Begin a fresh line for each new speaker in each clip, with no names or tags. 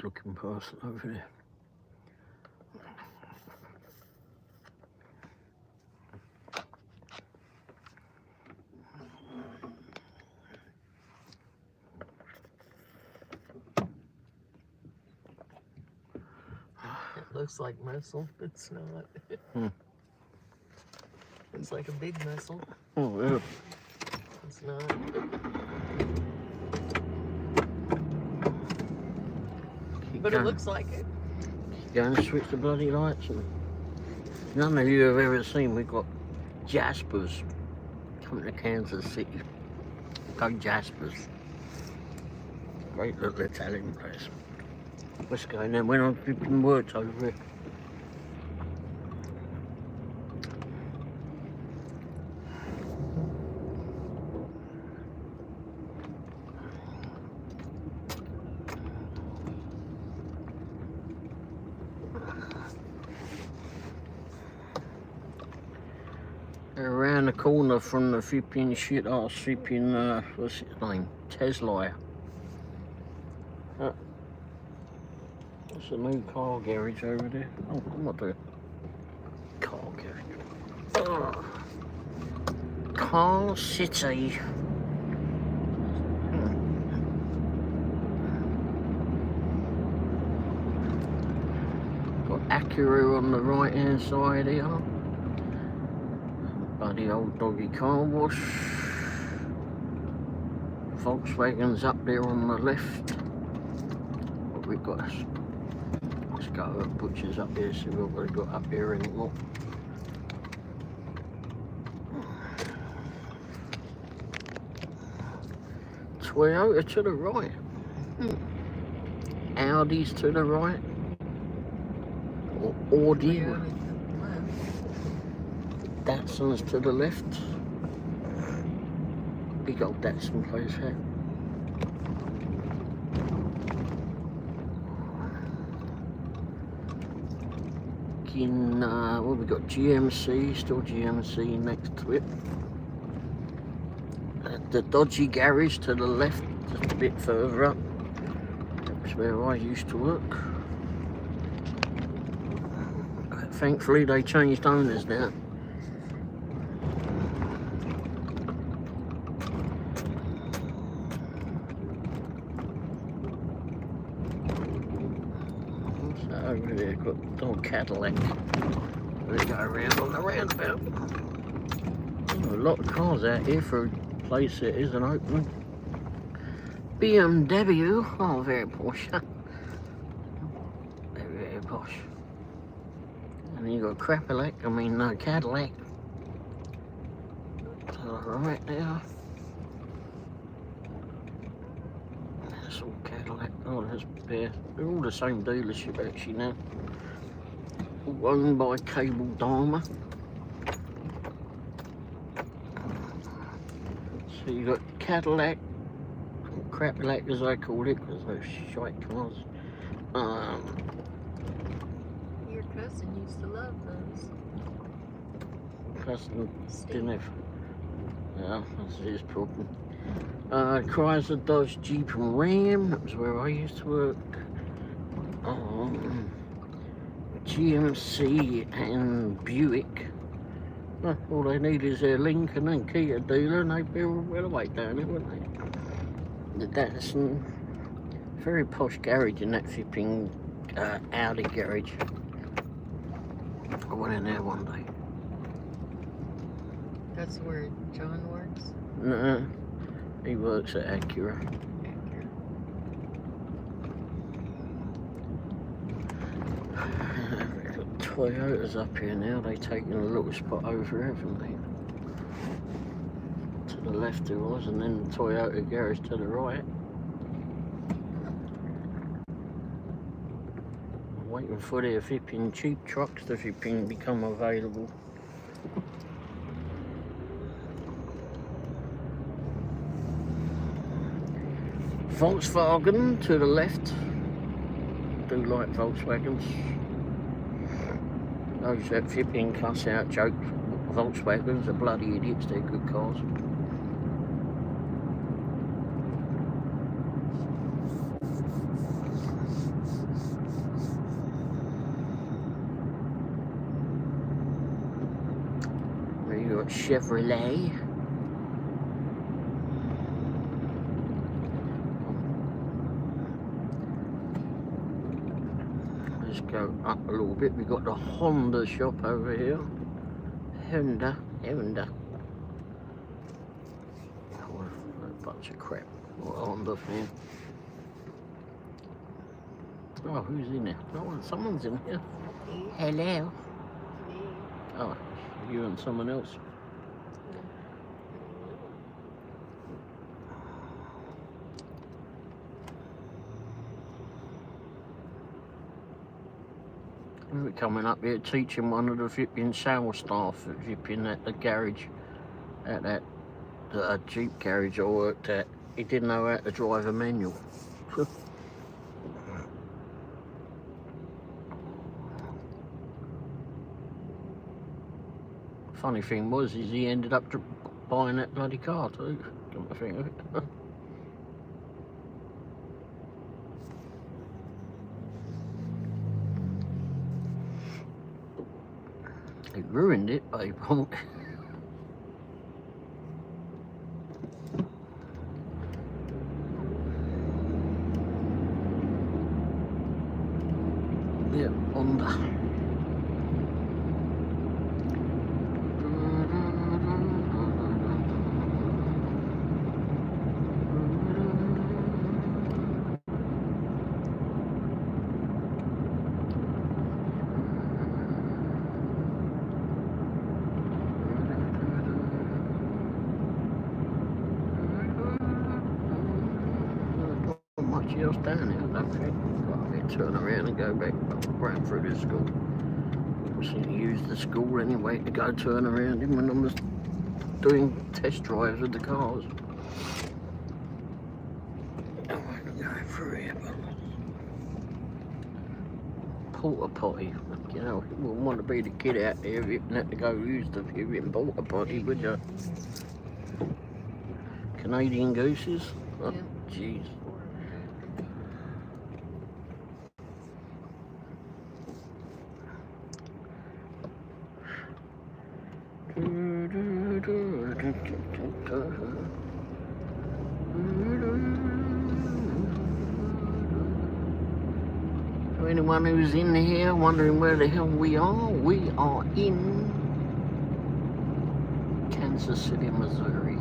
looking person over there.
It looks like mussel. It's not. It's like a big mussel.
Oh, yeah.
It's not. But it looks like it.
Go and switch the bloody lights on. None of you have ever seen, we've got Jaspers coming to Kansas City. Go Jaspers. Great little Italian place. Let's go in there when I've been worked over it. Around the corner from the flipping shit ass flipping, what's his name? Tesla. There's a new car garage over there. Oh, I'm not doing car garage. Car City. Got Acura on the right hand side here. Bloody old doggy car wash. Volkswagen's up there on the left. What we got? Let's go to the butchers up there, see what we've got up here anymore. Toyota to the right. Audi's to the right. Or Audi. Datsun's to the left. Big old Datsun place here. Well, we've got GMC, still GMC next to it. The dodgy garage to the left, just a bit further up. That's where I used to work. Thankfully, they changed owners now. Over there, got the old Cadillac. We go around on the roundabout. Oh, a lot of cars out here for a place that isn't open. BMW, oh, very posh. Very posh. And then you got Cadillac, Cadillac. To the right there. That's all Cadillac. Oh, that's Bear. They're all the same dealership actually now. All owned by Cable Dharma. So you got Cadillac, Craplac as I call it, because those shite cars.
Your cousin used to love those.
Cousin didn't have. Yeah, that's his problem. Chrysler, Dodge, Jeep and Ram, that was where I used to work. GMC and Buick. All they need is their Lincoln and Kia dealer and they'd be well away down there, wouldn't they? The Datsun, very posh garage in that flipping Audi garage. I went in there one day.
That's where John works?
No. He works at Acura. Toyota's up here now. They've taken a little spot over, haven't they? To the left it was, and then the Toyota garage to the right. I'm waiting for their flipping cheap trucks to flipping become available. Volkswagen to the left. Do like Volkswagens. Those that flipping cuss out joke Volkswagens are bloody idiots, they're good cars. got Chevrolet. Let's go up a little bit. We've got the Honda shop over here. Honda. Oh, a bunch of crap. What a Honda fan. Oh, who's in there? Oh, someone's in here. Hello. Oh, you and someone else. We're coming up here teaching one of the flipping sales staff at flipping at the garage, at that Jeep garage I worked at. He didn't know how to drive a manual. Funny thing was, is he ended up buying that bloody car too. Come to think of it. He ruined it, babe. Yeah, Honda. Else down here, I don't think. Got to turn around and go back round through the school. Obviously, use the school anyway to go turn around in when I was doing test drives with the cars. I want to go through here. Porta potty. You know, you wouldn't want to be the kid out there if you had to go use the porta potty, would you? Canadian gooses? Oh, jeez. For anyone who's in here wondering where the hell we are in Kansas City, Missouri.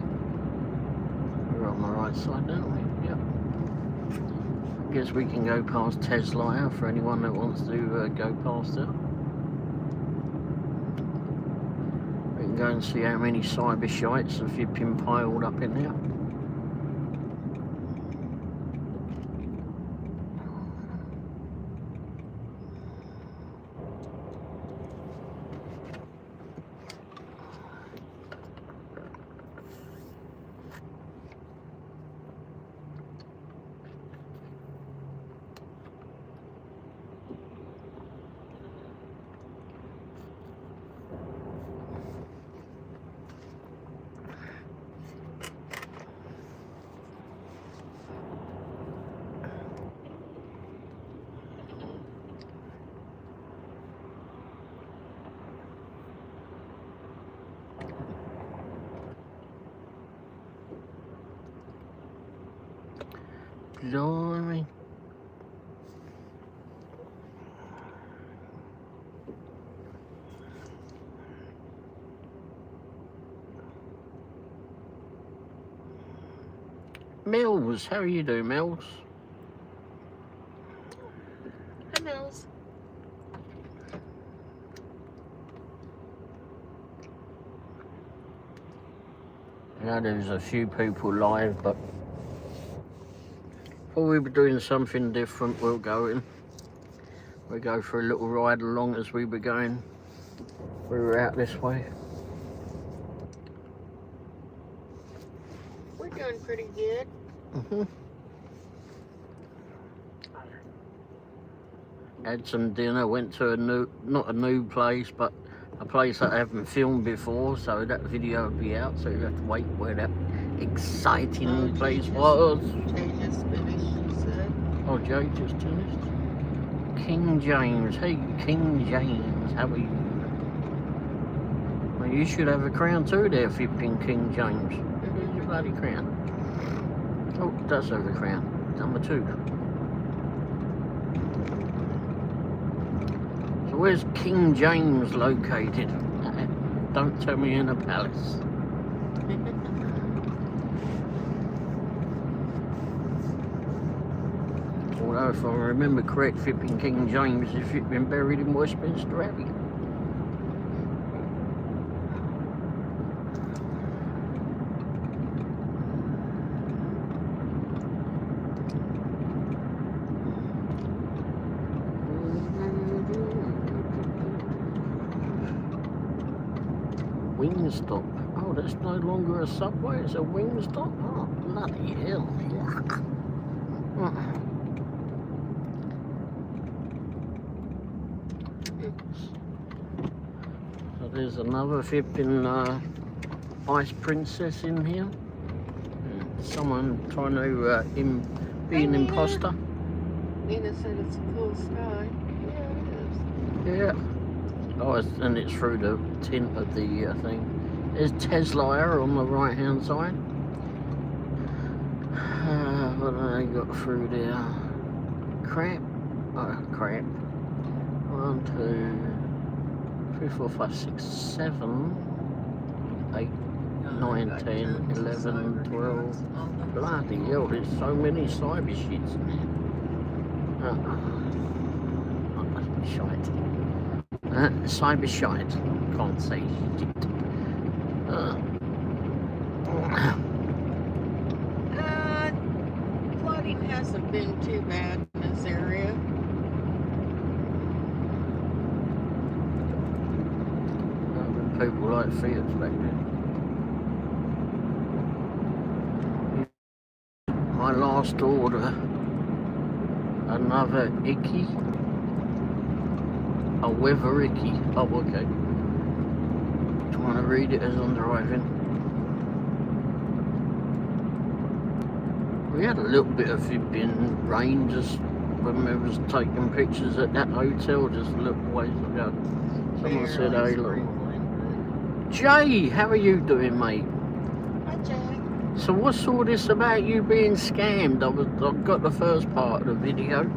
We're on the right side, don't we? Yep. I guess we can go past Tesla for anyone that wants to go past it. We can go and see how many cyber shites have been piled up in there. Blimey. Mills, how are you doing, Mills?
Hi, Mills.
I know there's a few people live, but thought we were doing something different. We'll go for a little ride along as we were going. We were out this way.
We're doing pretty good.
Had some dinner, went to not a new place, but a place that I haven't filmed before, so that video will be out, so you have to wait where that exciting place was.
Jay just finished, she said.
Oh, Jay just finished. King James, hey King James, how are you? You should have a crown too there, flipping King James. Where's your bloody crown? Oh, it does have a crown. Number 2. So where's King James located? Don't tell me in a palace. Although if I remember correct, flipping King James is flipping buried in Westminster Abbey. Wingstop. Oh, that's no longer a subway, it's a Wingstop? Oh, bloody hell. So there's another flipping ice princess in here. Someone trying to be an imposter.
Nina said it's a cool sky. Yeah, it is.
Yeah. Oh, and it's through the tint of the thing. There's Tesla on the right hand side. What have they got through there? Crap. Oh, crap. 1, 2, 3, 4, 5, 6, 7, 8, 9, 10, 11, 12. Bloody hell, there's so many cyber shits in there. Shite. Cyber shite. Can't say shit.
Flooding hasn't been too bad in this area.
People like Fiats back then. My last order, another icky. A weather icky. Oh, okay. Trying to read it as I'm driving. We had a little bit of flipping rain just when we was taking pictures at that hotel just a little ways ago. Someone said, hey, look. Jay, how are you doing, mate?
Hi, Jay.
So what's all this about you being scammed? I got the first part of the video.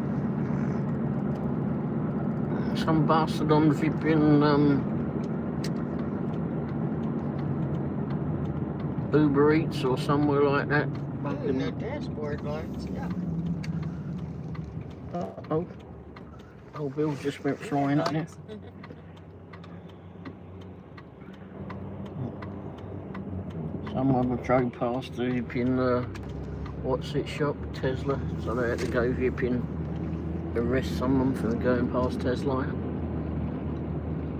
Some bastard on flipping Uber Eats or somewhere like that.
In the dashboard lights, yeah.
Oh, Bill just went flying up there. Someone drove past the flipping what's it shop, Tesla, so they had to go flipping arrest someone for going past Tesla.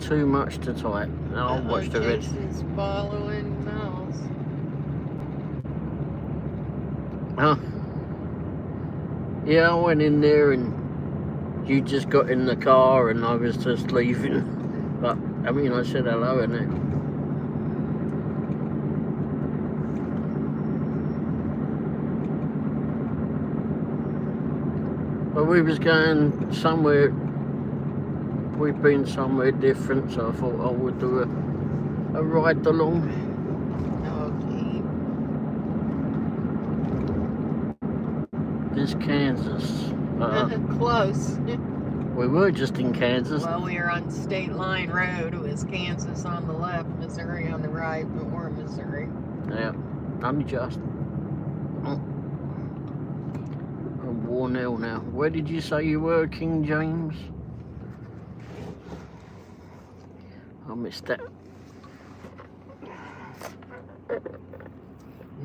Too much to type. I'll watch the red.
Jason's following Miles.
Huh? Yeah, I went in there and you just got in the car and I was just leaving. But, I mean, I said hello and it. But we was going somewhere, we've been somewhere different, so I thought I would do a ride along.
Okay.
This Kansas.
Close.
We were just in Kansas.
Well, we were on State Line Road. It was Kansas on the left, Missouri on the right, but we're Missouri.
Yeah, only just. Warnell now. Where did you say you were, King James? I missed that.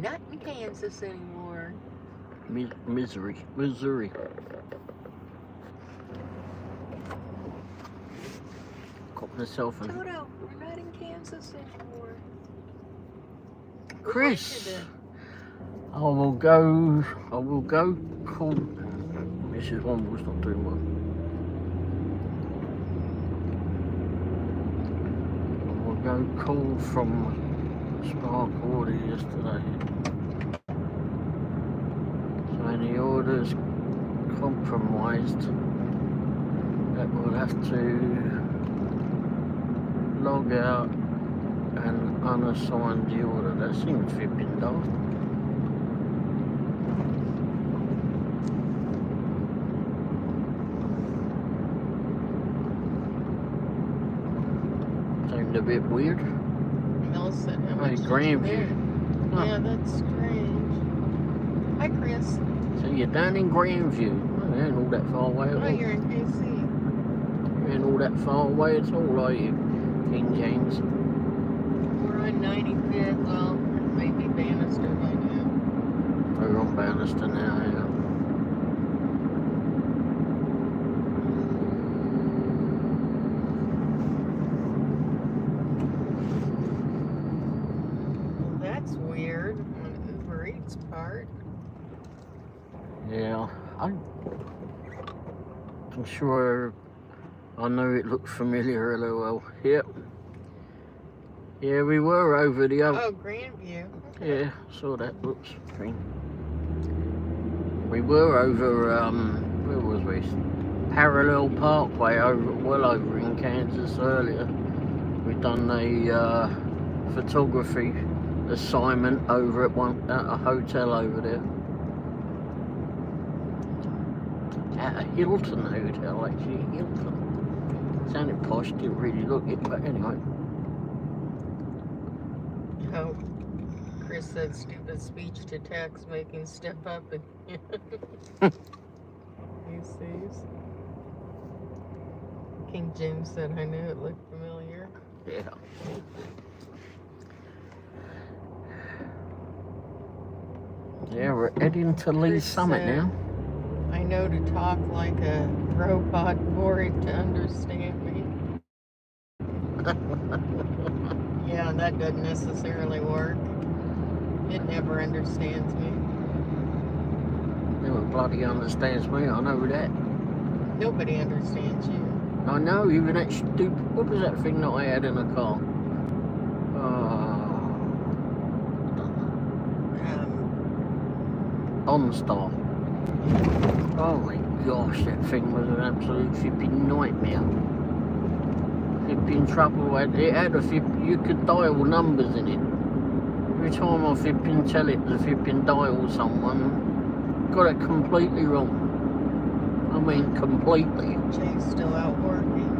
Not in Kansas anymore.
Missouri. Got myself in.
Toto, we're not in Kansas anymore.
Chris, I will go call. Mrs. Womble's not doing well. I will go call from Spark order yesterday. So any orders compromised, that will have to log out an unassigned order. That seems flipping daft. Seemed a bit weird.
Nelson, how much
Hey,
did you
Grandview.
pay?
Huh.
Yeah, that's strange. Hi, Chris.
So you're down in Grandview. Oh, you ain't all that far away at
Oh,
all.
you're in KC.
You ain't all that far away at all, are you, King James?
We're on 95th. Well, maybe Bannister by now.
We're on Bannister now, yeah.
Well, that's weird on Uber Eats part.
Yeah, I'm sure I know it looked familiar, LOL. Yep. Yeah, we were over the other.
Oh, Grandview. Okay.
Yeah, saw that. Whoops, screen. We were over, where was we? Parallel Parkway, well over in Kansas earlier. We done a photography assignment over at a hotel over there. At a Hilton hotel, actually, Hilton. Sounded posh, didn't really look it, but anyway.
Oh, Chris said stupid speech to text, making step up again. He sees. King James said, I knew it looked familiar.
Yeah. Yeah, we're heading to Lee
Chris
Summit
said,
now.
I know to talk like a robot for it to understand me. Yeah, that doesn't necessarily work. It never understands me.
Never bloody understands me, I know that.
Nobody understands you.
I know, even that stupid... What was that thing that I had in the car? OnStar. Oh my gosh, that thing was an absolute flipping nightmare. Flipping trouble. It had a you could dial numbers in it. Every time I flipping tell it to flipping dial someone, got it completely wrong. I mean, completely.
Jay's still out working.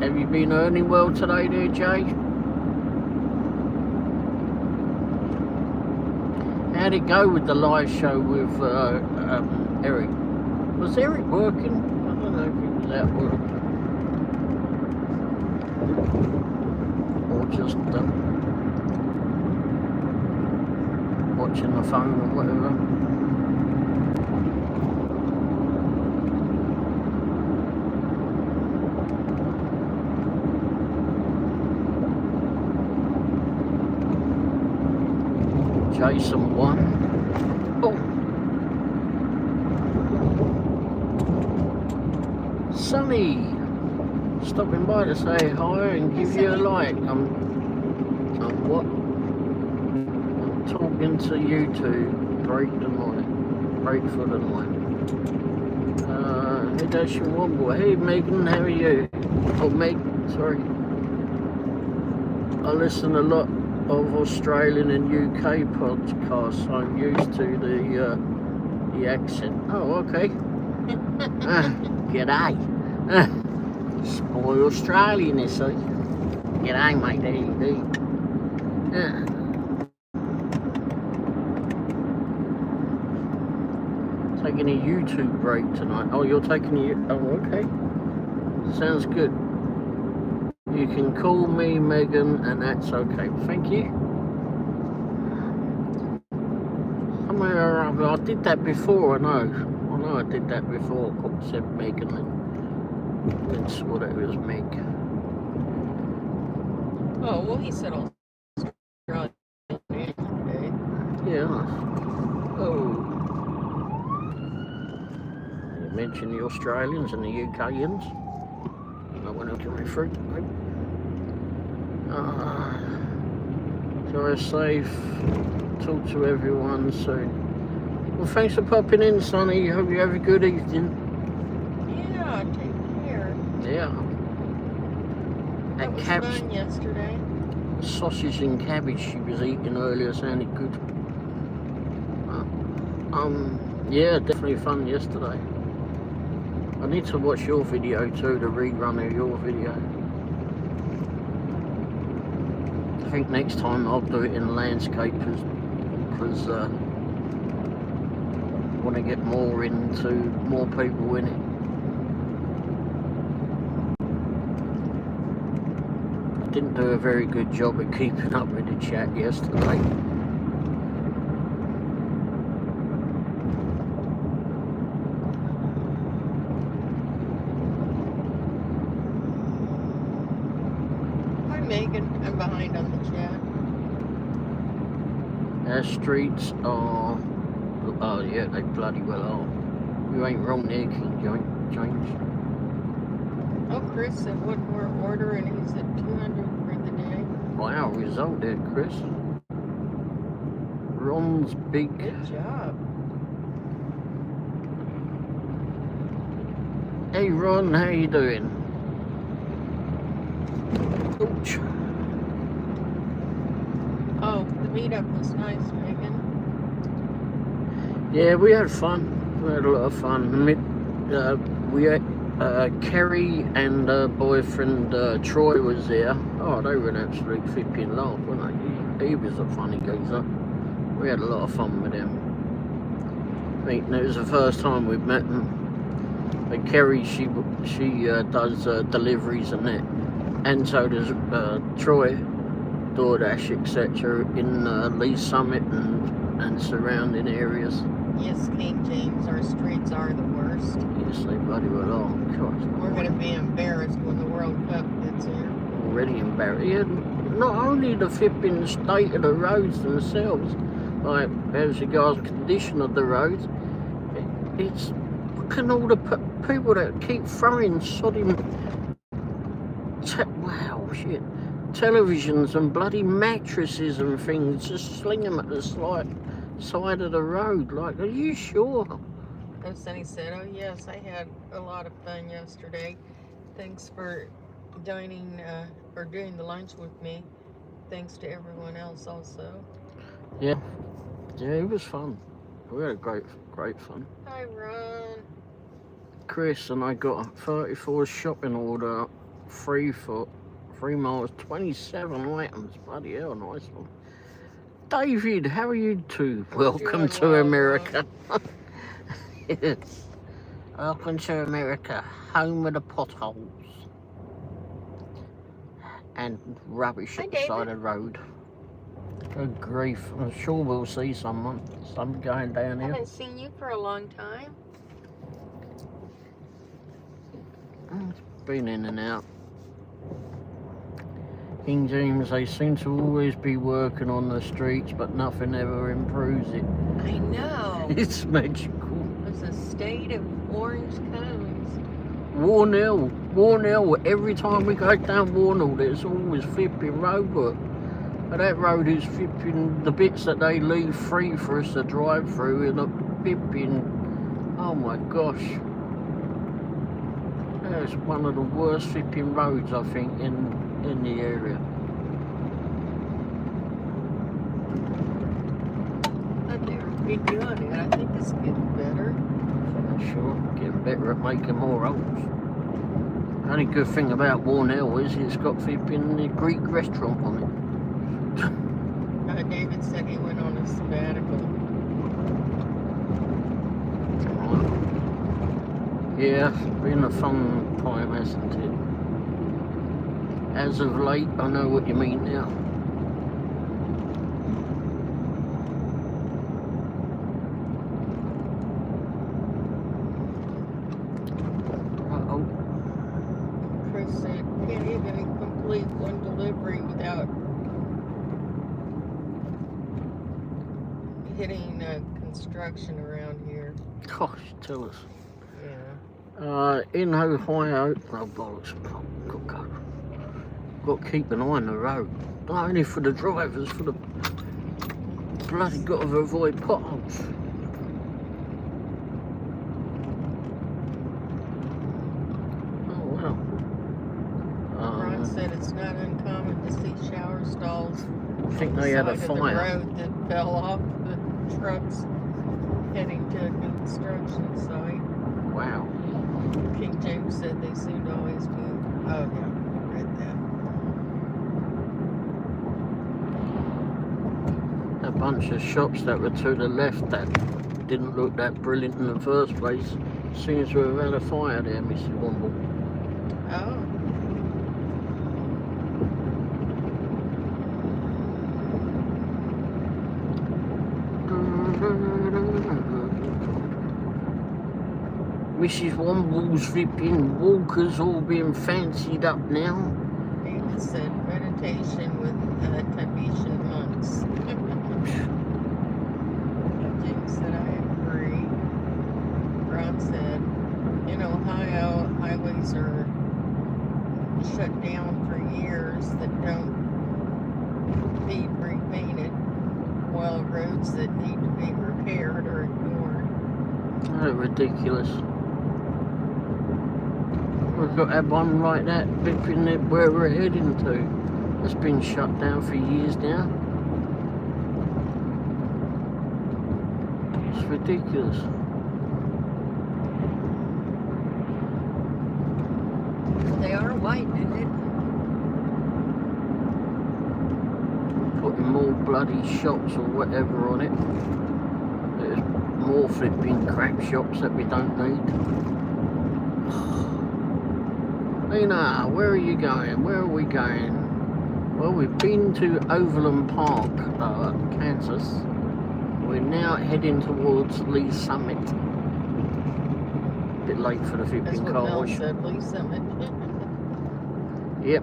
Have you been earning well today there, Jay? How'd it go with the live show with Eric? Was Eric working? I don't know if he was at work. Or just watching the phone or whatever. Jason won. Oh. Sonny, stopping by to say hi and give you a like. I'm what? I'm talking to you two. Break the night. Break for the night. Hey Dash and Womble. Hey Megan, how are you? Oh Meg, sorry. I listen a lot of Australian and UK podcasts. I'm used to the accent. Oh, okay. G'day. Spoil Australian, you see. G'day, mate. How you doing? Taking a YouTube break tonight. Oh, you're taking a... Oh, okay. Sounds good. You can call me Megan, and that's okay. Thank you. I did that before, I know I did that before. Said Megan, and swore that it was Meg.
Oh, well, he said Australia. Okay.
Yeah. Oh. You mentioned the Australians and the UKians. No one else can refer to them. Drive safe. Talk to everyone soon. Well, thanks for popping in, Sonny. Hope you have a good evening.
Yeah, take care.
Yeah.
That was fun yesterday.
Sausage and cabbage she was eating earlier sounded good. Yeah, definitely fun yesterday. I need to watch your video too, the rerun of your video. I think next time I'll do it in landscape because I want to get more into more people in it. I didn't do a very good job at keeping up with the chat yesterday.
Megan, I'm behind on the chat.
Our streets are, oh yeah, they bloody well are. You ain't wrong there, King James.
Oh, Chris said one more order and he's at 200 for the day.
Wow, result there, Chris. Ron's big.
Good job.
Hey Ron, how you doing? Ouch.
Oh, the meetup was nice, Megan.
Yeah, we had fun. We had a lot of fun. We had Kerry and her boyfriend Troy was there. Oh, they were an absolute flipping laugh, weren't they? He was a funny geezer. We had a lot of fun with him. I think it was the first time we've met him. But Kerry, she does deliveries and that. And so does Troy, DoorDash, etc. in Lee Summit and surrounding areas.
Yes, King James, our streets are the worst.
Yes, they bloody well are. Gosh,
we're going to be embarrassed when the World Cup gets here.
Already embarrassed. Yeah, not only the flipping state of the roads themselves, like as regards condition of the roads, it's look at all the people that keep throwing sodding wow, shit. Televisions and bloody mattresses and things, just sling them at the side of the road. Like, are you sure?
And Sunny said, oh yes, I had a lot of fun yesterday. Thanks for dining or doing the lunch with me. Thanks to everyone else also.
Yeah, it was fun. We had a great fun.
Hi, Ron.
Chris and I got a 34 shopping order. 3 miles, 27 items. Bloody hell, nice one. David, how are you two? Welcome to America. Yes. Welcome to America, home of the potholes and rubbish at the side of the road. Good grief, I'm sure we'll see some going down here.
I haven't seen you for a long time.
It's been in and out. King James, they seem to always be working on the streets, but nothing ever improves it.
I know.
It's magical.
It's a state of orange cones.
Warnell, every time we go down Warnell, there's always flipping road work. But that road is flipping, the bits that they leave free for us to drive through in a flipping, oh my gosh. That's one of the worst flipping roads, I think, in the area.
But they're redoing it. I think it's getting better.
I'm sure, getting better at making more holes. The only good thing about Warnell is it's got flipping the Greek restaurant on it.
David said he went on a sabbatical.
Yeah, it's been a fun time, hasn't it? As of late, I know what you mean now. Uh-oh.
Chris said, can't even complete one delivery without hitting construction around here.
Gosh, tell us.
Yeah.
In Ohio, oh bollocks, got to keep an eye on the road. Not only for the drivers, for the bloody got to avoid potholes.
Ron said it's not uncommon to see shower stalls
I think
on the
they had a
side of the
fire.
road that fell off the trucks heading to a construction site.
Wow.
King James said they seem to always move. Oh yeah, I read that.
A bunch of shops that were to the left that didn't look that brilliant in the first place seems to have had a fire there, Mrs. Womble.
Oh.
Mrs. Womble's flipping walkers all being fancied up now.
David said meditation with Tibetan monks. James said, I agree. Ron said, in Ohio, highways are shut down for years that don't need repainted, while roads that need to be repaired are ignored.
Oh, ridiculous. We've got to have one like that flipping where we're heading to. It's been shut down for years now. It's ridiculous.
They are widening it.
Putting more bloody shops or whatever on it. There's more flipping crap shops that we don't need. Lena, where are you going? Where are we going? Well, we've been to Overland Park, Kansas. We're now heading towards Lee Summit. Bit late for the
That's
flipping
what
car
Mel
wash.
said, Lee Summit.
Yep.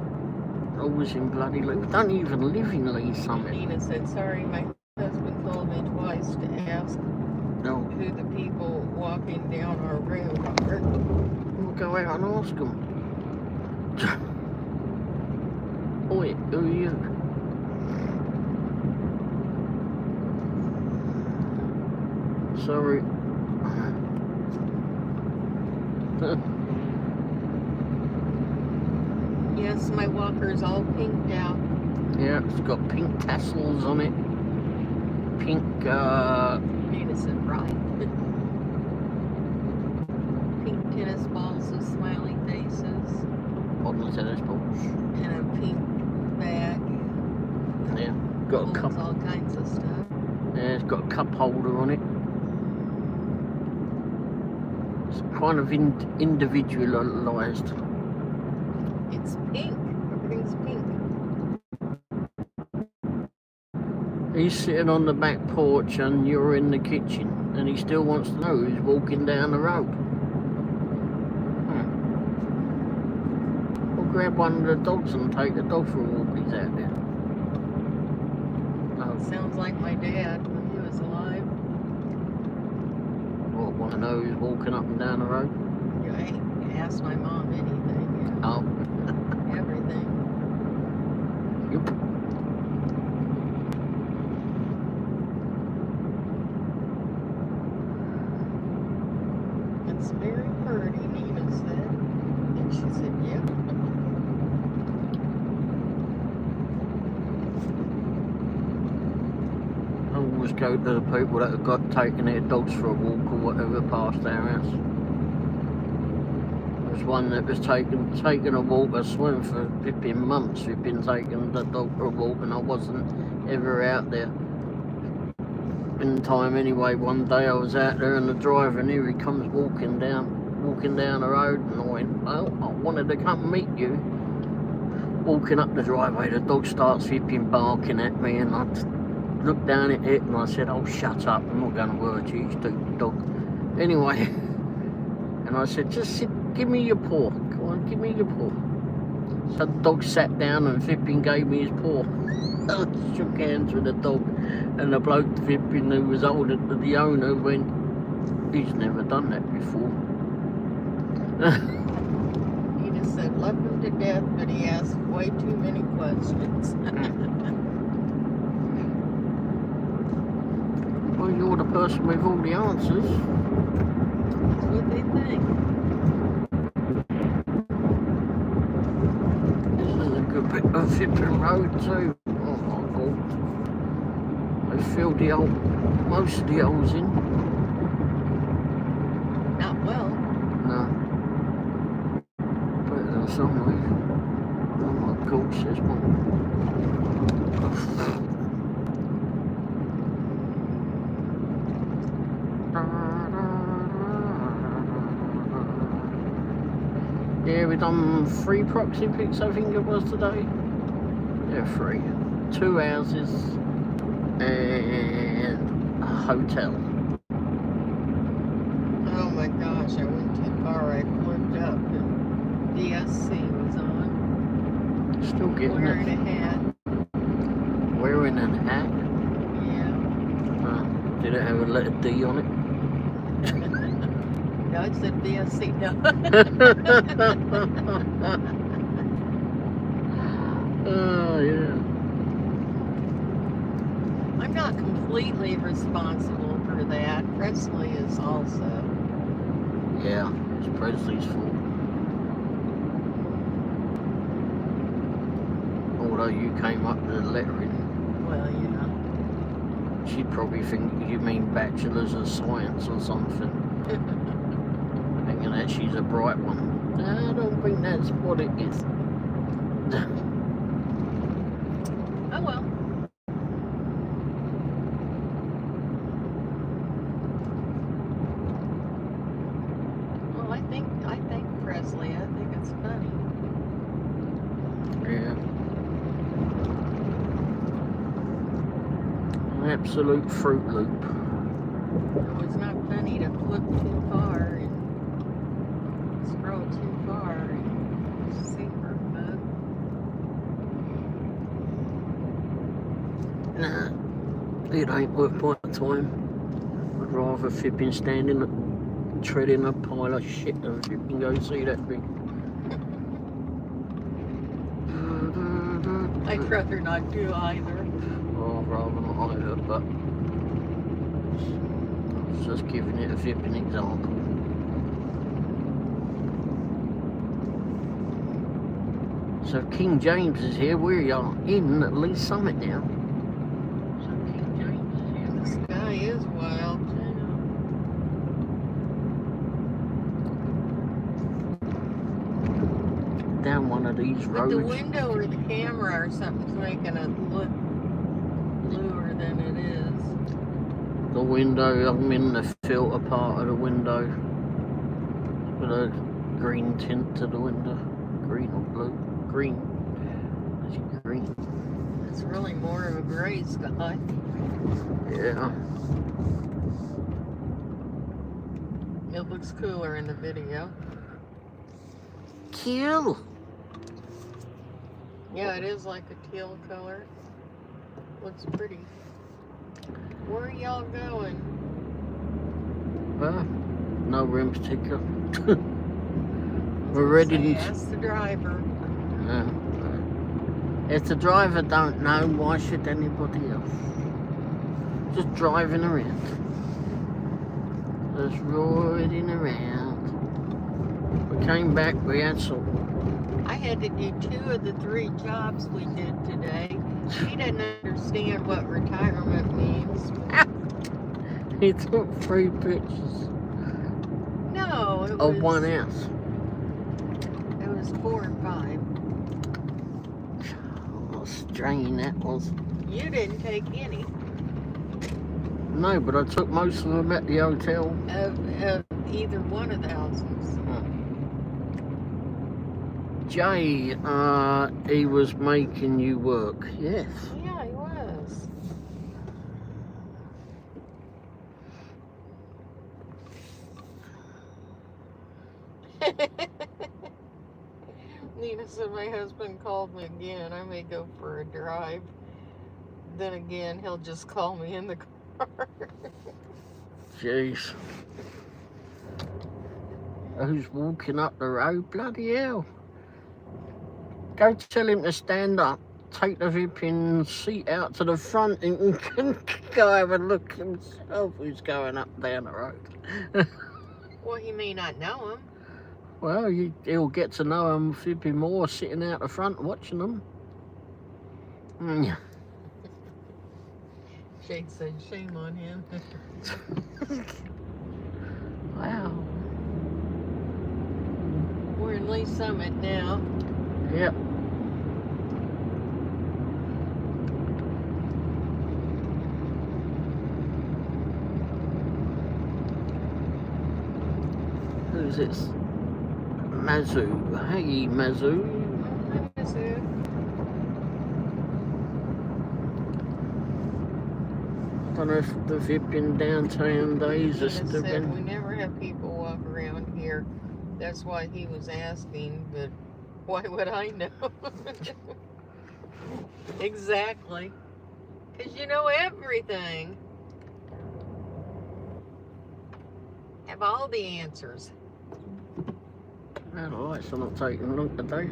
Always in bloody Lee. We don't even live in Lee Summit.
Nina said, sorry, my husband called me twice to ask
No.
who the people walking down our road are.
We'll go out and ask them. Oi, who are you? Sorry.
Yes, my walker's all pinked out.
Yeah, it's got pink tassels on it. Pink,
Nina said, right. Pink tennis balls with smiley faces.
on the tennis balls.
And a pink bag.
Yeah, got a
Holds
cup.
all kinds of stuff.
Yeah, it's got a cup holder on it. It's kind of individualised.
It's pink. Everything's pink.
He's sitting on the back porch and you're in the kitchen, and he still wants to know who's walking down the road. We'll grab one of the dogs and take the dog for a walk. He's out there. No.
Sounds like my dad when he was alive.
What, want to know who's walking up and down the road?
Yeah, I asked my mom anything. Yeah.
Oh.
Everything.
Yep.
It's very pretty, Nina said. And she said, yeah.
I always go to the people that have got taking their dogs for a walk or whatever past our house. There's one that was taking a walk, a swim for 15 months. We've been taking the dog for a walk and I wasn't ever out there in time anyway. One day I was out there and the driver, and here he comes walking down the road, and I went, well, I wanted to come meet you. Walking up the driveway, the dog starts flipping barking at me, and I looked down at it and I said, oh, shut up, I'm not going to hurt you, you stupid dog. Anyway, and I said, just sit, give me your paw, come on, give me your paw. So the dog sat down and flipping gave me his paw. I shook hands with the dog, and the bloke flipping who was older than the owner went, he's never done that before.
Nina said, love him to death, but he asked way too many questions.
Well, you're the person with all the answers.
That's what they think.
This is a a flipping road too. Oh my god. They filled the most of the holes in.
Not well.
No. Better than some way. Oh my god, says one. Yeah, we done 3 proxy pics, I think it was today. Yeah, 3. 2 houses and a hotel.
Oh my gosh, I went too far. I flipped up and DSC was on.
Still getting
Wearing
it.
a hat.
Wearing a hat?
Yeah.
Did it have a letter D on it?
No, it said DSC. No.
Oh, yeah.
I'm not completely responsible for that. Presley is also.
Yeah, it's Presley's fault. Although you came up with the lettering.
Well, yeah.
She'd probably think you mean Bachelors of Science or something. Thinking that she's a bright one. No, I don't think that's what it is.
Oh well. Well, I think Presley. I think it's funny.
Yeah. An absolute Fruit Loop.
It was not funny to flip too far and scroll too far and super bug.
Nah, it ain't worth my time. I'd rather flipping standing treading a pile of shit than flipping go see that thing.
I'd rather not do either.
Oh, rather not either, but I was just giving it a flipping example. So King James is here. We are in Lee Summit now. So King James is here.
The sky is wild too.
Down one of these
But
roads.
the window or the camera or something's making it look bluer than it is.
The window, I'm in the filter part of the window. With a green tint to the window. Green or blue? Green. Is it green?
It's really more of a gray sky.
Yeah.
It looks cooler in the video.
Kill.
Yeah, it is like a teal color. Looks pretty. Where are y'all going?
Well, nowhere in particular. We're ready to...
Ask the driver.
If the driver don't know, why should anybody else? Just driving around. Just riding around. We came back, we had some...
I had to do 2 of the 3 jobs we did today. She doesn't understand what retirement means.
He took 3 pictures
No, it
of
was...
one house.
It was 4 or 5.
What a strain that was.
You didn't take any.
No, but I took most of them at the hotel.
Of either one of the houses.
Jay, he was making you work. Yes.
Yeah, he was. Nina said my husband called me again. I may go for a drive. Then again, he'll just call me in the car.
Jeez. Who's walking up the road? Bloody hell. Go tell him to stand up, take the flipping seat out to the front and can go have a look himself who's going up down the road.
Well, he may not know him.
Well, he'll get to know him flipping more sitting out the front watching them. Mm.
Shake said, shame on him.
Wow.
We're in Lee Summit now.
Yep. Who's this? Mazu. Hey, Mazu.
Hi, Mizzou.
I don't know if the Vippin downtown days are
Nina
still
said
been.
we never have people walk around here. That's why he was asking, but why would I know? Exactly. Because you know everything. Have all the answers.
Alright, so I'm not taking a look today.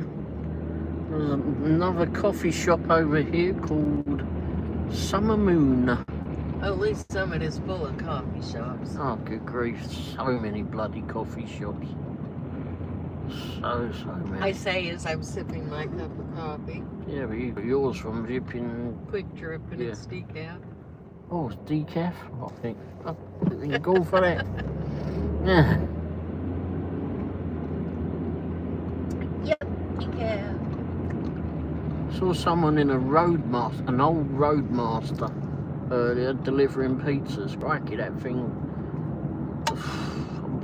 There's another coffee shop over here called Summer Moon.
Oh, Lee Summit is full of coffee shops.
Oh, good grief. So many bloody coffee shops. So many.
I say as I'm sipping my cup of coffee.
Yeah, but you got yours from Vippin.
Quick Trip and
Yeah.
it's decaf.
Oh, it's decaf? I think go for that. Yeah.
Yep, decaf.
Saw someone in an old Roadmaster earlier delivering pizzas. Crikey, that thing.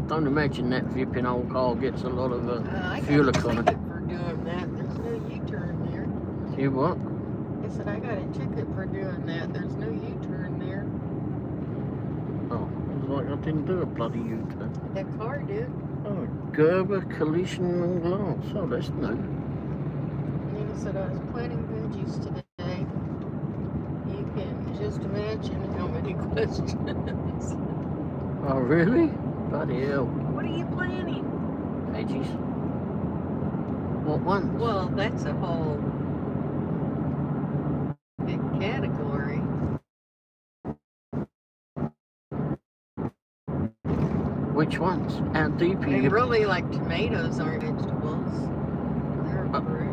Don't imagine that Vippin old car gets a lot of fuel
I got a
economy.
ticket for doing that. There's no U-turn there.
You what?
I said I got a ticket for doing that. There's no U-turn there.
Oh, it was like I didn't do a bloody U-turn.
That car did.
Oh, Gerber collision and glass. Oh, that's new.
Nina said I was planting veggies today. You can just imagine how many questions.
Oh, really? Bloody hell.
What are you planting?
Veggies. What ones?
Well, that's a whole big category.
Which ones? How deep are
I
you?
really like tomatoes aren't vegetables. They're fruit.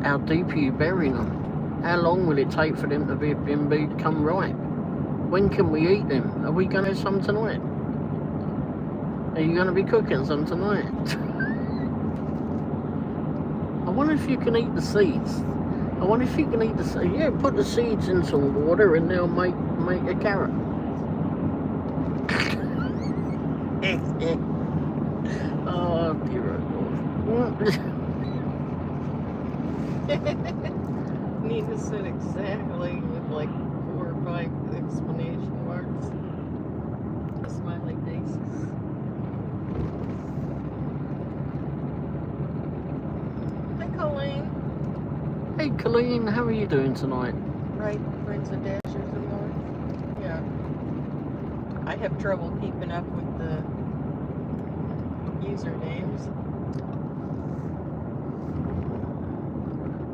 How deep are you burying them? How long will it take for them to become ripe? When can we eat them? Are we going to have some tonight? Are you going to be cooking some tonight? I wonder if you can eat the seeds. I wonder if you can eat the seeds. Yeah, put the seeds in some water and they'll make a carrot. Oh, dear Lord.
Nina said exactly with like 4 or 5 exclamation marks. Smiley faces. Hi, Colleen.
Hey, Colleen, how are you doing tonight?
Right, Prince of Dashers and North. Yeah. I have trouble keeping up with the usernames.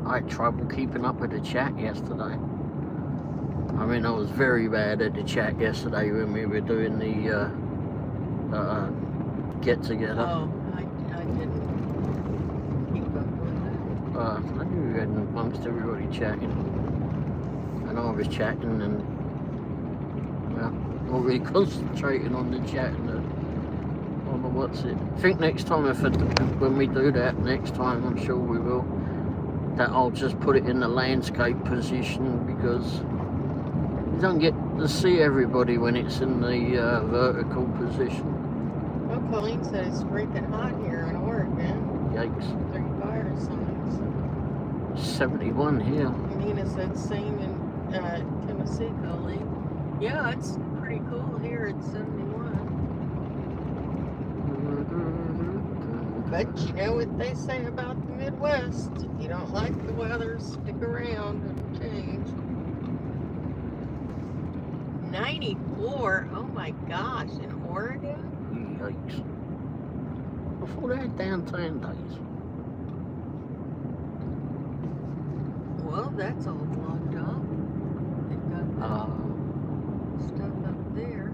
I had trouble keeping up with the chat yesterday. I mean, I was very bad at the chat yesterday when we were doing the get together.
Oh, I didn't keep up with it.
I knew we had amongst everybody chatting, and I was chatting, and well, not really concentrating on the chat and on the what's it. I think next time when we do that next time, I'm sure we will. That I'll just put it in the landscape position because you don't get to see everybody when it's in the vertical position.
Well, Colleen said it's freaking hot here in Oregon.
Yikes.
35 or something.
71 here.
Nina said same in Tennessee, Colleen. Yeah, it's pretty cool here at 71. But you know what they say about the Midwest. If you don't like the weather, stick around and change. 94? Oh my gosh, in Oregon?
Yikes. I thought they had downtown days.
Well, that's all blocked off. They've got stuff up there.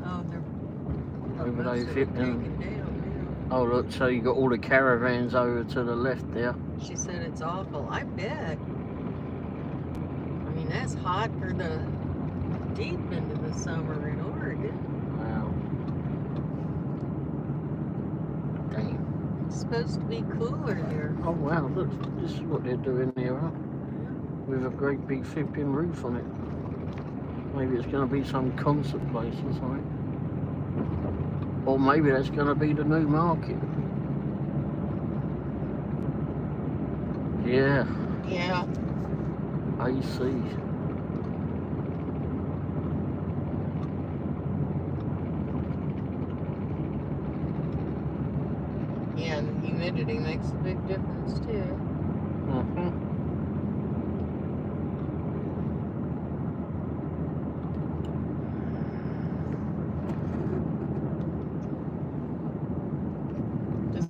Oh, they're
Over
most
those
of it
Vippin.
taken down now.
Oh look, so you got all the caravans over to the left there.
She said it's awful. I bet. I mean, that's hot for the deep into the summer in Oregon.
Wow. Damn.
It's supposed to be cooler here.
Oh wow, look, this is what they're doing here, huh? With a great big flipping roof on it. Maybe it's going to be some concert place or something. Or maybe that's going to be the new market. Yeah.
Yeah.
I see.
Yeah, and the humidity makes a big difference too.
Mm-hmm.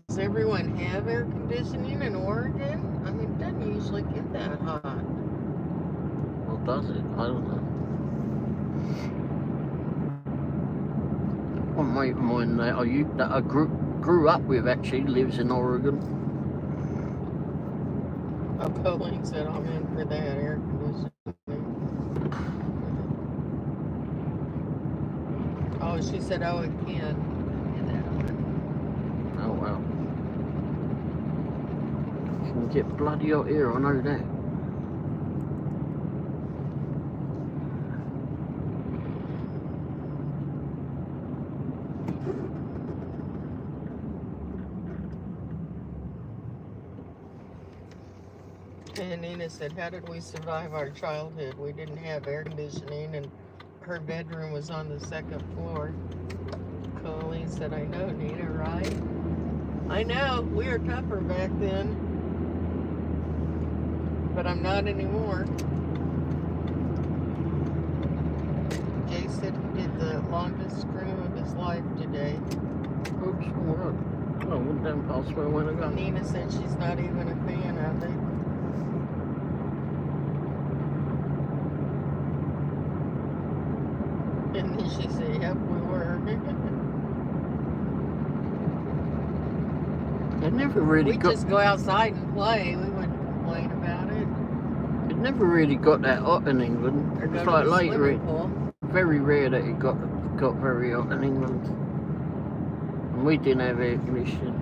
Does everyone have air conditioning in Oregon? I mean, it doesn't usually get that hot.
Well, does it? I don't know. One mate of mine that I grew up with actually lives in Oregon.
Oh, Colleen said I'm in for that air conditioning. Oh, she said, oh, it can.
Oh wow. You can get bloody hot here, I know that.
And Nina said, how did we survive our childhood? We didn't have air conditioning, and her bedroom was on the second floor. Colleen said, I know, Nina, right? I know, we were tougher back then. But I'm not anymore. Jay said he did the longest scream of his life today.
Oops, what? Oh, went down past where I went ago.
Nina said she's not even a fan of it. And then she said, yep, we were.
It never really
We
got.
just go outside and play. We wouldn't complain about it.
It never really got that hot in England.
Or go
It's
to
like
the
later,
swimming pool.
very rare that it got very hot in England. And we didn't have air conditioning.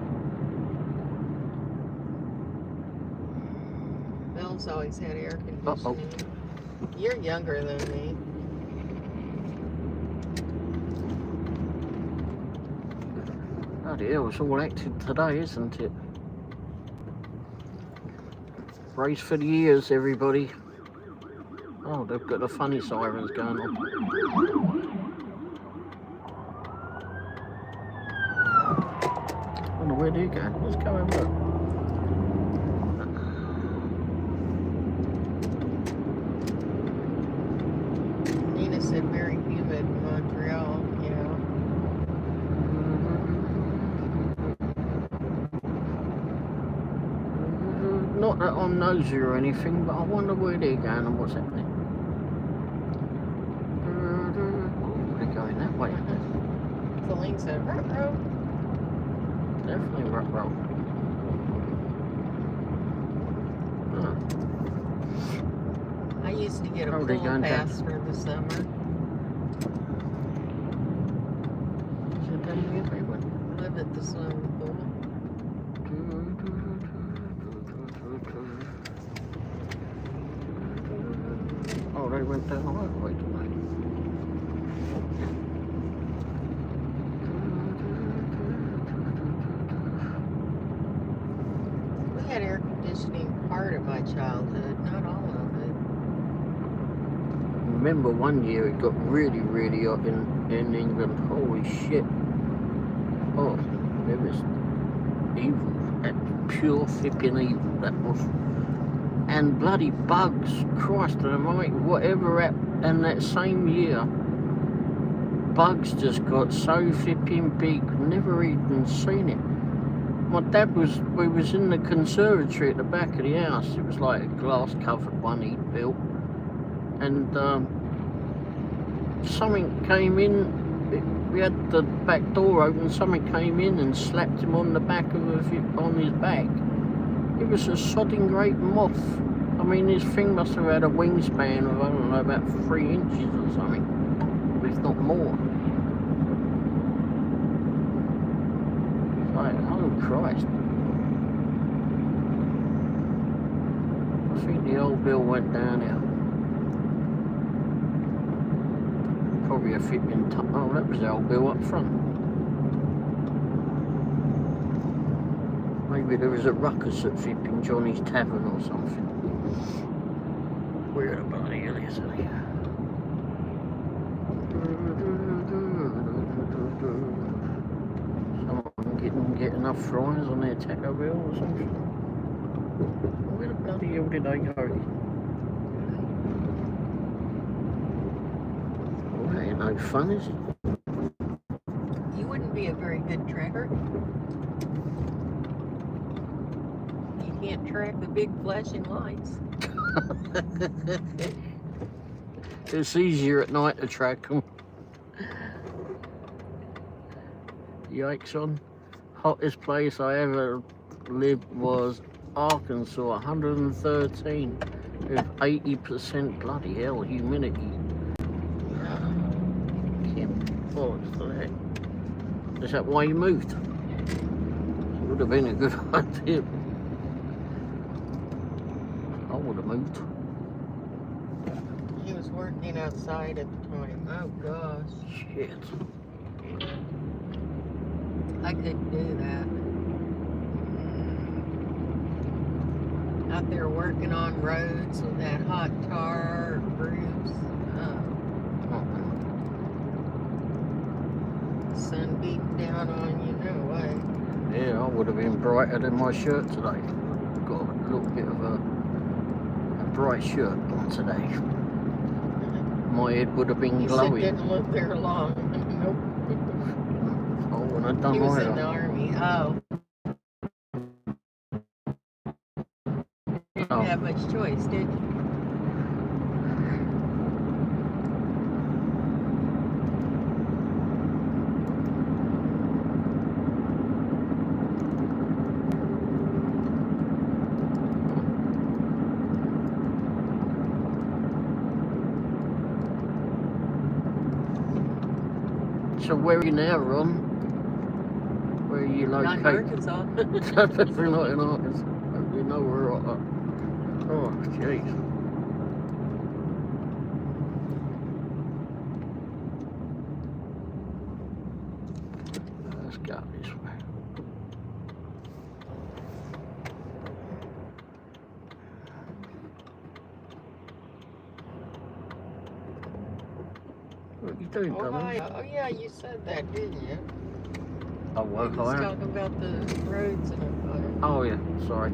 Bill's always had air
Uh-oh.
conditioning. You're younger than me.
Bloody hell, it's all active today, isn't it? Brace for the ears, everybody. Oh, they've got the funny sirens going on. I wonder where they're going. Let's go and look.
Nina said very humid in Montreal. Yeah.
Not that I'm nosy or anything, but I wonder where they're going and what's happening. Oh, they're going that way.
Colleen said, ruh-roh.
Definitely ruh-roh.
I used to get a
Oh, they're
pool
going down.
pass for the summer.
Is it down here they went?
Lived at the swimming pool.
Oh, they went down the right way, didn't they?
We had air conditioning part of my childhood, not all of it.
Remember one year it got really, really hot in England. Holy shit. Oh, it was evil. Pure flipping evil, that was. And bloody bugs, Christ almighty, whatever happened. And that same year, bugs just got so flipping big, never even seen it. My dad we was in the conservatory at the back of the house. It was like a glass covered one he'd built. And something came in, We had the back door open, someone came in and slapped him on the back on his back. It was a sodding great moth. I mean, his thing must have had a wingspan of, I don't know, about 3 inches or something, if not more. Like, oh Christ. I think the old bill went down here. Probably a flipping oh, that was the old bill up front. Maybe there was a ruckus at flipping Johnny's Tavern or something. Where the bloody hell is it? Someone get enough fries on their Taco Bell or something. Where the bloody hell did they go? No fun, is it?
You wouldn't be a very good tracker. You can't track the big flashing lights.
It's easier at night to track them. Yikes on. Hottest place I ever lived was Arkansas, 113 with 80% bloody hell humidity. Is that why you moved? It would have been a good idea. I would have moved.
He was working outside at the time. Oh gosh.
Shit.
I couldn't do that. Out there working on roads with that hot tar groups. Sun beating down on you, no way.
Yeah, I would have been brighter than my shirt today. Got a little bit of a bright shirt on today. My head would have been glowing.
He didn't live there long. Nope.
Oh, when I done
he was
my
in the army. Oh. You didn't have much choice, did you?
So where are you now, Ron? Where are you located?
Not in Arkansas.
Definitely not in Arkansas. We know we're at. Oh, jeez. Let's go this way. What are you doing,
Oh,
Tommy?
oh yeah, you said that, didn't you?
Oh, well,
You was talking about the roads and everything.
oh yeah, sorry.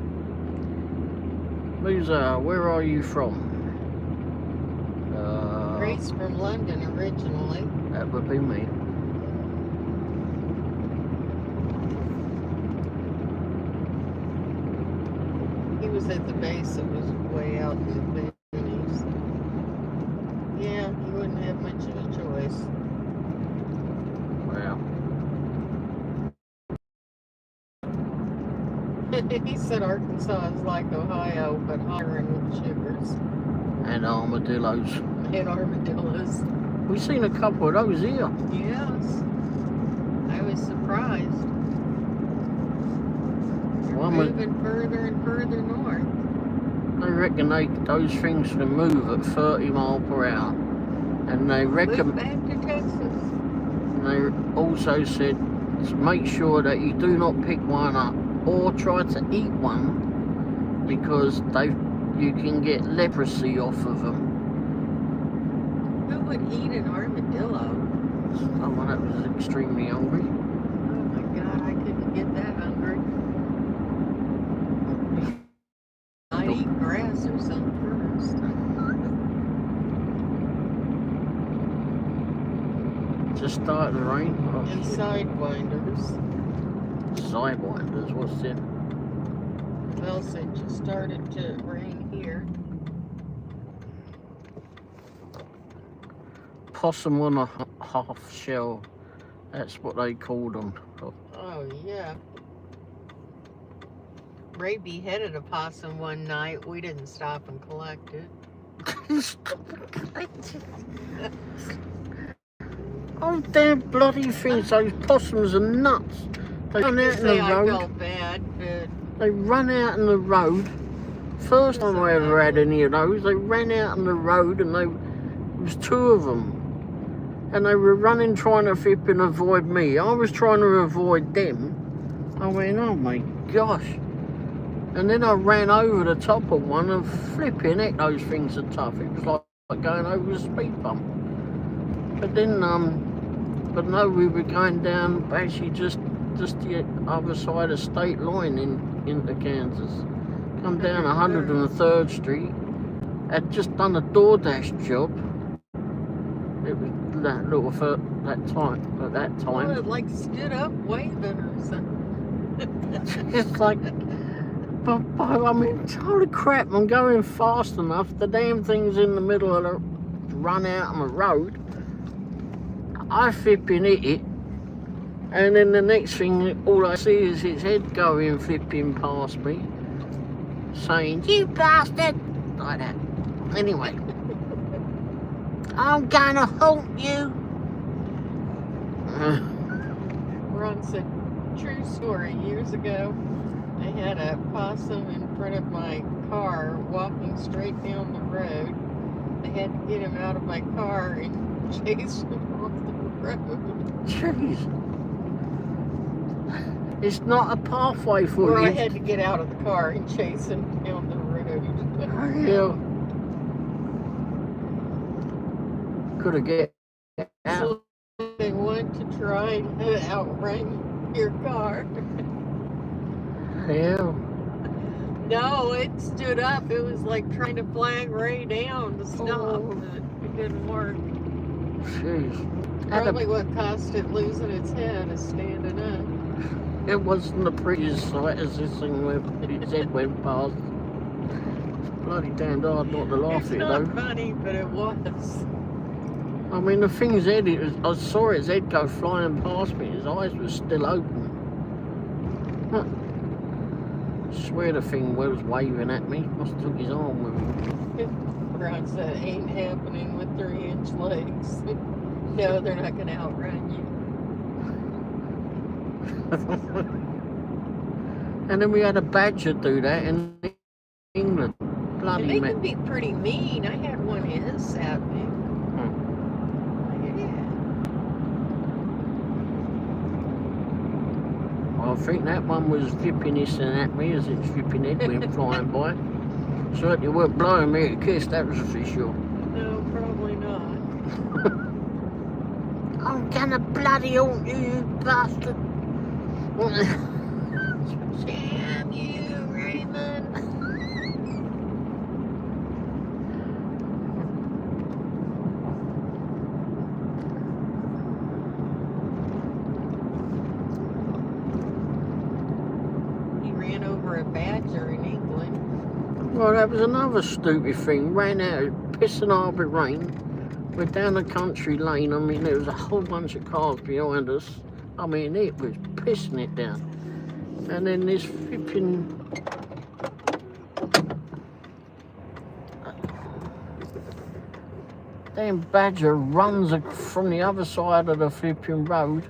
Musa, where are you from?
Grace from London originally.
That would be me.
He was at the base that was way out in the Pyrenees. Yeah, you wouldn't have much of a choice.
Wow.
He said Arkansas is like Ohio, but hotter and with sugars.
And armadillos.
And armadillos.
We've seen a couple of those here.
Yes. I was surprised. They're
Well,
moving further and further north.
I reckon those things can move at 30 miles per hour. And they reckon.
Move back to Texas.
And they also said, make sure that you do not pick one up or try to eat one, because you can get leprosy off of them.
Who would eat an armadillo?
Someone that was extremely hungry.
Oh my God, I couldn't get that hungry. I'd eat grass or something first.
Just started to rain. Oh,
And
shit.
sidewinders.
Sidewinders, what's it?
Well, it just started to rain here.
Possum on a half shell That's what they called them.
Oh, yeah. Ray beheaded a possum one night. We didn't stop and collect it.
Oh, damn bloody things. Those possums are nuts. They run out in the road.
I felt bad, but...
They run out in the road. First time I ever had any of those, they ran out on the road and there was two of them. And they were running trying to flip and avoid me. I was trying to avoid them. I went, oh my gosh. And then I ran over the top of one and flipping heck, those things are tough. It was like going over a speed bump. But then, but no, we were going down actually just the other side of state line into Kansas. Come down 103rd Street. I'd just done a DoorDash job. It was that little for that time. At that time,
well, it like stood up waving or something.
it's like, but I mean, holy crap! I'm going fast enough. The damn thing's in the middle of the run out on the road. I flipping hit it, and then the next thing, all I see is its head going flipping past me, saying, "You bastard!" like that. Anyway. I'm gonna haunt you.
Ron said, true story, years ago, I had a possum in front of my car walking straight down the road. I had to get him out of my car and chase him off the road.
Jeez. It's not a pathway for
or
you.
I had to get out of the car and chase him down the road.
Yeah. Could have get out.
So they want to try and outrun your car.
Yeah.
No, it stood up. It was like trying to flag Ray down to stop.
Oh.
It didn't work.
Jeez.
Probably what cost it losing its head is standing up.
It wasn't the prettiest sight as this thing went, its head went past. It's bloody damned hard not to laugh
It's
at it
not
though.
funny, but it was.
I mean, the thing's head, I saw its head go flying past me. His eyes were still open. Huh. I swear the thing was waving at me. Must have took his arm with him.
Ron said, ain't happening with 3-inch legs. No, they're not going to outrun you.
And then we had a badger do that in England. Bloody
And they
man.
can be pretty mean. I had one hiss at me.
I think that one was flipping hissing at me as its flipping head went flying by. Certainly weren't blowing me a kiss, that was for sure.
No, probably not.
I'm gonna bloody haunt you, you bastard.
Damn you, Raymond. Over a badger in England.
Well, that was another stupid thing. Ran out, pissing hard with rain. We're down a country lane. I mean, there was a whole bunch of cars behind us. I mean, it was pissing it down. And then this flipping... damn badger runs from the other side of the flipping road,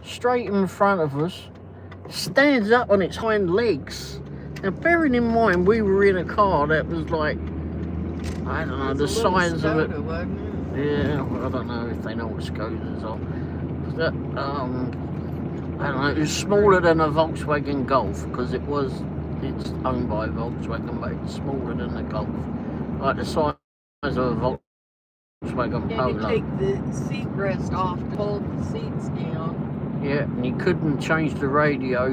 straight in front of us. Stands up on its hind legs. Now, bearing in mind, we were in a car that was like, I don't know, the size of it. Yeah, well, I don't know if they know what Scooters are. But, I don't know, it was smaller than a Volkswagen Golf because it's owned by Volkswagen, but it's smaller than a Golf. Like the size of a Volkswagen Polo.
And you take the seat rest off to hold the seats down.
Yeah, and you couldn't change the radio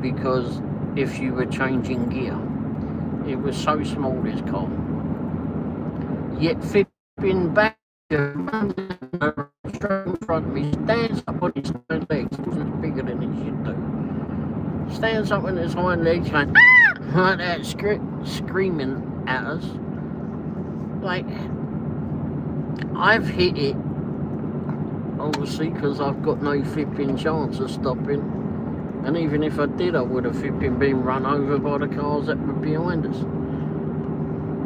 because if you were changing gear. It was so small, this car. Yet flipping back runs straight in front of me, stands up on his hind legs, wasn't bigger than it should do. Stands up on his hind legs going, ah! Like that, screaming at us. Like, I've hit it obviously, because I've got no flipping chance of stopping. And even if I did, I would have flipping been run over by the cars that were behind us.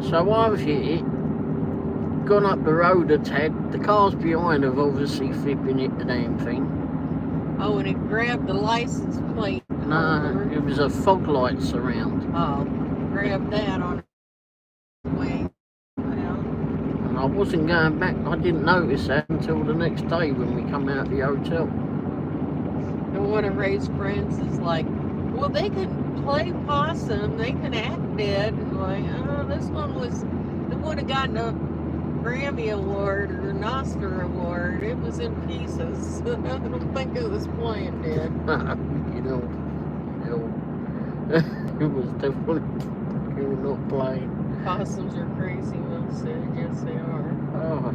So I've hit it, gone up the road a tad. The cars behind have obviously flipping hit the damn thing.
Oh, and it grabbed the license plate.
No, it was a fog lights around.
Oh, grabbed that on the way.
And I wasn't going back. I didn't notice that until the next day when we come out of the hotel.
And one of Ray's friends is like, well, they can play possum, they can act dead. And like, oh, this one would have gotten a Grammy Award or an Oscar Award. It was in pieces. I don't think it was playing dead.
You know, it was definitely not playing.
Possums are crazy, Will said. Yes, they are.
Oh.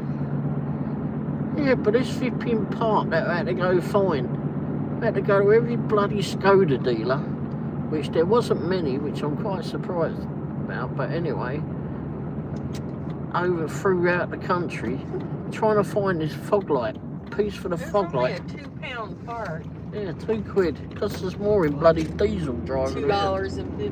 Yeah, but this flipping part that I had to go find, I had to go to every bloody Skoda dealer, which there wasn't many, which I'm quite surprised about, but anyway, over throughout the country, trying to find this fog light, piece for the fog light.
It's only a £2 part.
Yeah, £2. Costs us more in bloody diesel driving.
$2.50 or something.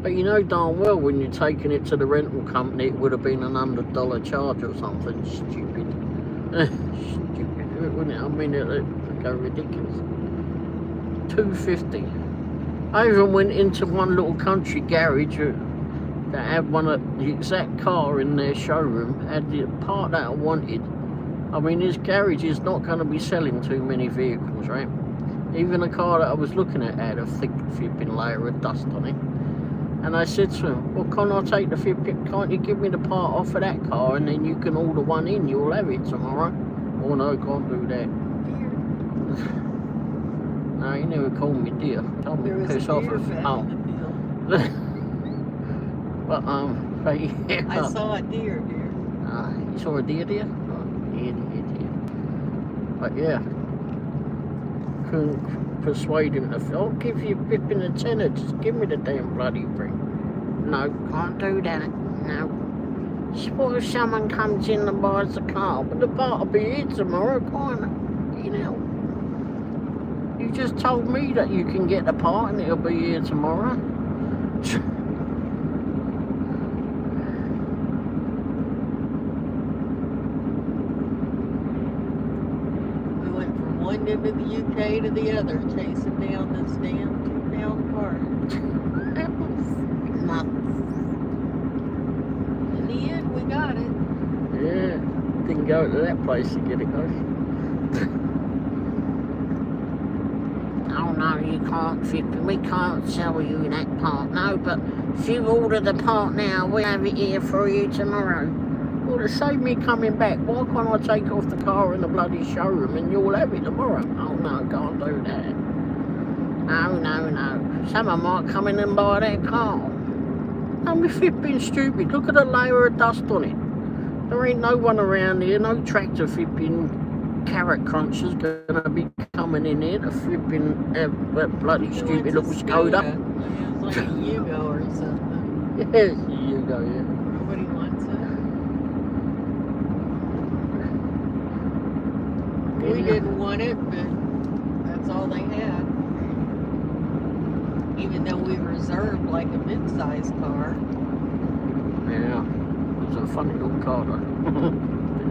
But you know darn well when you're taking it to the rental company, it would have been an $100 charge or something stupid. Stupid, wouldn't it? I mean, it'd go ridiculous. $2.50. I even went into one little country garage that had the exact car in their showroom, had the part that I wanted. I mean, this garage is not going to be selling too many vehicles, right? Even the car that I was looking at had a thick flipping layer of dust on it. And I said to him, well, can't you give me the part off of that car and then you can order one in, you'll have it tomorrow. Oh no, can't do that. No, he never called me dear. Told me to piss off of But yeah.
I saw a deer.
You saw a deer? Deer. But yeah, couldn't persuade him to. I'll give you flipping a tenner. Just give me the damn bloody thing. No, can't do that. No. Suppose someone comes in and buys the car, but the part will be here tomorrow, can't it? You know. You just told me that you can get the part and it'll be here tomorrow.
One end of the UK to the other, chasing down this damn £2 part.
That was nuts.
In the end, we got it.
Yeah, didn't go to that place to get it, though. Oh no, you can't flip it. We can't sell you that part, no, but if you order the part now, we'll have it here for you tomorrow. Well, to save me coming back, why can't I take off the car in the bloody showroom and you'll have it tomorrow? Oh no, can't do that. No. Someone might come in and buy that car. Don't be flipping stupid. Look at the layer of dust on it. There ain't no one around here, no tractor flipping carrot crunchers gonna be coming in here to flipping bloody stupid little Skoda.
It's like a Yugo or something.
Yes, Yugo, yeah.
Nobody wants it. We didn't want it, but that's all they had. Even though we reserved like a mid-sized car.
Yeah, it was a funny little car though. It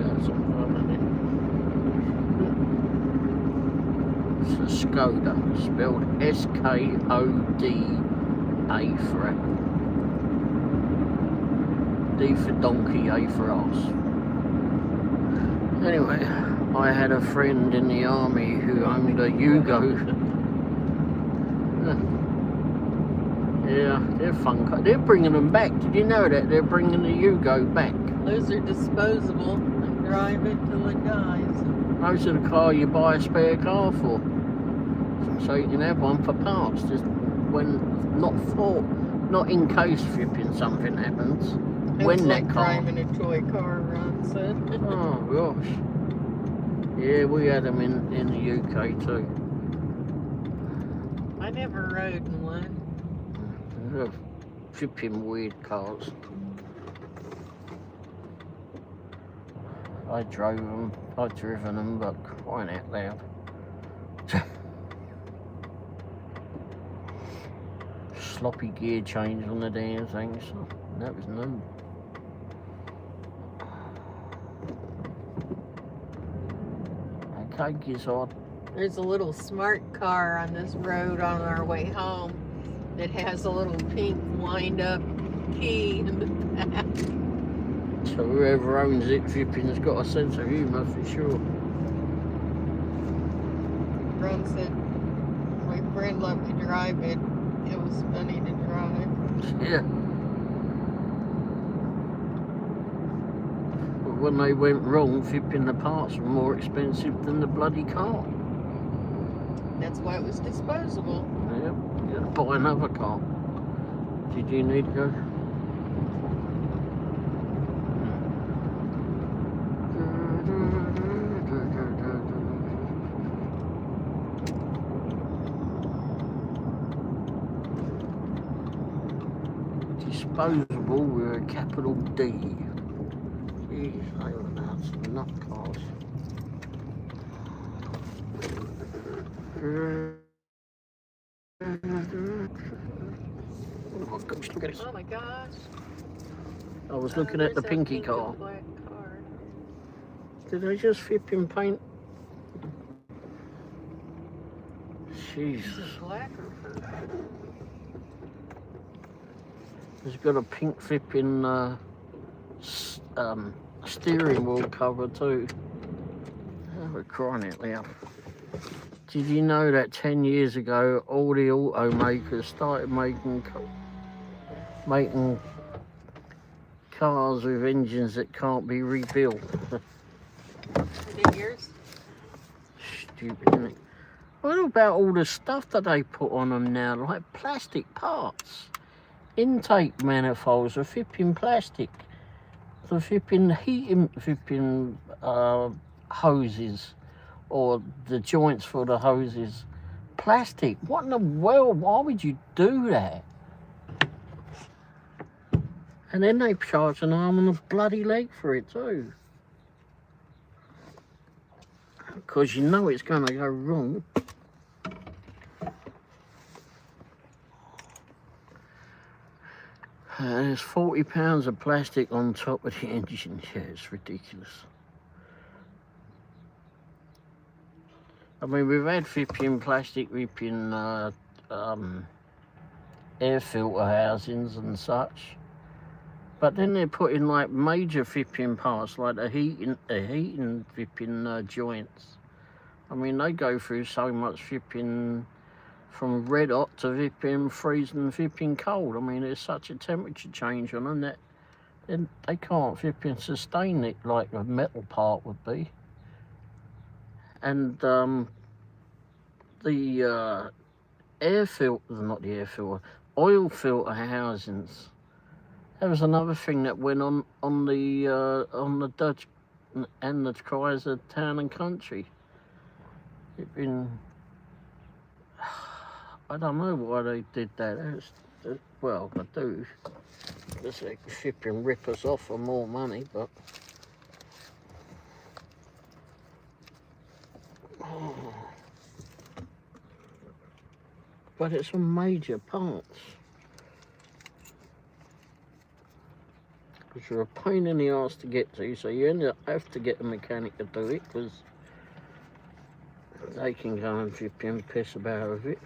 had some fun in it. It's a Skoda, spelled S-K-O-D-A for apple. D for donkey, A for ass. Anyway, I had a friend in the army who owned a Yugo. Yeah, they're fun. They're bringing them back. Did you know that? They're bringing the Yugo back.
Those are disposable and drive it till it dies.
Those are the car you buy a spare car for. So you can have one for parts, just when, not in case flipping something happens.
It's
When
like
that car.
driving a toy car, Ron said.
Oh gosh. Yeah, we had them in the UK too.
I never rode in one.
They're flipping weird cars. I drove them I've driven them, but crying out loud. Sloppy gear change on the damn thing, so that was new. Okay, Gizzard.
There's a little smart car on this road on our way home that has a little pink wind-up key in the back.
So whoever owns it, flipping's got a sense of humour for sure.
Ron said my friend let me drive it. It was funny to drive.
Yeah. But when they went wrong, flipping the parts were more expensive than the bloody car.
That's why it was disposable.
Yep, you gotta buy another car. Did you need to go? Disposable with a capital D. Jeez, they were nuts, nut cars. Oh gosh, look at this.
Oh my gosh.
I was looking at the
Where's that
pinky
pink
car.
and black car?
Did they just flipping paint? Jesus.
Is it black or purple?
It's got a pink flipping steering wheel cover too. Oh, we're crying out loud. Did you know that 10 years ago all the automakers started making cars with engines that can't be rebuilt?
Are they yours?
Stupid, isn't it? What about all the stuff that they put on them now, like plastic parts? Intake manifolds are flipping plastic. The flipping heating flipping hoses, or the joints for the hoses, plastic. What in the world? Why would you do that? And then they charge an arm and a bloody leg for it too. Because you know it's going to go wrong. There's 40 pounds of plastic on top of the engine. Yeah, it's ridiculous. I mean, we've had flipping plastic ripping air filter housings and such, but then they're putting like major flipping parts, like the heating flipping joints. I mean, they go through so much flipping, from red hot to flipping freezing flipping cold. I mean, there's such a temperature change on them that then they can't flipping sustain it like a metal part would be. And the air filter, not the air filter, oil filter housings. That was another thing that went on the Dutch and the Chrysler Town and Country. It been, I don't know why they did that. Well, I do. Because they could flipping rip us off for more money, but. But it's on major parts. Because you're a pain in the arse to get to, so you have to get a mechanic to do it, because they can go and flipping piss about with it.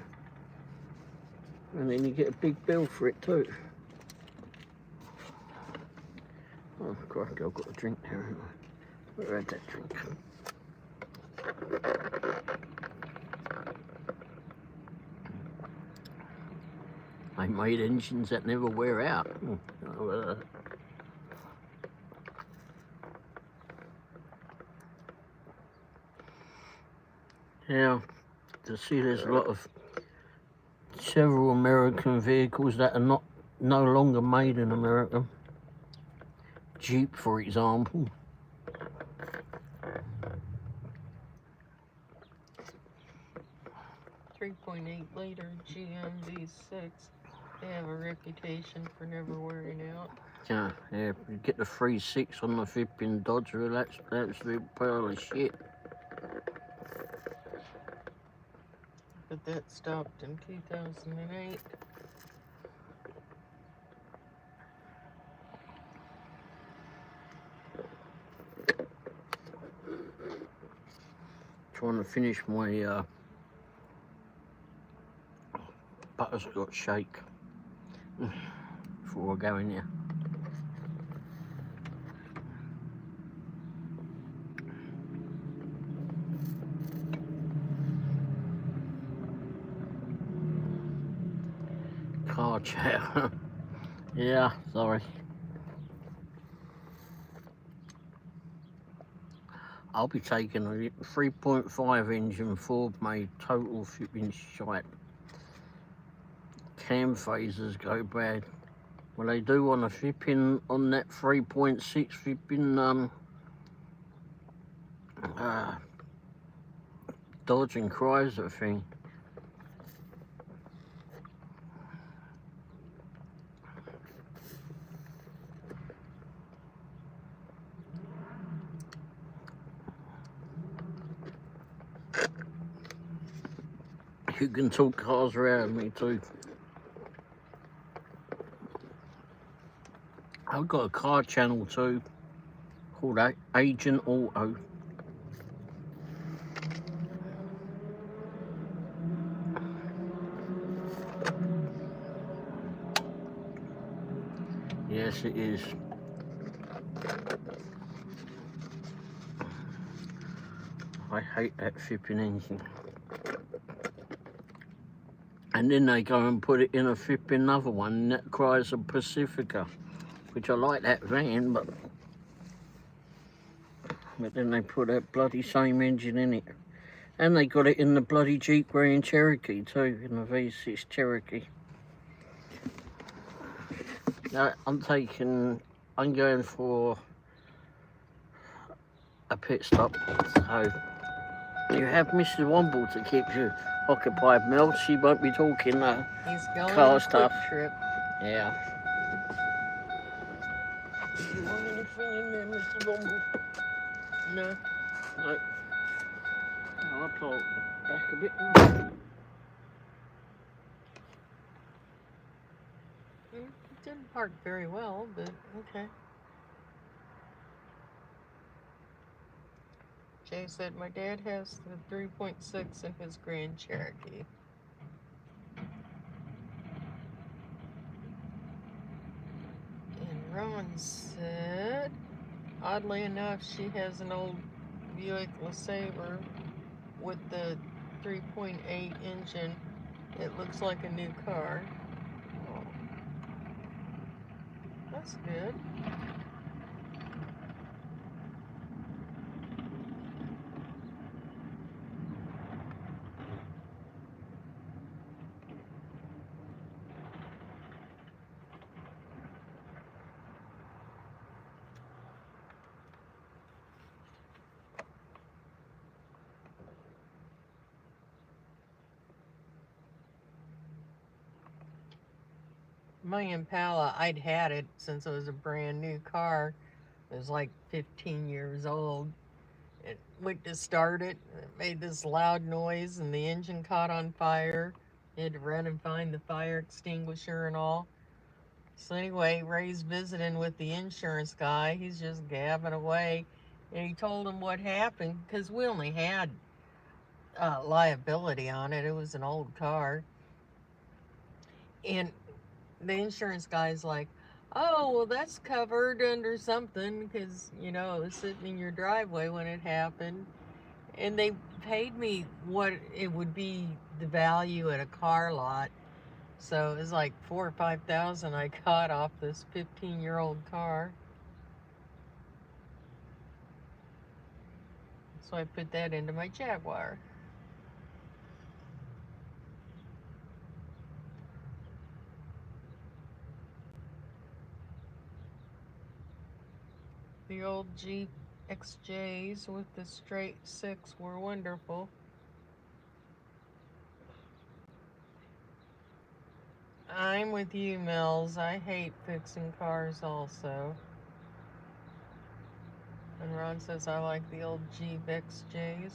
And then you get a big bill for it too. Oh, crikey, I've got a drink there, haven't I? Where had that drink? They made engines that never wear out. Yeah, to see there's a lot of several American vehicles that are no longer made in America. Jeep, for example.
.8 liter GM V6. They have a reputation for never wearing out.
Yeah, you get the 3.6 on the flipping Dodger, that's an absolute pearl of shit.
But that stopped in 2008.
Trying to finish my butterscotch shake before I go in here. Car chat. Yeah, sorry. I'll be taking a 3.5 engine Ford made total flipping shite. Cam phasers go bad. Well, they do on a flipping on that 3.6 flipping Dodge and Chrysler thing. You can talk cars around me too. I've got a car channel too called Agent Auto. Yes, it is. I hate that flipping engine. And then they go and put it in a flipping another one that cries a Pacifica, which I like that van, but then they put that bloody same engine in it. And they got it in the bloody Jeep Grand Cherokee too, in the V6 Cherokee. Now, I'm going for a pit stop, so you have Mrs. Womble to keep you occupied, Mel. She won't be talking
He's going
car
on a
stuff.
quick trip.
Yeah. Do you want anything in there, Mr. Womble?
No.
No. I'll pull back a bit.
It didn't park very well, but okay. Jay said, my dad has the 3.6 in his Grand Cherokee. And Ron said, oddly enough, she has an old Buick LeSabre with the 3.8 engine. It looks like a new car. Oh, that's good. My Impala, I'd had it since it was a brand new car. It was like 15 years old. It went to start it, it made this loud noise, and the engine caught on fire. You had to run and find the fire extinguisher and all. So anyway, Ray's visiting with the insurance guy. He's just gabbing away, and he told him what happened because we only had liability on it. It was an old car, and the insurance guy's like, oh, well, that's covered under something because, it was sitting in your driveway when it happened. And they paid me what it would be the value at a car lot. So it was like $4,000 or $5,000 I got off this 15-year-old car. So I put that into my Jaguar. The old Jeep XJs with the straight six were wonderful. I'm with you, Mills. I hate fixing cars also. And Ron says I like the old Jeep XJs.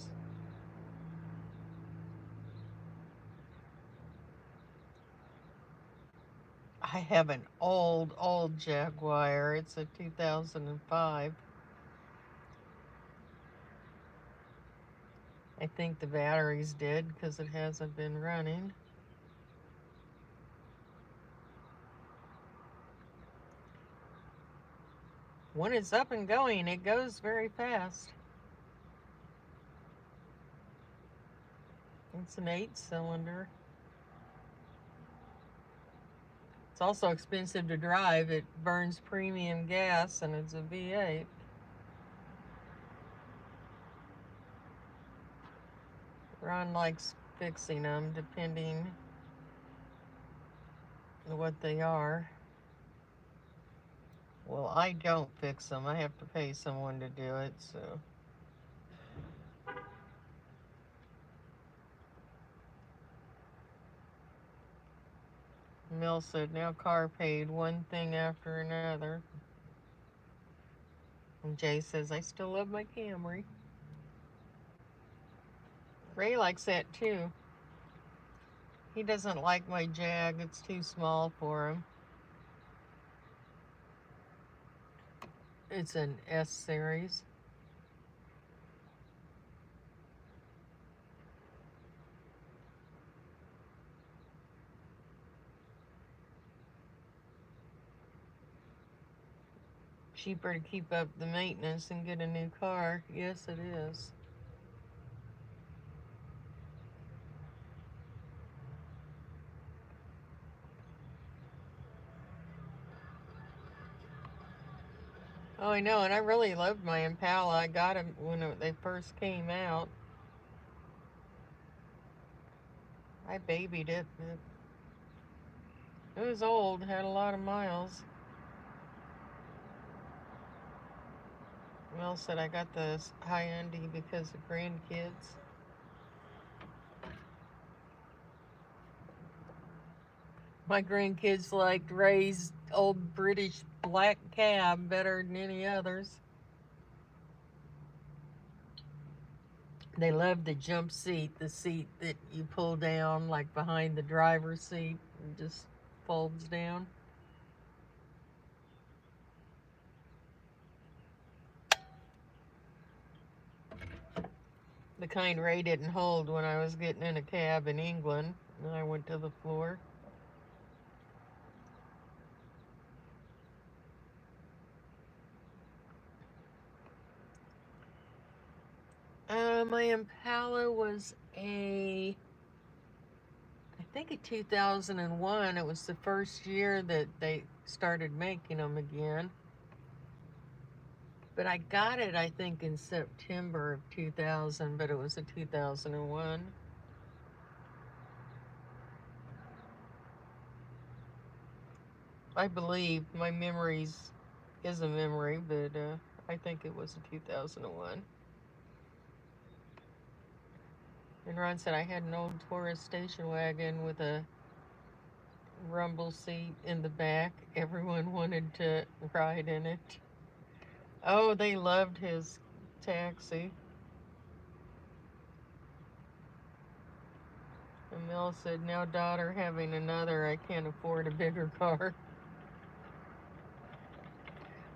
I have an old Jaguar. It's a 2005. I think the battery's dead because it hasn't been running. When it's up and going, it goes very fast. It's an 8-cylinder. It's also expensive to drive. It burns premium gas and it's a V8. Ron likes fixing them depending on what they are. Well, I don't fix them. I have to pay someone to do it, so. Mill said, now car paid, one thing after another. And Jay says, I still love my Camry. Ray likes that too. He doesn't like my Jag. It's too small for him. It's an S series. Cheaper to keep up the maintenance and get a new car. Yes, it is. Oh, I know, and I really loved my Impala. I got them when they first came out. I babied it. It was old, had a lot of miles. Mel said I got the high-endy because of grandkids. My grandkids liked Ray's old British black cab better than any others. They loved the jump seat, the seat that you pull down like behind the driver's seat and just folds down. The kind Ray didn't hold when I was getting in a cab in England and I went to the floor. My Impala was I think in 2001. It was the first year that they started making them again. But I got it, I think, in September of 2000, but it was a 2001. I believe my memories is a memory, but I think it was a 2001. And Ron said I had an old Taurus station wagon with a rumble seat in the back. Everyone wanted to ride in it. Oh, they loved his taxi. And Mel said, now daughter having another, I can't afford a bigger car.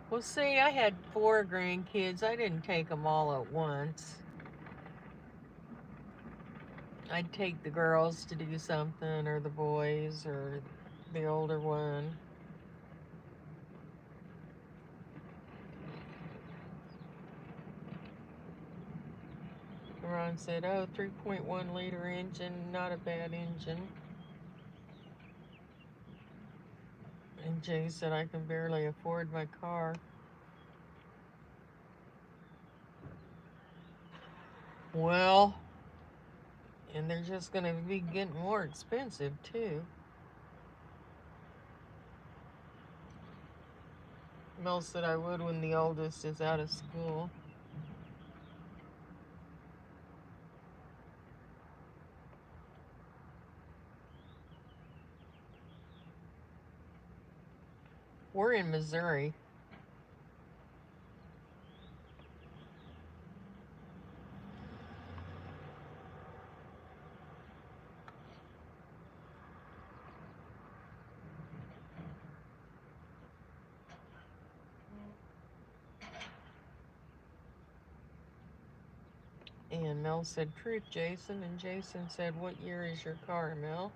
Well, see, I had 4 grandkids. I didn't take them all at once. I'd take the girls to do something, or the boys, or the older one. Ron said, oh, 3.1 liter engine, not a bad engine. And Jay said, I can barely afford my car. Well, and they're just going to be getting more expensive, too. Mel said I would when the oldest is out of school. We're in Missouri. And Mel said, truth, Jason. And Jason said, what year is your car, Mel?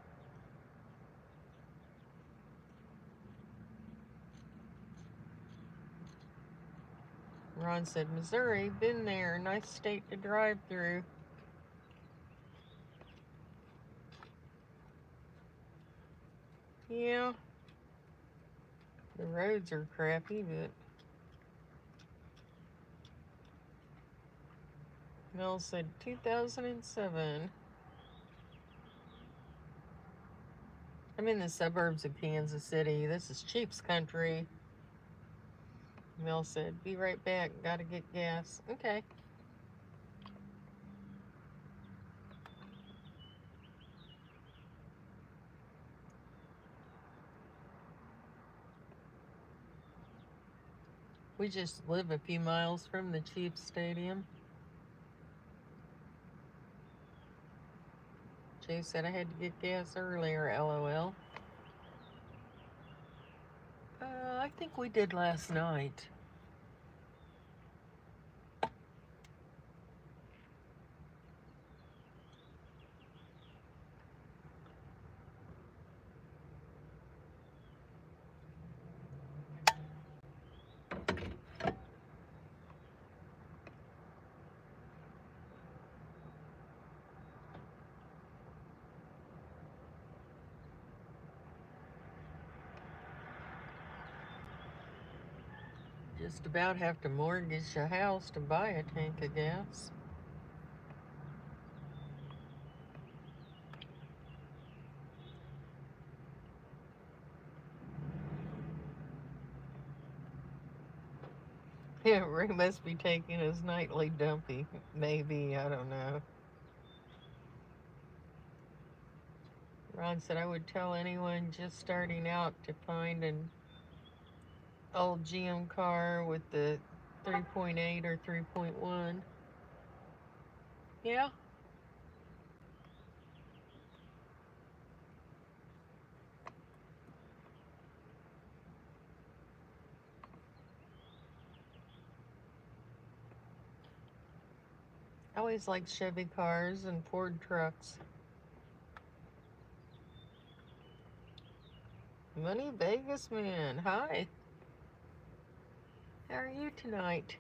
Ron said, Missouri, been there. Nice state to drive through. Yeah. The roads are crappy, but... Mel said 2007. I'm in the suburbs of Kansas City. This is Chief's country. Mel said, be right back. Gotta get gas. Okay. We just live a few miles from the Chiefs Stadium. Jay said I had to get gas earlier, LOL. I think we did last night. Just about have to mortgage a house to buy a tank of gas. Yeah, Ray must be taking his nightly dumpy. Maybe, I don't know. Ron said I would tell anyone just starting out to find an old GM car with the 3.8 or 3.1. Yeah. I always liked Chevy cars and Ford trucks. Money Vegas man, hi. How are you tonight?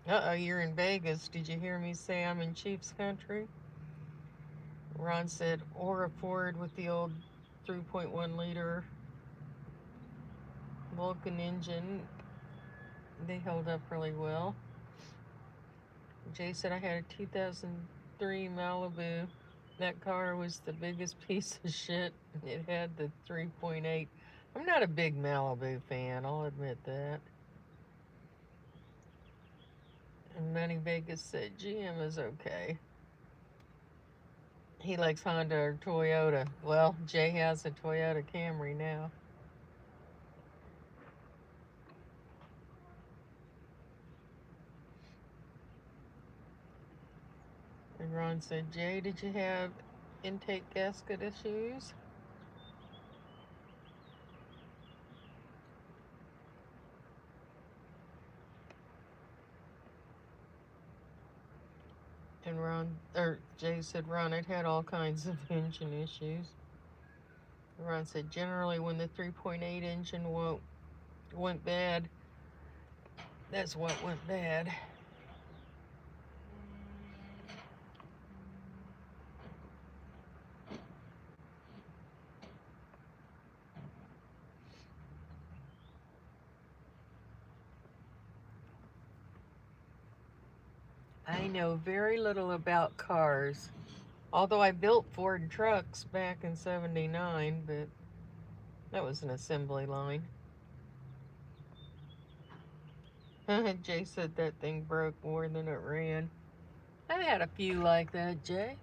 Uh-oh, you're in Vegas. Did you hear me say I'm in Chiefs country? Ron said, or a Ford with the old 3.1 liter Vulcan engine. They held up really well. Jay said I had a 2003 Malibu. That car was the biggest piece of shit. It had the 3.8. I'm not a big Malibu fan, I'll admit that. And Money Vegas said GM is okay. He likes Honda or Toyota. Well, Jay has a Toyota Camry now. And Ron said, Jay, did you have intake gasket issues? And Jay said, Ron, it had all kinds of engine issues. And Ron said, generally when the 3.8 engine went bad, that's what went bad. I know very little about cars. Although I built Ford trucks back in '79, but that was an assembly line. Jay said that thing broke more than it ran. I had a few like that, Jay.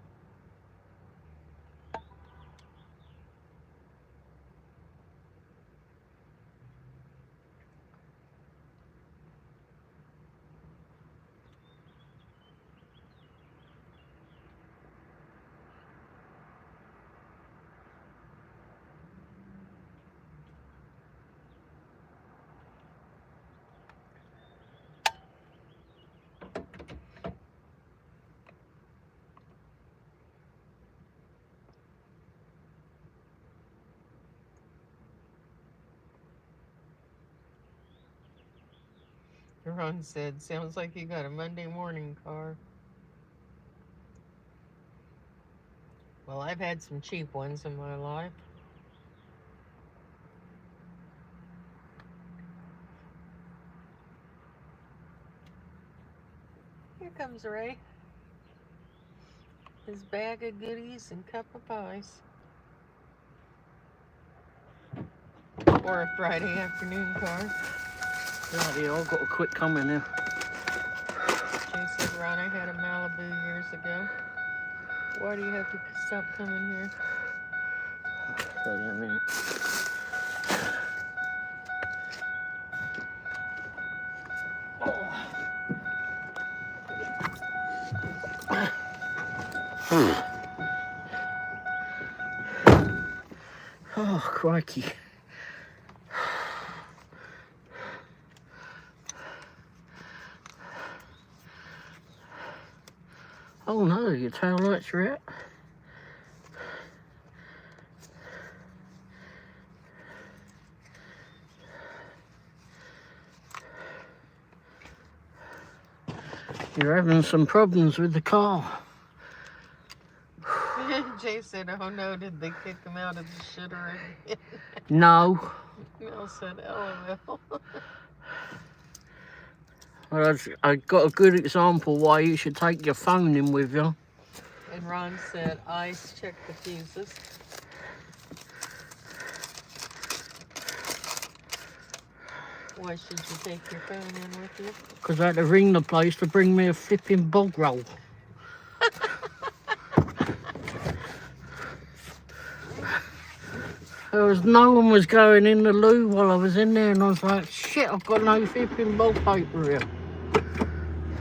Ron said, sounds like you got a Monday morning car. Well, I've had some cheap ones in my life. Here comes Ray. His bag of goodies and cup of pies. Or a Friday afternoon car.
Bloody hell, I've got to quit coming now.
Jay said, Ron, I had a Malibu years ago. Why do you have to stop coming here?
Tell you in a minute. Oh, crikey. Oh no, your tail lights are out. You're having some problems with the car.
Jay said, oh no, did they kick him out of the shitter again?
No.
Mel said, LOL.
Well, I got a good example why you should take your phone in with you.
And Ron said, ice, check the fuses. Why should you take your phone in with you?
Because I had to ring the place to bring me a flipping bog roll. No one was going in the loo while I was in there, and I was like, shit, I've got no flipping bog paper here.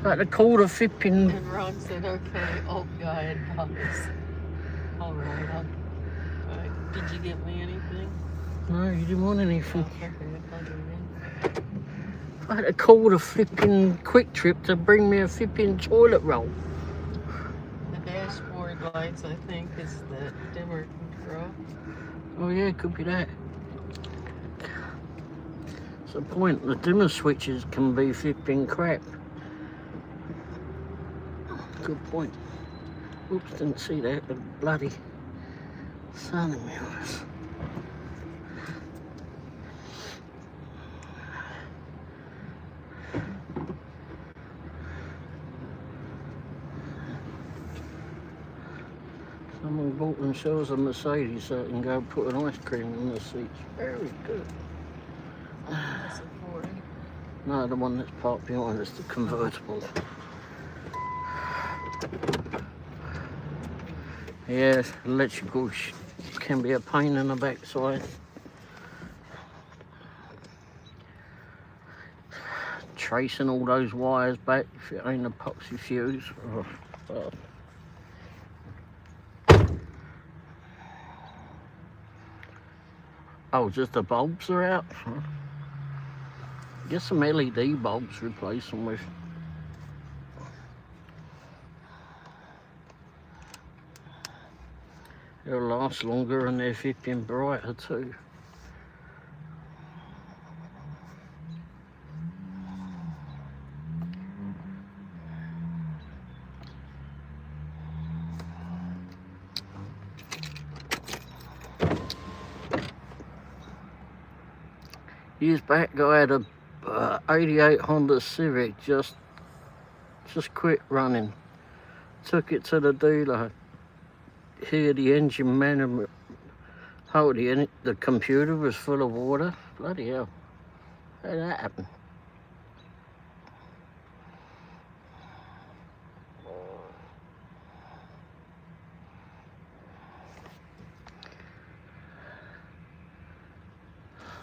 I had to call the flipping...
And Ron said, okay, old guy advice. All right. Did you get me anything?
No, you didn't want anything.
Okay,
I had to call the flipping Quick Trip to bring me a flipping toilet roll.
The dashboard lights, I think, is the dimmer control.
Oh yeah, could be that. It's the point, the dimmer switches can be flipping crap. Good point. Oops, didn't see that, the bloody sun in my eyes. Someone bought themselves a Mercedes so they can go put an ice cream in the seats. Very good. No, the one that's parked behind us, the convertible. Yeah, electrical can be a pain in the backside. Tracing all those wires back if it ain't a epoxy fuse. Oh, just the bulbs are out? Get some LED bulbs, replace them with. They'll last longer and they're flipping brighter too. Years back, I had a 88 Honda Civic, just quit running. Took it to the dealer. Here the engine man, the computer was full of water. Bloody hell, how did that happen?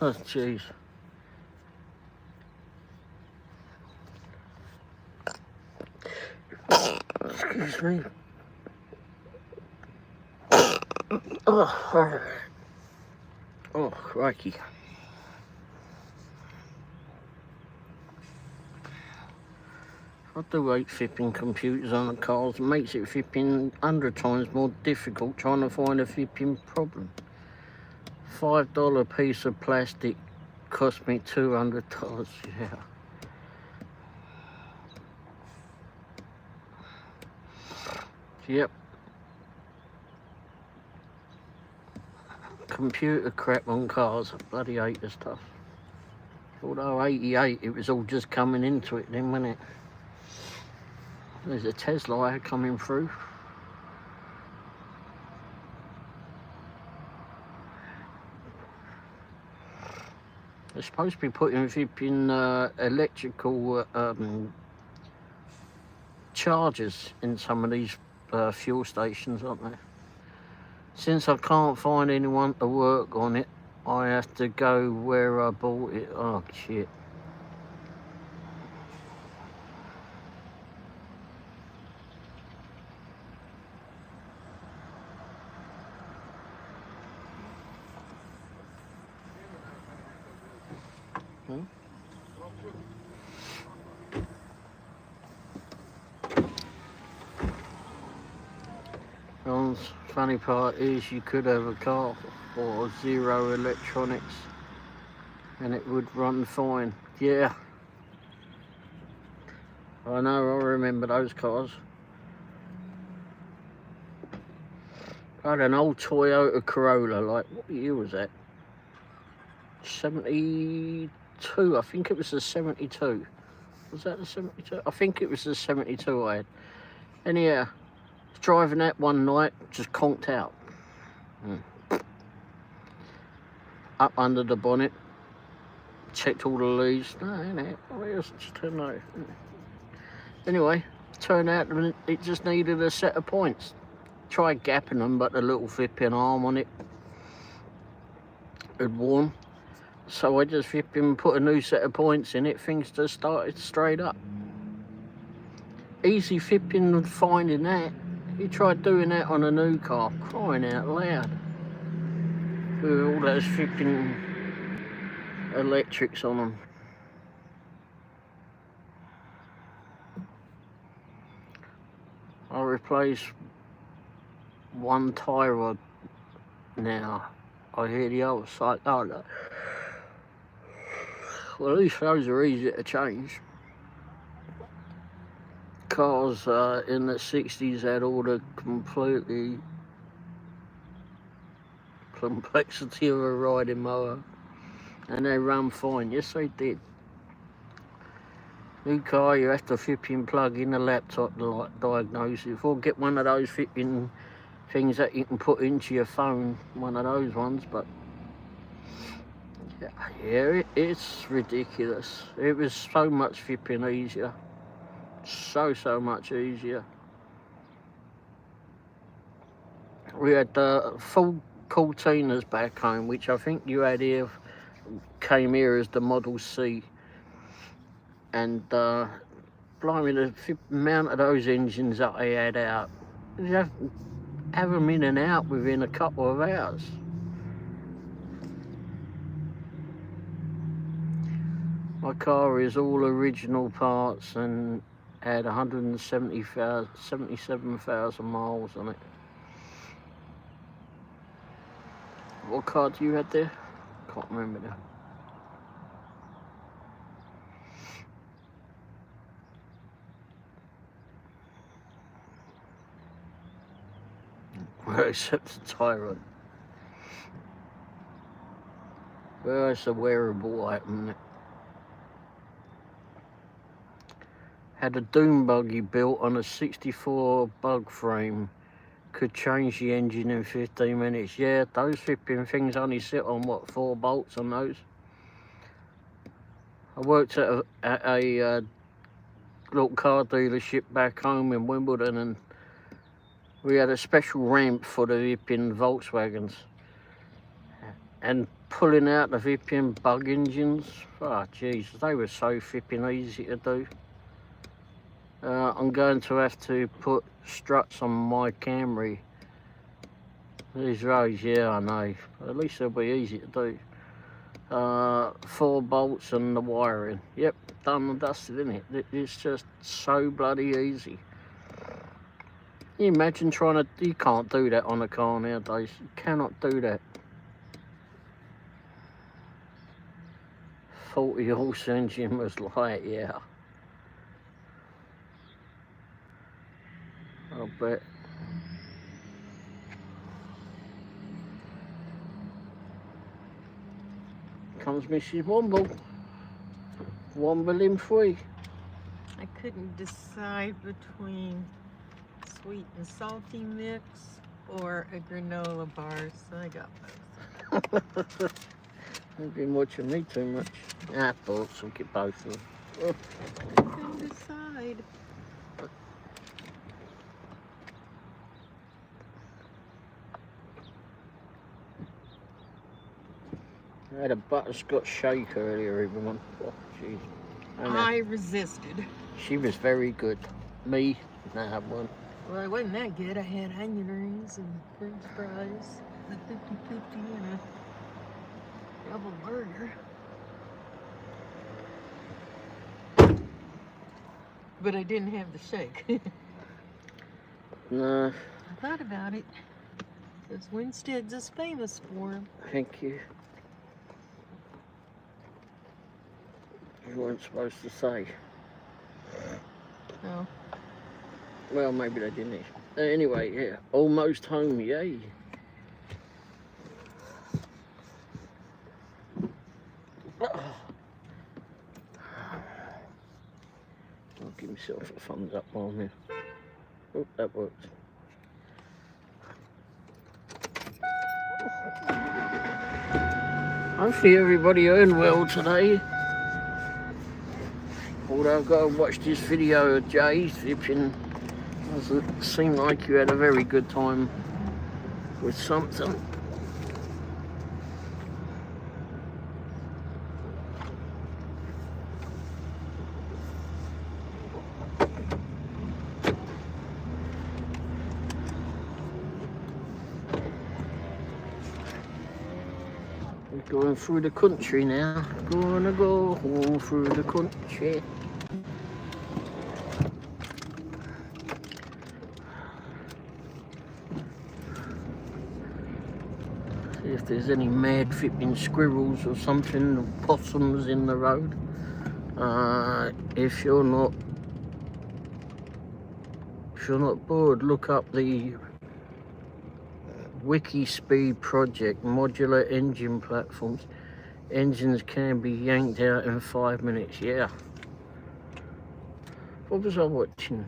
Oh jeez. Excuse me. Oh, crikey. I do hate flipping computers on the cars. It makes it flipping 100 times more difficult trying to find a flipping problem. $5 piece of plastic cost me $200, yeah. Yep. Computer crap on cars. I bloody hate the stuff. Although 88, it was all just coming into it then, wasn't it? There's a Tesla coming through. They're supposed to be putting flipping electrical chargers in some of these fuel stations, aren't they? Since I can't find anyone to work on it, I have to go where I bought it. Oh, shit. The funny part is you could have a car for zero electronics and it would run fine. Yeah. I know, I remember those cars. I had an old Toyota Corolla, like, what year was that? 72, I think it was the 72. Was that the 72? I think it was the 72 I had. Anyhow, driving that one night, just conked out. Up under the bonnet, checked all the leads. No, no. Anyway, turned out it just needed a set of points. Tried gapping them, but the little flipping arm on it had worn. So I just flipping put a new set of points in it. Things just started straight up. Easy flipping finding that. You tried doing that on a new car, crying out loud. With all those flipping electrics on them. I replaced one tie rod now. I hear the other side. Oh, no. Well, at least those are easy to change. Cars in the 60s had all the complexity of a riding mower, and they run fine. Yes, they did. New car, you have to flipping plug in a laptop to diagnose it, or get one of those flipping things that you can put into your phone, one of those ones. But yeah, it's ridiculous. It was so much flipping easier. So much easier. We had full Cortinas back home, which I think you had here, came here as the Model C. And blimey, the amount of those engines that I had out, you have them in and out within a couple of hours. My car is all original parts and had 177,000 miles on it. What car do you have there? Can't remember now. Well, except the tyrant. Well, it's a wearable item. Had a dune buggy built on a 64 bug frame. Could change the engine in 15 minutes. Yeah, those flipping things only sit on, what, 4 bolts on those? I worked at a little car dealership back home in Wimbledon, and we had a special ramp for the flipping Volkswagens. And pulling out the flipping bug engines, oh Jesus, they were so flipping easy to do. I'm going to have to put struts on my Camry. These roads, yeah, I know. At least they'll be easy to do. 4 bolts and the wiring. Yep, done and dusted, isn't it? It's just so bloody easy. Can you imagine trying to... You can't do that on a car nowadays. You cannot do that. 40 horse engine was like, yeah. I'll bet. comes Mrs. Womble. Wombling free.
I couldn't decide between sweet and salty mix or a granola bar, so I got both.
You've been watching me too much. Ah, thoughts, I'll get both of them. Oh.
I couldn't decide.
I had a butterscotch shake earlier, everyone. Oh, jeez.
I resisted.
She was very good. Me, didn't have one.
Well, it wasn't that good. I had onion rings and french fries, a 50-50 and a double burger. But I didn't have the shake.
No.
I thought about it. Because Winstead's is famous for them.
Thank you. You weren't supposed to say.
No.
Well, maybe they didn't. Anyway, yeah. Almost home, yay. I'll give myself a thumbs up while I'm here. Oh, that worked. Hopefully everybody earned well today. Although I've got to watch this video of Jay's flipping. Doesn't seem like you had a very good time with something. We're going through the country now. Gonna go home through the country. See if there's any mad flipping squirrels or something, or possums in the road. If you're not bored, look up the Wikispeed project, modular engine platforms. Engines can be yanked out in 5 minutes. Yeah. What was I watching?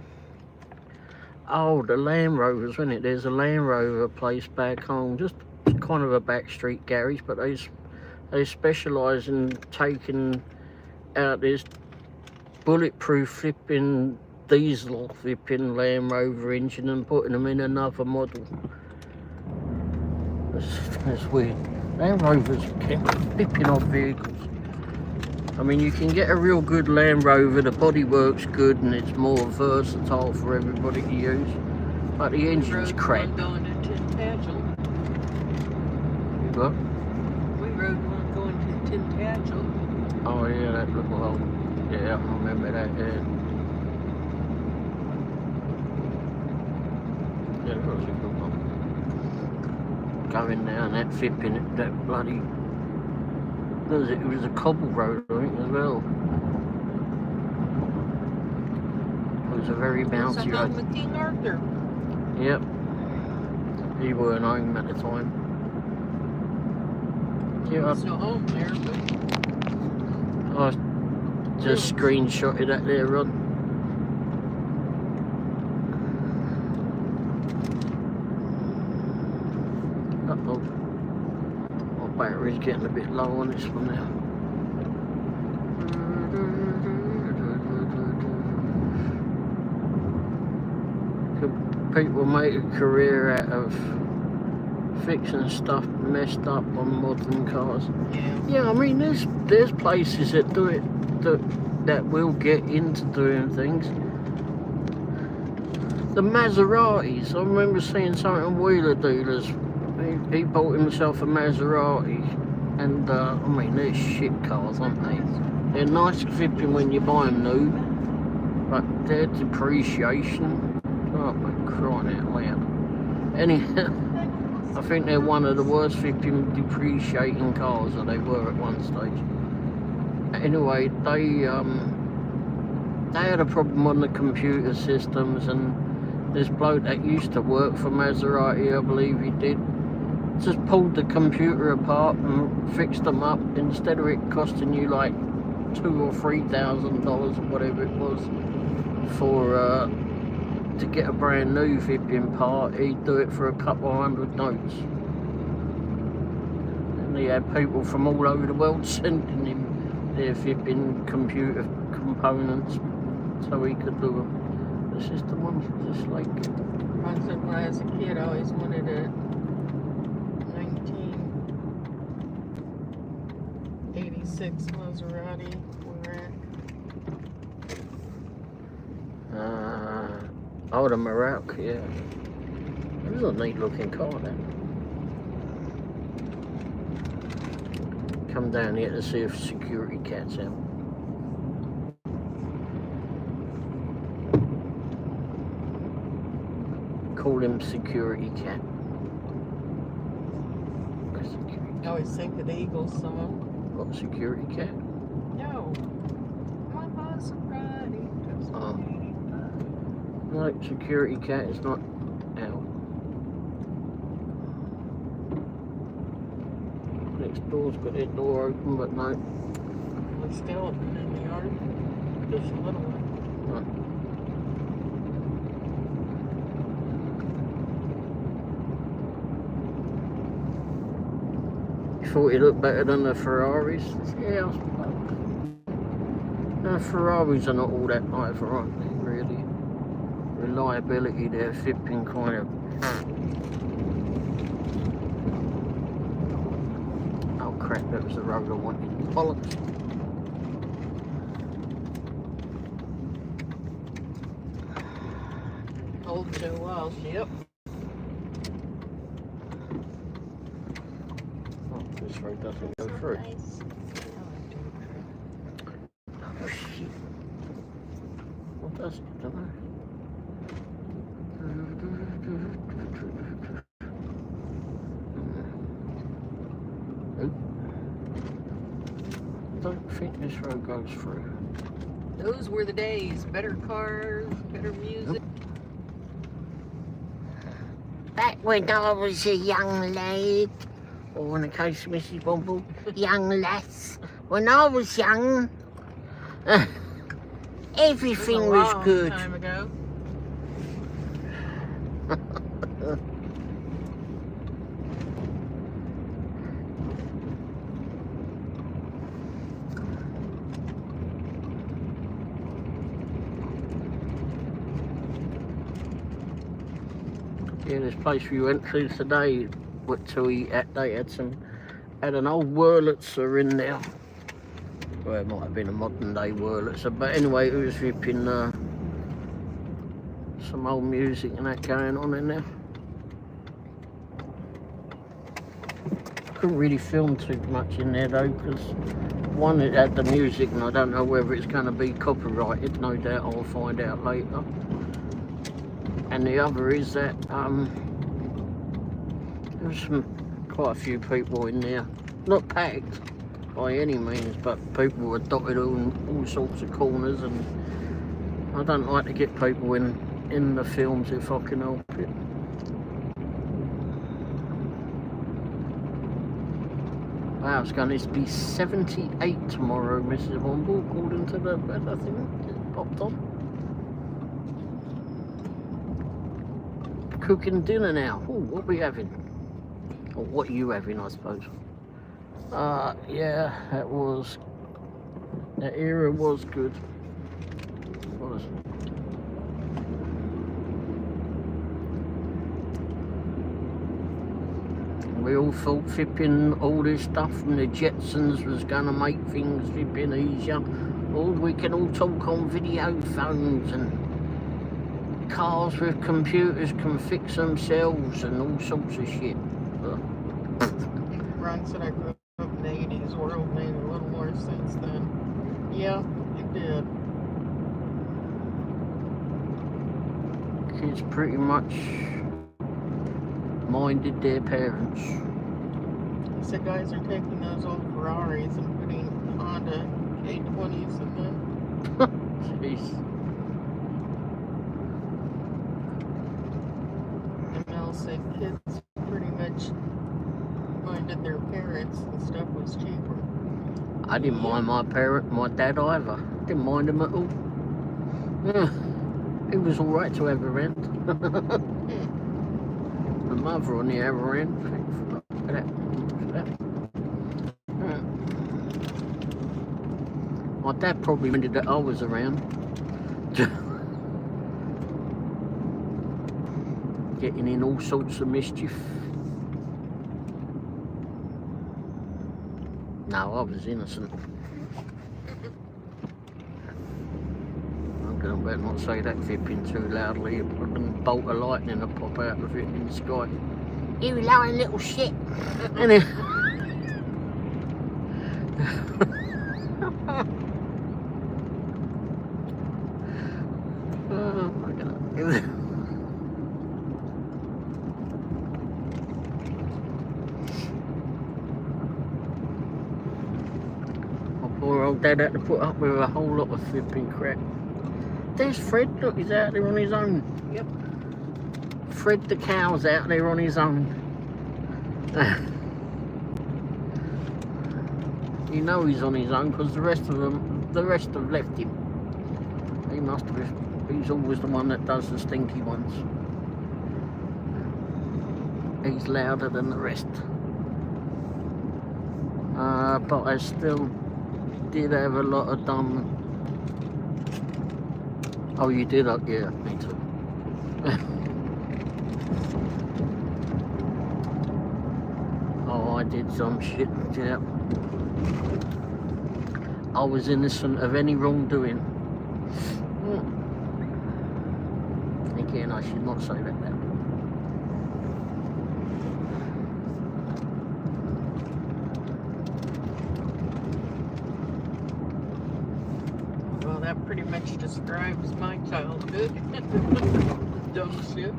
Oh, the Land Rovers, wasn't it? There's a Land Rover place back home, just kind of a backstreet garage, but they specialise in taking out this bulletproof flipping diesel flipping Land Rover engine and putting them in another model. That's weird. Land Rovers keep flipping off vehicles. I mean, you can get a real good Land Rover, the body works good and it's more versatile for everybody to use. But the engine's crap.
Going to Tintagel.
What?
We rode one going to Tintagel.
Oh yeah, that little hole. Yeah, I remember that, yeah. Yeah, that was a good one. Going down that flipping, that bloody... It was a cobble road, I think, as well. It was a very bouncy road.
With King Arthur.
Yep. He weren't home at the time. Yeah,
There's no home there, but...
I just screenshotted that there, Ron. Uh-oh. My battery's getting a bit low on this one now. Could people make a career out of fixing stuff messed up on modern cars? Yeah, I mean there's places that do it that will get into doing things. The Maseratis, I remember seeing something on Wheeler Dealers. He bought himself a Maserati, and I mean they're shit cars, aren't they? They're nice flipping when you buy them new, but their depreciation, oh my crying out loud. Anyhow, I think they're one of the worst flipping depreciating cars that they were at one stage. Anyway, they had a problem on the computer systems, and this bloke that used to work for Maserati, I believe he did, just pulled the computer apart and fixed them up instead of it costing you like $2,000 or $3,000 or whatever it was for to get a brand new flipping part. He'd do it for a couple of hundred notes, and he had people from all over the world sending him their flipping computer components so he could do them. The system ones just like.
I said when I was a kid, I always wanted a 1986 Maserati.
Oh, the Morocco, yeah. It was a neat looking car then. Come down here to see if security cat's out. Call him security cat.
I always think of the Eagles song.
What, security cat?
No. My Maserati.
Oh. No, security cat is not out. Next door's got their door open, but no.
The skeleton in the yard. Just a little one.
You thought he looked better than the Ferraris? Yeah, I suppose. The Ferraris are not all that either, aren't they, really? Reliability, they're flipping kind of. Oh crap, that was the road I wanted. Bollocks.
Old Joe Walsh, yep.
Oh, this road doesn't go through. Oh shit. What does it? I don't know. I don't think this road goes through.
Those were the days. Better cars, better music.
Back when I was a young lad, or in the case of Mrs. Womble, young lass. When I was young, everything was good.
Time ago.
Yeah, this place we went to today, they had an old Wurlitzer in there. Well, it might have been a modern day Wurlitzer, but anyway, it was ripping some old music and that going on in there. Couldn't really film too much in there though, because one, it had the music, and I don't know whether it's going to be copyrighted. No doubt I'll find out later. And the other is that there was quite a few people in there, not packed by any means, but people were dotted on all sorts of corners, and I don't like to get people in the films if I can help it. Wow, it's going to be 78 tomorrow, Mrs. Womble, according to the weather thing that popped on. Cooking dinner now. Ooh, what are we having? Or what are you having, I suppose? Yeah, that era was good. Was. We all thought flipping all this stuff from the Jetsons was gonna make things flipping easier. Oh, we can all talk on video phones, and cars with computers can fix themselves and all sorts of shit.
Ron said I grew up in the 80s. World made a little more sense then. Yeah, it did.
Kids pretty much minded their parents.
He said guys are taking those old Ferraris and putting Honda K20s in them.
Jeez.
And Mel said kids pretty much minded their parents and stuff was cheaper.
I didn't mind my dad either. Didn't mind him at all. Yeah. He was alright to have around. My mother on the other end. Look at that. Yeah. My dad probably minded that I was around. Getting in all sorts of mischief. No, I was innocent. I'm going to better not say that fipping too loudly. A bolt of lightning will pop out of it in the sky. You lying little shit. Anyway. Oh my God. Poor old dad had to put up with a whole lot of flipping crap. There's Fred, look, he's out there on his own.
Yep.
Fred the cow's out there on his own. You know he's on his own because the rest have left him. He must have. He's always the one that does the stinky ones. He's louder than the rest. But I still did have a lot of dumb. Oh, you did? Yeah, me too. Oh, I did some shit, yeah. I was innocent of any wrongdoing. Again, I should not say that now.
Well, that pretty much describes my childhood. Dumb shit.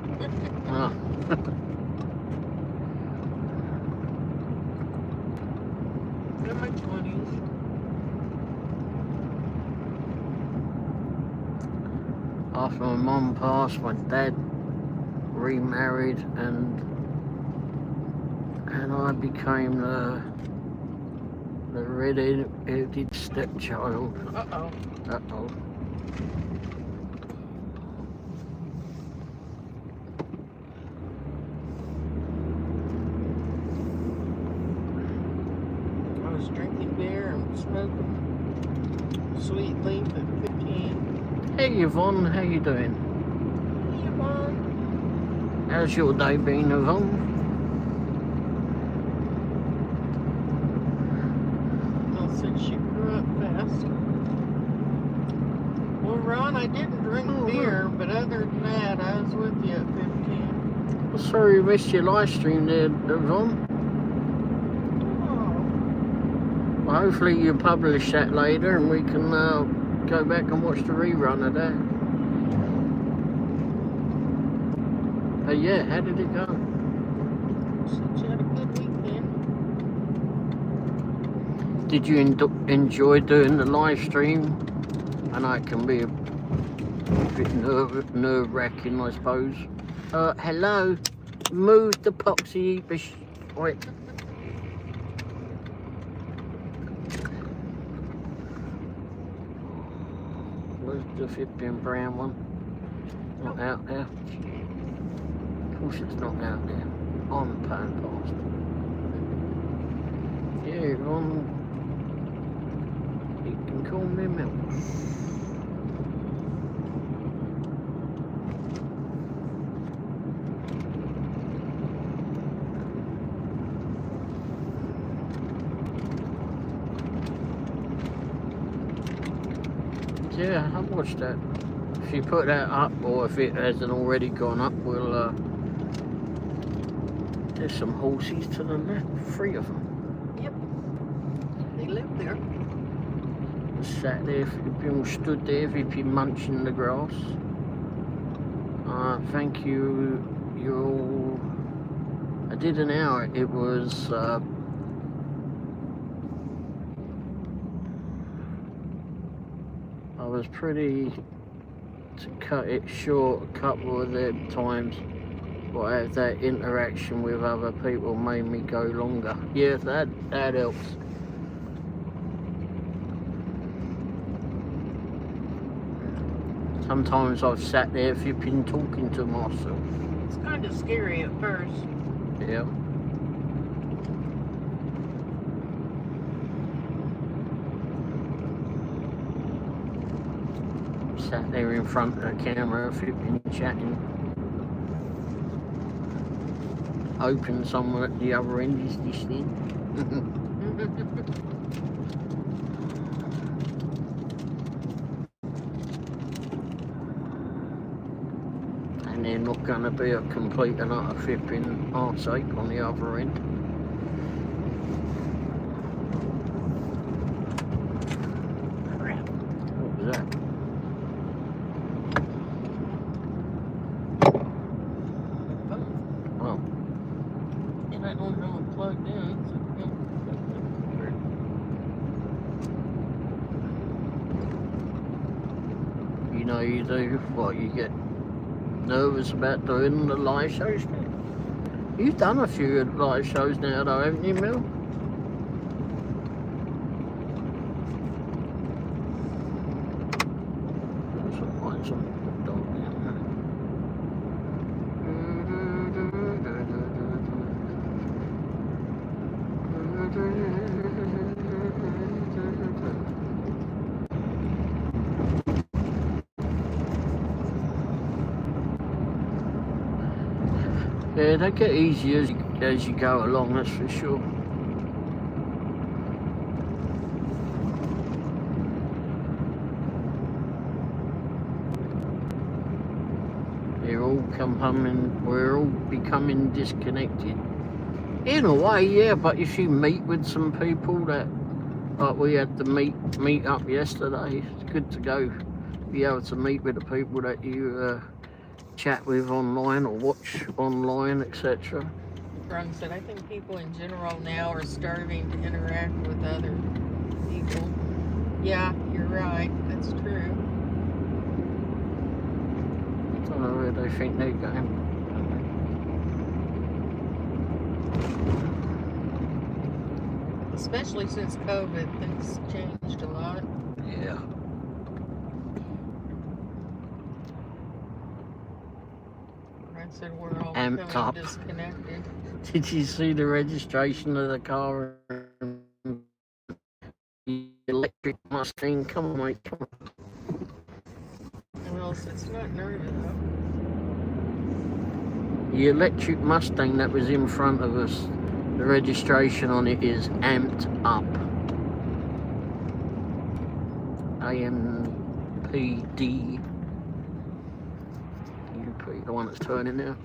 Ah.
In my 20s.
After my mum passed, my dad remarried, and I became the red-headed stepchild.
Uh-oh.
Uh-oh.
I was drinking beer and smoking sweet leaf at 15.
Hey Yvonne, how you doing?
Hey, Yvonne.
How's your day been, Yvonne?
Well, since she grew up fast. Well, Ron, I didn't drink beer, but other than that, I was with you at 15.
Well, sorry you missed your live stream there, Yvonne.
Oh.
Well, hopefully you publish that later and we can go back and watch the rerun of that. But yeah, how did it go?
Since you had a good weekend.
Did you enjoy doing the live stream? I know it can be a bit nerve-wracking, I suppose. Hello, move the poxy. Wait. Where's the 15 brown one? Not out there. Of course it's not out there. I'm paying past. Yeah, you can call me Milk. Yeah, I watched that. If you put that up, or if it hasn't already gone up, we'll there's some horses to the left, 3 of them.
Yep. They live there.
Sat there, people stood there, VP munching the grass. Thank you, you all. I did an hour, it was I was pretty to cut it short a couple of the times. But have that interaction with other people made me go longer. Yeah, that helps. Sometimes I've sat there flipping talking to myself.
It's kind of scary at first.
Yeah. Sat there in front of the camera flipping chatting. Hoping someone at the other end is listening. And they're not going to be a complete and utter flipping arseache on the other end. Crap. What was that? Oh. Yeah, that don't have it plugged in. You know you do what you get nervous about doing the live shows now. You've done a few live shows now though, haven't you, Mel? Yeah, they get easier as you go along, that's for sure. They're all we're all becoming disconnected. In a way, yeah, but if you meet with some people that, like we had the meet up yesterday, it's good to go, be able to meet with the people that you chat with online or watch online, etc.
Ron said, I think people in general now are starving to interact with other people. Yeah, you're right. That's true.
I don't know where they think they're going.
Especially since COVID, things changed a lot.
Yeah.
Ron said we're all
Amped
becoming
up.
disconnected.
Did you see the registration of the car? The electric Mustang. Come on, mate. Come on.
Well, it's not nervous though.
The electric Mustang that was in front of us, the registration on it is amped up. AMPD. The one that's turning now.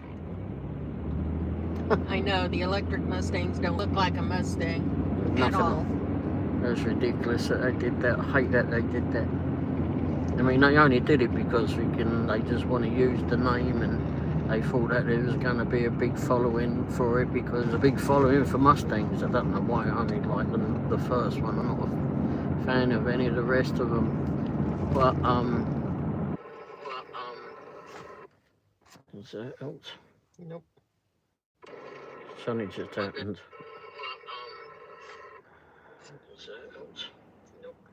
I know, the electric Mustangs don't look like a Mustang at all.
That's ridiculous that they did that. I hate that they did that. I mean, they only did it because they just want to use the name, and they thought that there was going to be a big following for it, because a big following for Mustangs. I don't know why. I only like the first one. I'm not a fan of any of the rest of them. But is that else?
Nope.
Something just happened.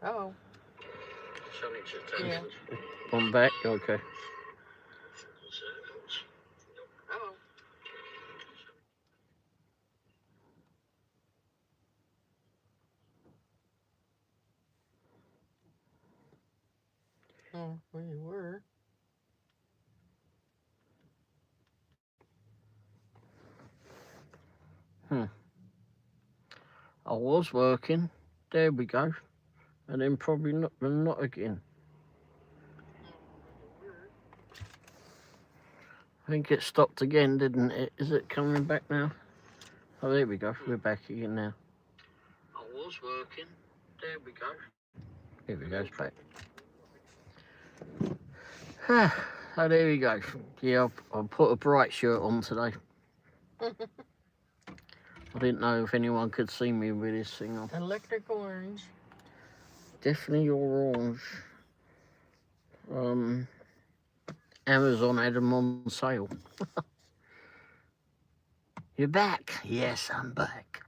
Oh.
Something just happened.
Yeah.
I'm back. Okay.
Oh. Oh, where you were.
I was working. There we go. And then probably not again. I think it stopped again, didn't it? Is it coming back now? Oh, there we go. We're back again now. I was working. There we go. Here we go. It's back. Oh, there we go. Yeah, I'll put a bright shirt on today. I didn't know if anyone could see me with this thing on.
Electric orange.
Definitely your orange. Amazon had them on sale. You're back. Yes, I'm back.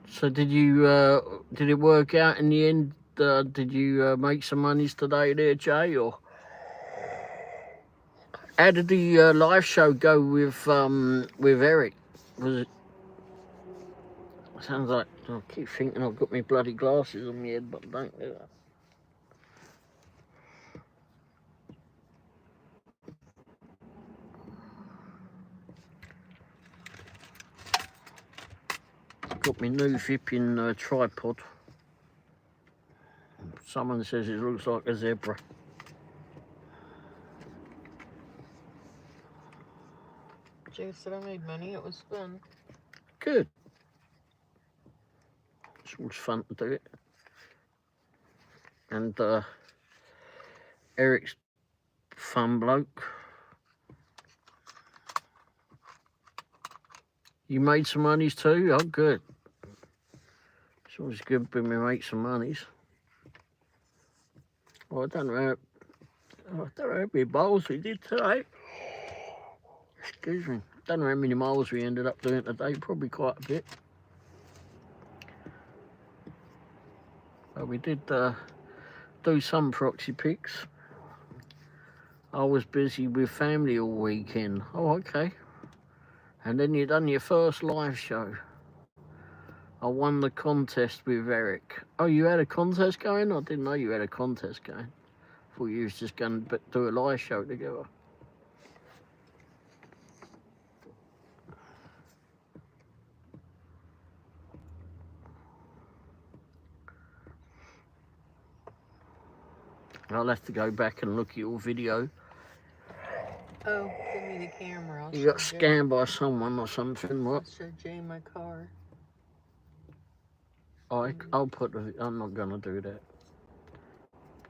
So did it work out in the end? Did you make some monies today there, Jay? Or how did the live show go with Eric? Was it? Sounds like I keep thinking I've got my bloody glasses on my head, but I don't do that. Got my new flipping tripod. Someone says it looks like a zebra.
Jay said I made money. It was fun.
Good. It's always fun to do it. And Eric's fun bloke. You made some monies too? Oh, good. It's always good when we make some monies. Well, I don't know how many miles we did today. Excuse me. Don't know how many miles we ended up doing today. Probably quite a bit. But we did do some proxy pics. I was busy with family all weekend. Oh, okay. And then you done your first live show. I won the contest with Eric. Oh, you had a contest going? I didn't know you had a contest going. I thought you was just going to do a live show together. I'll have to go back and look at your video.
Oh, give me the camera.
You got scammed by someone or something, what?
I'll show Jay my car.
I'll put I'm not going to do that.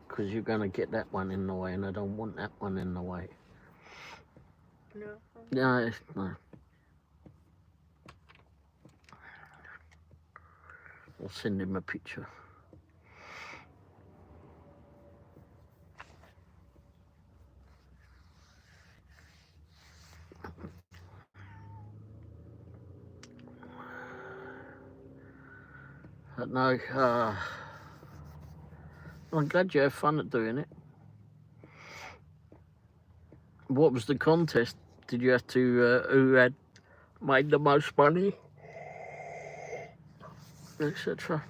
Because you're going to get that one in the way, and I don't want that one in the way.
No.
No. I'll send him a picture. But no, I'm glad you have fun at doing it. What was the contest? Did you have to, who had made the most money? Etc.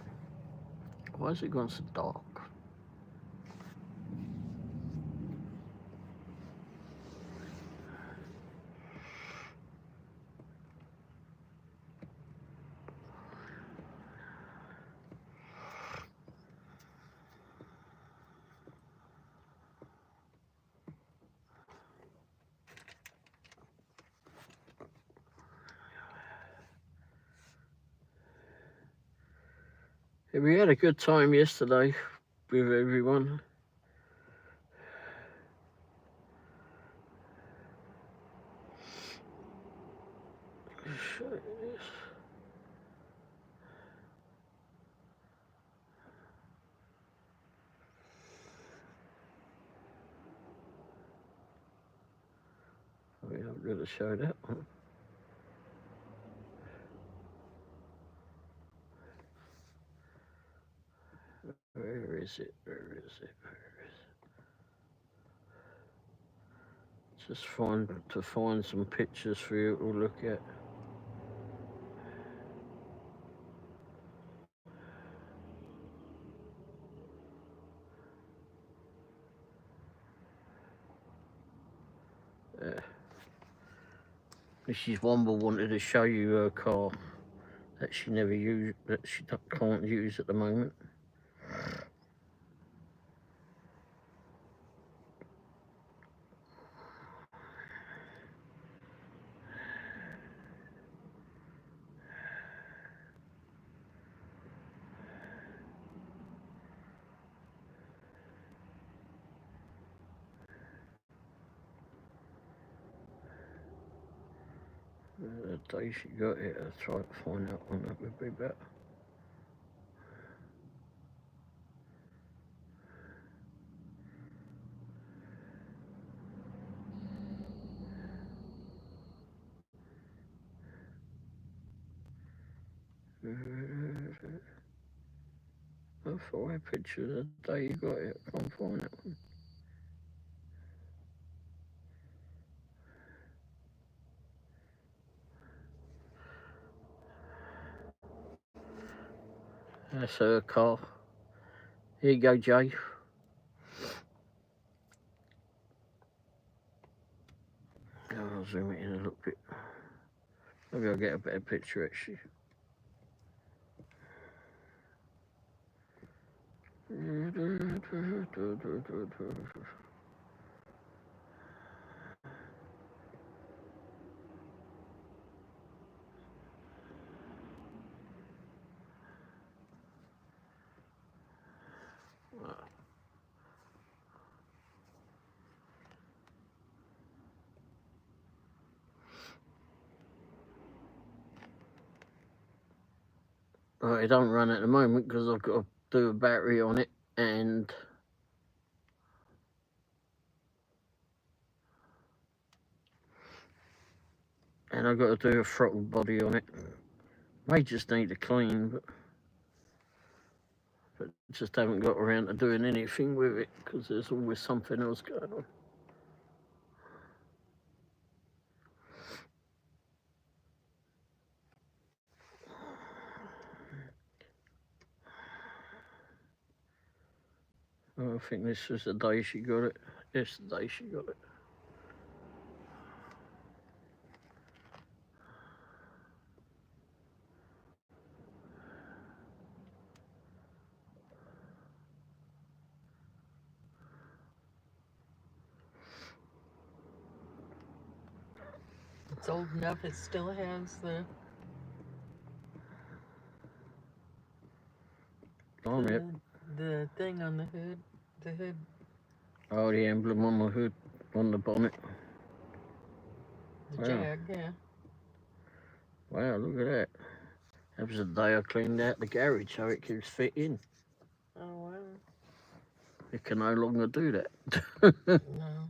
Why has it gone so dark? We had a good time yesterday with everyone. We haven't really showed that one. Where is it? Where is it? Where is it? Just find some pictures for you to look at. Mrs. Womble wanted to show you her car that she never used, that she can't use at the moment. The day she got here, I'll try to find out one that would be better. I thought I had pictures the day you got it. I can't find that one. That's her car. Here you go, Jay. I'll zoom it in a little bit. Maybe I'll get a better picture actually. Right, it don't run at the moment because I've got to do a battery on it and I've got to do a throttle body on it. May just need a clean, but just haven't got around to doing anything with it because there's always something else going on. Oh, I think this was the day she got it. This the day she got it.
It's old enough. It still has the thing on the hood. The hood.
Oh, the emblem on the hood, on the bonnet.
The Jag, yeah.
Wow, look at that. That was the day I cleaned out the garage so it could fit in.
Oh, wow.
It can no longer do that.
No.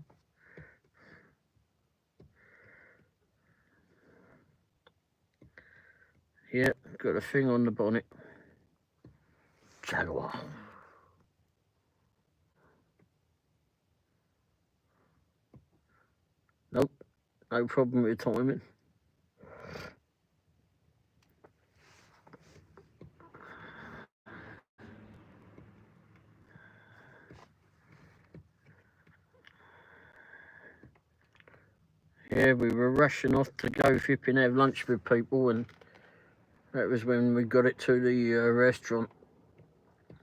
Yeah, got a thing on the bonnet. Jaguar. Nope, no problem with timing. Yeah, we were rushing off to go flipping have lunch with people, and that was when we got it to the restaurant.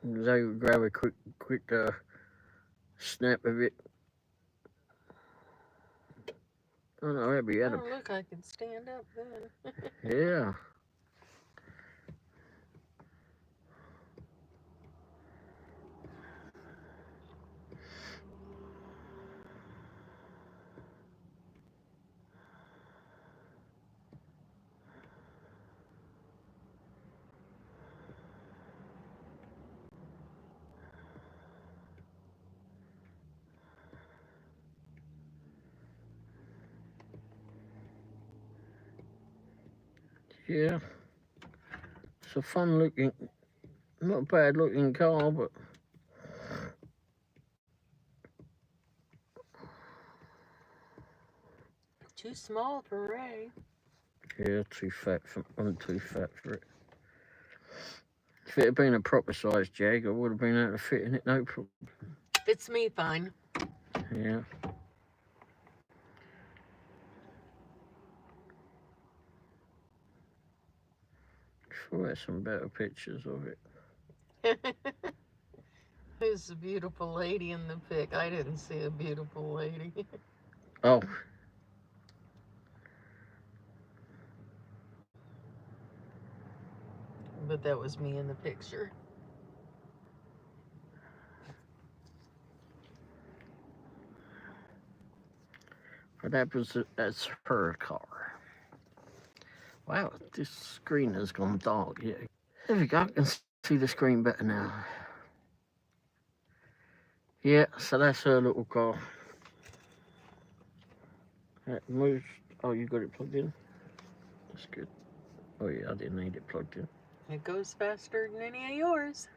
They would grab a quick snap of it. Oh no, Abby had
Oh, look, I can stand up then.
Yeah. Yeah. It's a fun looking, not bad looking car, but
Too small for Ray.
yeah, I'm too fat for it. If it had been a proper size Jag, I would have been able to fit in it, no problem.
Fits me fine.
Yeah. Sure, there's some better pictures of it.
Who's the beautiful lady in the pic? I didn't see a beautiful lady.
Oh.
But that was me in the picture.
But that's her car. Wow, this screen has gone dark. Yeah. There we go. I can see the screen better now. Yeah, so that's her little car. That moves. Oh, you got it plugged in? That's good. Oh yeah, I didn't need it plugged in.
It goes faster than any of yours.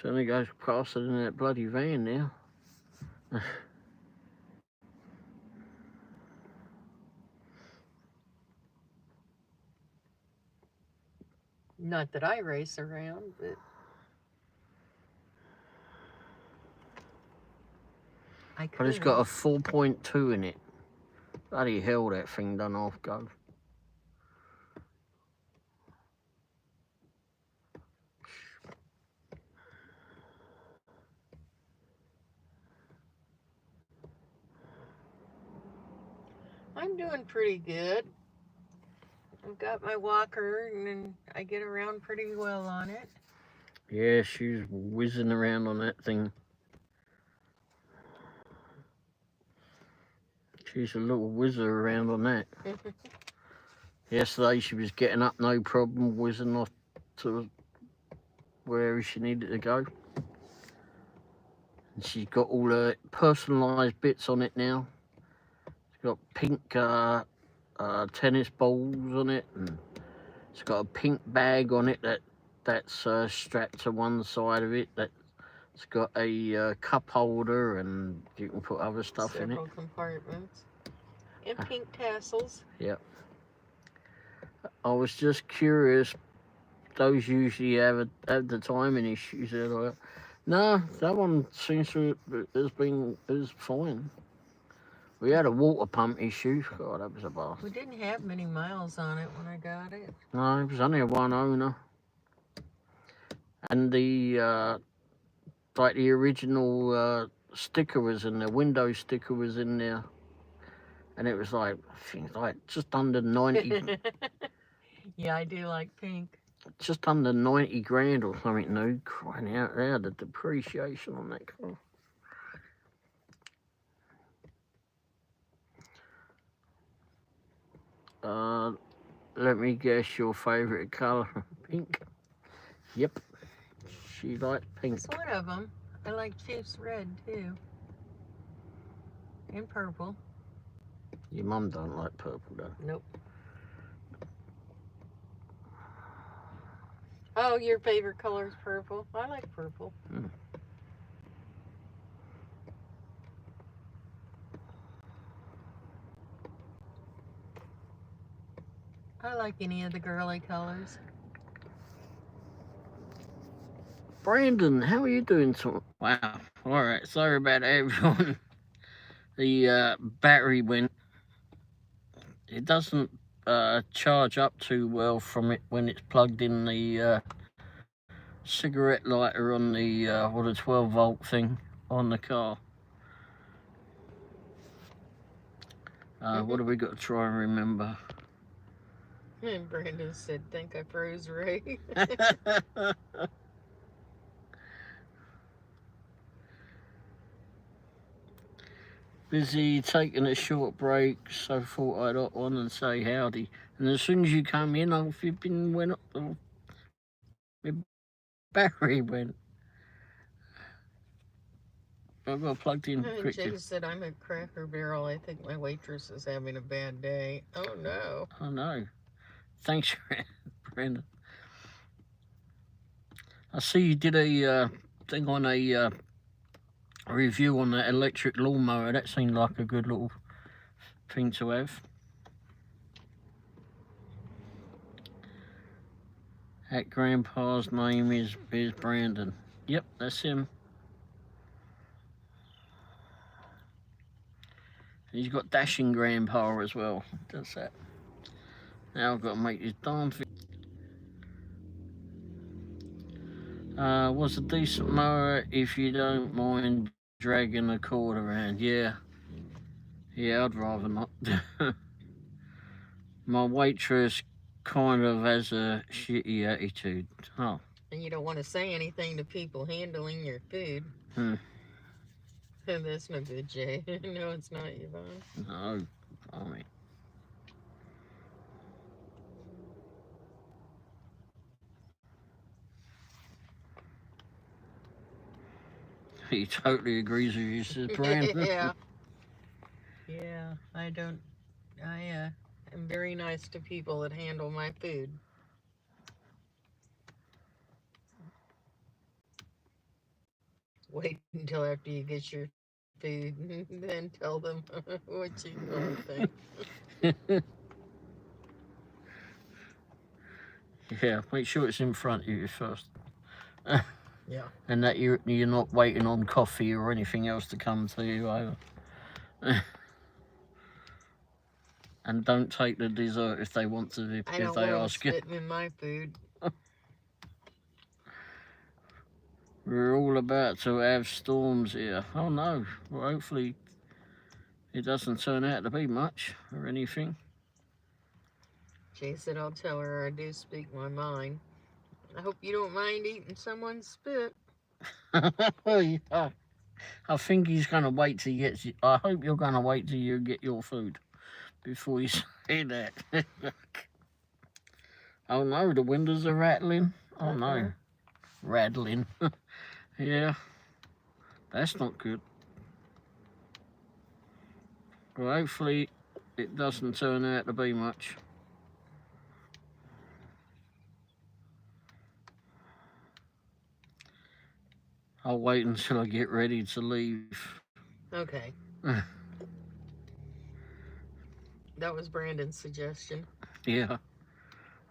Certainly goes faster than that bloody van now.
Not that I race around, but I could.
But it's got a 4.2 in it. Bloody hell, that thing done off go.
I'm doing pretty good. I've got my walker and I get around pretty well on it.
Yeah, she's whizzing around on that thing. She's a little whizzer around on that. Yesterday she was getting up no problem, whizzing off to wherever she needed to go. And she's got all her personalised bits on it now. It's got pink tennis balls on it, and it's got a pink bag on it that's strapped to one side of it. It's got a cup holder, and you can put other stuff in it.
Several compartments. And pink tassels.
Yep. I was just curious. Those usually have the timing issues. No, that one seems to is fine. We had a water pump issue. God, that was a blast.
We didn't have many miles on it when I got it.
No, it was only a one owner. And the like the original sticker was in there, window sticker was in there. And it was like, I think like just under 90.
Yeah, I do like pink.
Just under 90 grand or something new. Crying out loud, the depreciation on that car. Let me guess your favourite colour. Pink. Yep. She liked pink.
It's one of them. I like Chief's red too. And purple.
Your mum don't like purple though.
Nope. Oh, your favorite color is purple? I like purple. I like any of the girly colors.
Brandon, how are you doing? Wow. All right. Sorry about everyone. The battery went. It doesn't charge up too well from it when it's plugged in the cigarette lighter on the 12-volt thing on the car. What have we got to try and remember?
And Brandon said, think I froze Ray.
Busy taking a short break, so thought I'd hop on and say howdy. And as soon as you come in, my battery went. I got plugged in quickly.
Jay said, I'm at Cracker Barrel. I think my waitress is having a bad day. Oh, no.
Oh, no. Thanks, Brandon. I see you did a thing on a review on the electric lawnmower. That seemed like a good little thing to have. That grandpa's name is Brandon. Yep, that's him. He's got dashing grandpa as well. Does that. Now I've got to make this darn thing. Was a decent mower if you don't mind dragging the cord around. Yeah, I'd rather not. My waitress kind of has a shitty attitude. Oh.
And you don't want to say anything to people handling your food. That's no good, Jay. No, it's not, Yvonne.
No, fine. He totally agrees with you, says Brandon.
Yeah, I am very nice to people that handle my food. Wait until after you get your food, then tell them what you really think.
Yeah, make sure it's in front of you first.
Yeah.
And that you're not waiting on coffee or anything else to come to you either. And don't take the dessert if they want to,
I
if
don't
they
want them
ask you.
spitting in my food.
We're all about to have storms here. Oh no, well hopefully it doesn't turn out to be much or anything.
Jay said I'll tell her I do speak my mind. I hope you don't mind eating someone's spit.
Yeah. I think he's going to wait till he gets you. I hope you're going to wait till you get your food before you say that. Oh no, the windows are rattling. Oh no, rattling. Yeah, that's not good. Well, hopefully it doesn't turn out to be much. I'll wait until I get ready to leave.
Okay. That was Brandon's suggestion.
Yeah,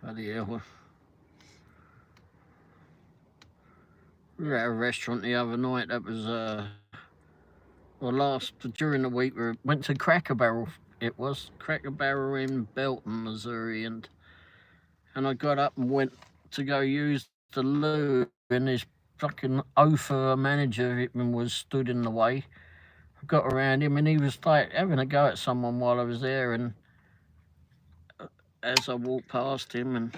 bloody hell. We were at a restaurant the other night that was, during the week, we went to Cracker Barrel. It was Cracker Barrel in Belton, Missouri, and I got up and went to go use the loo, and this fucking oaf manager was stood in the way. I got around him, and he was like having a go at someone while I was there, and as I walked past him,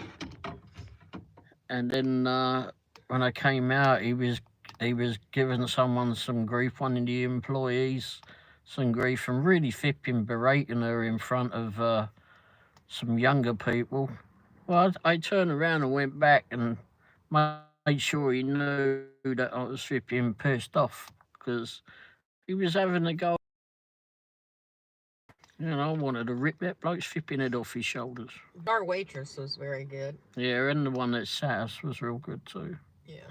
and then when I came out, he was giving someone some grief, one of the employees, some grief, and really flipping berating her in front of some younger people. Well, I turned around and went back and made sure he knew that I was flipping pissed off because he was having a go. I wanted to rip that bloke's flipping head off his shoulders.
Our waitress was very good.
Yeah, and the one that sat us was real good too.
Yeah.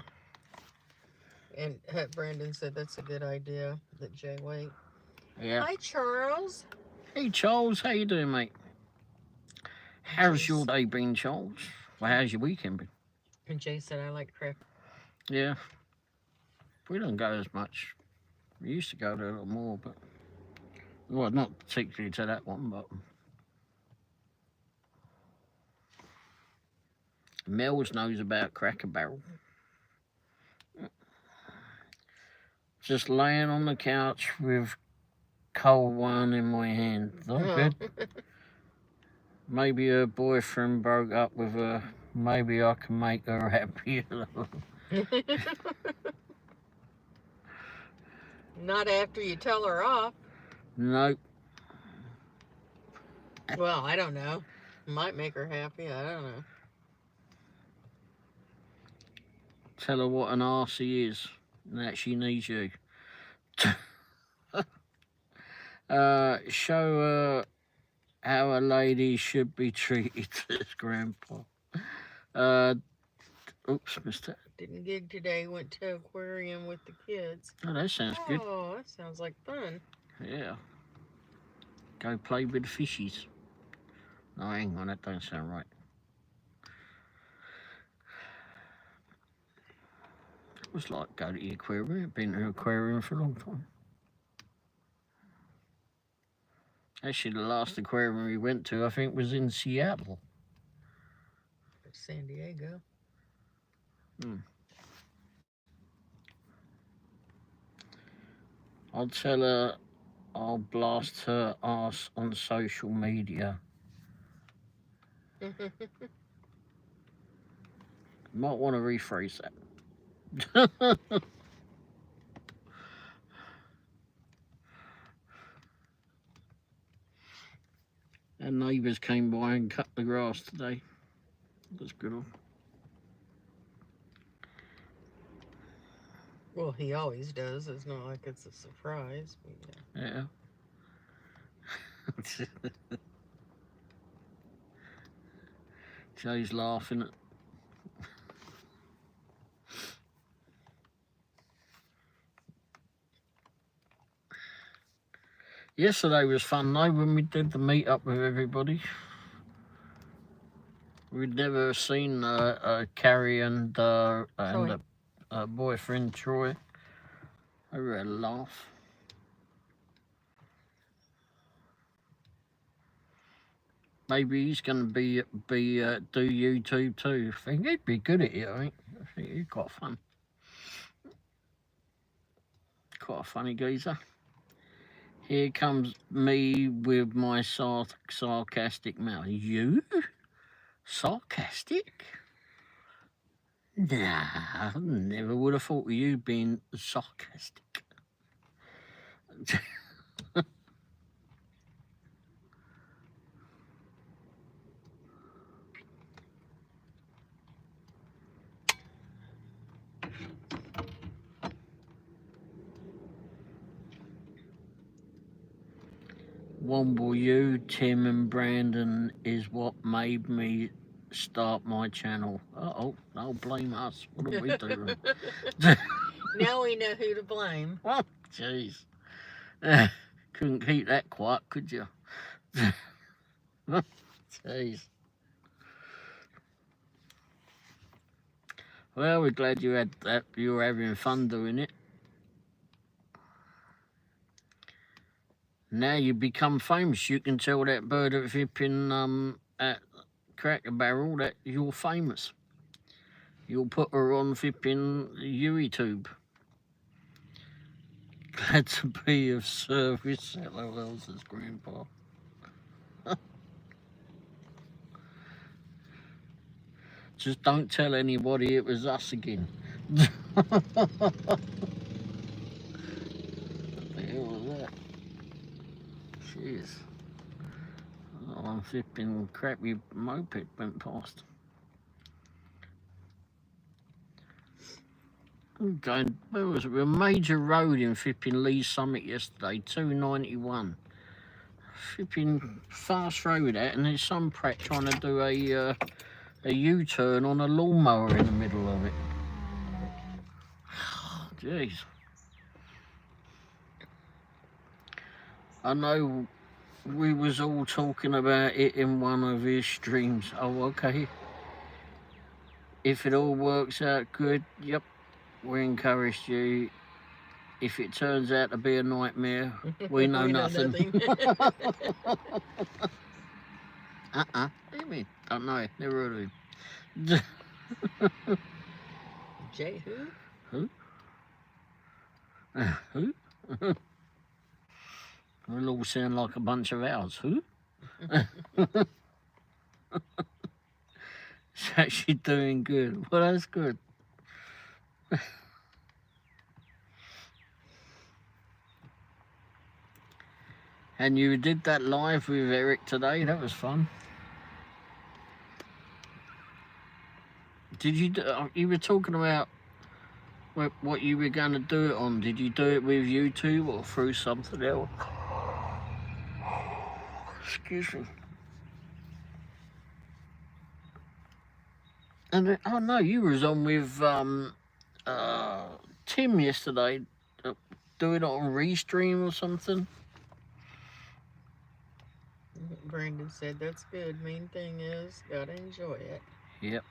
And Brandon said that's a good idea that Jay wait.
Yeah.
Hi, Charles.
Hey, Charles, how you doing, mate? How's your day been, Charles? Well, how's your weekend been?
And Jay said I like crap.
Yeah. We don't go as much. We used to go there a little more, but... Well, not particularly to that one, but... Mel's knows about Cracker Barrel. Just laying on the couch with cold wine in my hand. Not good. Maybe her boyfriend broke up with her. Maybe I can make her happier.
Not after you tell her off.
Nope.
Well, I don't know. Might make her happy. I don't know.
Tell her what an arse he is and that she needs you. Show her how a lady should be treated, says Grandpa. Oops, missed that.
Didn't gig today. Went to aquarium with the kids.
Oh, that sounds good.
Oh, that sounds like fun.
Yeah. Go play with the fishies. No, hang on, that don't sound right. It was like go to the aquarium. I've been to the aquarium for a long time. Actually, the last aquarium we went to, I think, was in Seattle.
San Diego.
I'll tell her I'll blast her ass on social media. Might want to rephrase that. Our neighbours came by and cut the grass today. That's good.
Well, he always does. It's not like it's a surprise. But
Yeah. Jay's laughing at. Yesterday was fun though when we did the meet up with everybody. We'd never seen Carrie and boyfriend Troy. They were a laugh. Maybe he's going to do YouTube too. I think he'd be good at it. I think he's quite fun. Quite a funny geezer. Here comes me with my sarcastic mouth. You? Sarcastic? Nah, I never would have thought of you being sarcastic. Womble, you, Tim and Brandon is what made me start my channel. Uh-oh, don't blame us. What did we do?
Now we know who to blame.
Oh, jeez. Couldn't keep that quiet, could you? Jeez. Well, we're glad you had that. You were having fun doing it. Now you become famous. You can tell that bird at flipping at Cracker Barrel that you're famous. You'll put her on flipping YouTube. Glad to be of service. LOL, says Grandpa. Just don't tell anybody it was us again. What the hell was that? Jeez. Oh, I'm flipping crappy moped went past. Going, where was it? A major road in flipping Lee's Summit yesterday, 291. Flipping fast road out, and there's some prat trying to do a U-turn on a lawnmower in the middle of it. Jeez. I know we was all talking about it in one of his streams. Oh, okay. If it all works out good, yep, we encouraged you. If it turns out to be a nightmare, we know nothing. What do you mean? Don't know. Never heard of him.
Jay who?
Who? Who? We'll all sound like a bunch of owls. Who? It's actually doing good. Well, that's good. And you did that live with Eric today. That was fun. Did you? You were talking about what you were going to do it on. Did you do it with YouTube or through something else? Excuse me. And oh no, you was on with Tim yesterday, doing it on Restream or something.
Brandon said that's good. Main thing is gotta enjoy it.
Yep.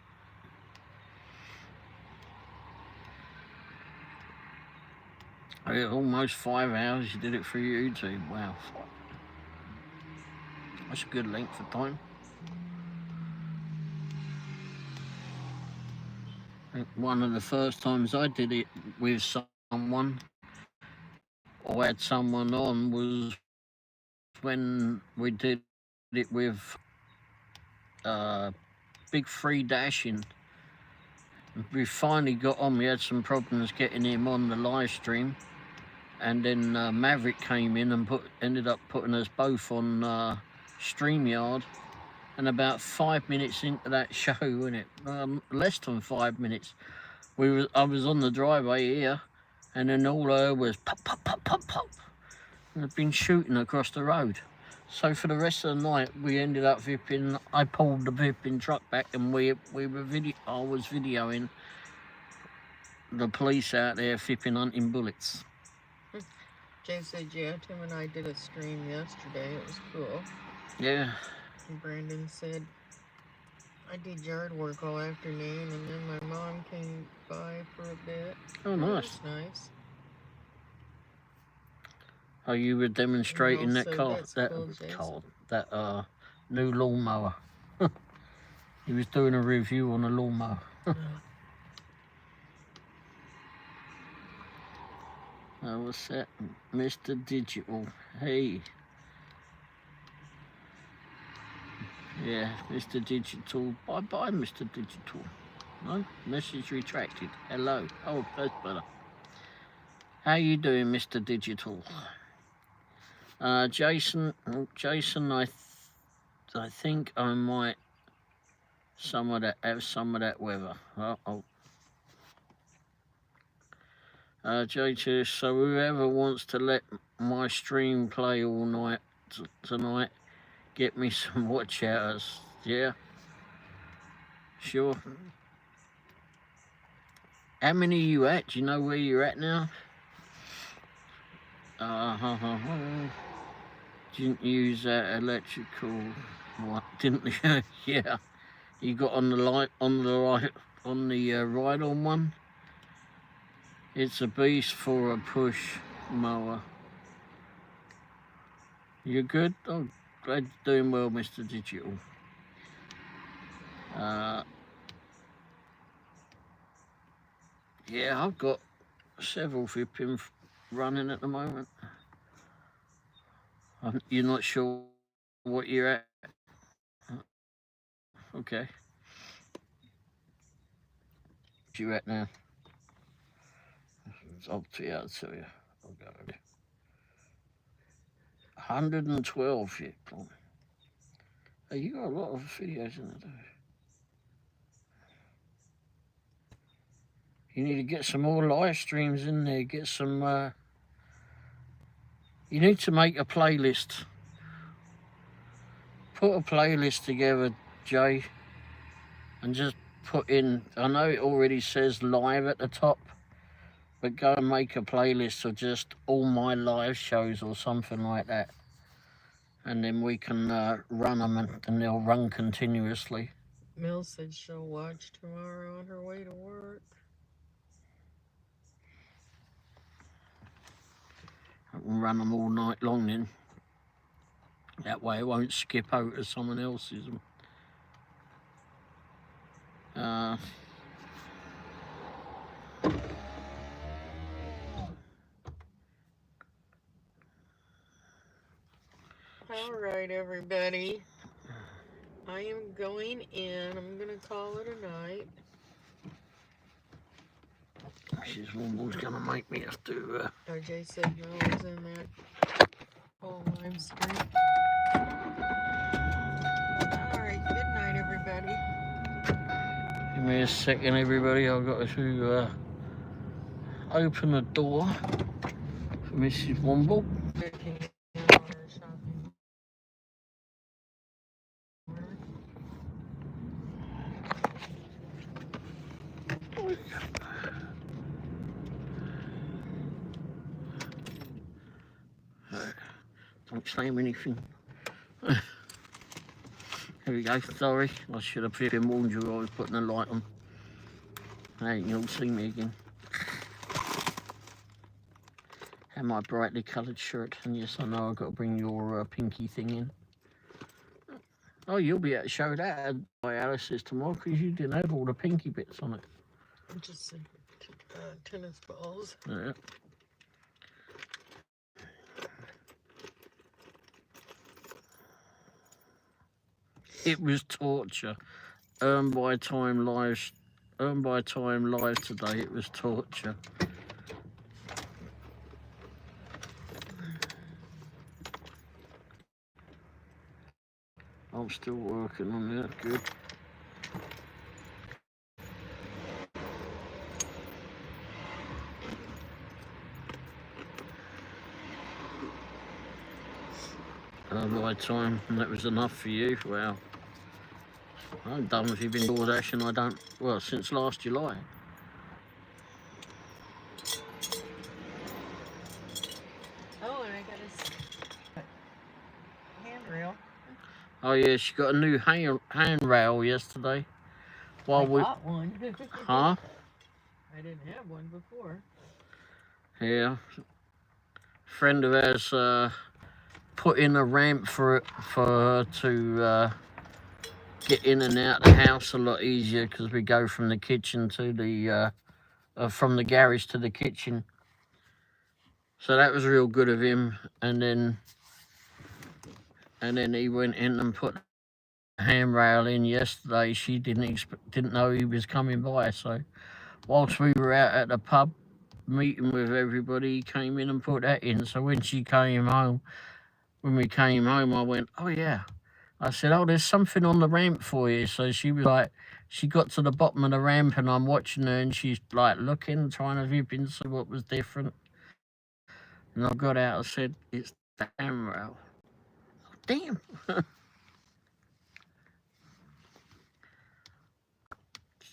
Almost 5 hours you did it through YouTube. Wow. That's a good length of time. I think one of the first times I did it with someone, or had someone on, was when we did it with Big Free Dashing. We finally got on. We had some problems getting him on the live stream, and then Maverick came in and ended up putting us both on StreamYard. And about 5 minutes into that show, wasn't it? Less than 5 minutes, I was on the driveway here, and then all I heard was pop, pop, pop, pop, pop. And I'd been shooting across the road. So for the rest of the night, we ended up flipping. I pulled the flipping truck back, and I was videoing the police out there flipping hunting bullets.
Jay said, yeah, Tim and I did a stream yesterday. It was cool.
Yeah.
And Brandon said, I did yard work all afternoon, and then my mom came by for a bit.
Oh, nice.
That was nice.
Oh, you were demonstrating that car,
cool,
that new lawnmower. He was doing a review on a lawnmower. What's that? Mr. Digital. Hey. Yeah, Mr. Digital. Bye-bye, Mr. Digital. No? Message retracted. Hello. Oh, that's better. How you doing, Mr. Digital? Jason, I think I might have some of that weather. J2, so whoever wants to let my stream play all night tonight, get me some watch hours. Yeah? Sure. How many are you at? Do you know where you're at now? Didn't use that electrical one, didn't you? Yeah. You got on the ride-on one. It's a beast for a push mower. You good? Oh, glad you're doing well, Mr. Digital. Yeah, I've got several flipping running at the moment. You're not sure what you're at? Okay. What you at now? I'll tell you. I'll go there. 112 yet. Hey, you got a lot of videos in there. You need to get some more live streams in there. Get some. You need to make a playlist. Put a playlist together, Jay, and just put in. I know it already says live at the top, but go and make a playlist of just all my live shows or something like that. And then we can run them and they'll run continuously.
Mel said she'll watch tomorrow on her way to work.
I can run them all night long then. That way it won't skip out to someone else's.
All right, everybody. I am going in. I'm going to call it a night.
She's Womble's going to make me have to...
RJ said no was in that whole live stream. All right, good night, everybody.
Give me a second, everybody. I've got to open the door for Mrs. Womble. Don't slam anything. Here we go, sorry. I should have been warned you I was putting the light on. Hey, you'll see me again. And my brightly coloured shirt. And yes, I know I've got to bring your pinky thing in. Oh, you'll be able to show that by Alice's tomorrow because you didn't have all the pinky bits on it.
Just tennis balls.
Yeah. It was torture. Earn by time live today. It was torture. I'm still working on that. Good. By time, and that was enough for you. Wow. I'm done with you been DoorDashing. Well, since last July. Oh yeah, she got a new handrail yesterday.
I got one.
Huh?
I didn't have one before.
Yeah. Friend of ours put in a ramp for her to get in and out the house a lot easier, because we go from the kitchen to the from the garage to the kitchen. So that was real good of him. And then he went in and put the handrail in yesterday. She didn't know he was coming by. So whilst we were out at the pub meeting with everybody, he came in and put that in. So when we came home, I went, "Oh yeah." I said, "Oh, there's something on the ramp for you." So she was like, she got to the bottom of the ramp, and I'm watching her, and she's like looking, trying to vip in, see what was different. And I got out and said, "It's the handrail." Oh, damn.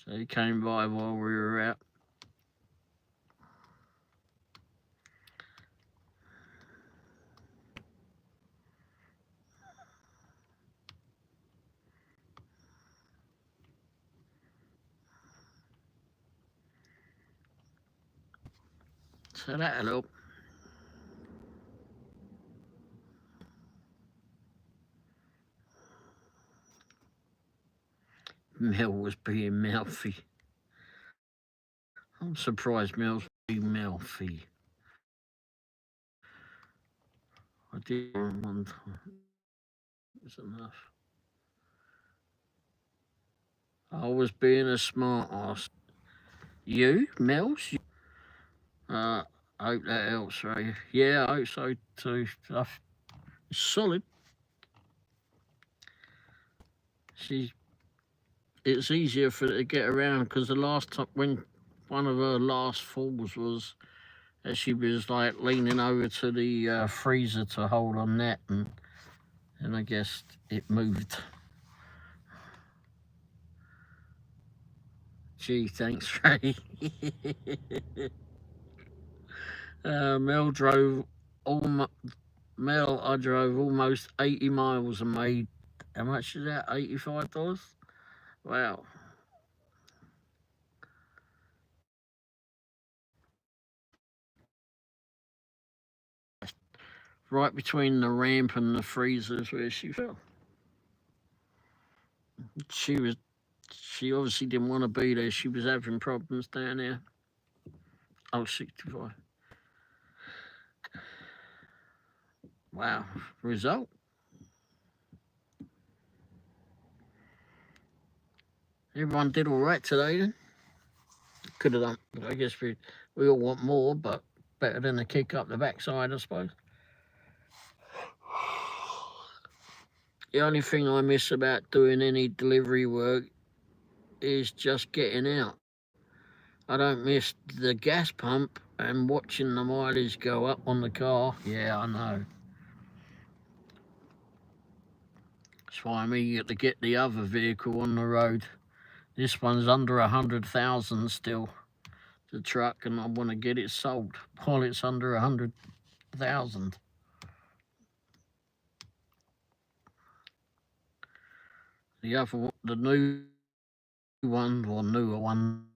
So he came by while we were out. So that'll help. Mel was being mouthy. I'm surprised Mel's being mouthy. I did one time. It's enough. I was being a smart ass. You, Mel's? I hope that helps, Ray. Yeah, I hope so too. It's solid. It's easier for her to get around, because the last time, when one of her last falls was as she was like leaning over to the freezer to hold on that, and I guess it moved. Gee, thanks, Ray. Mel drove all Mel. I drove almost 80 miles and made, how much is that? $85. Wow. Right between the ramp and the freezers where she fell. She obviously didn't want to be there. She was having problems down there. Oh, 65. Wow. Result. Everyone did all right today then. Could have done. I guess we all want more, but better than a kick up the backside, I suppose. The only thing I miss about doing any delivery work is just getting out. I don't miss the gas pump and watching the mileage go up on the car. Yeah, I know. That's why I'm eager to get the other vehicle on the road. This one's under 100,000 still, the truck, and I want to get it sold while it's under 100,000. The new one, or newer one,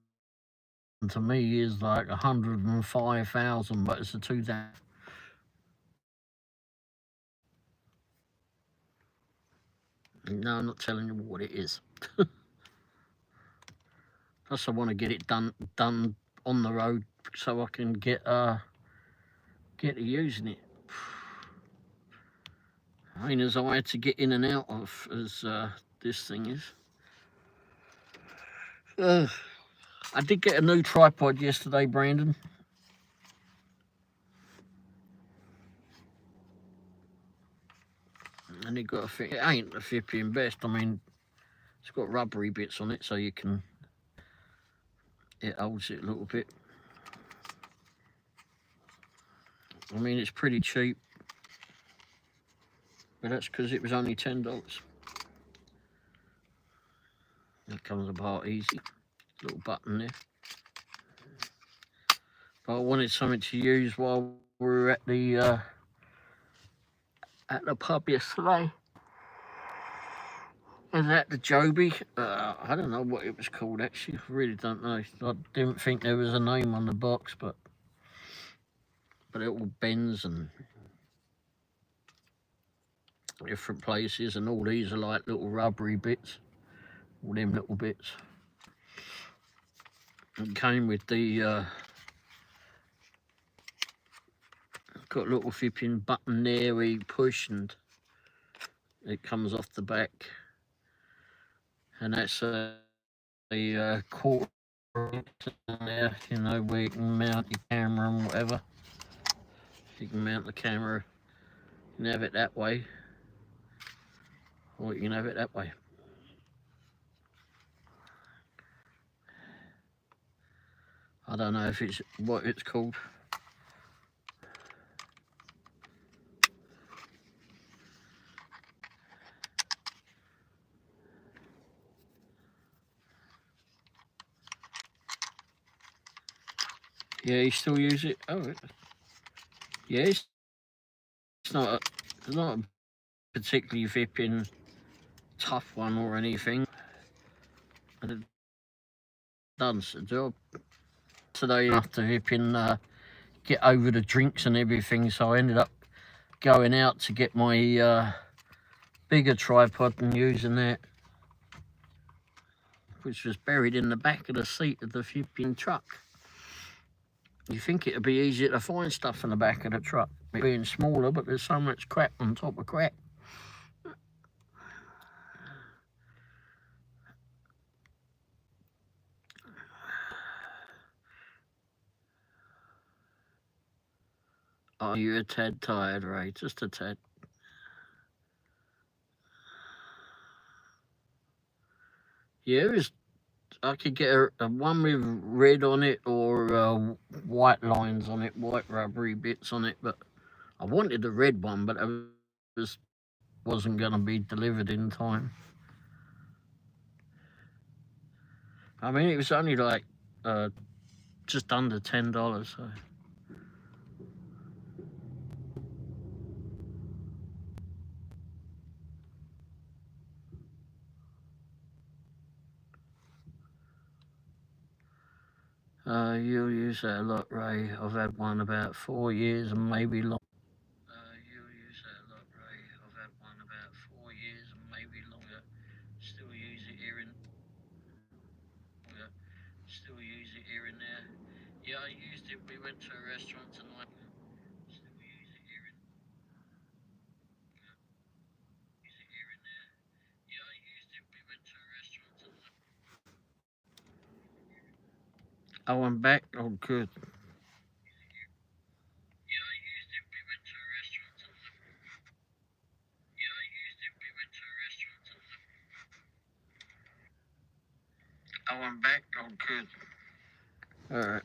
to me is like 105,000, but it's a 2000. No, I'm not telling you what it is. Plus, I want to get it done on the road so I can get to using it. I mean, as I had to get in and out of as this thing is. I did get a new tripod yesterday, Brandon. And it got a fit. It ain't the flipping best. I mean, it's got rubbery bits on it, so it holds it a little bit. I mean, it's pretty cheap, but that's because it was only $10. It comes apart easy. Little button there. But I wanted something to use while we were at the pub yesterday. Was that the Joby? I don't know what it was called actually. I really don't know. I didn't think there was a name on the box, but it all bends and different places, and all these are like little rubbery bits. All them little bits. It came with the got a little flipping button there where you push and it comes off the back, and that's a quarter there, you know, where you can mount your camera and whatever. You can mount the camera, you can have it that way, or you can have it that way. I don't know if it's what it's called. Yeah, you still use it? Oh, yeah, it's not a particularly flipping tough one or anything. But it does the job. Today, after flipping get over the drinks and everything, so I ended up going out to get my bigger tripod and using that, which was buried in the back of the seat of the flipping truck. You think it'd be easier to find stuff in the back of the truck, it being smaller, but there's so much crap on top of crap. Are you a tad tired, Ray? Just a tad. Yeah, I could get a one with red on it or white lines on it, white rubbery bits on it, but I wanted the red one, but it wasn't going to be delivered in time. I mean, it was only like just under $10, so. You'll use that a lot, Ray. I've had one about 4 years and maybe longer. You'll use that a lot, Ray. I've had one about 4 years and maybe longer. Still use it here and still use it here and there. Yeah, I used it. We went to a restaurant tonight. Still use it here and use it here and there. Yeah, I used it. We went to a restaurant tonight. Oh, I'm back. Oh, good. Oh, I'm back. Oh, good. All right.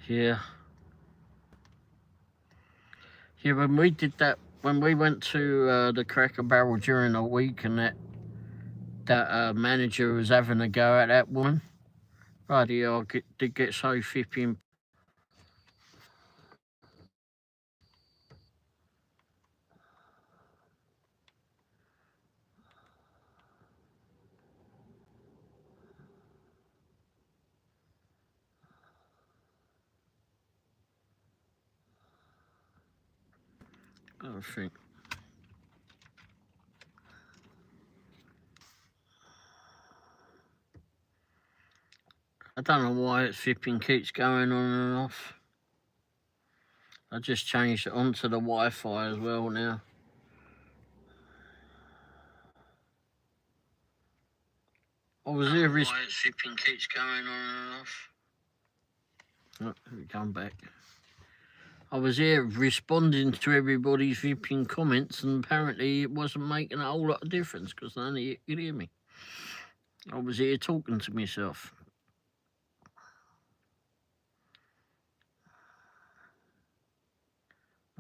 Yeah. Yeah, when we did that, when we went to the Cracker Barrel during the week and that manager was having a go at that woman, bloody hell, I did get so flipping. I think. I don't know why it flipping keeps going on and off. I just changed it onto the Wi-Fi as well now. I was here. Why it flipping keeps going on and off. Oh, let me come back. I was here responding to everybody's flipping comments, and apparently it wasn't making a whole lot of difference because none of you could hear me. I was here talking to myself.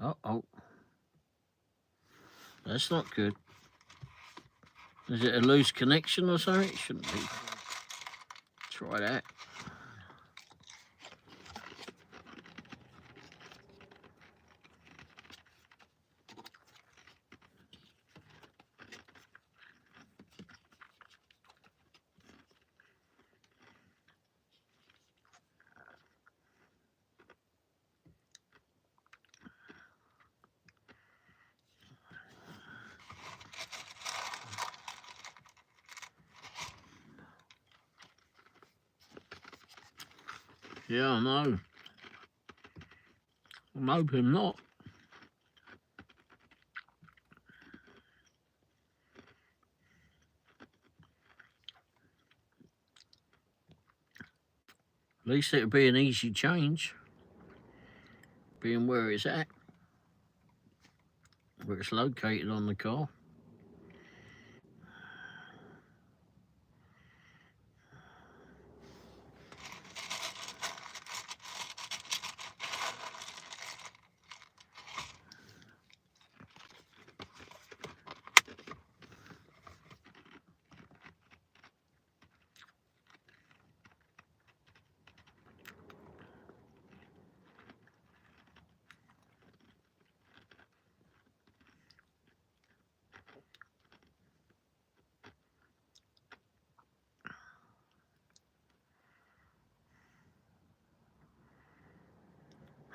Uh-oh. That's not good. Is it a loose connection or something? It shouldn't be. Try that. Yeah, I know. I'm hoping not. At least it'll be an easy change, being where it's at, where it's located on the car.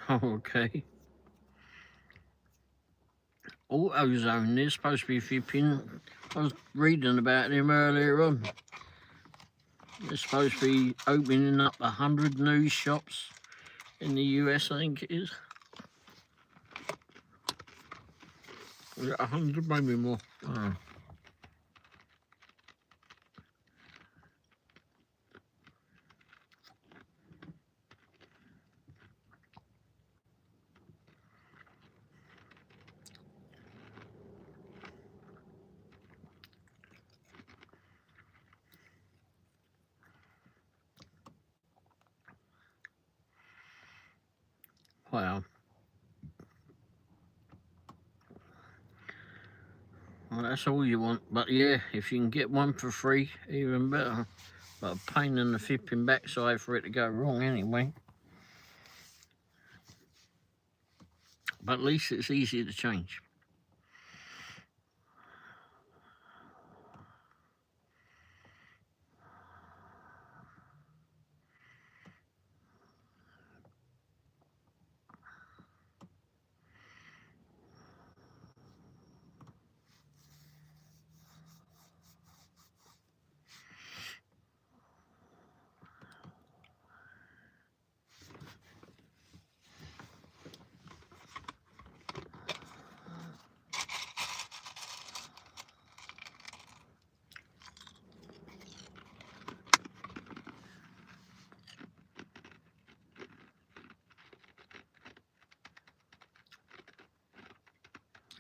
Okay. AutoZone, they're supposed to be flipping. I was reading about them earlier on. They're supposed to be opening up 100 new shops in the US, I think it is. Was it 100, maybe more? Oh. Wow. Well, that's all you want. But yeah, if you can get one for free, even better. But a pain in the flipping backside for it to go wrong anyway. But at least it's easy to change.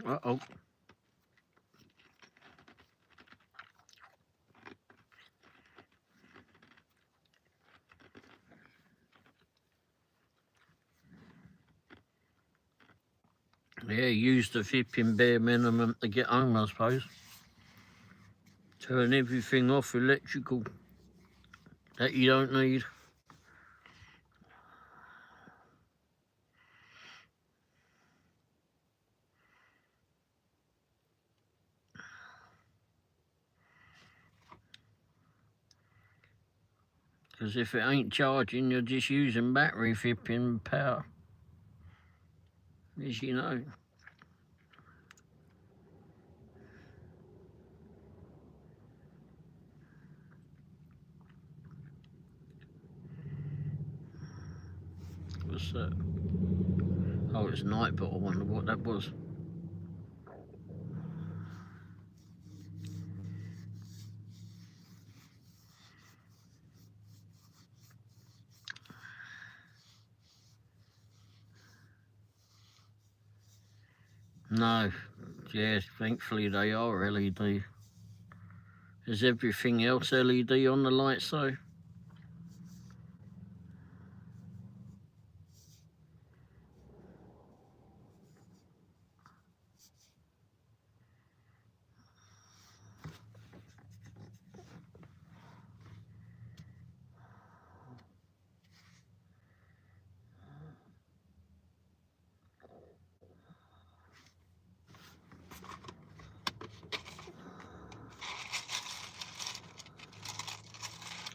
Uh-oh. Yeah, use the flipping bare minimum to get home, I suppose. Turn everything off electrical that you don't need. Because if it ain't charging, you're just using battery flipping power, as you know. What's that? Oh, it's night, but I wonder what that was. No, yeah, thankfully they are LED. Is everything else LED on the lights though?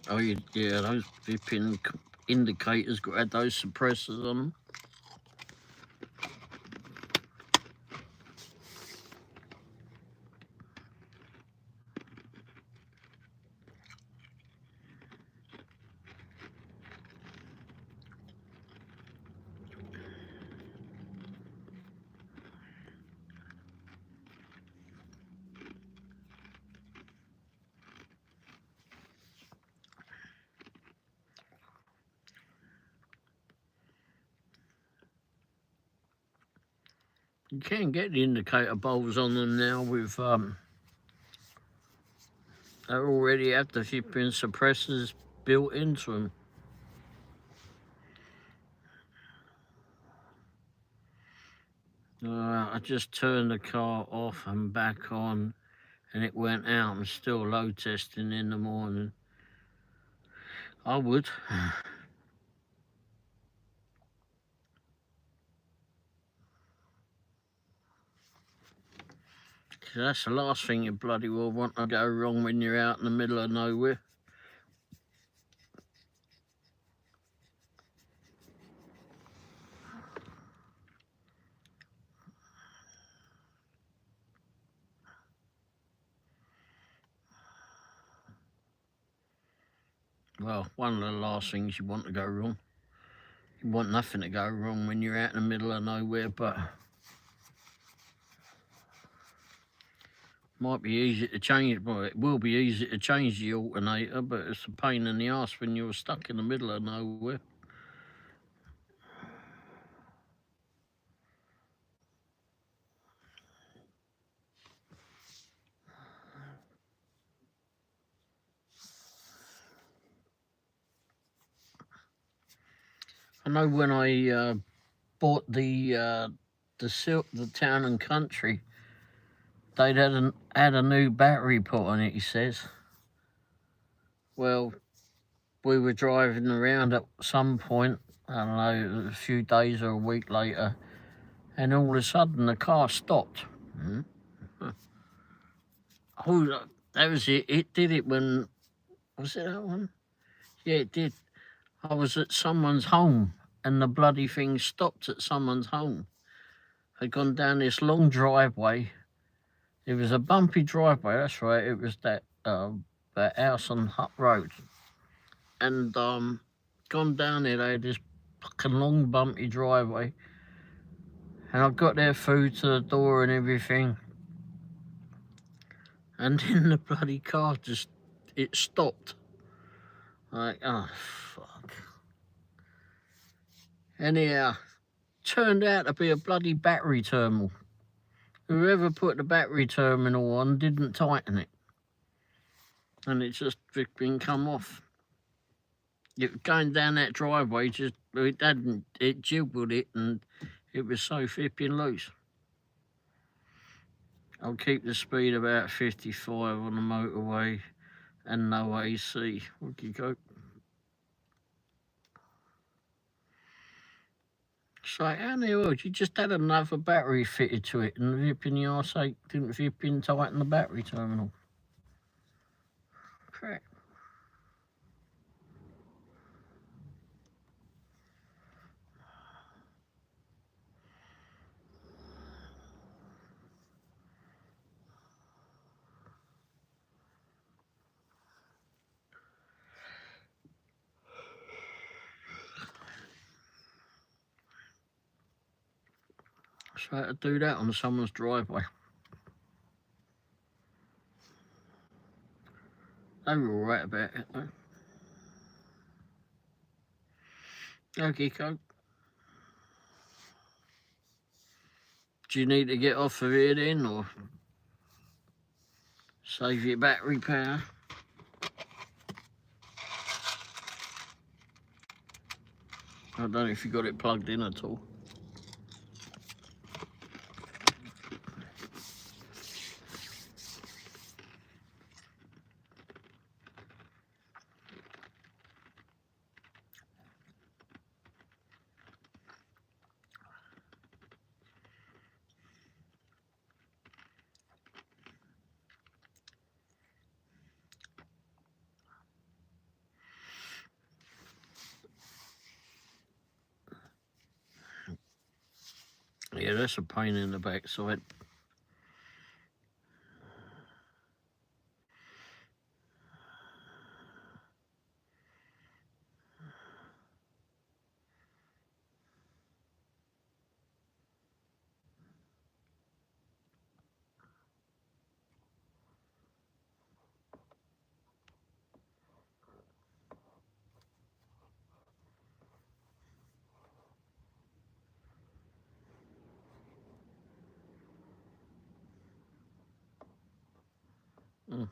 Oh, yeah, those flipping indicators got had those suppressors on them. You can get the indicator bulbs on them now with they already have the flipping suppressors built into them. I just turned the car off and back on, and it went out. I'm still load testing in the morning. I would. That's the last thing you bloody well want to go wrong when you're out in the middle of nowhere. Well, one of the last things you want to go wrong. You want nothing to go wrong when you're out in the middle of nowhere, but might be easy to change. Well, it will be easy to change the alternator, but it's a pain in the ass when you're stuck in the middle of nowhere. I know when I bought the Town and Country, they'd had a new battery put on it. He says. Well, we were driving around at some point, I don't know, a few days or a week later, and all of a sudden the car stopped. Oh, that was it. It did it when, was it that one? Yeah, it did. I was at someone's home and the bloody thing stopped at someone's home. I'd gone down this long driveway. It was a bumpy driveway, that's right. It was that house on Hutt Road. And gone down there, they had this fucking long bumpy driveway. And I got there through to the door and everything. And then the bloody car it stopped. Like, oh, fuck. Anyhow, turned out to be a bloody battery terminal. Whoever put the battery terminal on didn't tighten it. And it just been come off. Going down that driveway, it jiggled it and it was so flipping loose. I'll keep the speed about 55 on the motorway and no AC. Would you go? So how in the world, you just had another battery fitted to it and flipping the arse didn't flipping tighten the battery terminal. Crap. So I had to do that on someone's driveway. They were all right about it though. Okay, Coke. Do you need to get off of here then, or save your battery power? I don't know if you got it plugged in at all. Yeah, that's a pain in the backside. Mm.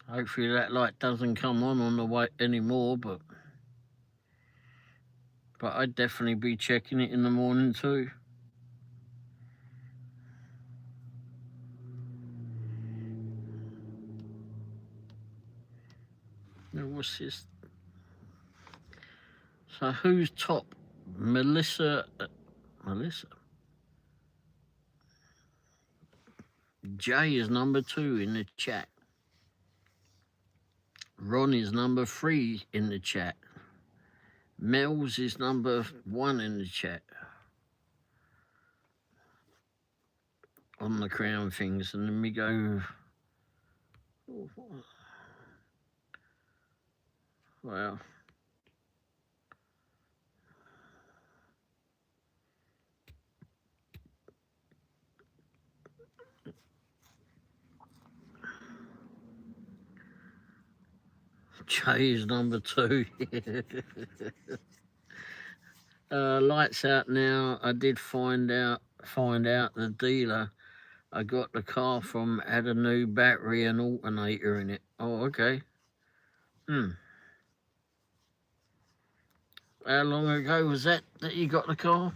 Hopefully that light doesn't come on the way anymore, but I'd definitely be checking it in the morning too. Now, what's this? So who's top? Melissa. Jay is number 2 in the chat. Ron is number 3 in the chat. Mel's is number 1 in the chat. On the crown things, and then we go. Well. Jay is number 2. Lights out now. I did find out the dealer I got the car from had a new battery and alternator in it. Oh, okay. How long ago was that you got the car?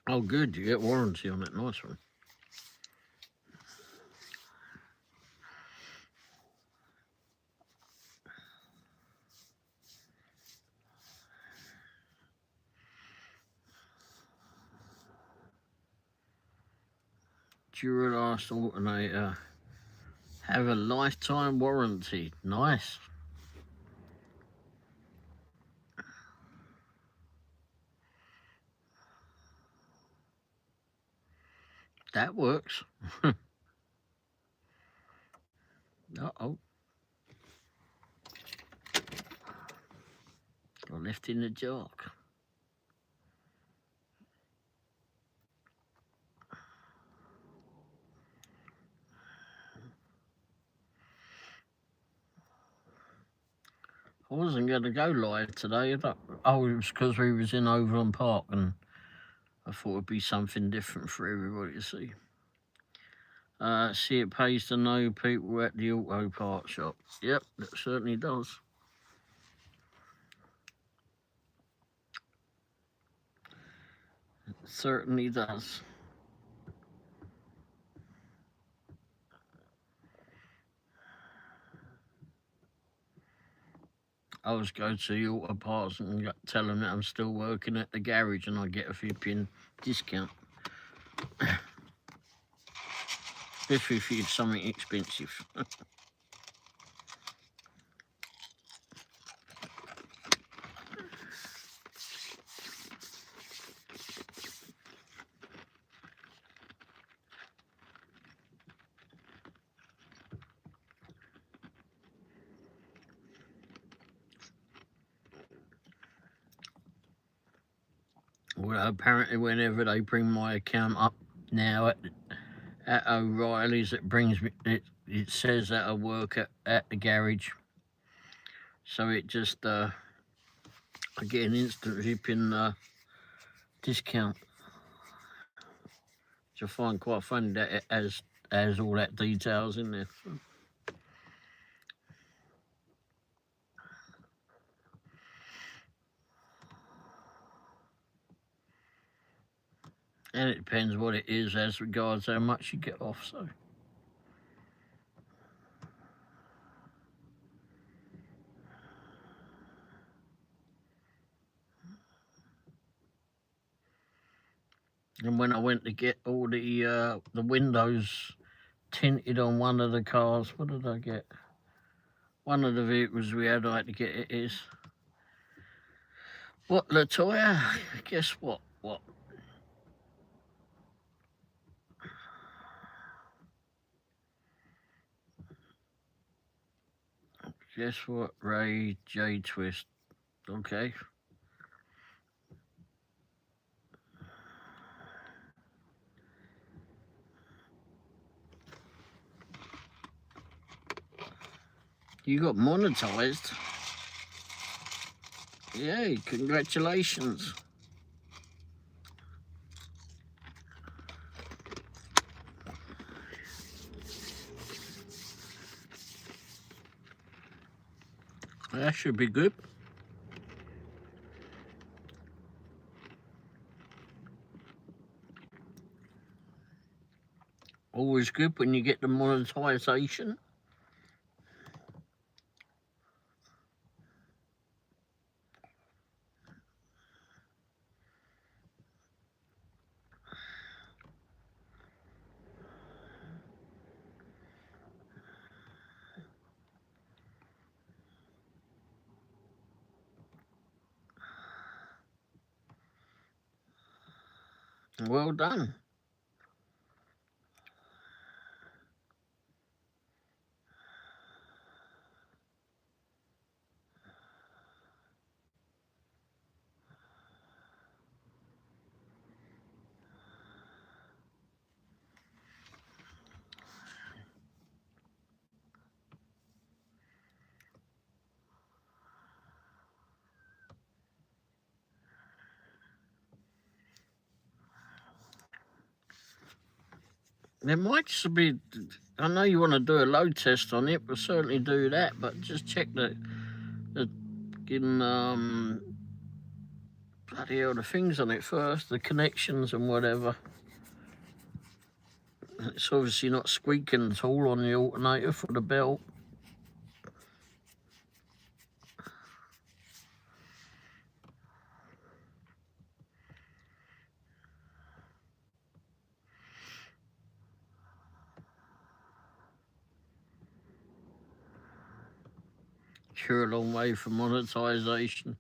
Oh, good. You get warranty on it. Nice one. Duralast alternator. Have a lifetime warranty. Nice. That works. Uh-oh. I left in the dark. I wasn't going to go live today. Oh, it was because we was in Overland Park and I thought it'd be something different for everybody to see. See, it pays to know people at the auto parts shop. Yep, it certainly does. It certainly does. I always go to the auto parts and tell them that I'm still working at the garage and I get a £50 discount. Especially if it's something expensive. Well, apparently whenever they bring my account up now at O'Reilly's, it says that I work at the garage. So it just I get an instant shipping discount. Which I find quite funny that it has all that details in there. And it depends what it is as regards how much you get off, so. And when I went to get all the windows tinted on one of the cars, what did I get? One of the vehicles we had, I had to get it is. What, Latoya? Guess what? What? Guess what? Ray J Twist. Okay. You got monetized. Yay, congratulations. That should be good. Always good when you get the monetization. Well done. There might just be, I know you want to do a load test on it, we'll certainly do that, but just check the bloody hell, the things on it first, the connections and whatever. It's obviously not squeaking at all on the alternator for the belt. Sure, a long way from monetization.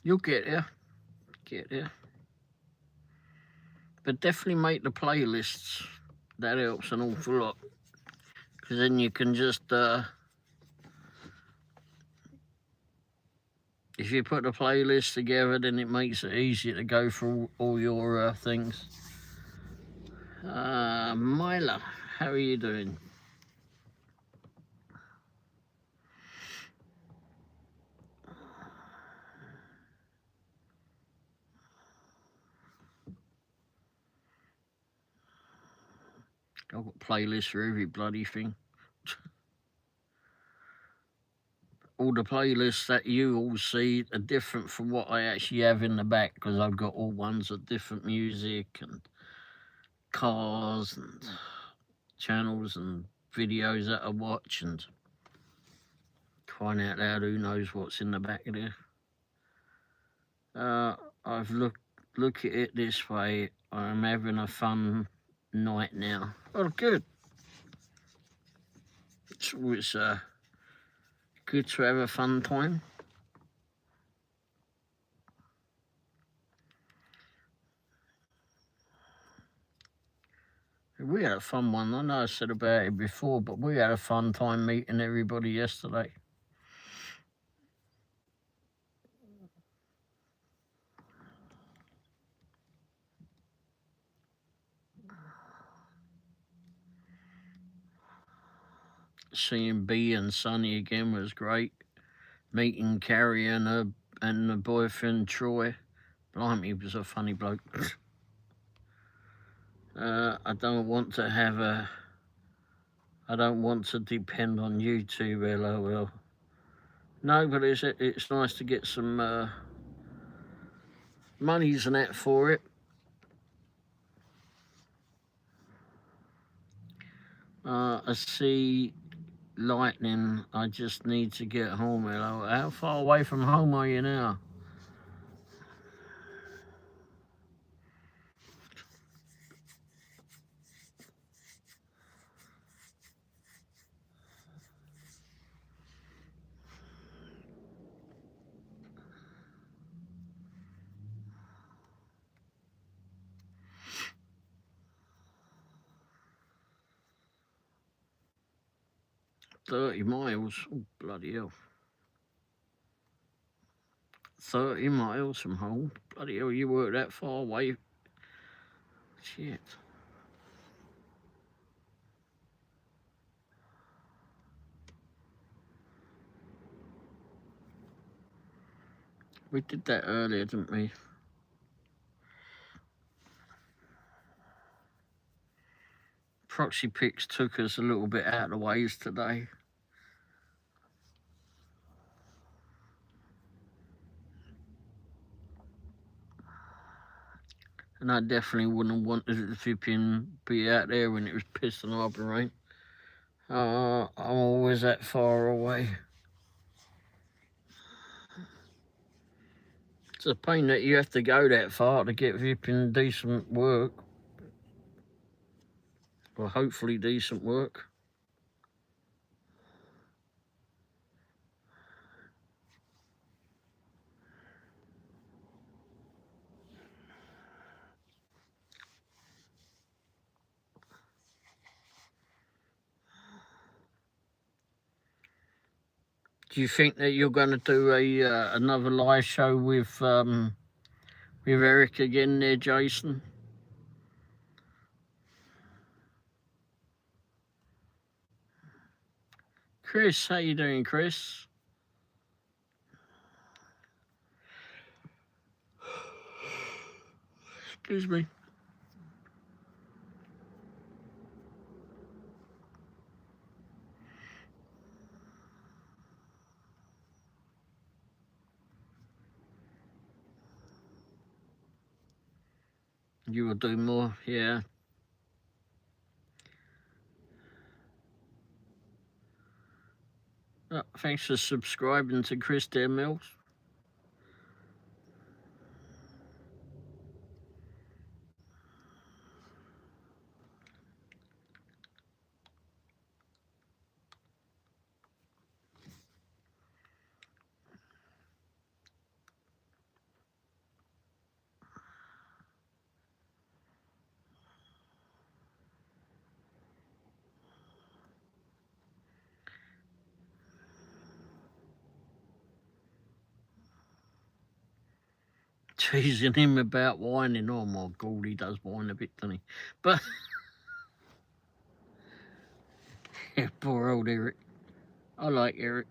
You'll get there. Get there. But definitely make the playlists. That helps an awful lot. Because then you can just, if you put the playlist together, then it makes it easier to go through all your things. Myla, how are you doing? I've got playlists for every bloody thing. All the playlists that you all see are different from what I actually have in the back, because I've got all ones of different music and cars and channels and videos that I watch, and crying out loud, who knows what's in the back of there. I've look at it this way. I'm having a fun night now. Oh, good. It's always good to have a fun time. We had a fun one. I know I said about it before, but we had a fun time meeting everybody yesterday. Seeing B and Sonny again was great. Meeting Carrie and her boyfriend Troy. Blimey, he was a funny bloke. I don't want to depend on YouTube, LOL. No, but it's nice to get some monies and that for it. I see lightning. I just need to get home, LOL. How far away from home are you now? 30 miles. Oh, bloody hell. 30 miles from home. Bloody hell, you work that far away. Shit. We did that earlier, didn't we? Proxy Picks took us a little bit out of the ways today. And I definitely wouldn't have wanted it to flipping be out there when it was pissing hard rain. I'm always that far away. It's a pain that you have to go that far to get flipping decent work. Or hopefully decent work. Do you think that you're going to do another live show with Eric again there, Jason? Chris, how you doing, Chris? Excuse me. You will do more, yeah. Thanks for subscribing to Chris there, Mills. Teasing him about whining. Oh my God, he does whine a bit, doesn't he? But yeah, poor old Eric. I like Eric.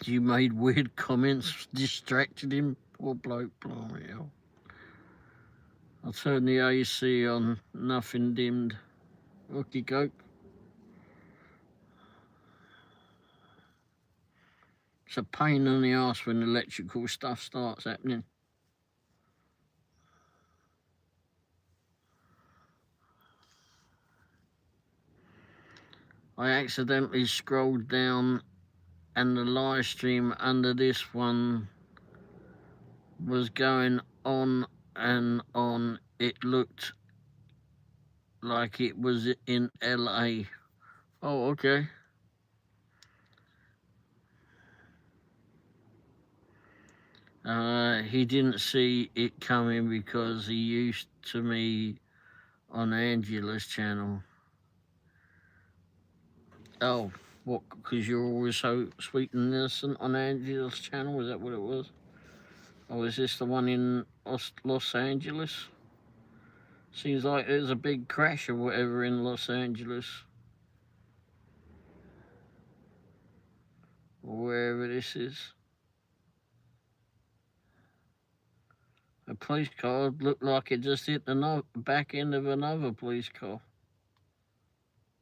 You made weird comments, distracted him. Poor bloke, blimey hell. I'll turn the AC on, nothing dimmed. Okey doke. It's a pain in the arse when electrical stuff starts happening. I accidentally scrolled down and the live stream under this one was going on and on. It looked like it was in LA. Oh, okay. He didn't see it coming because he used to me on Angela's channel. Oh, what? Because you're always so sweet and innocent on Angela's channel? Is that what it was? Oh, is this the one in Los Angeles? Seems like there's a big crash or whatever in Los Angeles. Or wherever this is. A police car looked like it just hit the back end of another police car.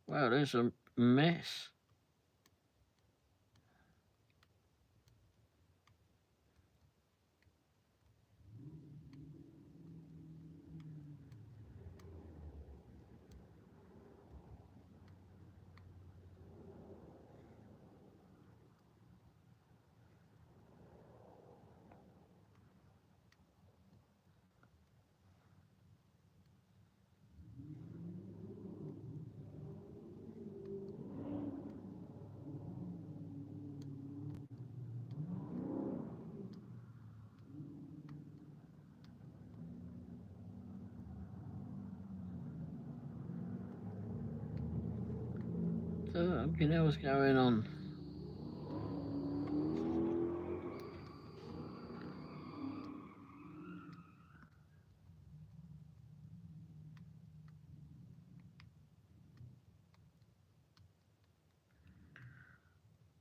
Wow, there's a mess. Fucking hell's going on?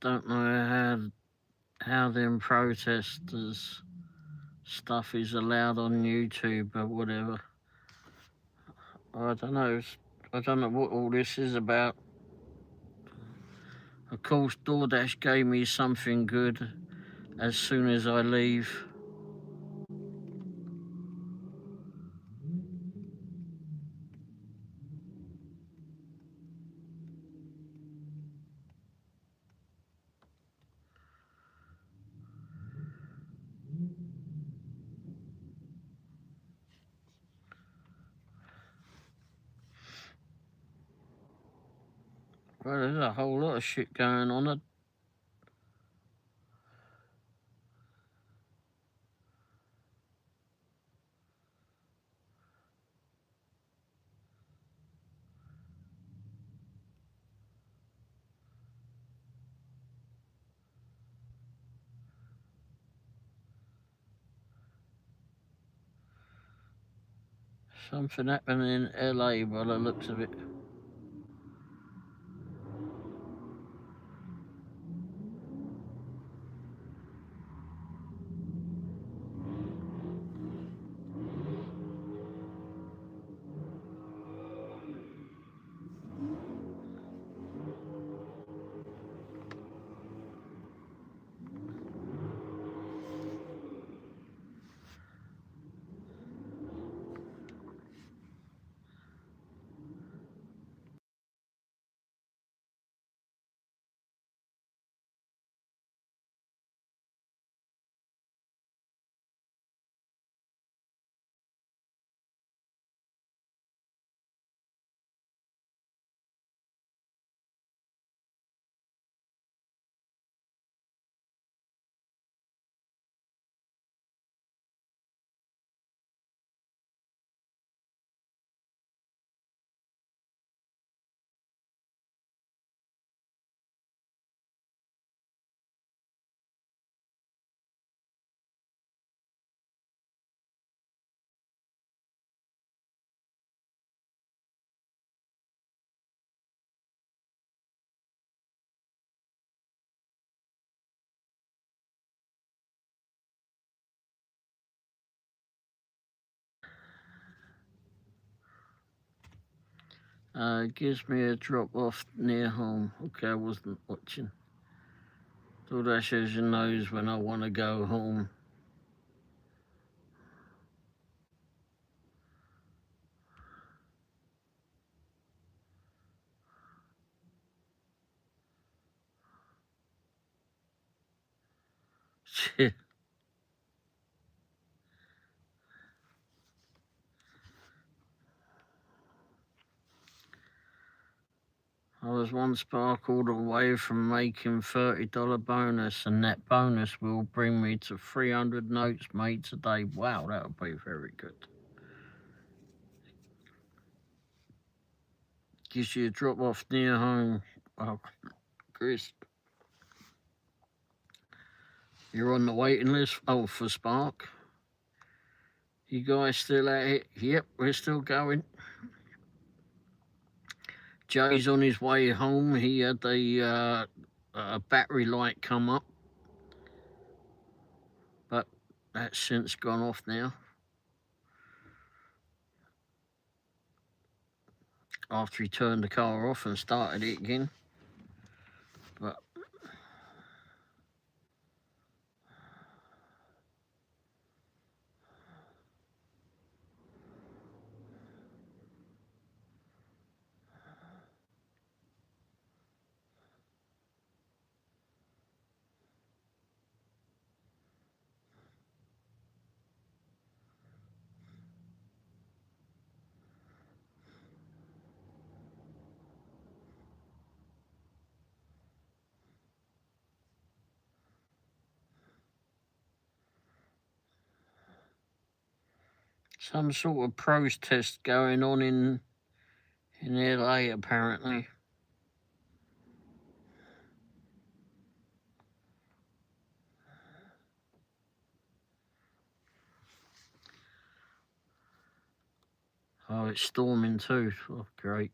Don't know how them protesters stuff is allowed on YouTube or whatever. I don't know. I don't know what all this is about. Of course, DoorDash gave me something good as soon as I leave. Well, there's a whole lot of shit going on. Something happening in LA by the looks of it. Gives me a drop off near home. Okay, I wasn't watching. DoorDash knows when I want to go home. Shit. I was one sparkled away from making $30 bonus, and that bonus will bring me to 300 notes made today. Wow, that would be very good. Gives you a drop off near home. Oh, Chris, you're on the waiting list. Oh, for Spark. You guys still at it? Yep, we're still going. Jay's on his way home. He had a battery light come up, but that's since gone off now. After he turned the car off and started it again. But some sort of protest going on in LA apparently. Oh, it's storming too. Oh, great.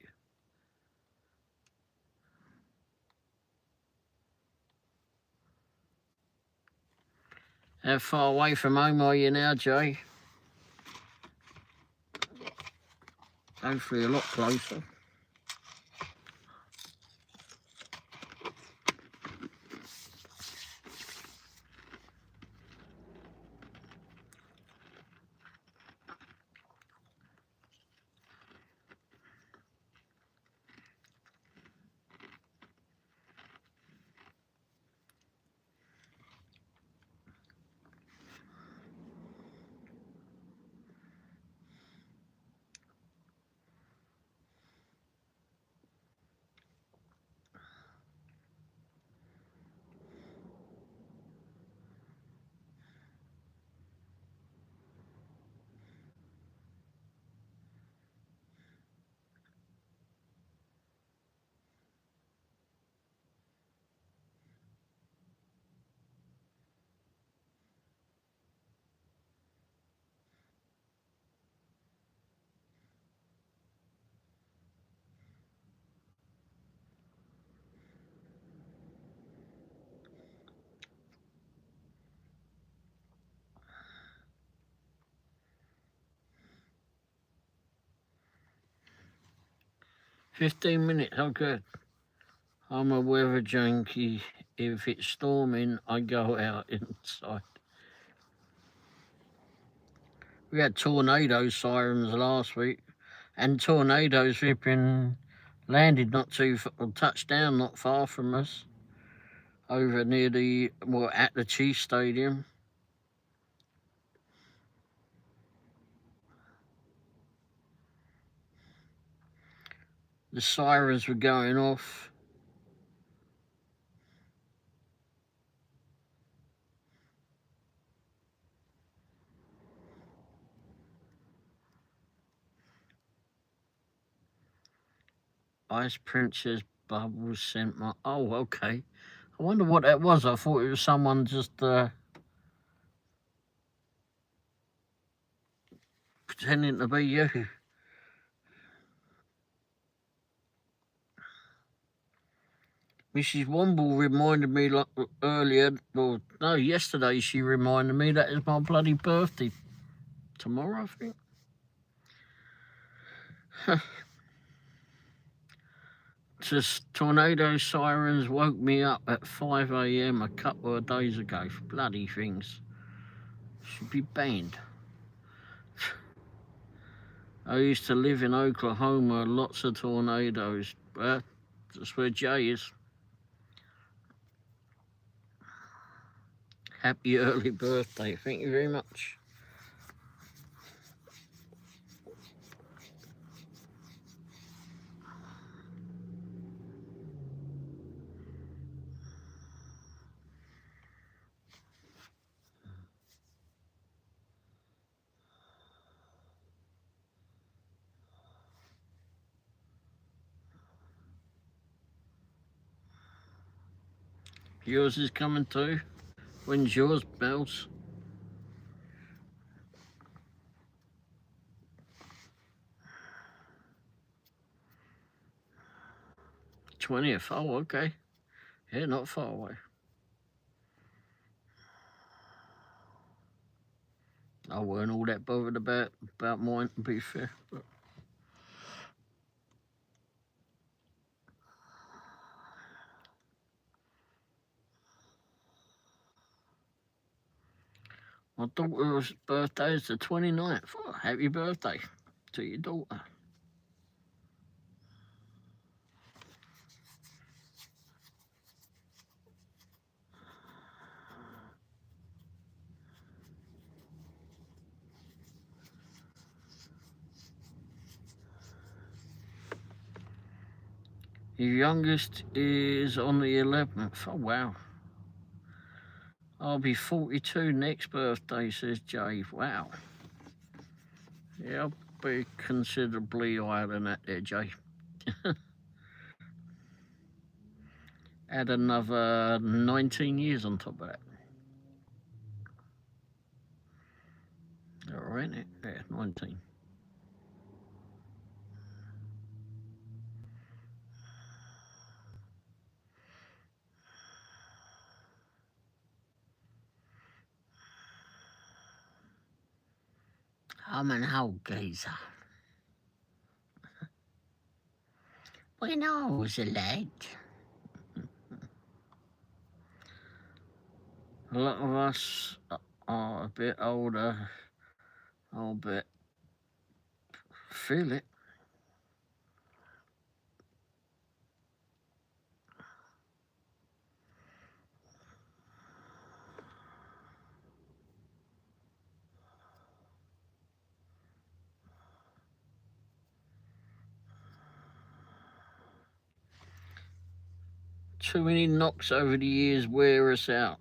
How far away from home are you now, Jay? Hopefully a lot closer. $15. Oh, good. I'm a weather junkie. If it's storming, I go out inside. We had tornado sirens last week, and tornadoes flipping landed not too touched down not far from us, over near at the Chiefs Stadium. The sirens were going off. Ice Princess Bubbles sent my... Oh, okay. I wonder what that was. I thought it was someone just pretending to be you. Mrs. Womble reminded me earlier, or no, yesterday she reminded me that it's my bloody birthday. Tomorrow, I think. Just tornado sirens woke me up at 5 a.m. a couple of days ago. Bloody things. Should be banned. I used to live in Oklahoma, lots of tornadoes. That's where Jay is. Happy early birthday. Thank you very much. Yours is coming too. When's yours, Bells? 20th. Oh, okay. Yeah, not far away. I weren't all that bothered about mine, to be fair. But my daughter's birthday is the 29th. Oh, happy birthday to your daughter. Your youngest is on the 11th. Oh, wow. I'll be 42 next birthday, says Jay. Wow. Yeah, I'll be considerably higher than that there, Jay. Add another 19 years on top of that. All right, yeah, 19. I'm an old geezer. When I was a lad, a lot of us are a bit older. I'll bet. Feel it. Too many knocks over the years wear us out.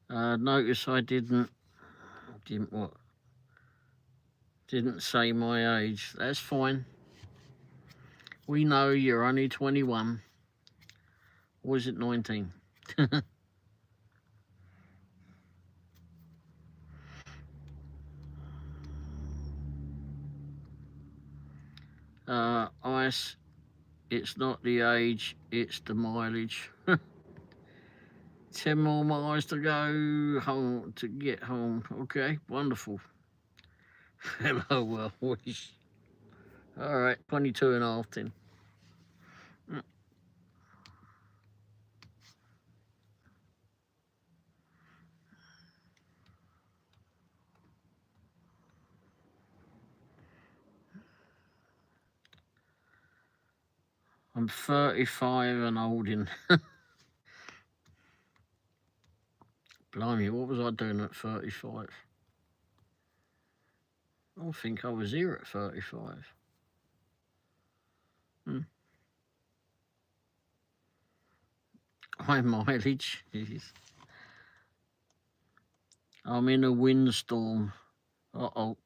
Notice I didn't what? Didn't say my age. That's fine. We know you're only 21. Or is it 19? Ice, it's not the age, it's the mileage. 10 more miles to go home to get home. Okay, wonderful. Hello, well, wish. All right, 22 and a half then. I'm 35 and holding. Blimey, what was I doing at 35? I think I was here at 35. High mileage. Jeez. I'm in a windstorm. Uh-oh.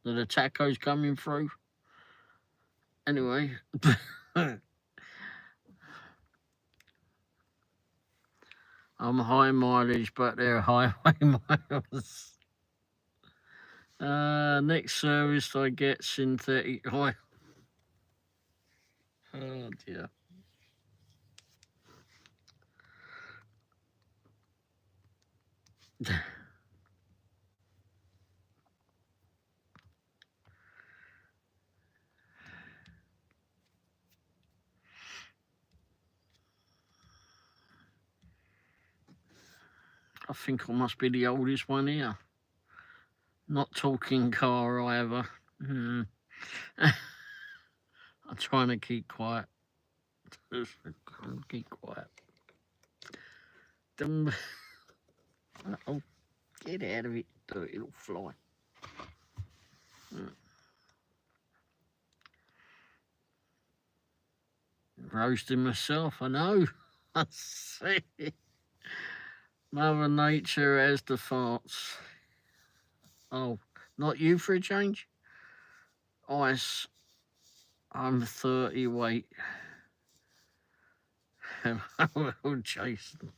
Are the tacos coming through? Anyway. I'm high mileage, but they're highway miles. Next service I get synthetic oil. Oh dear. I think I must be the oldest one here. Not talking car either. I'm trying to keep quiet. Keep quiet. Oh, get out of it. It'll fly. Roasting myself, I know. I see. Mother Nature has the farts. Oh, not you for a change? Ice. I'm 30 weight. Hello, Jason.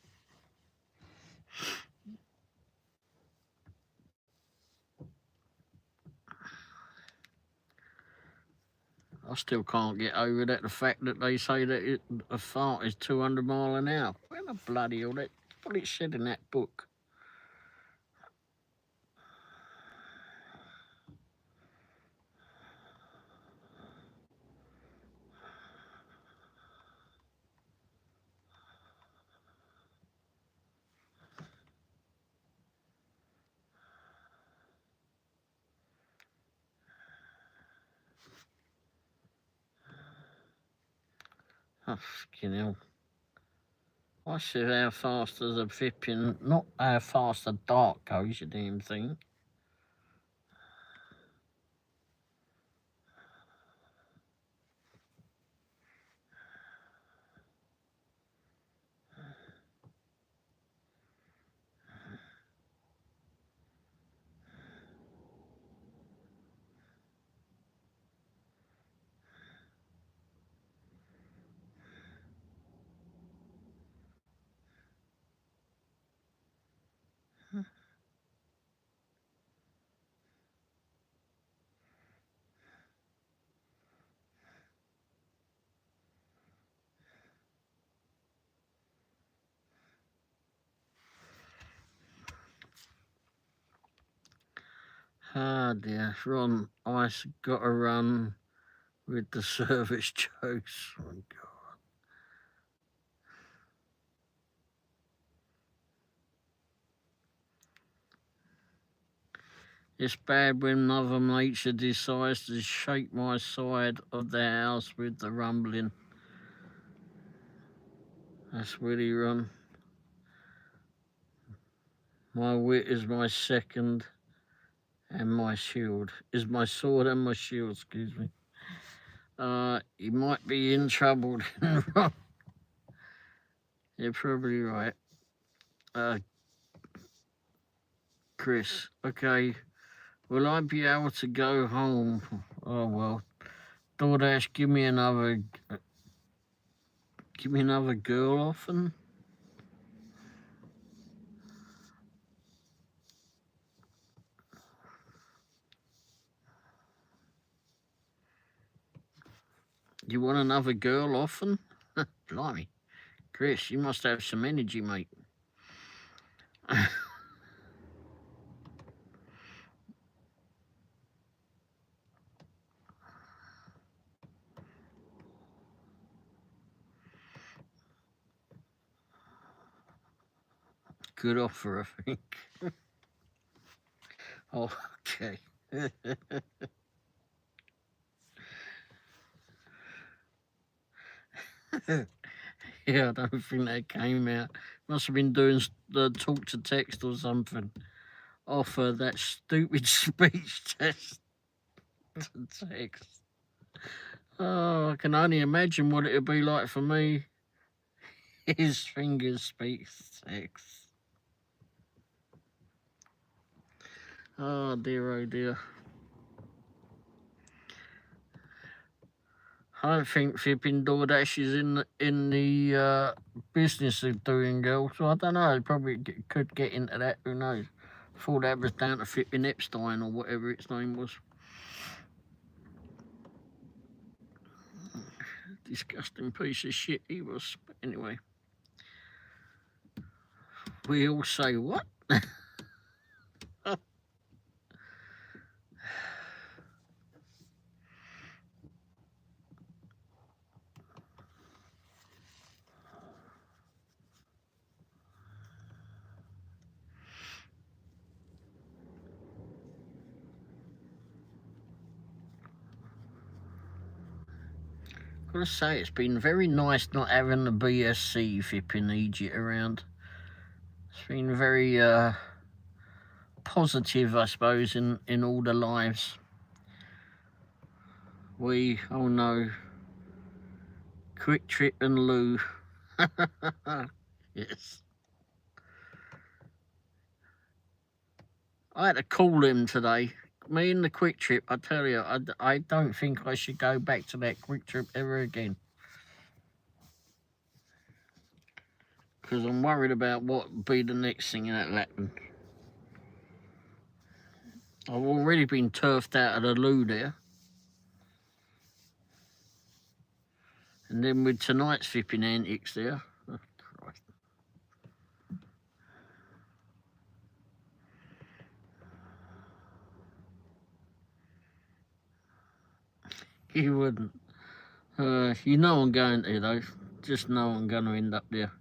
I still can't get over that. The fact that they say that a fart is 200 mile an hour. Where the bloody hell? That's what it said in that book. Oh, fucking hell. I said how fast does a flipping, not how fast a dart goes, you damn thing. Ah dear, Ron, I's got to run with the service jokes. Oh my God. It's bad when Mother Nature decides to shake my side of the house with the rumbling. That's really Ron. My wit is my second and my shield. Is my sword and my shield, excuse me. You might be in trouble then, Ron. You're probably right. Chris, okay. Will I be able to go home? Oh well. DoorDash, give me another girl often. You want another girl often? Blimey. Chris, you must have some energy, mate. Good offer, I think. Oh, okay. Yeah, I don't think that came out. Must have been doing the talk to text or something. Offer that stupid speech test to text. Oh, I can only imagine what it would be like for me. His fingers speak text. Oh dear, oh dear. I don't think flipping DoorDash is in the business of doing girls. So I don't know. Probably could get into that. Who knows? Thought that was down to flipping Epstein or whatever its name was. Disgusting piece of shit he was. But anyway, we all say what? Gotta say, it's been very nice not having the BSC flipping Egypt around. It's been very positive, I suppose, in all the lives. Oh no, Quick Trip and Lou. Yes. I had to call him today. Me and the Quick Trip, I tell you, I don't think I should go back to that Quick Trip ever again. Because I'm worried about what would be the next thing that'll happen. I've already been turfed out of the loo there. And then with tonight's flipping antics there. Oh, Christ. You wouldn't. You know I'm going to, though. Just know I'm going to end up there.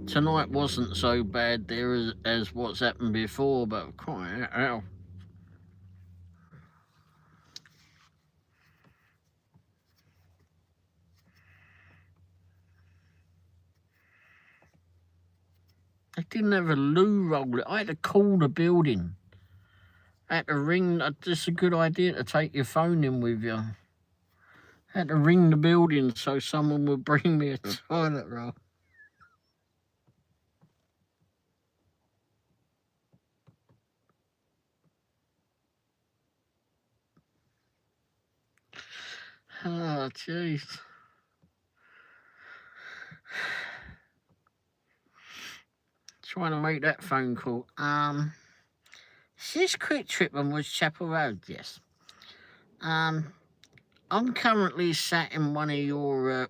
Tonight wasn't so bad there as what's happened before, but quite hell. I didn't have a loo roll. I had to call the building. I had to ring. It's a good idea to take your phone in with you. I had to ring the building so someone would bring me a toilet roll. Oh, jeez. Trying to make that phone call. Is this Quick Trip on Woodchapel Road? Yes. I'm currently sat in one of your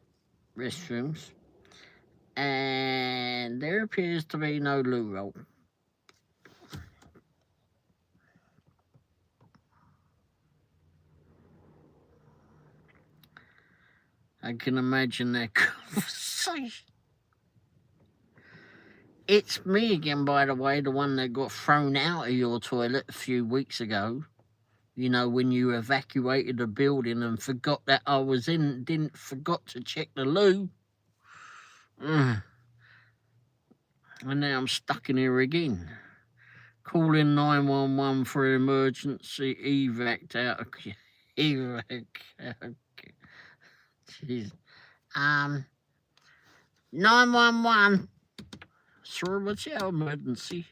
restrooms, and there appears to be no loo roll. I can imagine that conversation. It's me again, by the way, the one that got thrown out of your toilet a few weeks ago. You know, when you evacuated the building and forgot that I was in, forgot to check the loo. And now I'm stuck in here again. Calling 911 for emergency evac out. Evac. Jeez. 911. Sorry, what's your emergency?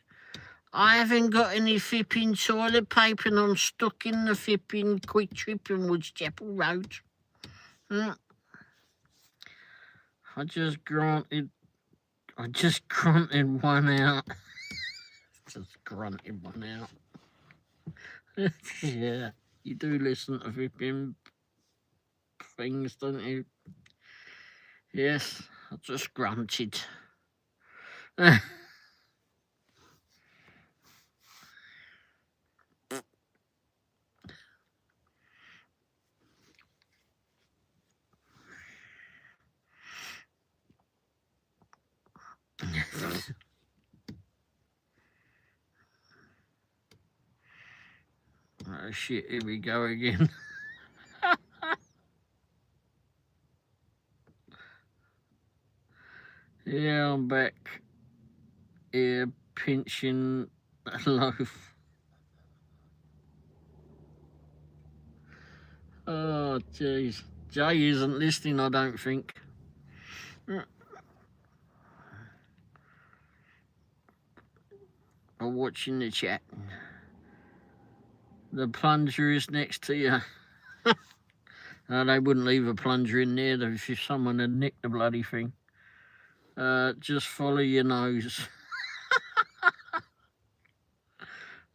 I haven't got any flipping toilet paper and I'm stuck in the flipping Quick Trip in Woodchapel Road. I just grunted one out. Just grunted one out. Yeah, you do listen to flipping things, don't you? Yes, I just grunted. Oh shit, here we go again. Yeah, I'm back here pinching a loaf. Oh, jeez. Jay isn't listening, I don't think. Or watching the chat. The plunger is next to you. They wouldn't leave a plunger in there if someone had nicked the bloody thing. Just follow your nose.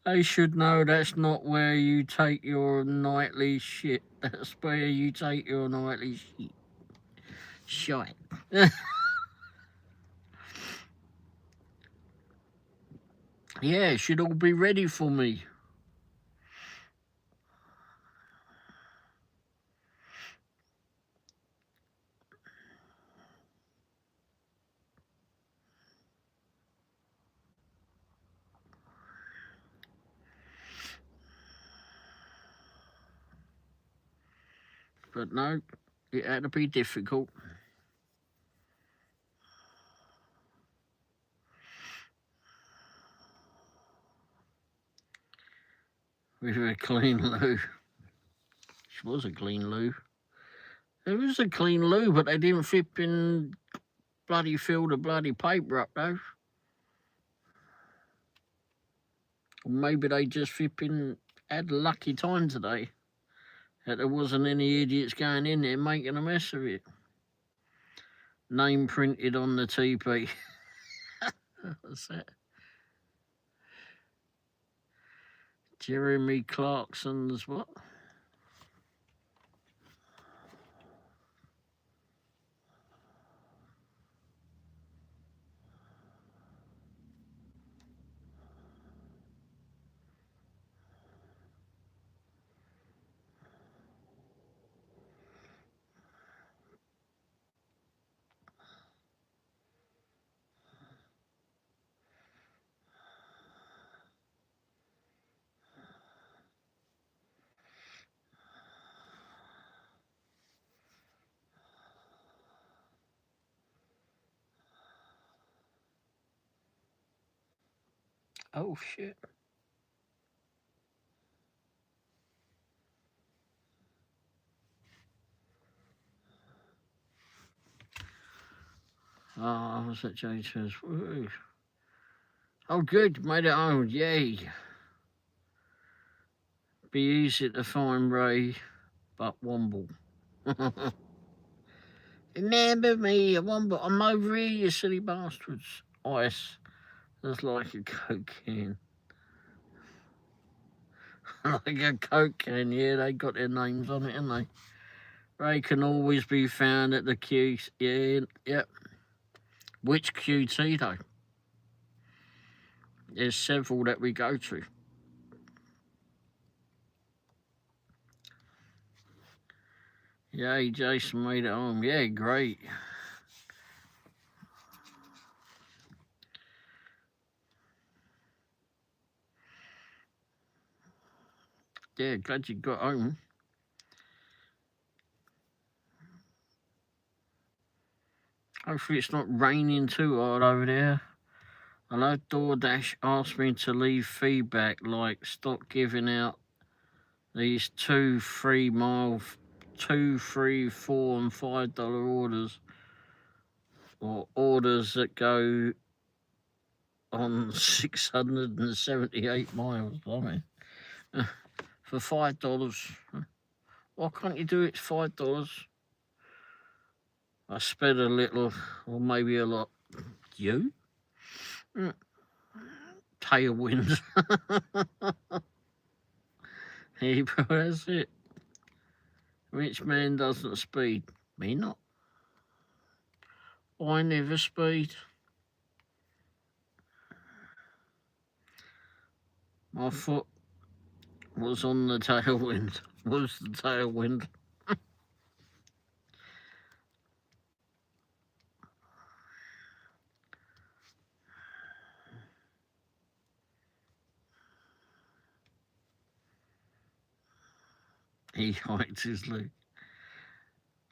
They should know that's not where you take your nightly shit. That's where you take your nightly shit. Shite. Yeah, it should all be ready for me. But no, it had to be difficult. With a clean loo. It was a clean loo. It was a clean loo, but they didn't flipping bloody fill the bloody paper up though. Or maybe they just flipping had a lucky time today. That there wasn't any idiots going in there making a mess of it. Name printed on the TP. What's that? Jeremy Clarkson's what? Oh shit. Oh, what's that Jay says? Woo. Oh good, made it home, yay. Be easy to find Ray, but Womble. Remember me, Womble, I'm over here, you silly bastards. Ice. That's like a Coke can. Like a Coke can, yeah, they got their names on it, haven't they? They can always be found at the QT. Yep. Which QT though? There's several that we go to. Yay, Jason made it home. Yeah, great. Yeah, glad you got home. Hopefully it's not raining too hard over there. I know DoorDash asked me to leave feedback like stop giving out these 2, 3 mile, 2, 3, 4 and $5 orders, or orders that go on 678 miles. I mean, for $5. Why can't you do it $5? I spent a little, or maybe a lot. You? Tailwind. Hey, bro, that's it. Rich man doesn't speed. Me not. I never speed. My foot was on the tailwind. Was the tailwind. He hiked his leg.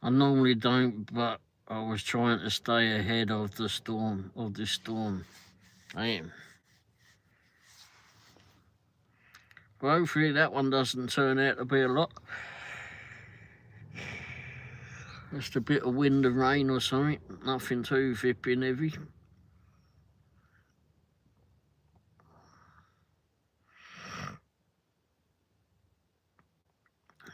I normally don't, but I was trying to stay ahead of the storm, this storm. I am. Well, hopefully that one doesn't turn out to be a lot. Just a bit of wind and rain or something. Nothing too flipping heavy.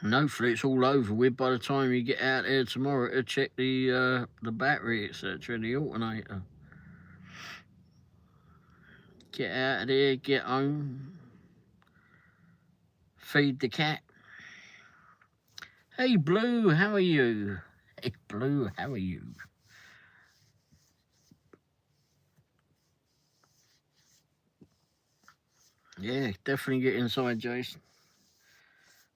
And hopefully it's all over with by the time you get out there tomorrow to check the battery, etc., the alternator. Get out of there, get home, feed the cat. Hey Blue, how are you? Hey Blue, how are you? Yeah, definitely get inside, Jason.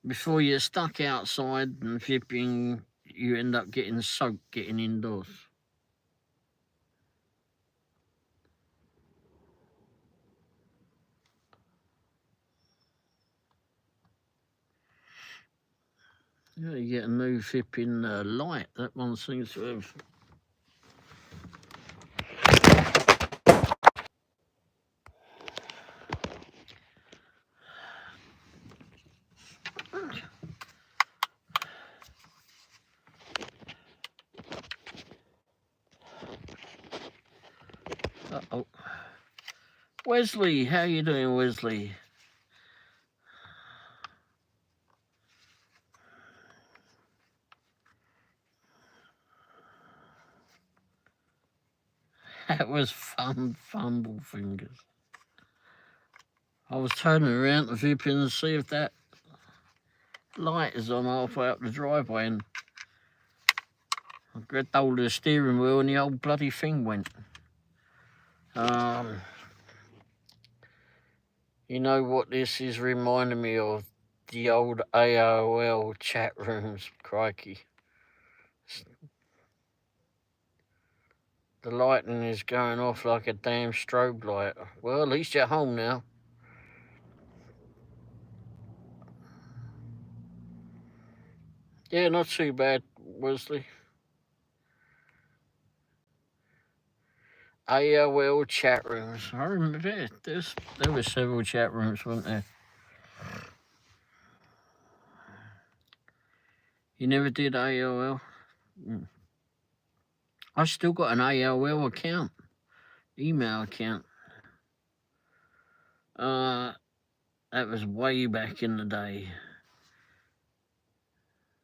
Before you're stuck outside and flipping, you end up getting soaked getting indoors. Yeah, you get a new flipping light. That one seems to have. Uh-oh. Wesley, how you doing, Wesley? That was fun, fumble fingers. I was turning around to flip in and see if that light is on halfway up the driveway, and I grabbed hold of the steering wheel and the old bloody thing went. You know what this is reminding me of? The old AOL chat rooms, crikey. The lighting is going off like a damn strobe light. Well, at least you're home now. Yeah, not too bad, Wesley. AOL chat rooms. I remember there were several chat rooms, weren't there? You never did AOL? I still got an AOL account, email account. That was way back in the day.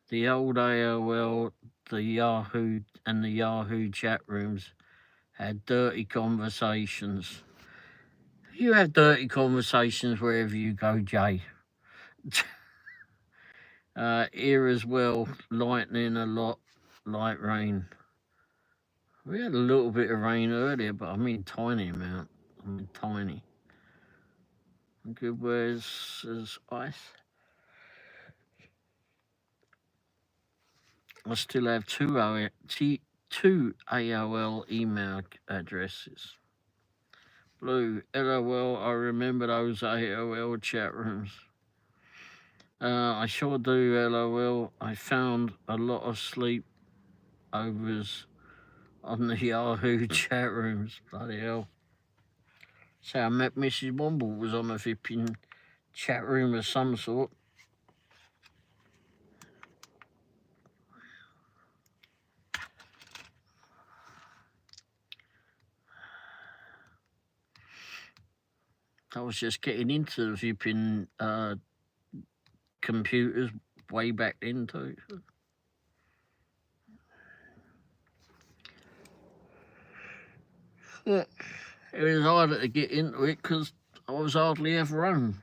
The old AOL, the Yahoo and the Yahoo chat rooms had dirty conversations. You have dirty conversations wherever you go, Jay. Here as well, lightning a lot, light rain. We had a little bit of rain earlier, but I mean tiny amount. I mean tiny. Good, where's ice? I still have two AOL email addresses. Blue, LOL, I remember those AOL chat rooms. I sure do, LOL. I found a lot of sleepovers on the Yahoo chat rooms. Bloody hell. So I met Mrs. Womble was on a flipping chat room of some sort. I was just getting into the flipping computers way back then too. Yeah, it was harder to get into it because I was hardly ever home.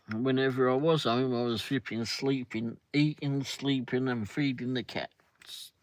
And whenever I was home, I was flipping sleeping, eating, sleeping, and feeding the cats.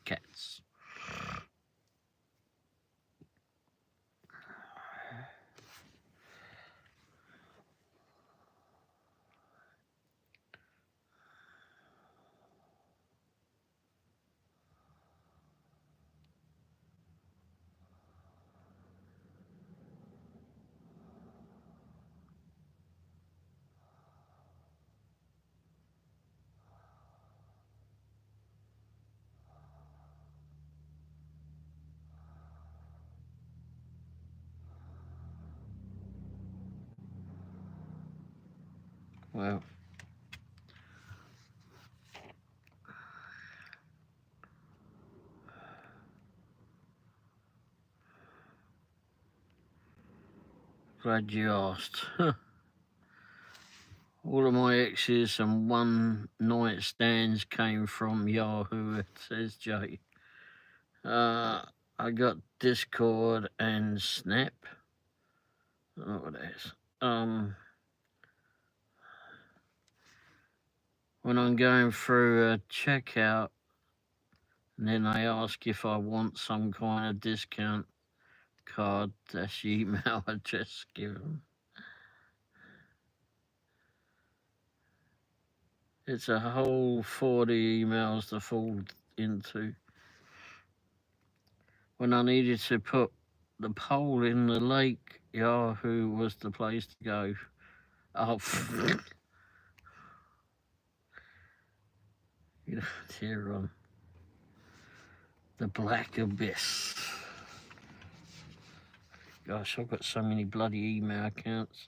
Well, glad you asked. All of my exes and one night stands came from Yahoo, says Jay. I got Discord and Snap. I don't know what that is. When I'm going through a checkout, and then they ask if I want some kind of discount card, that's the email address give them. It's a whole 40 emails to fall into. When I needed to put the pole in the lake, Yahoo was the place to go. Oh, you know, here on the black abyss. Gosh, I've got so many bloody email accounts.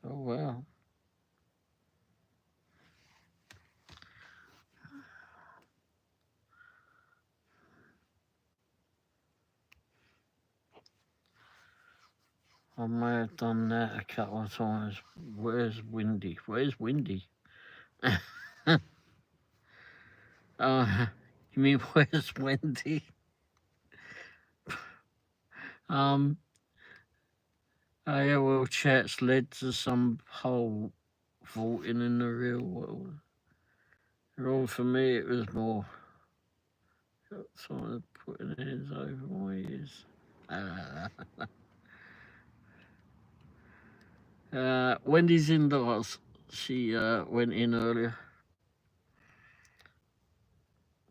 Oh, wow. I may have done that a couple of times. Where's Windy? Where's Windy? You mean where's Wendy? AOL chats led to some whole voting in the real world. Wrong for me, it was more someone putting hands over my ears. Wendy's indoors. She went in earlier.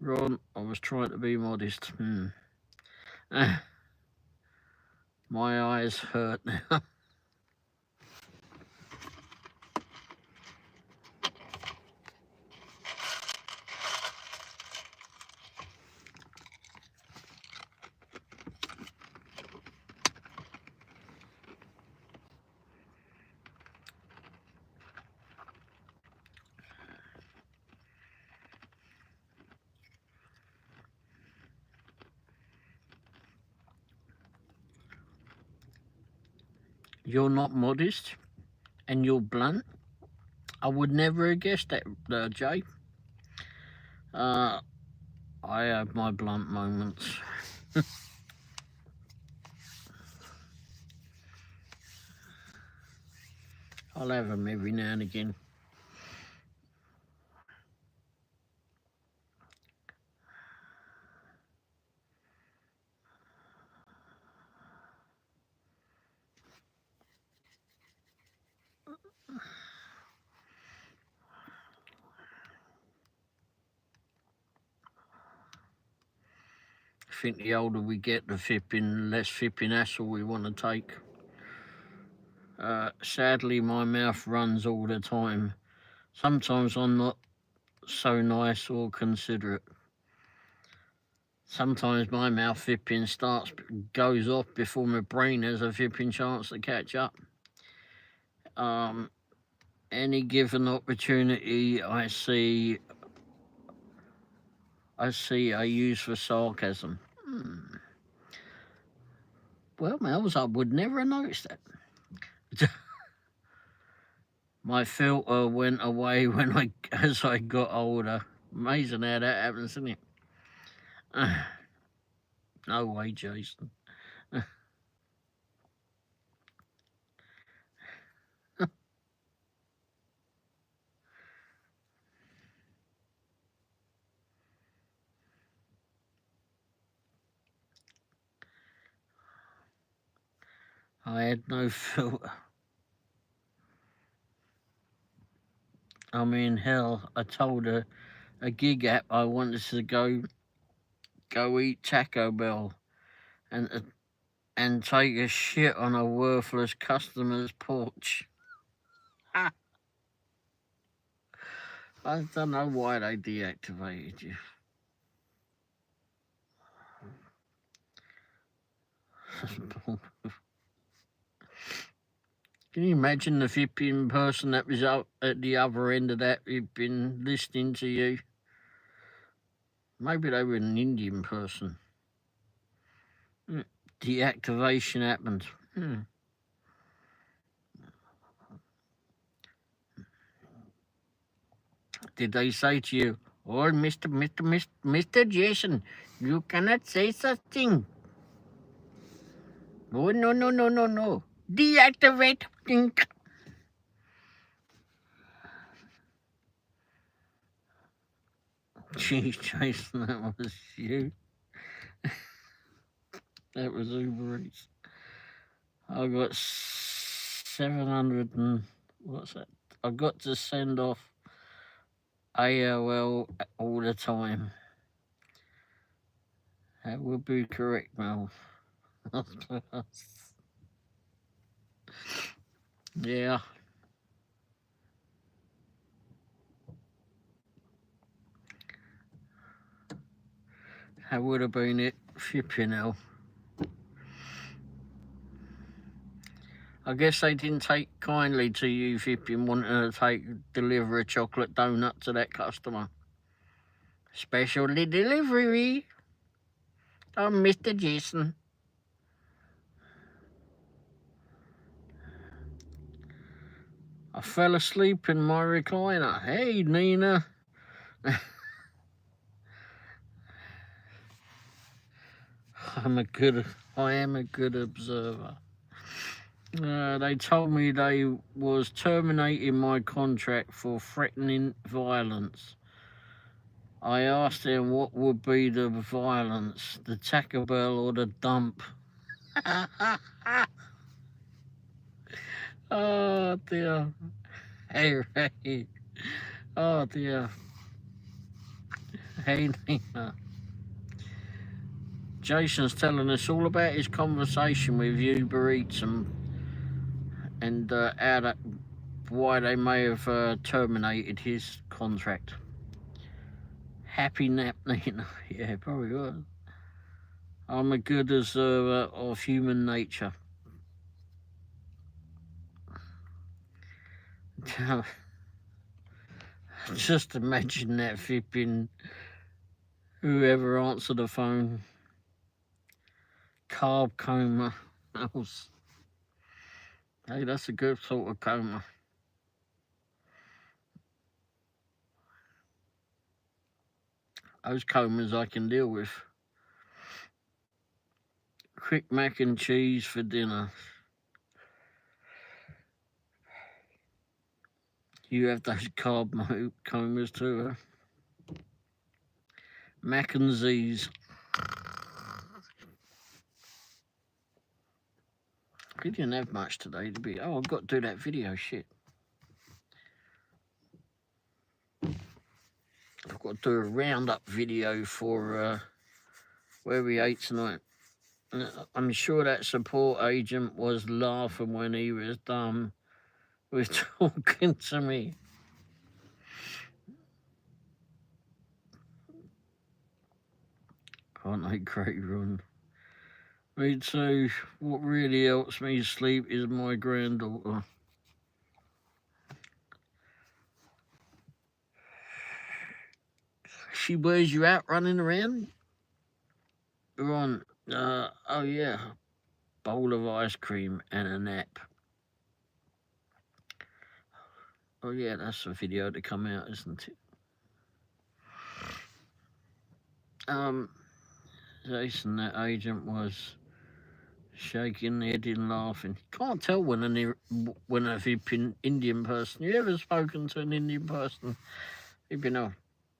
Ron, I was trying to be modest. My eyes hurt now. You're not modest and you're blunt. I would never have guessed that, Jay. I have my blunt moments. I'll have them every now and again. I think the older we get, the less fipping hassle we want to take. Sadly, my mouth runs all the time. Sometimes I'm not so nice or considerate. Sometimes my mouth fipping goes off before my brain has a fipping chance to catch up. Any given opportunity I see I use for sarcasm. Well, Mel's, I would never have noticed that. My filter went away as I got older. Amazing how that happens, isn't it? No way, Jason. I had no filter. I mean, hell, I told a gig app I wanted to go eat Taco Bell and take a shit on a worthless customer's porch. I don't know why they deactivated you. Can you imagine the flipping person that was out at the other end of that who'd been listening to you? Maybe they were an Indian person. Deactivation happened. Did they say to you, "Oh, Mr. Jason, you cannot say such thing"? Oh, no. Deactivate. Jeez, Jason, that was you. That was Uber Eats. I got 700 and what's that? I got to send off AOL all the time. That would be correct, Mel. Yeah. That would have been it. Flipping hell. I guess they didn't take kindly to you flipping wanting to deliver a chocolate donut to that customer. Special delivery. Oh, Mr. Jason. I fell asleep in my recliner. Hey, Nina. I am a good observer. They told me they was terminating my contract for threatening violence. I asked them what would be the violence, the Taco Bell or the dump. Oh dear. Hey Ray. Oh dear. Hey Nina. Jason's telling us all about his conversation with Uber Eats and why they may have terminated his contract. Happy nap, Nina. Yeah, probably was. I'm a good observer of human nature. Just imagine that flipping whoever answered the phone. Carb coma. Hey, that's a good sort of coma. Those comas I can deal with. Quick mac and cheese for dinner. You have those carb comas too, huh? Mac and Z's. We didn't have much today to be. Oh, I've got to do that video. Shit. I've got to do a roundup video for where we ate tonight. I'm sure that support agent was laughing when he was done with talking to me. Aren't they great, Ron? Me too. What really helps me sleep is my granddaughter. She wears you out running around? Ron, oh yeah, bowl of ice cream and a nap. Oh yeah, that's a video to come out, isn't it? Jason, that agent was shaking their head and laughing. Can't tell when a Indian person. You ever spoken to an Indian person? You know,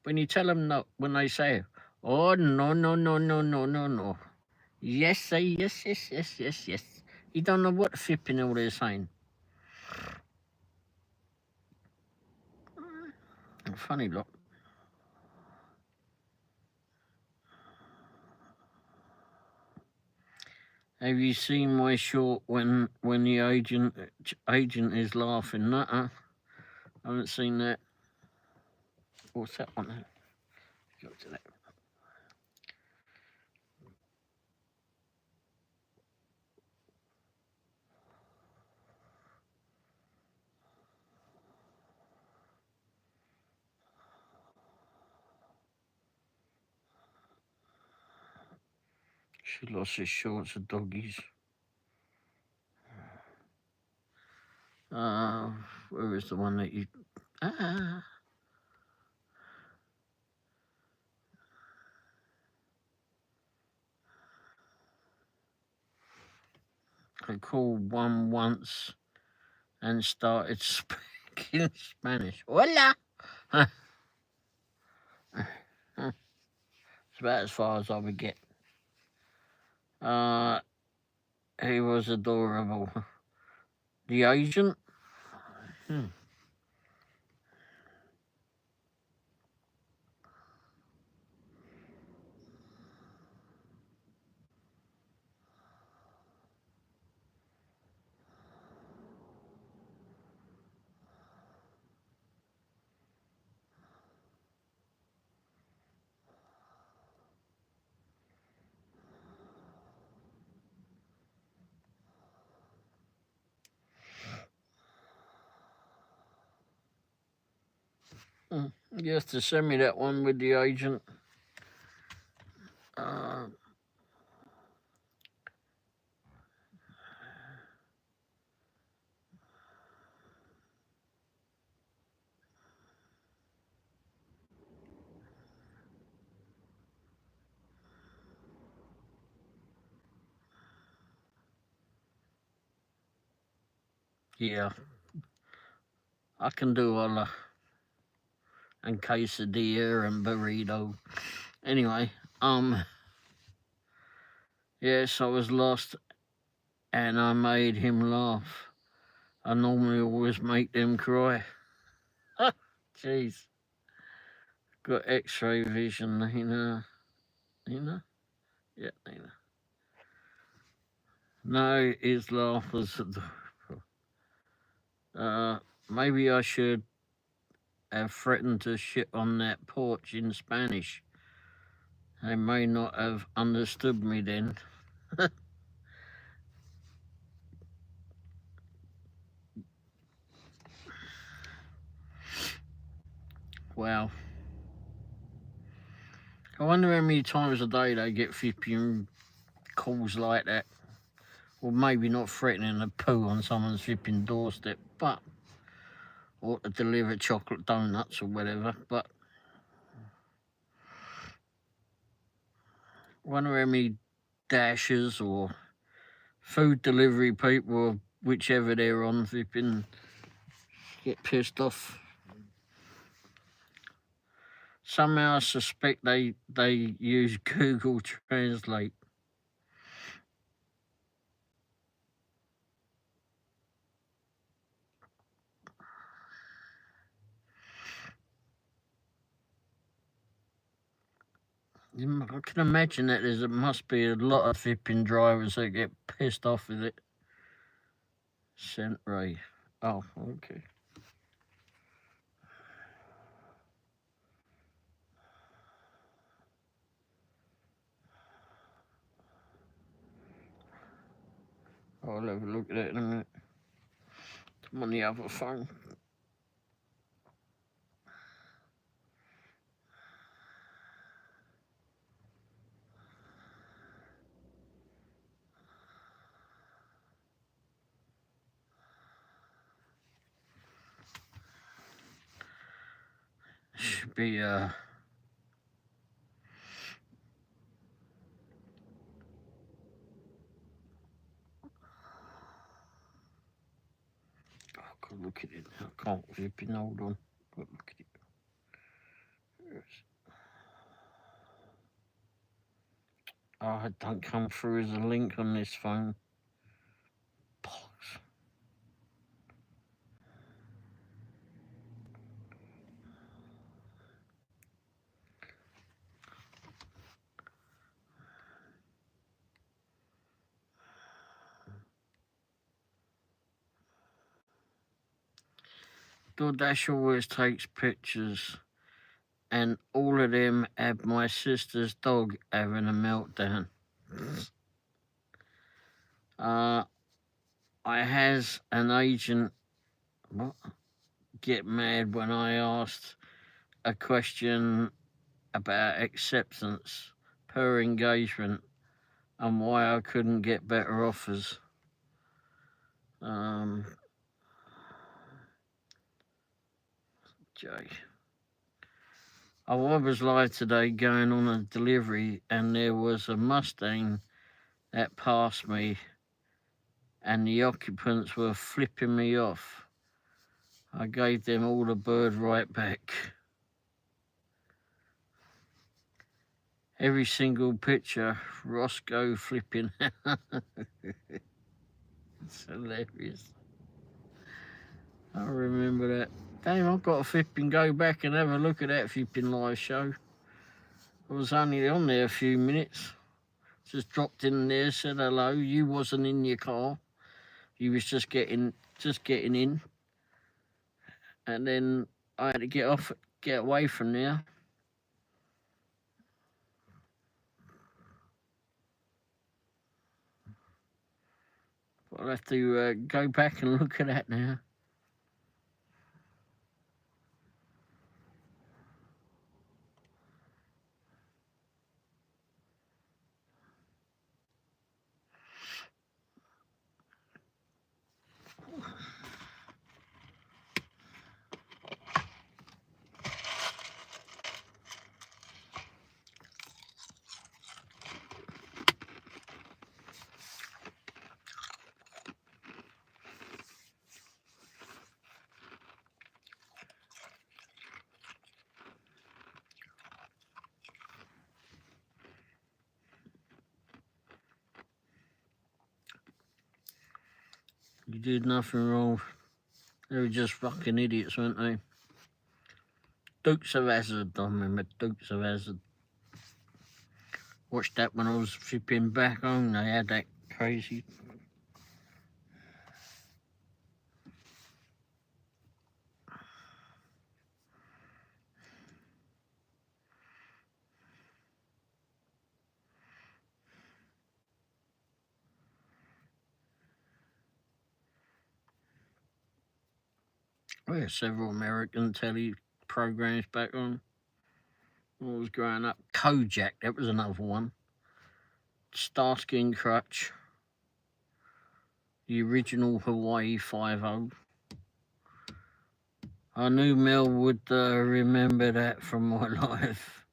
when you tell them no, when they say, "Oh no no no no no no no," yes, say yes yes yes yes yes. You don't know what flipping all they're saying. Funny lot. Have you seen my short when the agent is laughing? Nuh-uh. I haven't seen that. What's that one? Go to that. She lost her shorts of doggies. Where is the one that you... I called one once and started speaking Spanish. Hola! It's about as far as I would get. He was adorable. The agent? You have to send me that one with the agent. Yeah. I can do all and quesadilla and burrito. Anyway, yes, I was lost and I made him laugh. I normally always make them cry. Jeez. Got x-ray vision, Nina. Nina? Yeah, Nina. No, his laugh was adorable. Maybe I should have threatened to shit on that porch in Spanish. They may not have understood me then. Wow. I wonder how many times a day they get flipping calls like that. Or maybe not threatening to poo on someone's flipping doorstep, but or to deliver chocolate donuts or whatever, but one of them dashers or food delivery people or whichever they're on flipping get pissed off. Somehow I suspect they use Google Translate. I can imagine that there must be a lot of flipping drivers that get pissed off with it. Sent Ray. Oh, okay. I'll have a look at it in a minute. I'm on the other phone. Should be I gotta look at it. I can't flipping hold on. Gotta look at it. Oh, it don't come through as a link on this phone. Bollocks. DoorDash always takes pictures, and all of them have my sister's dog having a meltdown. I has an agent get mad when I asked a question about acceptance per engagement and why I couldn't get better offers. Jay. I was live today going on a delivery and there was a Mustang that passed me and the occupants were flipping me off. I gave them all the bird right back. Every single picture, Roscoe flipping. It's hilarious. I remember that. Damn, I've got to flipping go back and have a look at that flipping live show. I was only on there a few minutes. Just dropped in there, said hello. You wasn't in your car. You was just getting in. And then I had to get away from there. I'll have to go back and look at that now. You did nothing wrong. They were just fucking idiots, weren't they? Dukes of Hazzard, I remember Dukes of Hazzard. Watched that when I was flipping back home. They had that crazy. We had several American telly programs back on. When I was growing up. Kojak, that was another one. Starsky and Crutch. The original Hawaii 5.0. I knew Mel would remember that from my life.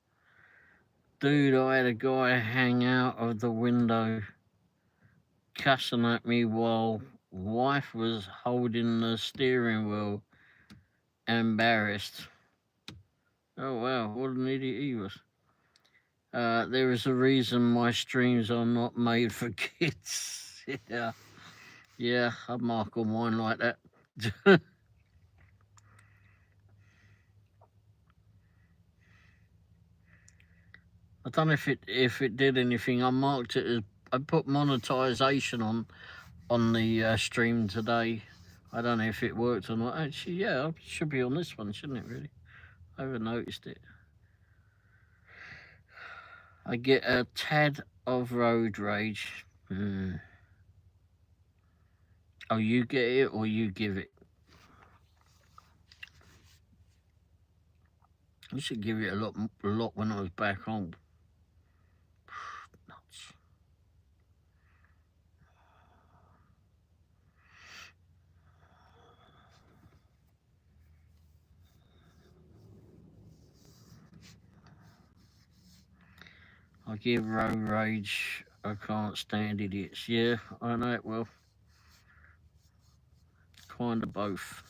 Dude, I had a guy hang out of the window cussing at me while wife was holding the steering wheel, embarrassed. Oh wow, what an idiot he was. There is a reason my streams are not made for kids. Yeah, I'd mark on mine like that. I don't know if it did anything. I marked it as, I put monetization on the stream today. I don't know if it worked or not. Actually, yeah, it should be on this one, shouldn't it? Really, I haven't noticed it. I get a tad of road rage. Oh, you get it or you give it? I used to give it a lot when I was back home. Nuts. I give road rage. I can't stand idiots. Yeah, I know it well. Kind of both.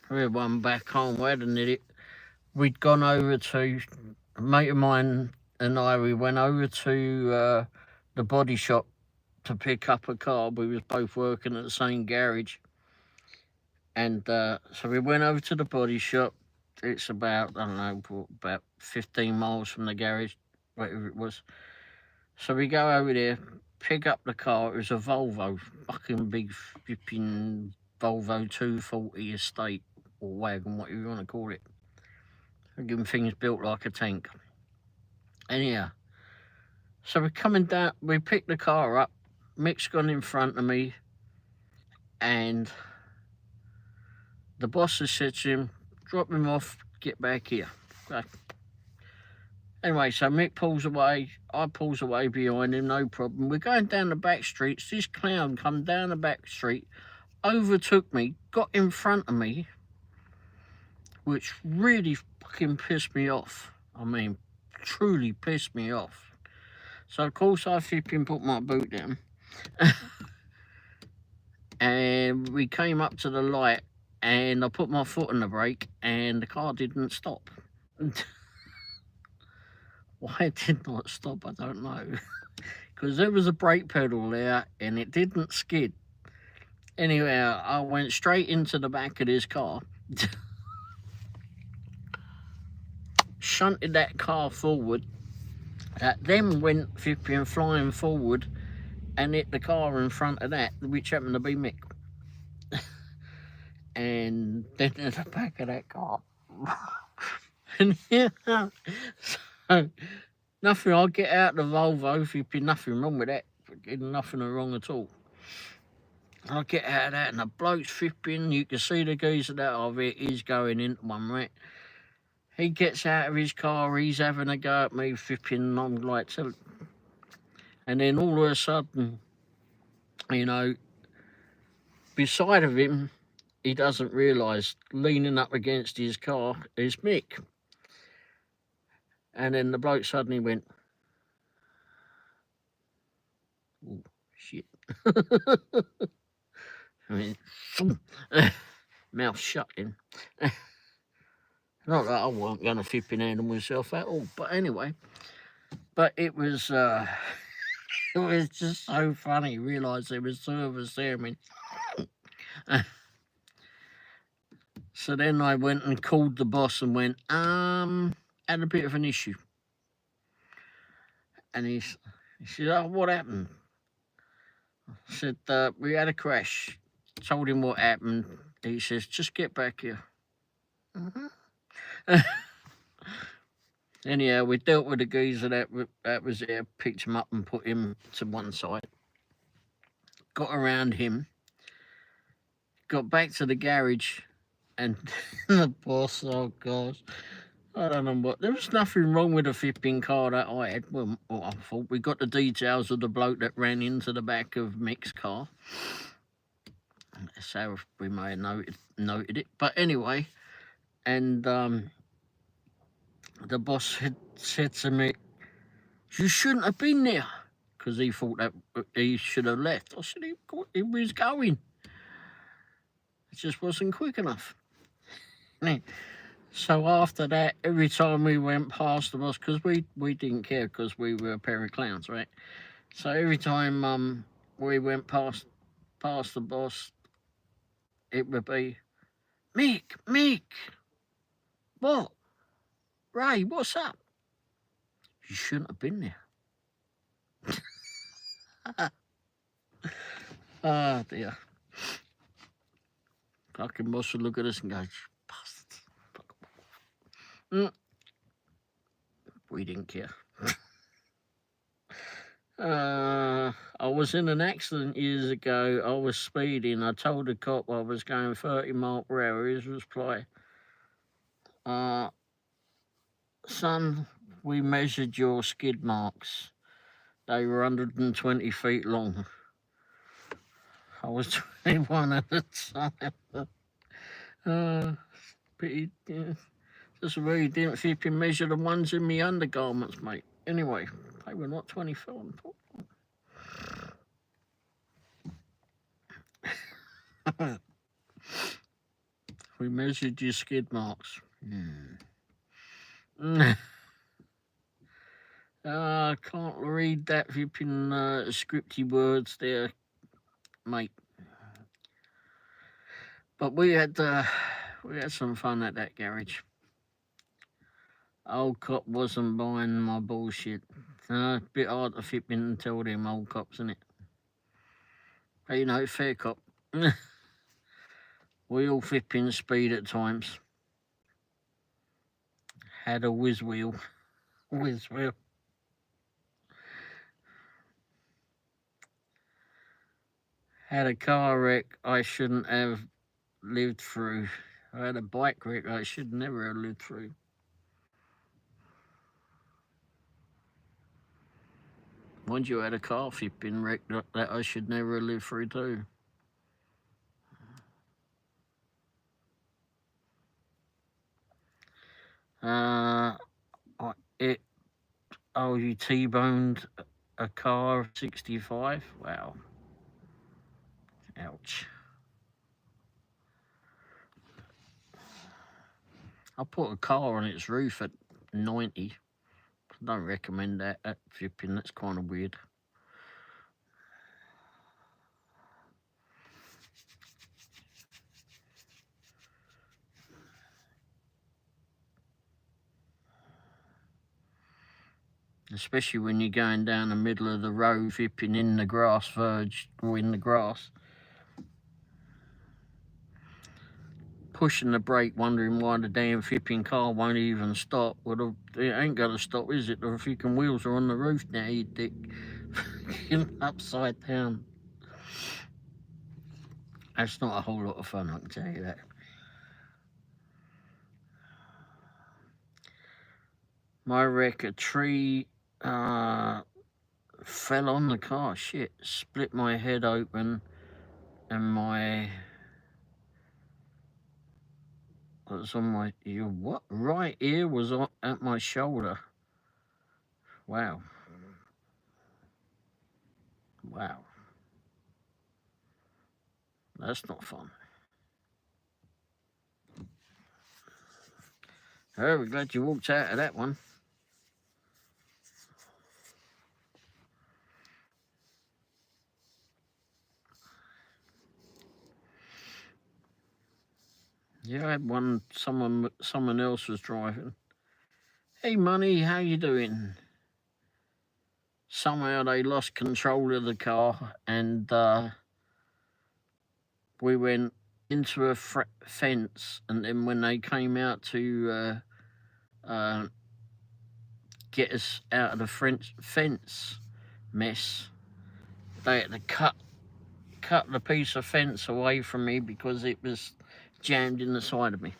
We had one back home. We had an idiot. We'd gone over to, a mate of mine and I, we went over to the body shop to pick up a car. We was both working at the same garage. And so we went over to the body shop. It's about, I don't know, about 15 miles from the garage, whatever it was. So we go over there, pick up the car. It was a Volvo, fucking big flipping Volvo 240 estate or wagon, whatever you want to call it. Fucking things built like a tank. Anyhow, so we're coming down, we picked the car up, Mick's gone in front of me, and the boss has said to him, drop him off, get back here. Okay. Anyway, so Mick pulls away, I pulls away behind him, no problem. We're going down the back streets. This clown come down the back street, overtook me, got in front of me, which really fucking pissed me off. I mean, truly pissed me off. So, of course, I flipping put my boot down. And we came up to the light, and I put my foot on the brake, and the car didn't stop. Why it did not stop, I don't know. Because there was a brake pedal there, and it didn't skid. Anyway, I went straight into the back of this car, shunted that car forward, that then went flipping flying forward and hit the car in front of that, which happened to be Mick. And then in the back of that car. And yeah, so nothing, I'll get out the Volvo, flipping nothing wrong with that, nothing wrong at all. I get out of that, and the bloke's flipping, you can see the geezer that of it, he's going into one, right? He gets out of his car, he's having a go at me, flipping, I'm like, and then all of a sudden, you know, beside of him, he doesn't realise, leaning up against his car is Mick. And then the bloke suddenly went, oh, shit. I mean, mouth shut in. Not that I wasn't going to flipping handle myself at all, but anyway. But it was just so funny. Realised there was two of us there. I mean, so then I went and called the boss and went, had a bit of an issue. And he said, oh, what happened? I said, we had a crash. Told him what happened. He says, just get back here. Anyhow, we dealt with the geezer that was there, picked him up and put him to one side. Got around him. Got back to the garage, And the boss, oh gosh, I don't know what. There was nothing wrong with the flipping car that I had. Well, I thought we got the details of the bloke that ran into the back of Mick's car. So we may have noted it. But anyway, and the boss said to me, "You shouldn't have been there," because he thought that he should have left. I said, he was going. It just wasn't quick enough. So after that, every time we went past the boss, because we didn't care because we were a pair of clowns, right? So every time we went past the boss, it would be, Mick, what? Ray, what's up? You shouldn't have been there. Oh dear. Fucking boss would look at us and go, bastards. We didn't care. I was in an accident years ago. I was speeding. I told the cop I was going 30 miles per hour. His reply, son, we measured your skid marks. They were 120 feet long. I was 21 at the time. But he just really didn't flipping measure the ones in my undergarments, mate. Anyway, they were not 20 feet long. We measured your skid marks. I can't read that flipping scripty words there, mate. But we had some fun at that garage. Old cop wasn't buying my bullshit. A bit hard to flip in and tell them old cops, isn't it? But you know, fair cop. We all flipping speed at times. Had a whiz wheel. Had a car wreck I shouldn't have lived through. I had a bike wreck I should never have lived through. Once you had a car flipping wreck that I should never have lived through too. You T-boned a car 65? Wow. Ouch. I put a car on its roof at 90. I don't recommend that. That flipping, that's kind of weird. Especially when you're going down the middle of the road, flipping in the grass verge or in the grass. Pushing the brake, wondering why the damn flipping car won't even stop. Well, it ain't going to stop, is it? The freaking wheels are on the roof now, you dick. Upside down. That's not a whole lot of fun, I can tell you that. My wreck, a tree fell on the car. Shit, split my head open and my... was on my... what? Right ear was at my shoulder. Wow. Wow. That's not fun. Very glad you walked out of that one. Yeah, I had one, someone else was driving. Hey, Money, how you doing? Somehow they lost control of the car and we went into a fence, and then when they came out to get us out of the fence mess, they had to cut the piece of fence away from me because it was jammed in the side of me.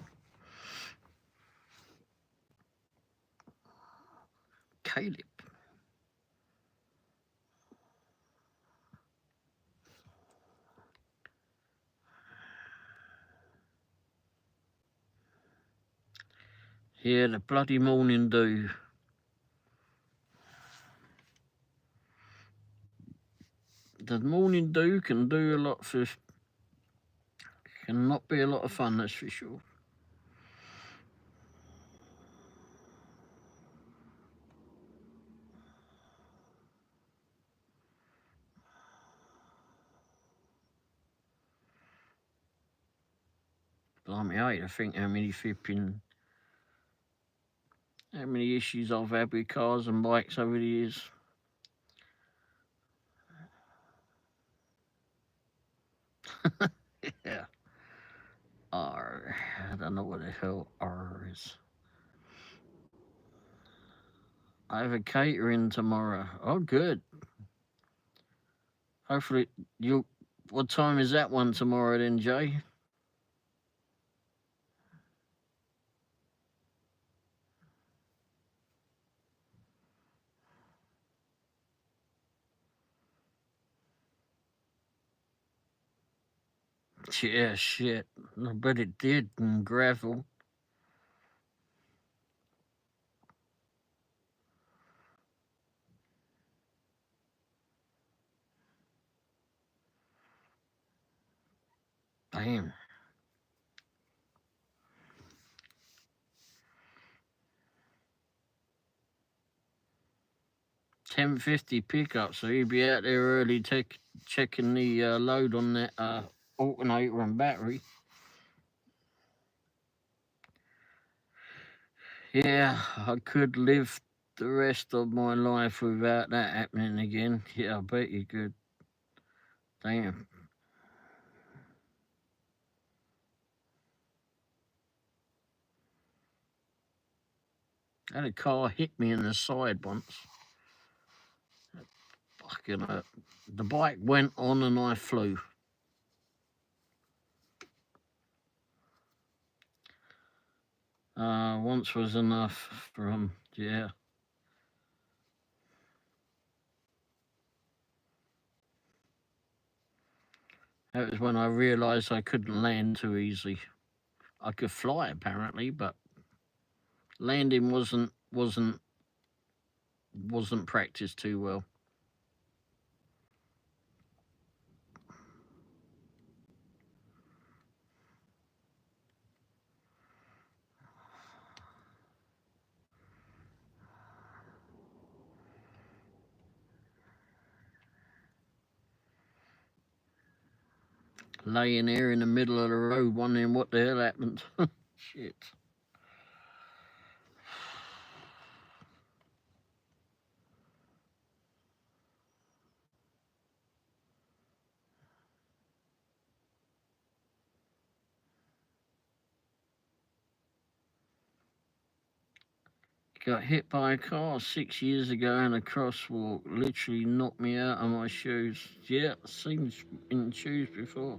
Caleb. Yeah, the bloody morning dew. The morning dew can do a lot for... Can not be a lot of fun, that's for sure. Blimey, I hate to think how many issues I've had with cars and bikes over the years. Yeah. R. I don't know what the hell R is. I have a catering tomorrow. Oh, good. Hopefully, you. What time is that one tomorrow then, Jay? Yeah, shit. I bet it did. And gravel. Damn. 10:50 pickup, so he'd be out there early checking the load on that alternator and battery. Yeah, I could live the rest of my life without that happening again. Yeah, I bet you could. Damn. I had a car hit me in the side once. Fucking the bike went on and I flew. Once was enough for him, yeah. That was when I realised I couldn't land too easily. I could fly apparently, but landing wasn't practiced too well. Laying there in the middle of the road wondering what the hell happened. Shit. Got hit by a car 6 years ago in a crosswalk. Literally knocked me out of my shoes. Yeah, seen in shoes before.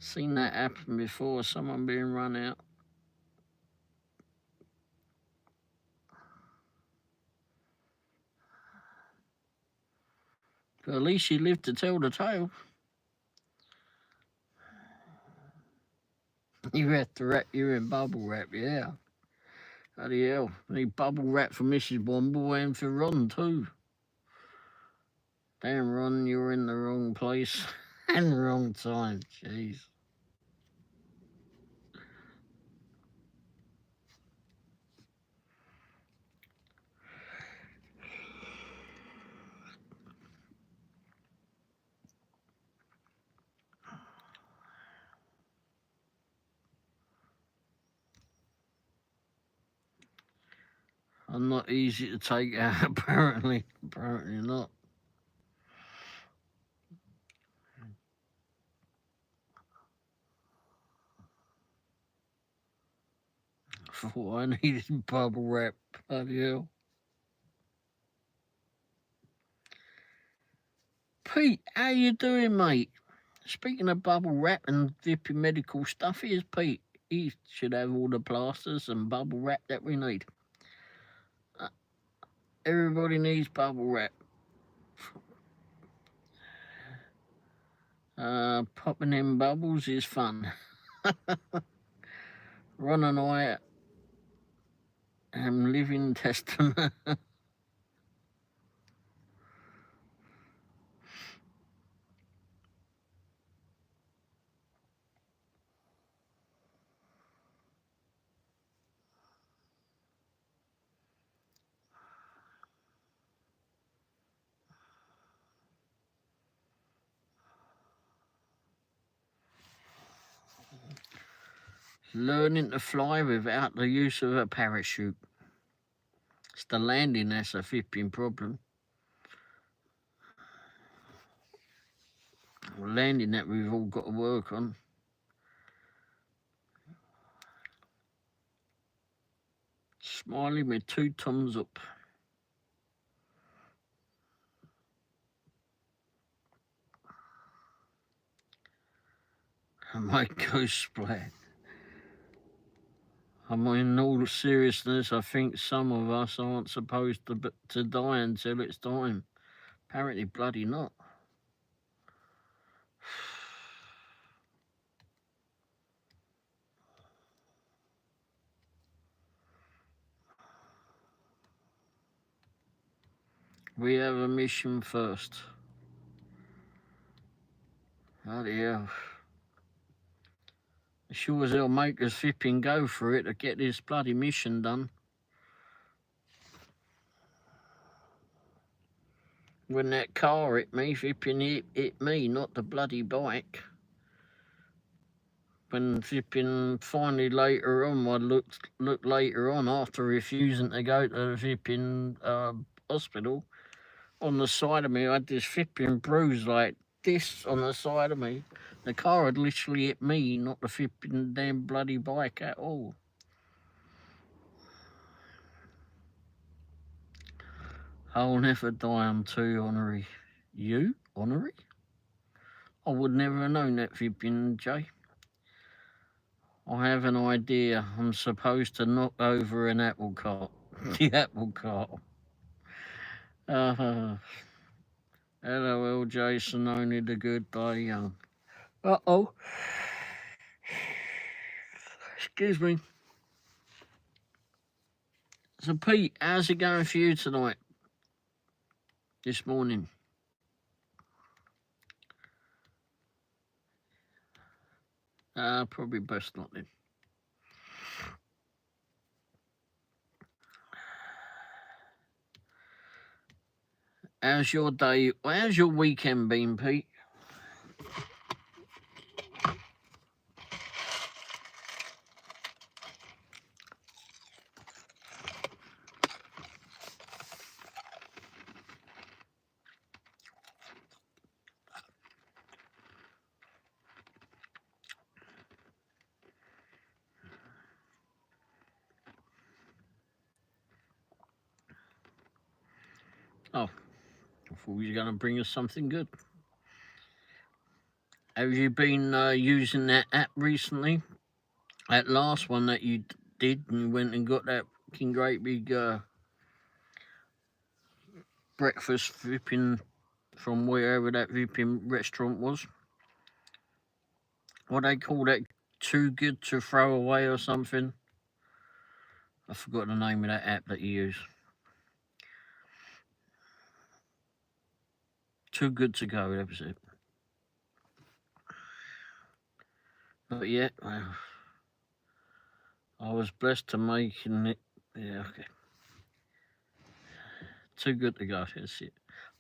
Seen that happen before. Someone being run out. But at least she lived to tell the tale. You have to wrap you in bubble wrap, yeah. Bloody hell. Need bubble wrap for Mrs. Womble and for Ron too. Damn, Ron, you were in the wrong place and the wrong time. Jeez. I'm not easy to take out, apparently. Apparently not. For I needed bubble wrap. Bloody hell. Pete, how you doing, mate? Speaking of bubble wrap and flipping medical stuff, here's Pete. He should have all the plasters and bubble wrap that we need. Everybody needs bubble wrap. Popping in bubbles is fun. Ron and I am living testament. Learning to fly without the use of a parachute. It's the landing that's a flipping problem. Landing that we've all got to work on. Smiling with 2 thumbs up. I might go splat. I mean, in all seriousness, I think some of us aren't supposed to die until it's time. Apparently bloody not. We have a mission first. Bloody hell. Sure as hell make us flipping go for it to get this bloody mission done. When that car hit me, flipping hit me, not the bloody bike. When flipping finally later on, I looked later on after refusing to go to the flipping hospital. On the side of me, I had this flipping bruise like this on the side of me. The car had literally hit me, not the flipping damn bloody bike at all. I'll never die, I'm too honorary. You? Honorary? I would never have known that, flipping Jay. I have an idea. I'm supposed to knock over an apple cart. The apple cart. LOL, Jason, only the good die young. Uh-oh. Excuse me. So, Pete, how's it going for you tonight? This morning? Probably best not then. How's your day? How's your weekend been, Pete? Oh, I thought you were going to bring us something good. Have you been using that app recently? That last one that you did, and you went and got that fucking great big breakfast flipping from wherever that flipping restaurant was. What they call that? Too good to throw away or something? I forgot the name of that app that you use. Too good to go, that was it. Not yet. Well, I was blessed to making it. Yeah, okay. Too good to go, that's it.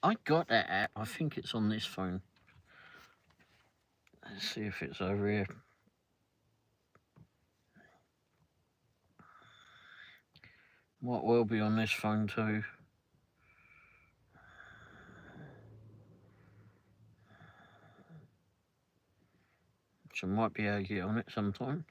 I got that app. I think it's on this phone. Let's see if it's over here. Might well be on this phone too. So I might be able to get on it sometime.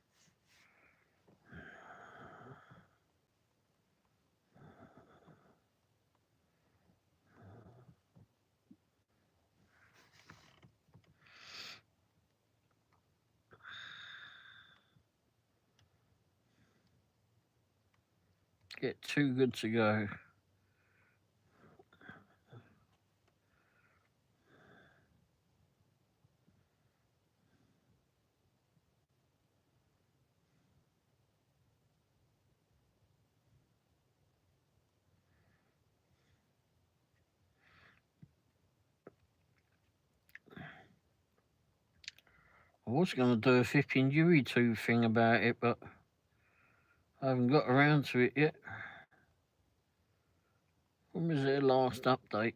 get too good to go. I was going to do a flipping YouTube thing about it, but I haven't got around to it yet. When was their last update?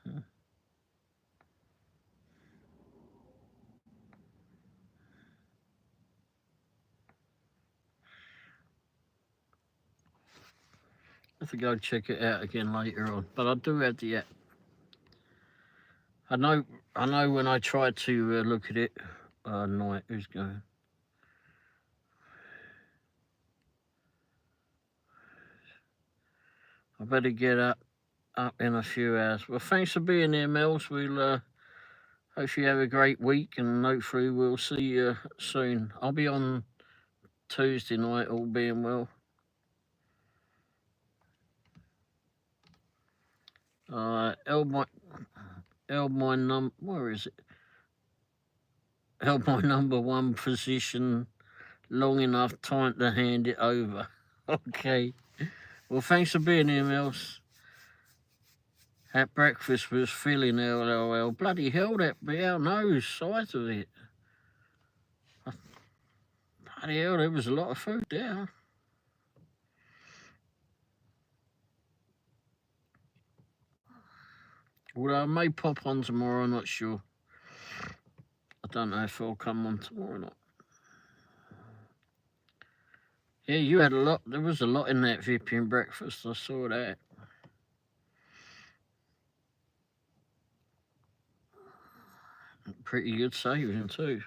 I have to go check it out again later on, but I do have the app. I know when I tried to look at it, night, who's going? I better get up in a few hours. Well, thanks for being here, Mels. We'll hope you have a great week, and hopefully we'll see you soon. I'll be on Tuesday night, all being well. Held my where is it? Held my number one position long enough time to hand it over. Okay. Well, thanks for being here, Mels. That breakfast was filling, LOL. Bloody hell, that be our nose size of it. Bloody hell, there was a lot of food there. Well, I may pop on tomorrow, I'm not sure. I don't know if I'll come on tomorrow or not. Yeah, you had a lot. There was a lot in that Vipian breakfast. I saw that. Pretty good saving too.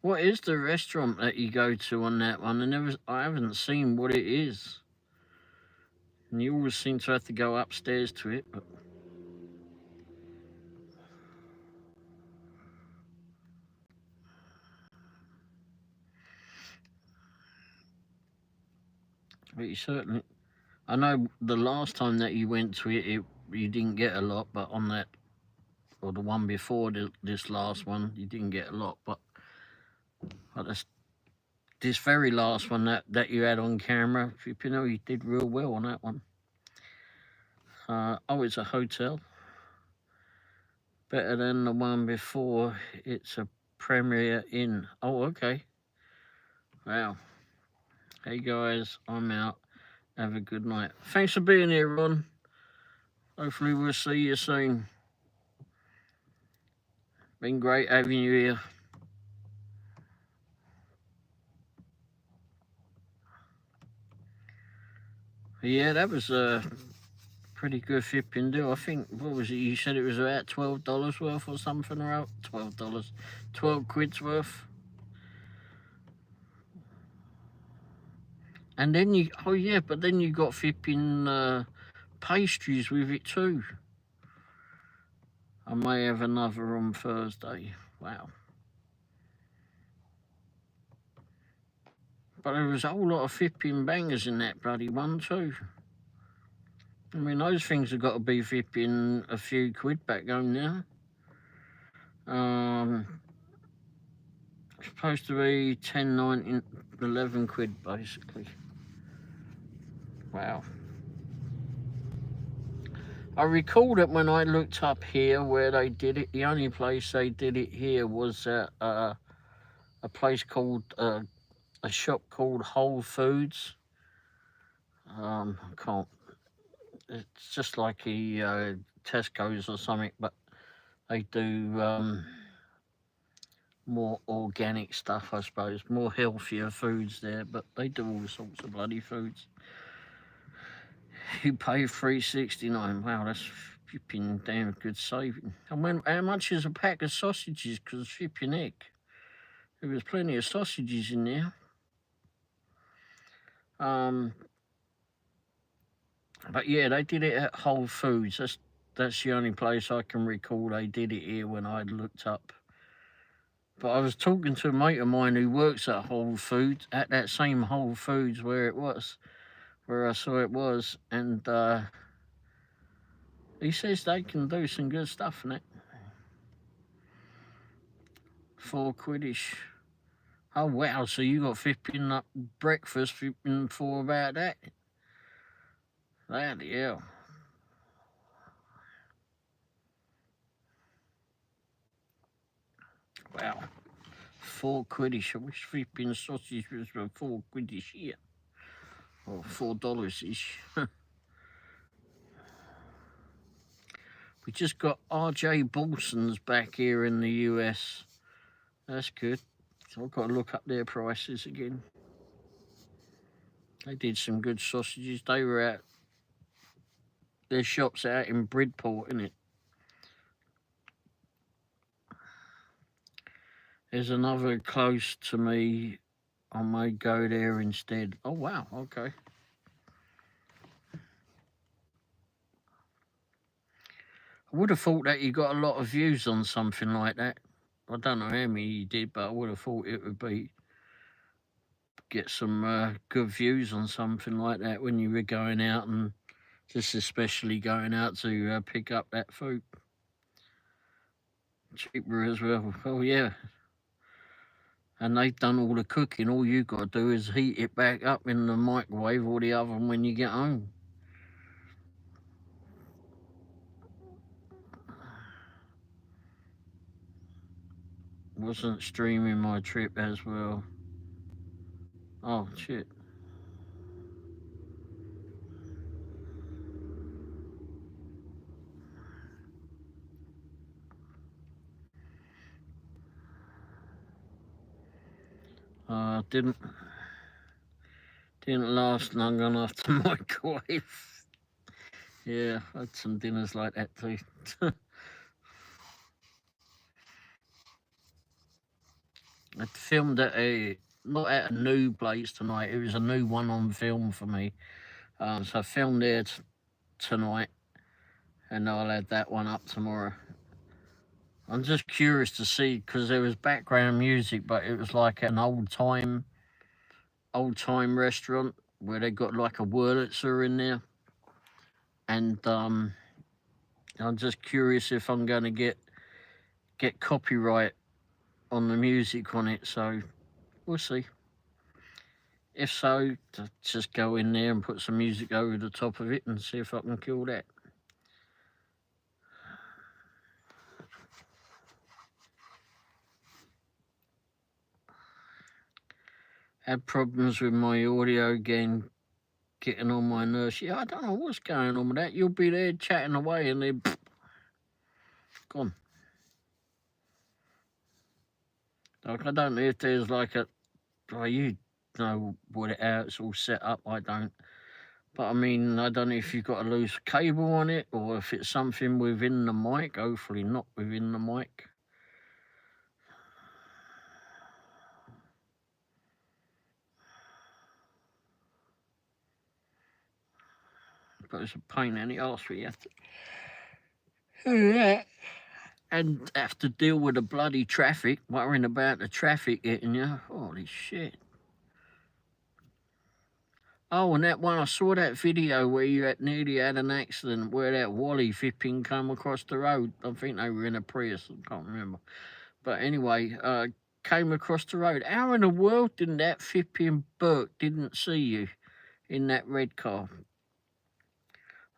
What is the restaurant that you go to on that one? I haven't seen what it is. And you always seem to have to go upstairs to it, but you certainly. I know the last time that you went to it, you didn't get a lot, but on that, or the one before this last one, you didn't get a lot. But this very last one that you had on camera, you know, you did real well on that one. Oh, it's a hotel. Better than the one before. It's a Premier Inn. Oh, okay. Wow. Hey guys, I'm out. Have a good night. Thanks for being here, Ron. Hopefully we'll see you soon. Been great having you here. Yeah, that was a pretty good flipping deal. I think, what was it? You said it was about $12 worth or something, or $12. 12 quid's worth. And then but then you got flipping pastries with it too. I may have another on Thursday. Wow. But there was a whole lot of flipping bangers in that bloody one too. I mean, those things have got to be flipping a few quid back home now. It's supposed to be 10, 9, 11 quid basically. Wow. I recall that when I looked up here where they did it, the only place they did it here was at a place called, a shop called Whole Foods. I can't, it's just like a Tesco's or something, but they do more organic stuff, I suppose, more healthier foods there, but they do all sorts of bloody foods. You pay $3.69. Wow, that's flipping damn good saving. And how much is a pack of sausages? Because flipping heck, there was plenty of sausages in there. But yeah, they did it at Whole Foods. that's the only place I can recall they did it here when I'd looked up. But I was talking to a mate of mine who works at Whole Foods, at that same Whole Foods where I saw it was, and he says they can do some good stuff in it. £4 Oh wow! So you got flipping up breakfast flipping for about that? Bloody hell! Wow, £4. I wish flipping sausage was for £4 here, or $4 ish. We just got RJ Balson's back here in the US. That's good. So I've got to look up their prices again. They did some good sausages. They were at their shops out in Bridport, innit? There's another close to me. I may go there instead. Oh wow, okay. I would have thought that you got a lot of views on something like that. I don't know how many you did, but I would have thought it would be get some good views on something like that when you were going out, and just especially going out to pick up that food. Cheaper as well. Oh yeah. And they've done all the cooking. All you got to do is heat it back up in the microwave or the oven when you get home. Wasn't streaming my trip as well. Oh shit. Didn't last long enough to microwave. Yeah, I had some dinners like that too. I filmed not at a new place tonight. It was a new one on film for me. So I filmed there tonight, and I'll add that one up tomorrow. I'm just curious to see, because there was background music, but it was like an old time restaurant where they got like a Wurlitzer in there, and I'm just curious if I'm going to get copyright on the music on it. So we'll see. If so, just go in there and put some music over the top of it and see if I can kill that. Had problems with my audio again, getting on my nerves. Yeah, I don't know what's going on with that. You'll be there chatting away and then gone. Like, I don't know if there's like you know how it's all set up. I don't. But I mean, I don't know if you've got a loose cable on it or if it's something within the mic. Hopefully not within the mic. But it's a pain in the arse for you. And have to deal with the bloody traffic, worrying about the traffic hitting you. Holy shit. Oh, and that one, I saw that video where you nearly had an accident where that Wally flipping come across the road. I think they were in a Prius, I can't remember. But anyway, came across the road. How in the world didn't that flipping Burke didn't see you in that red car?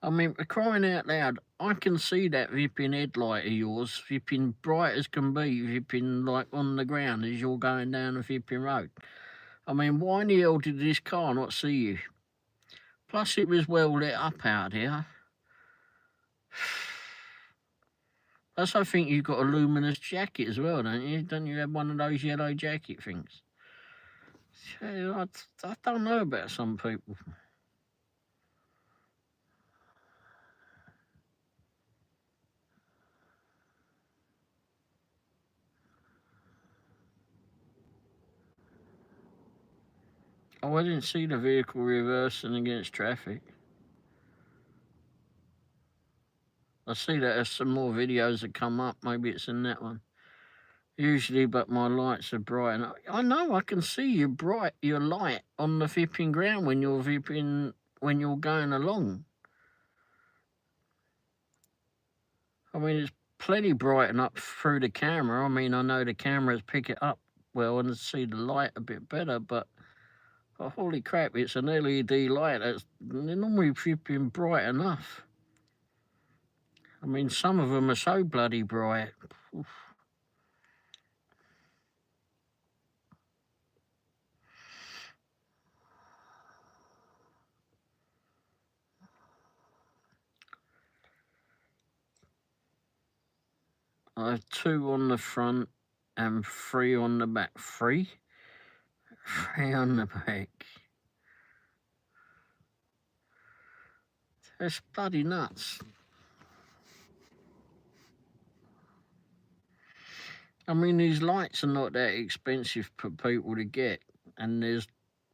I mean, crying out loud, I can see that flipping headlight of yours flipping bright as can be, flipping like on the ground as you're going down the flipping road. I mean, why in the hell did this car not see you? Plus, it was well lit up out here. Plus, I think you've got a luminous jacket as well, don't you? Don't you have one of those yellow jacket things? I don't know about some people. Oh, I didn't see the vehicle reversing against traffic. I see that there's some more videos that come up. Maybe it's in that one. Usually, but my lights are bright. And I know I can see your light on the flipping ground when you're going along. I mean, it's plenty bright enough through the camera. I mean, I know the cameras pick it up well and see the light a bit better, but oh, holy crap, it's an LED light. They're normally flipping bright enough. I mean, some of them are so bloody bright. Oof. I have 2 on the front and 3 on the back. 3? 3 on the back. That's bloody nuts. I mean, these lights are not that expensive for people to get, and there's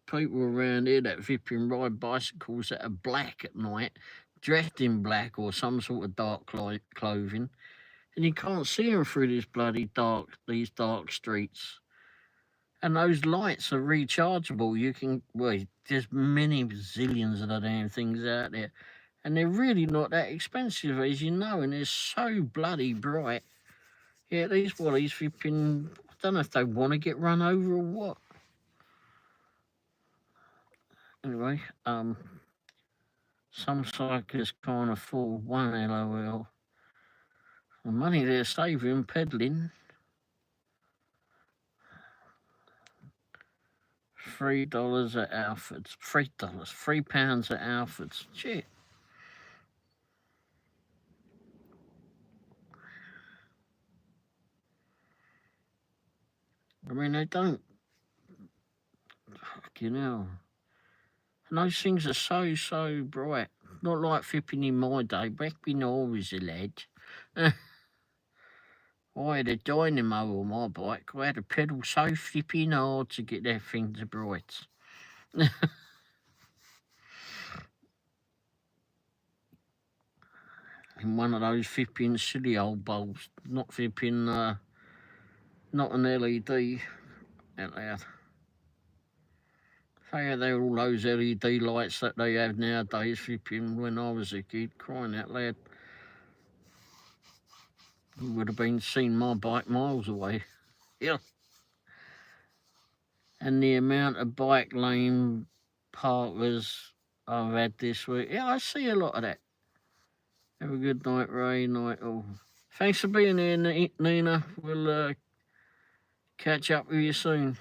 people around here that flipping ride bicycles that are black at night, dressed in black or some sort of dark clothing, and you can't see them through these dark streets. And those lights are rechargeable. There's many zillions of the damn things out there, and they're really not that expensive, as you know, and they're so bloody bright. Yeah, these flipping, I don't know if they want to get run over or what. Anyway, some cyclists can't afford one LOL. The money they're saving peddling. $3 at Alfred's. $3. £3 at Alfred's. Shit. I mean, they don't. Fucking hell. And those things are so bright. Not like flipping in my day. Back when I was a lad. I had a dynamo on my bike. I had to pedal so flipping hard to get that thing to bright. In one of those flipping silly old bulbs. Not flipping, not an LED out there. They had all those LED lights that they have nowadays, flipping when I was a kid, crying out loud. You would have been seen my bike miles away. Yeah. And the amount of bike lane parkers I've had this week. Yeah, I see a lot of that. Have a good night, Ray. Night all. Thanks for being here, Nina. We'll catch up with you soon.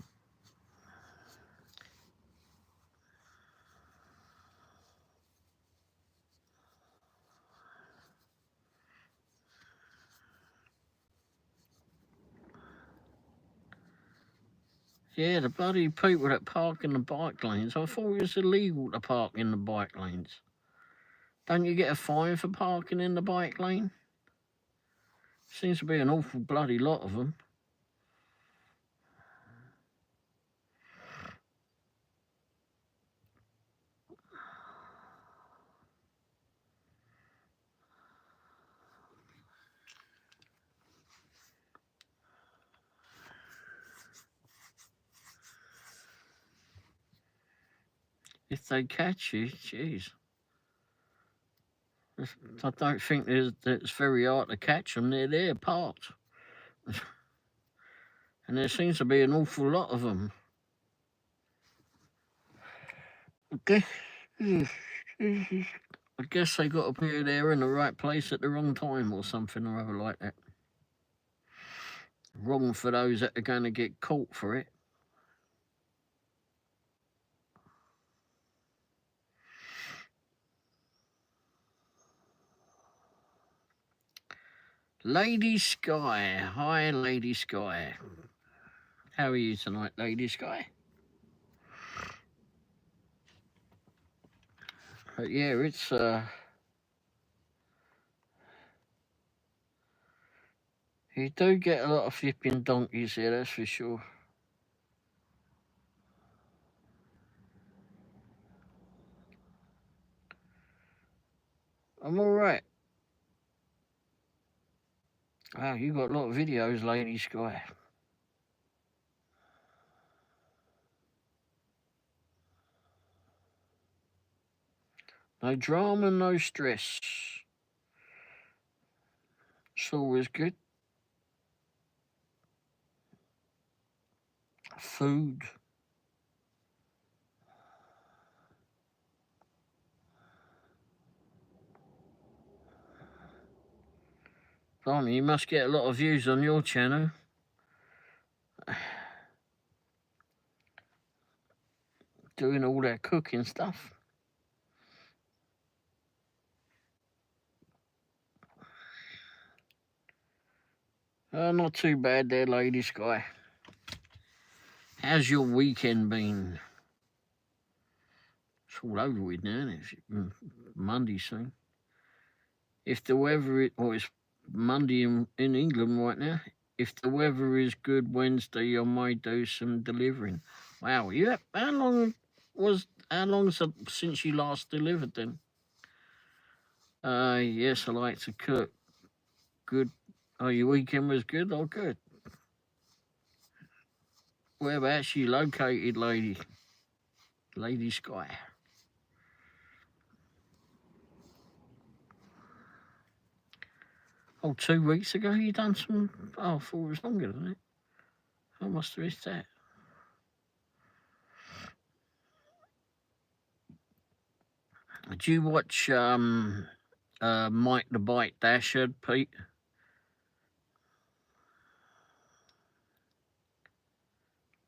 Yeah, the bloody people that park in the bike lanes. I thought it was illegal to park in the bike lanes. Don't you get a fine for parking in the bike lane? Seems to be an awful bloody lot of them. If they catch you, jeez. I don't think it's very hard to catch them. They're there parked. And there seems to be an awful lot of them. Okay. I guess they got to be there in the right place at the wrong time or something or other like that. Wrong for those that are going to get caught for it. Lady Sky. Hi, Lady Sky. How are you tonight, Lady Sky? But yeah, it's you do get a lot of flipping donkeys here, that's for sure. I'm all right. Wow, you got a lot of videos, Lady Sky. No drama, no stress. It's always good. Food. Blimey, you must get a lot of views on your channel. Doing all that cooking stuff. Not too bad there, Lady Sky. How's your weekend been? It's all over with now, isn't it? Monday soon. If the weather, or it's Monday in England right now. If the weather is good Wednesday, I might do some delivering. Wow, yeah. How long since you last delivered then? Yes, I like to cook. Good. Oh, your weekend was good? Oh, good. Whereabouts you located, Lady Sky? Oh, 2 weeks ago you done some... Oh, I thought it was longer than it. I must have missed that. Did you watch Mike the Bike Dasher, Pete?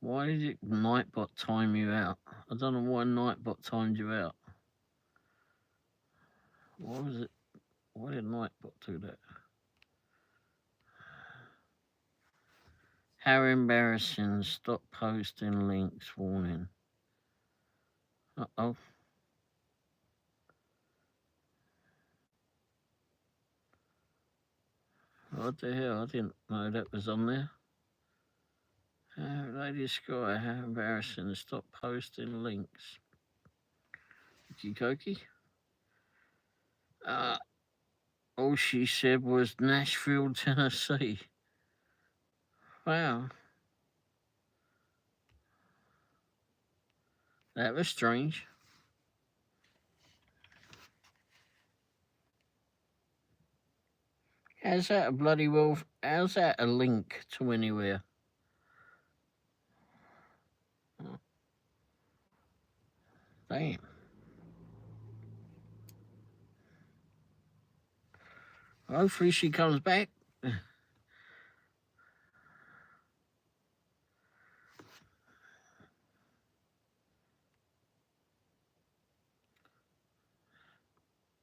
Why did it Nightbot time you out? I don't know why Nightbot timed you out. Why was it? Why did Nightbot do that? How embarrassing. Stop posting links, warning. Uh-oh. What the hell? I didn't know that was on there. Lady Sky, how embarrassing. Stop posting links. Okie dokie. All she said was Nashville, Tennessee. Wow. That was strange. How's that a bloody well? How's that a link to anywhere? Oh. Damn. Hopefully she comes back.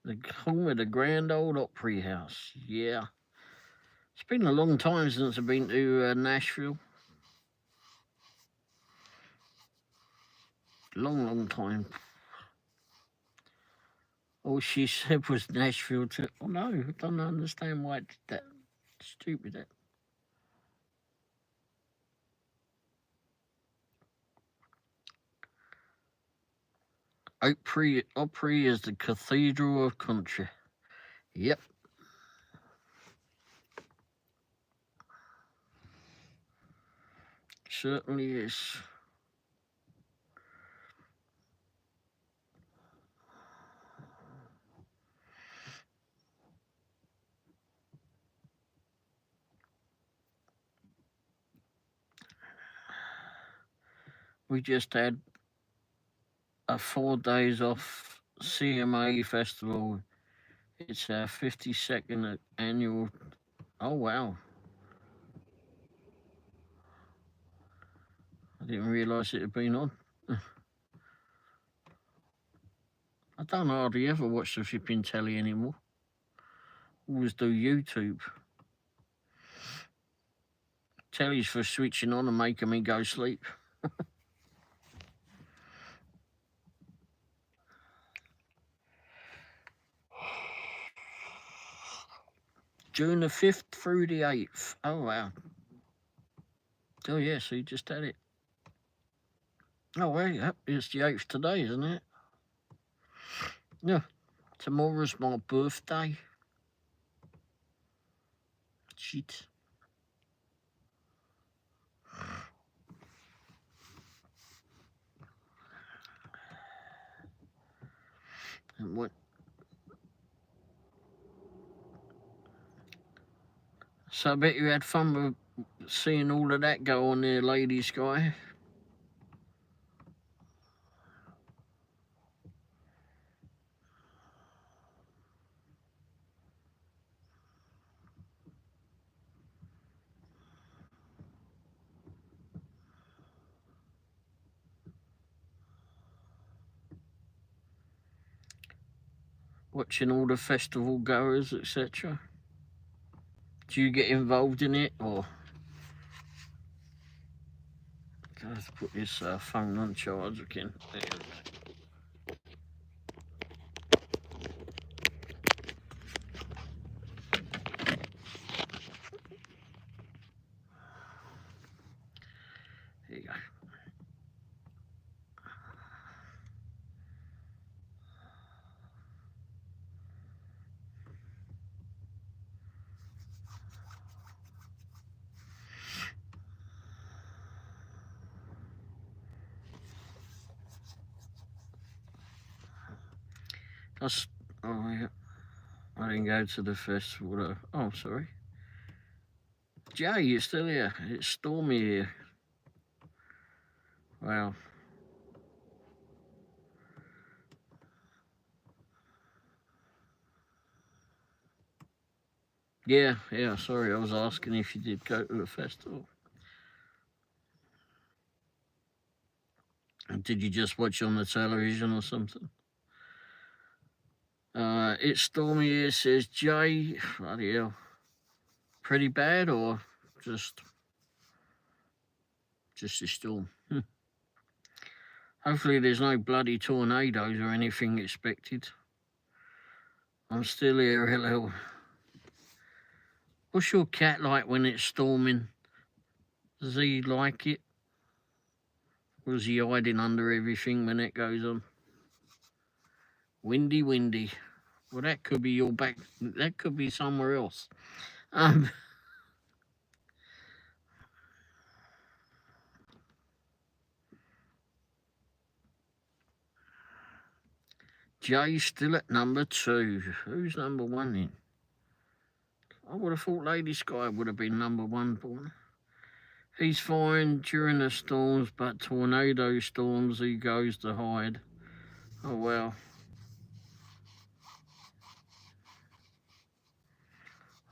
The home of the Grand Old Opry House. Yeah. It's been a long time since I've been to Nashville. Long time. All she said was Nashville. Oh no, I don't understand why it did that. Stupid that. Opry is the cathedral of country. Yep. Certainly is. We just had a 4 days off CMA festival. It's our 52nd annual. Oh wow. I didn't realise it had been on. I don't hardly ever watch the flipping telly anymore. Always do YouTube. Telly's for switching on and making me go sleep. June the 5th through the 8th. Oh, wow. Oh, yeah, so you just had it. Oh, well, yeah, it's the 8th today, isn't it? Yeah. Tomorrow's my birthday. Shit. And what? So I bet you had fun with seeing all of that go on there, Lady Sky. Watching all the festival goers, etc. Do you get involved in it, or? I have to put this phone on charge again. There we go. There you go. Oh yeah, I didn't go to the festival though. Oh, sorry. Jay, you're still here. It's stormy here. Wow. Yeah, sorry, I was asking if you did go to the festival. Did you just watch on the television or something? It's stormy here, says Jay. Bloody hell. Pretty bad or just a storm? Hopefully there's no bloody tornadoes or anything expected. I'm still here, hello. What's your cat like when it's storming? Does he like it? Or is he hiding under everything when it goes on? Windy. Well, that could be your back. That could be somewhere else. Jay's still at number 2. Who's number 1 then? I would have thought Lady Sky would have been number 1 born. He's fine during the storms, but tornado storms he goes to hide. Oh well.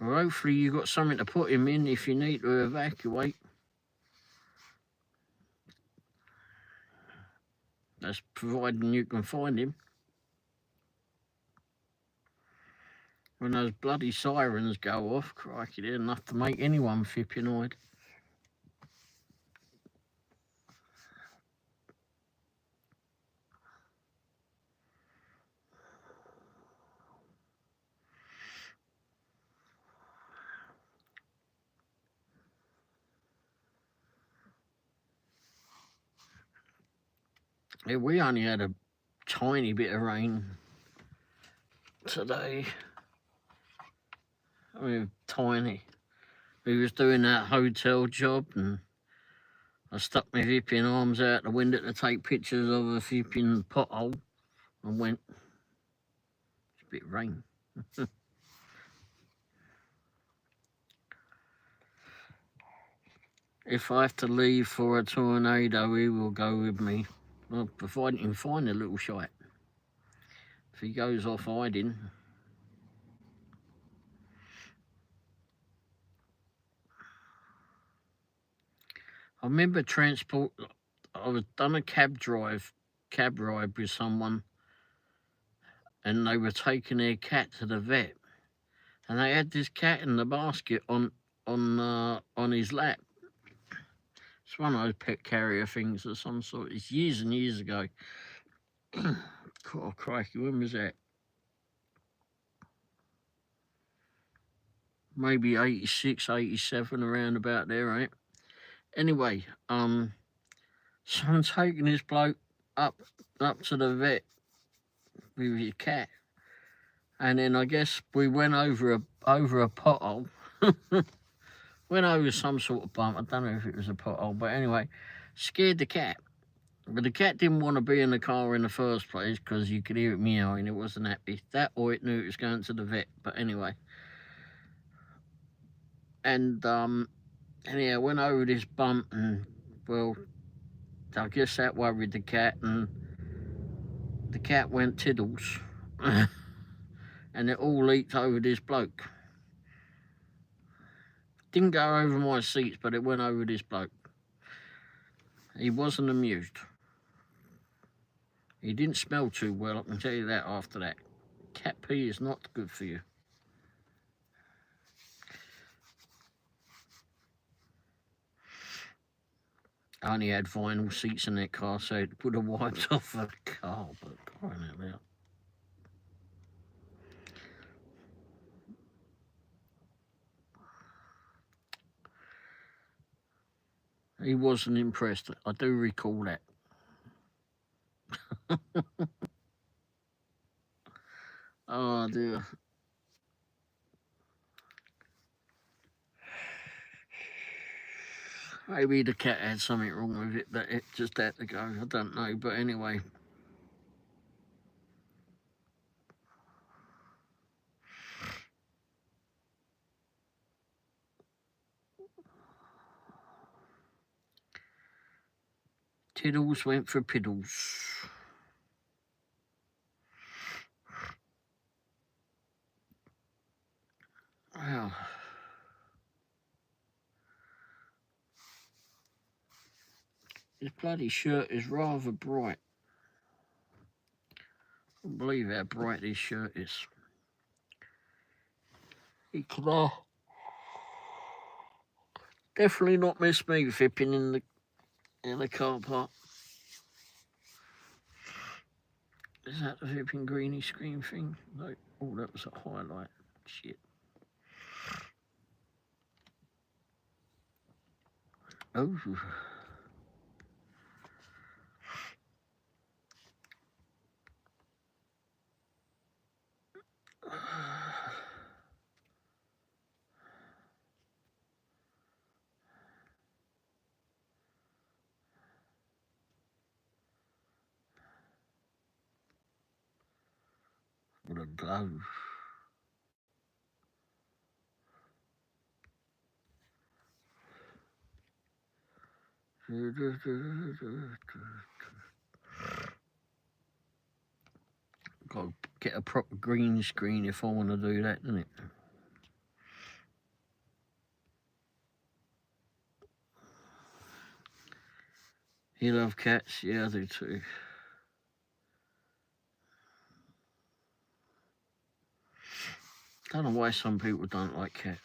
Well, hopefully you got something to put him in if you need to evacuate. That's providing you can find him. When those bloody sirens go off, crikey, they're enough to make anyone flipping hide. Yeah, we only had a tiny bit of rain today. I mean, tiny. We was doing that hotel job and I stuck my flipping arms out the window to take pictures of a flipping pothole and went, it's a bit of rain. If I have to leave for a tornado, he will go with me. Well, providing he can find a little shite. If he goes off hiding. I remember I was done a cab ride with someone, and they were taking their cat to the vet, and they had this cat in the basket on his lap. It's one of those pet carrier things of some sort. It's years and years ago. Oh, crikey, when was that? Maybe 86, 87, around about there, right? Anyway, someone taking this bloke up to the vet with his cat, and then I guess we went over a pothole, went over some sort of bump. I don't know if it was a pothole, but anyway, scared the cat. But the cat didn't want to be in the car in the first place because you could hear it meowing. It wasn't happy. That or it knew it was going to the vet. But anyway, and anyhow, went over this bump, and well, I guess that worried the cat, and the cat went tiddles, and it all leaked over this bloke. Didn't go over my seats, but it went over this bloke. He wasn't amused. He didn't smell too well, I can tell you that after that. Cat pee is not good for you. I only had vinyl seats in that car, so it would have wiped off the car, but crying out loud. He wasn't impressed. I do recall that. Oh dear. Maybe the cat had something wrong with it, but it just had to go. I don't know, but anyway. Tiddles went for piddles. Well, this bloody shirt is rather bright. I can't believe how bright this shirt is. You can definitely not miss me fipping in the car park. Is that the flipping greeny screen thing? No. Oh, that was a highlight. Shit. Oh. What a glow. Got to get a proper green screen if I want to do that, doesn't it? You love cats? Yeah, I do too. Don't know why some people don't like cats.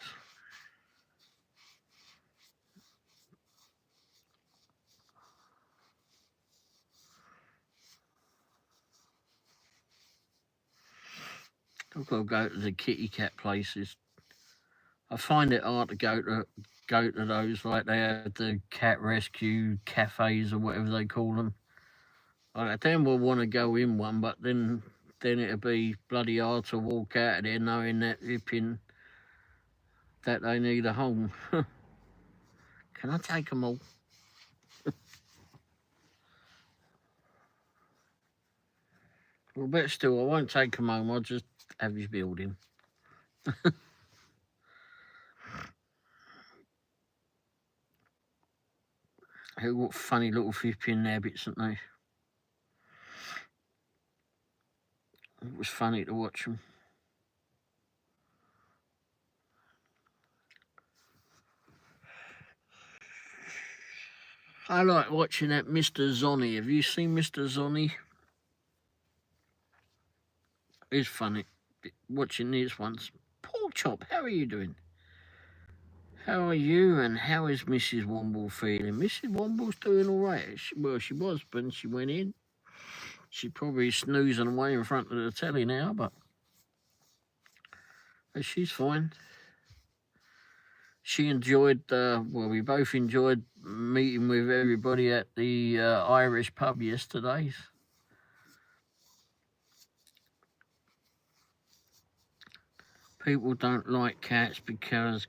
I've got to go to the kitty cat places. I find it hard to go to those, like they have the cat rescue cafes or whatever they call them. I then will want to go in one, but then it'll be bloody hard to walk out of there knowing that that they need a home. Can I take them all? Well, but still, I won't take them home. I'll just have his building. Who got funny little flipping habits, aren't they? It was funny to watch them. I like watching that Mr. Zonny. Have you seen Mr. Zonny? It's funny watching these ones. Pork chop, how are you doing? How are you and how is Mrs. Womble feeling? Mrs. Womble's doing all right. Well, she was when she went in. She's probably snoozing away in front of the telly now, but she's fine. She enjoyed, well, we both enjoyed meeting with everybody at the Irish pub yesterday. People don't like cats because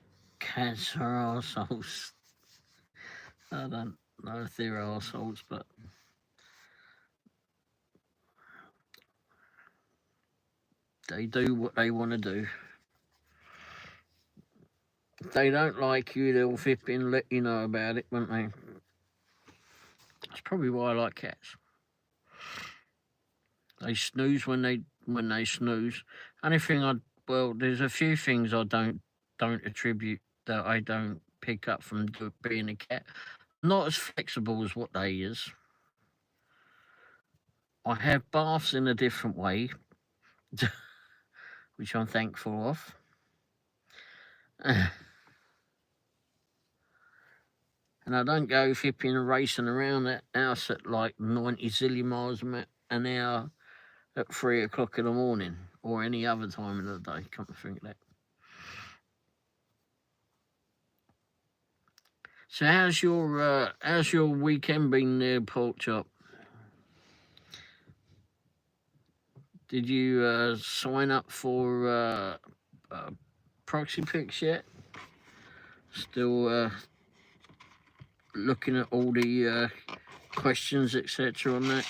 Cats are arseholes. I don't know if they're arseholes, but they do what they want to do. If they don't like you, they'll flip in and let you know about it, won't they? That's probably why I like cats. They snooze when they snooze. There's a few things I don't attribute that I don't pick up from being a cat. Not as flexible as what they is. I have baths in a different way, which I'm thankful of. And I don't go flipping and racing around that house at like 90 zillion miles an hour at 3 o'clock in the morning or any other time of the day. Come to think of that. So how's your weekend been there, Pork Chop? Did you sign up for proxy picks yet? Still looking at all the questions, etc. on that?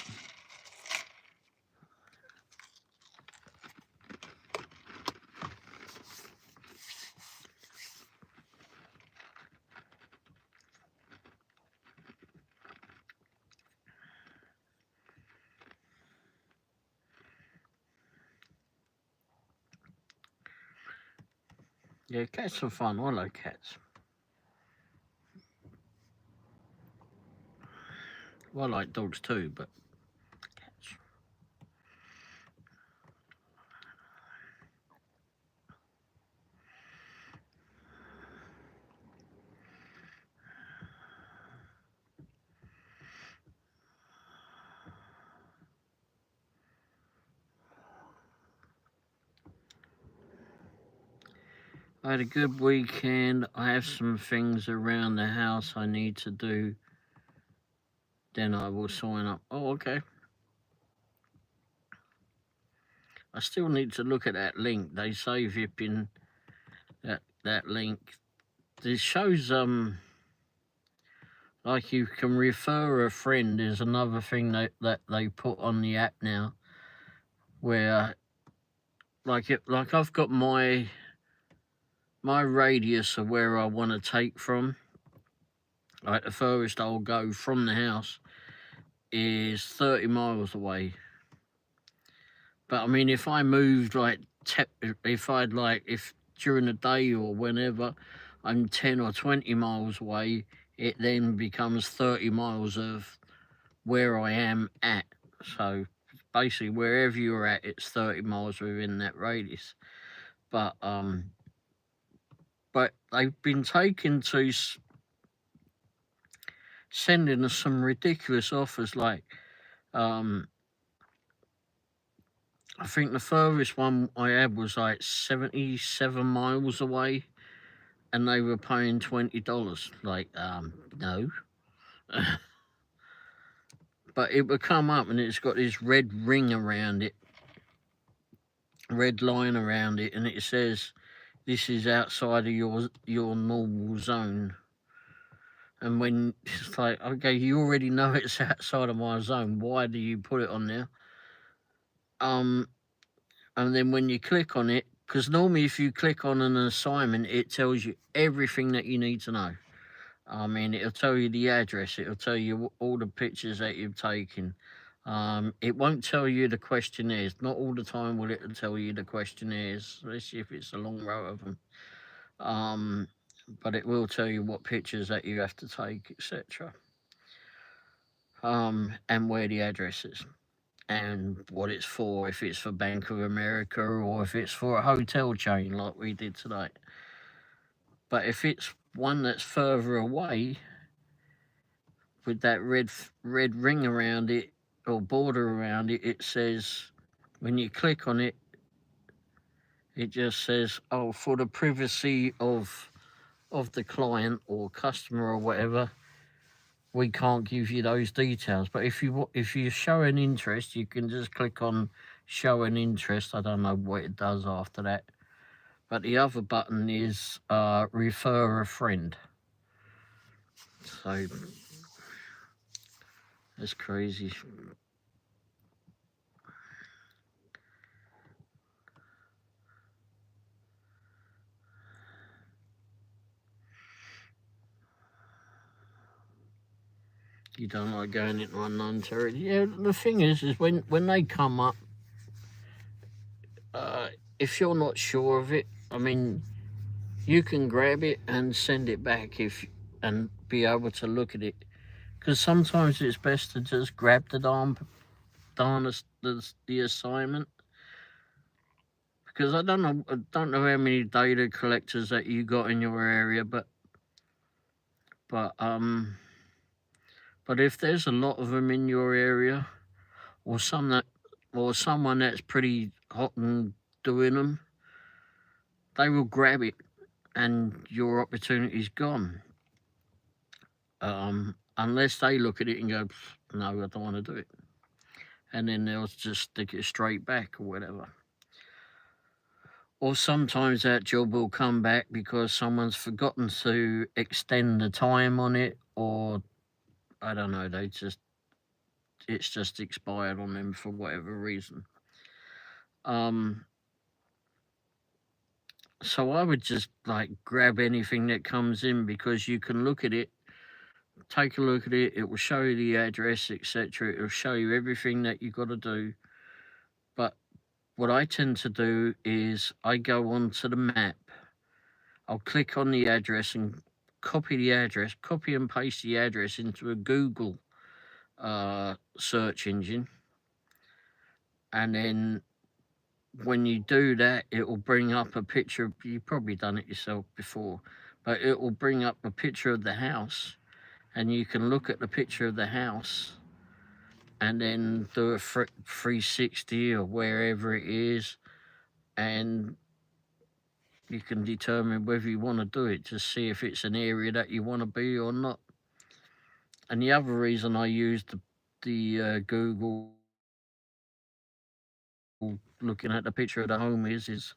Yeah, cats are fun. I like cats. Well, I like dogs too, but cats. I had a good weekend. I have some things around the house I need to do. Then I will sign up. Oh, okay. I still need to look at that link. They say vipping that link. This shows like you can refer a friend. There's another thing that they put on the app now, where like I've got my radius of where I want to take from. Like the furthest I'll go from the house is 30 miles away. But I mean, if I moved if during the day or whenever I'm 10 or 20 miles away, it then becomes 30 miles of where I am at. So basically, wherever you're at, it's 30 miles within that radius. But they've been taken to sending us some ridiculous offers. Like, I think the furthest one I had was like 77 miles away, and they were paying $20. Like, no. But it would come up and it's got this red ring around it, red line around it, and it says this is outside of your normal zone. And when it's like, okay, you already know it's outside of my zone, why do you put it on there? And then when you click on it, because normally if you click on an assignment, it tells you everything that you need to know. I mean, it'll tell you the address, it'll tell you all the pictures that you've taken. It won't tell you the questionnaires. Not all the time will it tell you the questionnaires, especially if it's a long row of them. But it will tell you what pictures that you have to take, etc. And where the address is and what it's for, if it's for Bank of America or if it's for a hotel chain like we did today. But if it's one that's further away with that red ring around it or border around it, it says, when you click on it, it just says, oh, for the privacy of the client or customer or whatever, we can't give you those details. But if you show an interest, you can just click on show an interest. I don't know what it does after that, But the other button is refer a friend. So that's crazy. You don't like going into unknown territory. Yeah, the thing is when they come up, if you're not sure of it, I mean, you can grab it and send it back and be able to look at it. Because sometimes it's best to just grab the the assignment. Because I don't know how many data collectors that you got in your area, but if there's a lot of them in your area, or someone that's pretty hot and doing them, they will grab it, and your opportunity's gone. Unless they look at it and go, no, I don't want to do it, and then they'll just stick it straight back or whatever. Or sometimes that job will come back because someone's forgotten to extend the time on it, or I don't know, it's just expired on them for whatever reason. So I would just like grab anything that comes in, because you can look at it, take a look at it, it will show you the address, etc. It will show you everything that you got to do. But what I tend to do is I go onto the map, I'll click on the address and copy and paste the address into a Google search engine, and then when you do that, it will bring up a picture. You've probably done it yourself before, but it will bring up a picture of the house, and you can look at the picture of the house and then do a 360 or wherever it is, and you can determine whether you want to do it to see if it's an area that you want to be or not. And the other reason I used the Google looking at the picture of the home is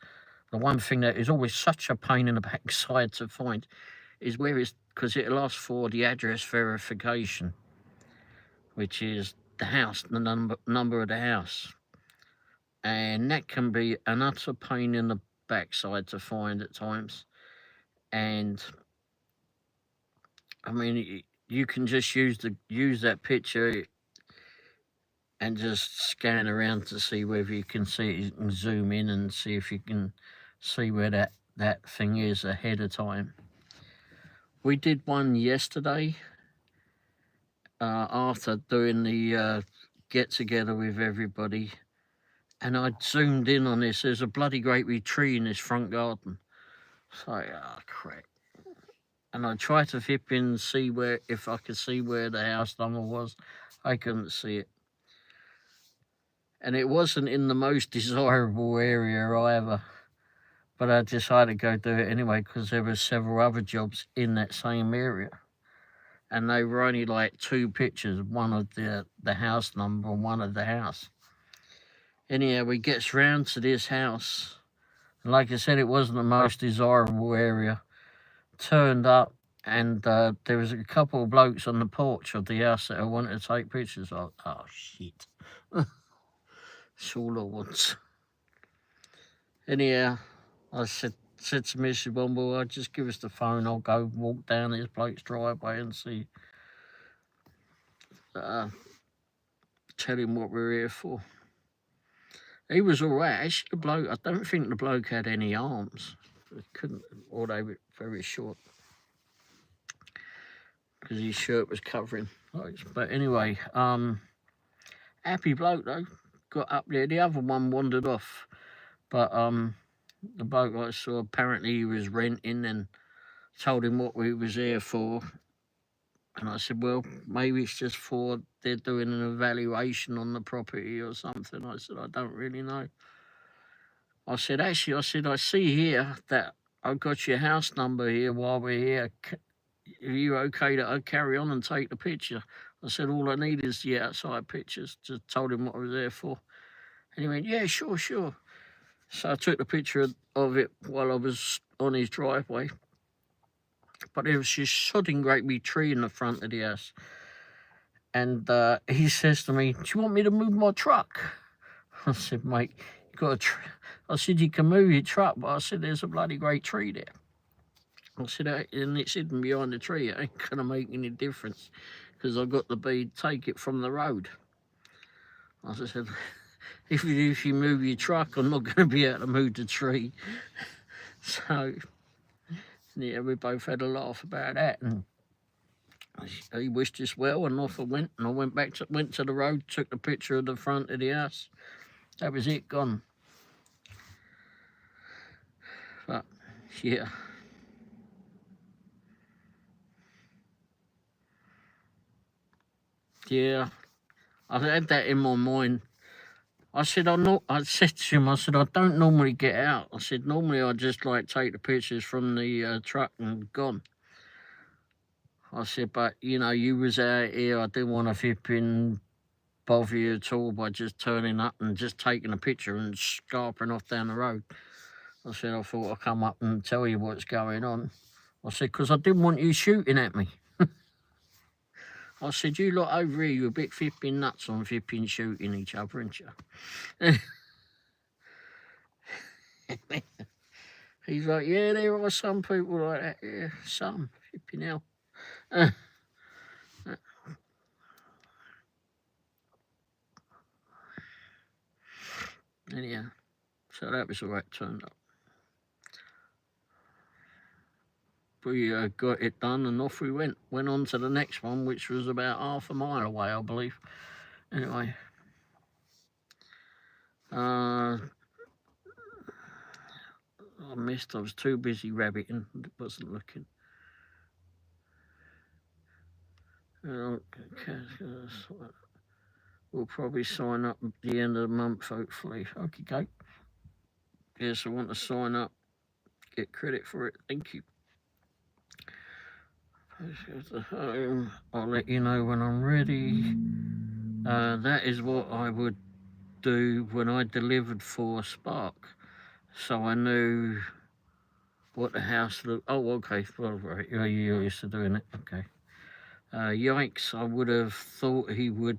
the one thing that is always such a pain in the backside to find is where it's, because it'll ask for the address verification, which is the house, the number of the house. And that can be an utter pain in the backside to find at times. And I mean, you can just use that picture and just scan around to see whether you can see it. You can zoom in and see if you can see where that thing is ahead of time. We did one yesterday after doing the get together with everybody, and I zoomed in on this. There's a bloody great big tree in this front garden. So, crap. And I tried to flip in and see if I could see where the house number was. I couldn't see it. And it wasn't in the most desirable area either. But I decided to go do it anyway because there were several other jobs in that same area. And they were only like 2 pictures, one of the house number and one of the house. Anyhow, we gets round to this house. And like I said, it wasn't the most desirable area. Turned up, and there was a couple of blokes on the porch of the house that I wanted to take pictures of. Oh, shit. That's all I want. Anyhow, I said to Mrs. Womble, just give us the phone, I'll go walk down this bloke's driveway and see. Tell him what we're here for. He was all right. Actually, the bloke, I don't think the bloke had any arms. It couldn't, or they were very short because his shirt was covering. But anyway, happy bloke though. Got up there. The other one wandered off, but the bloke I saw, apparently he was renting, and told him what we was here for. And I said, well, maybe it's just for they're doing an evaluation on the property or something. I said, I don't really know. I said, actually, I see here that I've got your house number here while we're here. Are you okay that I carry on and take the picture? I said, all I need is the outside pictures. Just told him what I was there for. And he went, yeah, sure. So I took the picture of it while I was on his driveway. But there was this sodding great big tree in the front of the house. And he says to me, "Do you want me to move my truck?" I said, "Mate, you got a tree." I said, "You can move your truck," but I said, "There's a bloody great tree there." I said, "And it's hidden behind the tree. It ain't going to make any difference because I got the bead, take it from the road." I said, if you move your truck, I'm not going to be able to move the tree. So, yeah, we both had a laugh about that. And he wished us well, and off I went. And I went to the road, took the picture of the front of the house. That was it, gone. But, yeah. Yeah, I had that in my mind. I said, I said to him, I said, "I don't normally get out." I said, "Normally I just like take the pictures from the truck and gone." I said, "But you know, you was out here. I didn't want to flipping bother you at all by just turning up and just taking a picture and scarping off down the road." I said, "I thought I'd come up and tell you what's going on." I said, "Because I didn't want you shooting at me." I said, "You lot over here, you're a bit flipping nuts on flipping shooting each other, aren't you?" He's like, "Yeah, there are some people like that. Yeah, some. Flipping hell." Anyhow, so that was the way it turned up. We got it done and off we went. Went on to the next one, which was about half a mile away, I believe. Anyway, I missed. I was too busy rabbiting. Wasn't looking. We'll probably sign up at the end of the month, hopefully. Okay. Yes, I want to sign up. Get credit for it. Thank you. I'll let you know when I'm ready. That is what I would do when I delivered for Spark. So I knew what the house looked. Oh, okay. Well, right. You're used to doing it. Okay. Yikes! I would have thought he would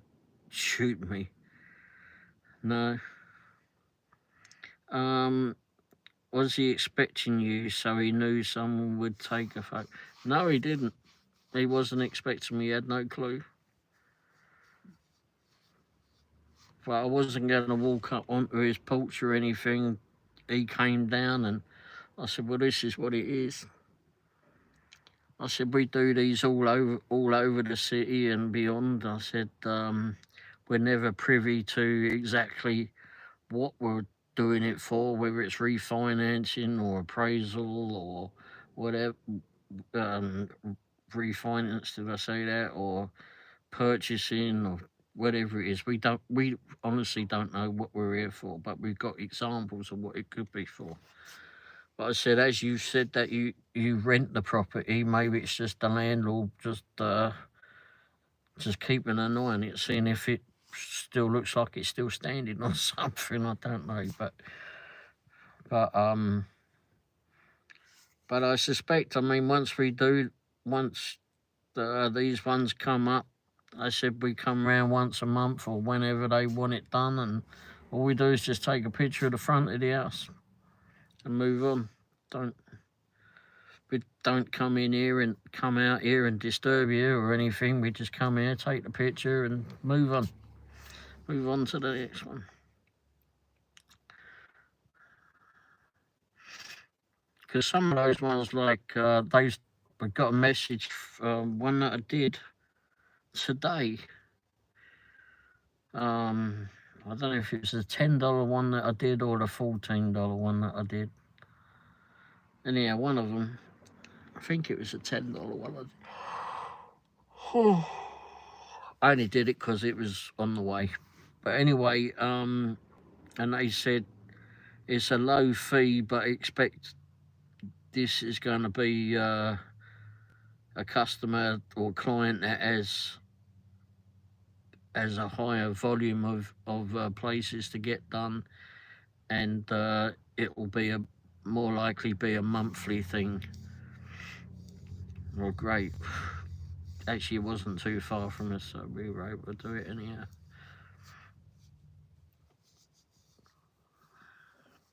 shoot me. No. Was he expecting you so he knew someone would take a photo? No, he didn't. He wasn't expecting me. He had no clue. But I wasn't going to walk up onto his porch or anything. He came down and I said, "Well, this is what it is." I said, "We do these all over the city and beyond." I said, "We're never privy to exactly what we're doing it for, whether it's refinancing or appraisal or whatever, refinance, did I say that, or purchasing or whatever it is. We honestly don't know what we're here for, but we've got examples of what it could be for." But I said, as you said that you rent the property, maybe it's just the landlord just keeping an eye on it, seeing if it still looks like it's still standing or something. I don't know, but I suspect. I mean, once these ones come up, I said we come round once a month or whenever they want it done, and all we do is just take a picture of the front of the house and move on. We don't come out here and disturb you or anything. We just come here, take the picture, and move on. Move on to the next one. Because some of those ones, like we got a message, one that I did today. I don't know if it was the $10 one that I did or the $14 one that I did. Anyhow, one of them, I think it was a $10 one. I only did it because it was on the way. But anyway, and they said it's a low fee, but expect this is going to be a customer or client that has a higher volume of places to get done, and it will be more likely be a monthly thing. Well, great. Actually, it wasn't too far from us, so we were able to do it anyhow.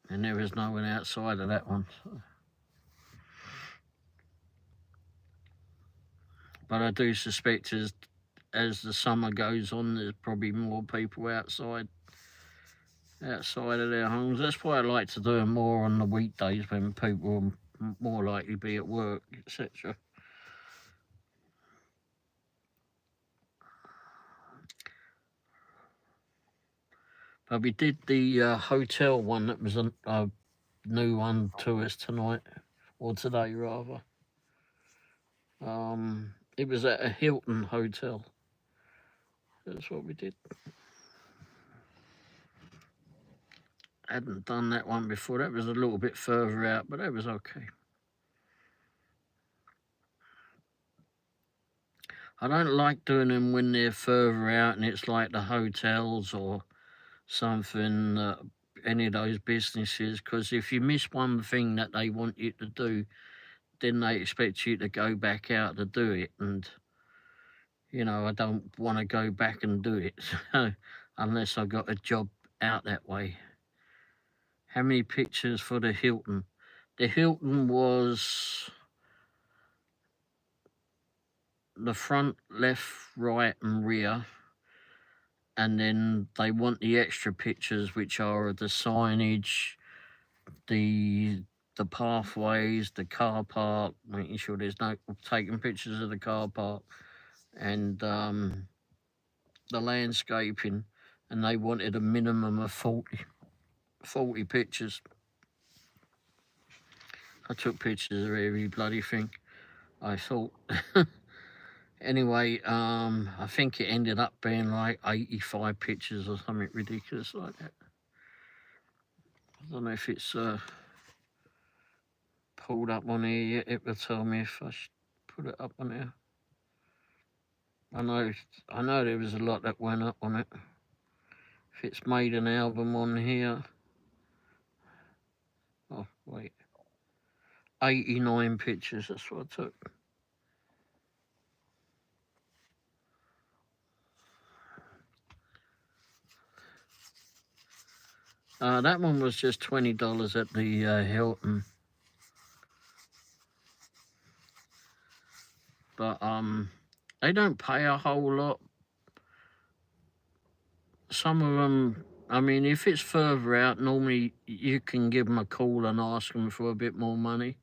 And there was no one outside of that one. So. But I do suspect as the summer goes on, there's probably more people outside of their homes. That's why I like to do them more on the weekdays when people are more likely to be at work, etc. But we did the hotel one that was a new one to us tonight, or today rather. It was at a Hilton hotel. That's what we did. Hadn't done that one before. That was a little bit further out, but that was okay. I don't like doing them when they're further out and it's like the hotels or something, any of those businesses, because if you miss one thing that they want you to do, then they expect you to go back out to do it. And, I don't want to go back and do it unless I got a job out that way. How many pictures for the Hilton? The Hilton was the front, left, right, and rear. And then they want the extra pictures, which are the signage, the pathways, the car park, making sure there's no taking pictures of the car park, and the landscaping. And they wanted a minimum of 40 pictures. I took pictures of every bloody thing, I thought. Anyway, I think it ended up being like 85 pictures or something ridiculous like that. I don't know if it's pulled up on here yet. It will tell me if I should put it up on here. I know there was a lot that went up on it. If it's made an album on here. Oh, wait. 89 pictures, that's what I took. That one was just $20 at the Hilton. But they don't pay a whole lot. Some of them, I mean, if it's further out, normally you can give them a call and ask them for a bit more money.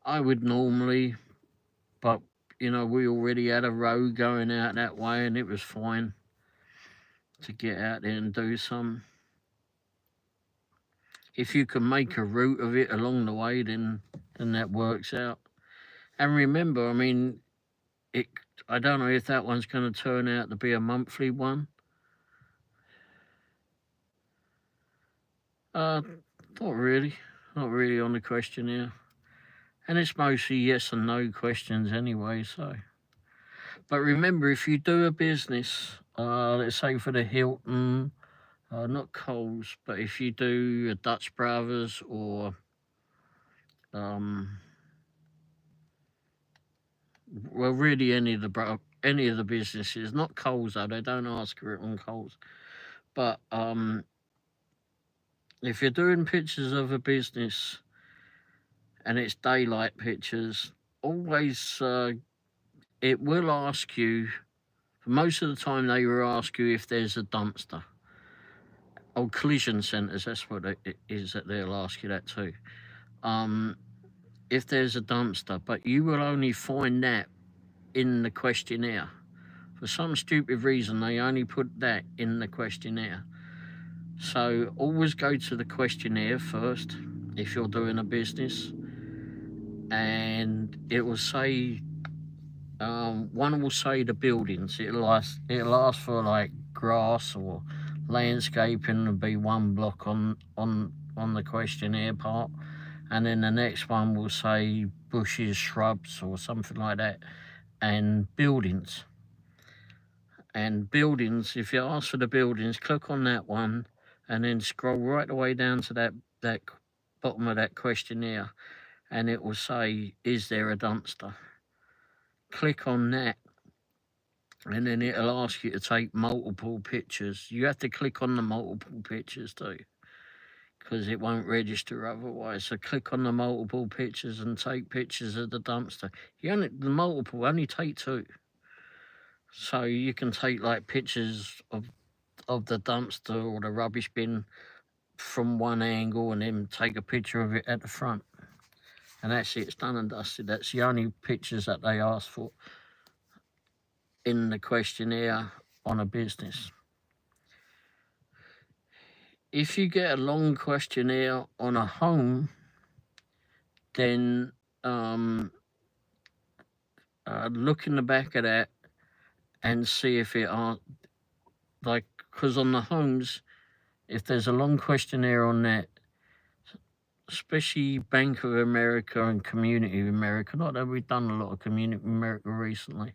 I would normally, but we already had a road going out that way and it was fine to get out there and do some. If you can make a route of it along the way, then that works out. And remember, I mean, I don't know if that one's going to turn out to be a monthly one. Not really on the questionnaire. And it's mostly yes and no questions anyway, so. But remember, if you do a business, let's say for the Hilton, not Coles, but if you do a Dutch Brothers or well, really any of the businesses, not Coles though, they don't ask for it on Coles. But if you're doing pictures of a business and it's daylight pictures, always it will ask you. Most of the time, they will ask you if there's a dumpster. Or collision centres, that's what it is that they'll ask you that too. If there's a dumpster, but you will only find that in the questionnaire. For some stupid reason, they only put that in the questionnaire. So always go to the questionnaire first if you're doing a business, and it will say, one will say the buildings. It'll ask for like grass or landscaping, will be one block on the questionnaire part, and then the next one will say bushes, shrubs, or something like that, and buildings. And buildings, if you ask for the buildings, click on that one, and then scroll right the way down to that bottom of that questionnaire, and it will say, "Is there a dumpster?" Click on that, and then it'll ask you to take multiple pictures. You have to click on the multiple pictures too, because it won't register otherwise. So click on the multiple pictures and take pictures of the dumpster. The multiple only take 2. So you can take like pictures of the dumpster or the rubbish bin from one angle and then take a picture of it at the front. And that's it, it's done and dusted. That's the only pictures that they ask for in the questionnaire on a business. If you get a long questionnaire on a home, then look in the back of that and see if it are like, because on the homes, if there's a long questionnaire on that, especially Bank of America and Community of America, not that we've done a lot of Community of America recently.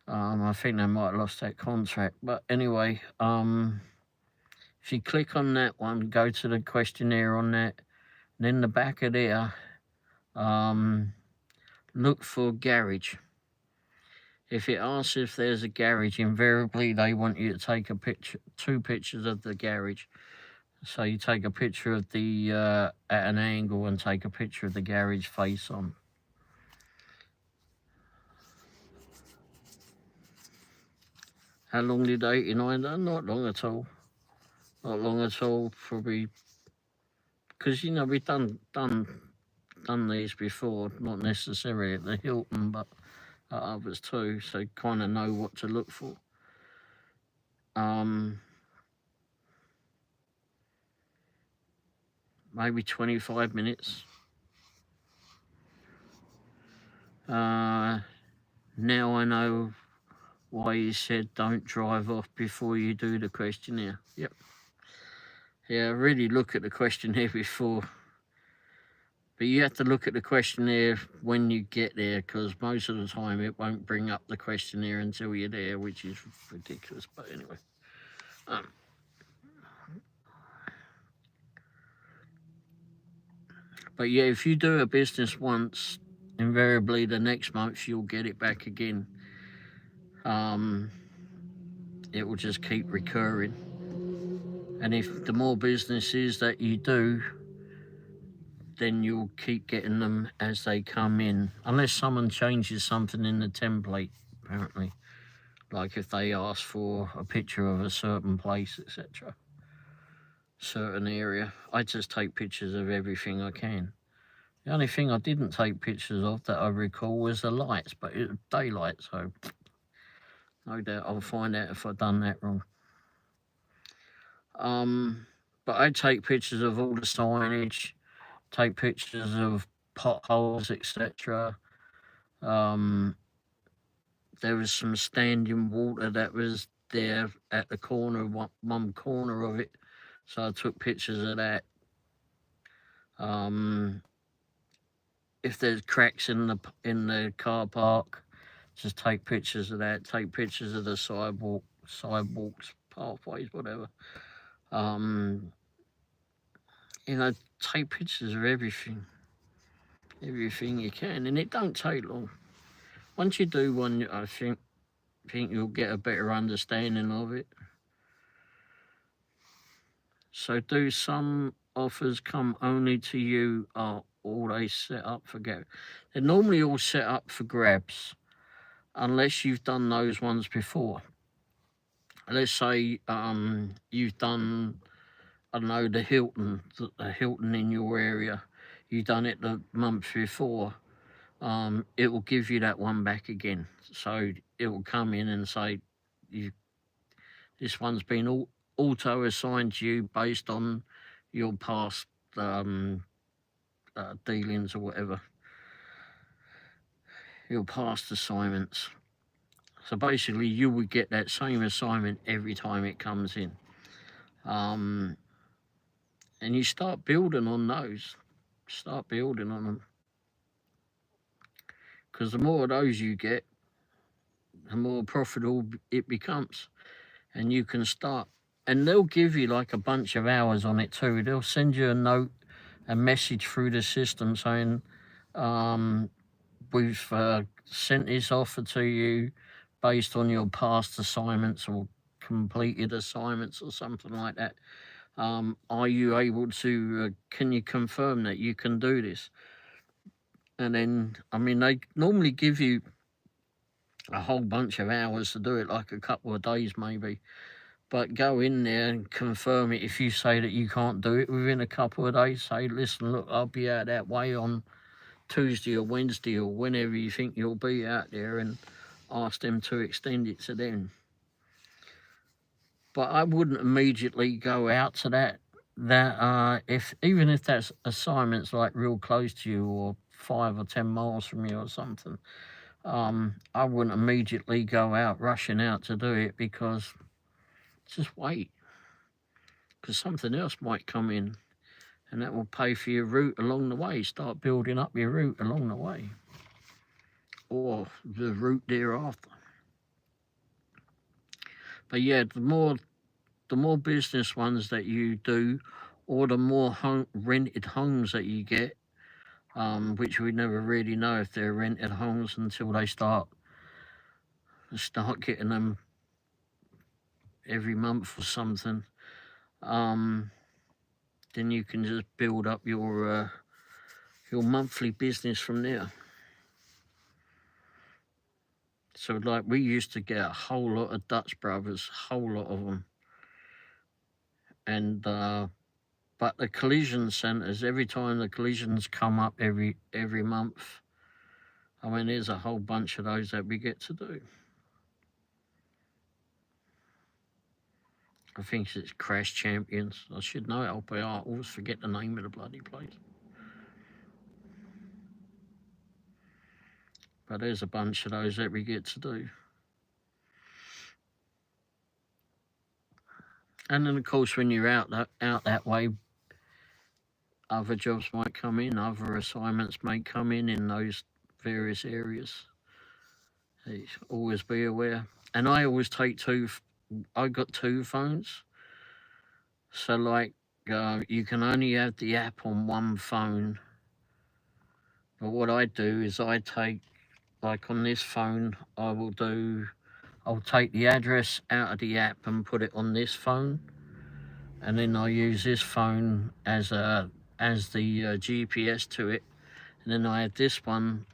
I think they might have lost that contract. But anyway, if you click on that one, go to the questionnaire on that, and in the back of there, look for garage. If it asks if there's a garage, invariably they want you to take a picture, 2 pictures of the garage. So you take a picture of the at an angle and take a picture of the garage face on. How long did 89 done? Not long at all. Not long at all. Probably because we've done these before, not necessarily at the Hilton, but at others too. So kind of know what to look for. Maybe 25 minutes. Now I know why you said don't drive off before you do the questionnaire. Yep. Yeah, really look at the questionnaire before. But you have to look at the questionnaire when you get there, because most of the time it won't bring up the questionnaire until you're there, which is ridiculous. But anyway. But yeah, if you do a business once, invariably the next month you'll get it back again. It will just keep recurring. And if the more businesses that you do, then you'll keep getting them as they come in, unless someone changes something in the template, apparently. Like if they ask for a picture of a certain place, etc., certain area. I just take pictures of everything I can. The only thing I didn't take pictures of that I recall was the lights, but it was daylight, so no doubt I'll find out if I've done that wrong. But I take pictures of all the signage, take pictures of potholes, etc. There was some standing water that was there at the corner, one corner of it, so I took pictures of that. If there's cracks in the car park, just take pictures of that. Take pictures of the sidewalks, pathways, whatever. Take pictures of everything you can, and it don't take long. Once you do one, I think you'll get a better understanding of it. So do some offers come only to you, or all they set up for grabs? They're normally all set up for grabs, unless you've done those ones before. Let's say you've done, I don't know, the Hilton in your area. You've done it the month before. It will give you that one back again. So it will come in and say, this one's been auto assigned to you based on your past dealings or whatever, your past assignments. So basically you would get that same assignment every time it comes in. And you start building on those. Start building on them. Because the more of those you get, the more profitable it becomes. And you can start and they'll give you like a bunch of hours on it too. They'll send you a message through the system saying, we've sent this offer to you based on your past assignments or completed assignments or something like that. Are you able to, can you confirm that you can do this? And then, I mean, they normally give you a whole bunch of hours to do it, like a couple of days maybe. But go in there and confirm it. If you say that you can't do it within a couple of days, say, listen, look, I'll be out that way on Tuesday or Wednesday or whenever you think you'll be out there, and ask them to extend it to them. But I wouldn't immediately go out to that even if that assignment's like real close to you or 5 or 10 miles from you or something. I wouldn't immediately go out rushing out to do it, because just wait, because something else might come in and that will pay for your route along the way. Start building up your route along the way, or the route thereafter. But yeah, the more business ones that you do, or the more rented homes that you get, which we never really know if they're rented homes until they start getting them every month or something. Then you can just build up your monthly business from there. So like we used to get a whole lot of Dutch brothers, whole lot of them. And but the collision centres, every time the collisions come up every month, I mean, there's a whole bunch of those that we get to do. I think it's Crash Champions. I should know it, but I always forget the name of the bloody place. But there's a bunch of those that we get to do. And then, of course, when you're out that way, other jobs might come in, other assignments may come in those various areas. Always be aware. And I always take I got 2 phones. So, like, you can only have the app on one phone. But what I do is I take, like on this phone, I'll take the address out of the app and put it on this phone. And then I use this phone as the GPS to it. And then I have this one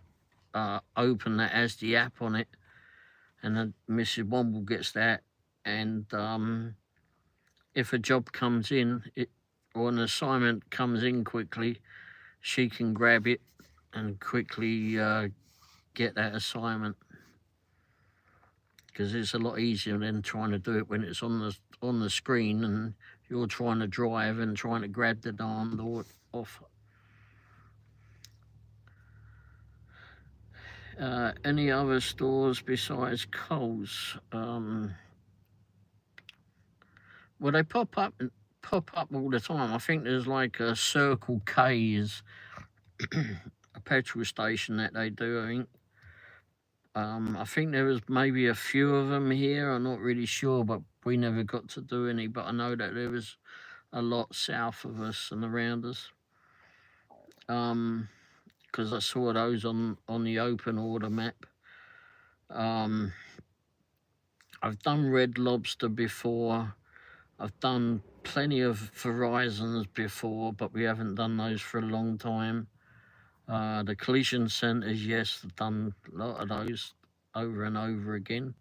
open that has the app on it. And then Mrs. Womble gets that. And if a job comes in, or an assignment comes in quickly, she can grab it and quickly get that assignment, because it's a lot easier than trying to do it when it's on the screen and you're trying to drive and trying to grab the darn offer. Any other stores besides Coles? Well, they pop up all the time. I think there's like a Circle K is a petrol station that they do, I think. I think there was maybe a few of them here. I'm not really sure, but we never got to do any. But I know that there was a lot south of us and around us. Because I saw those on the open order map. I've done Red Lobster before. I've done plenty of Verizons before, but we haven't done those for a long time. The collision centres, yes, I've done a lot of those over and over again.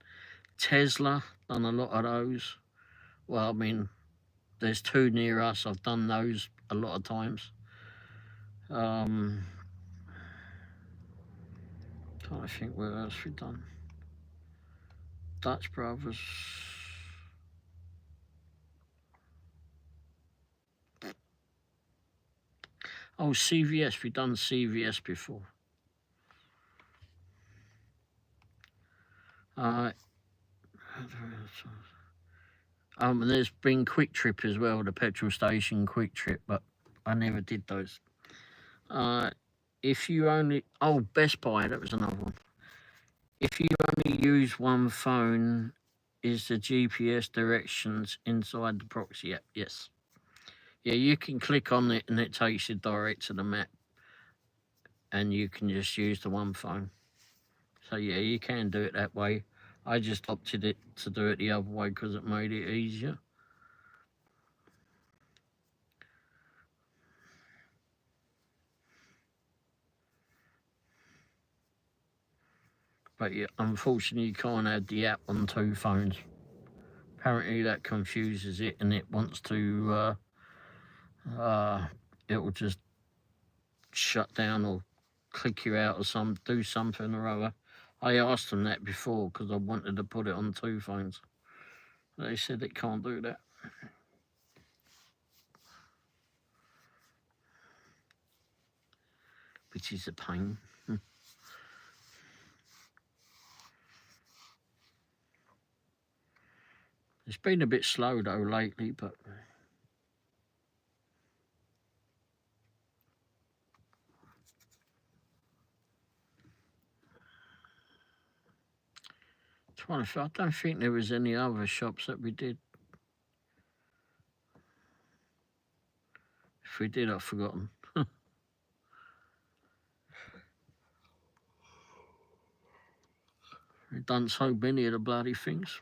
Tesla, done a lot of those. Well, I mean, there's 2 near us. I've done those a lot of times. Trying to think where else we've done. Dutch Brothers. Oh, CVS. We've done CVS before. And there's been Quick Trip as well, the petrol station Quick Trip, but I never did those. If you only... Oh, Best Buy, that was another one. If you only use one phone, is the GPS directions inside the proxy app. Yes. Yeah, you can click on it and it takes you direct to the map. And you can just use the one phone. So yeah, you can do it that way. I just opted it to do it the other way because it made it easier. But yeah, unfortunately, you can't have the app on 2 phones. Apparently, that confuses it, and it wants to. It will just shut down or click you out or do something or other. I asked them that before because I wanted to put it on 2 phones. They said it can't do that. Which is a pain. It's been a bit slow though lately, but I don't think there was any other shops that we did. If we did, I've forgotten. We've done so many of the bloody things.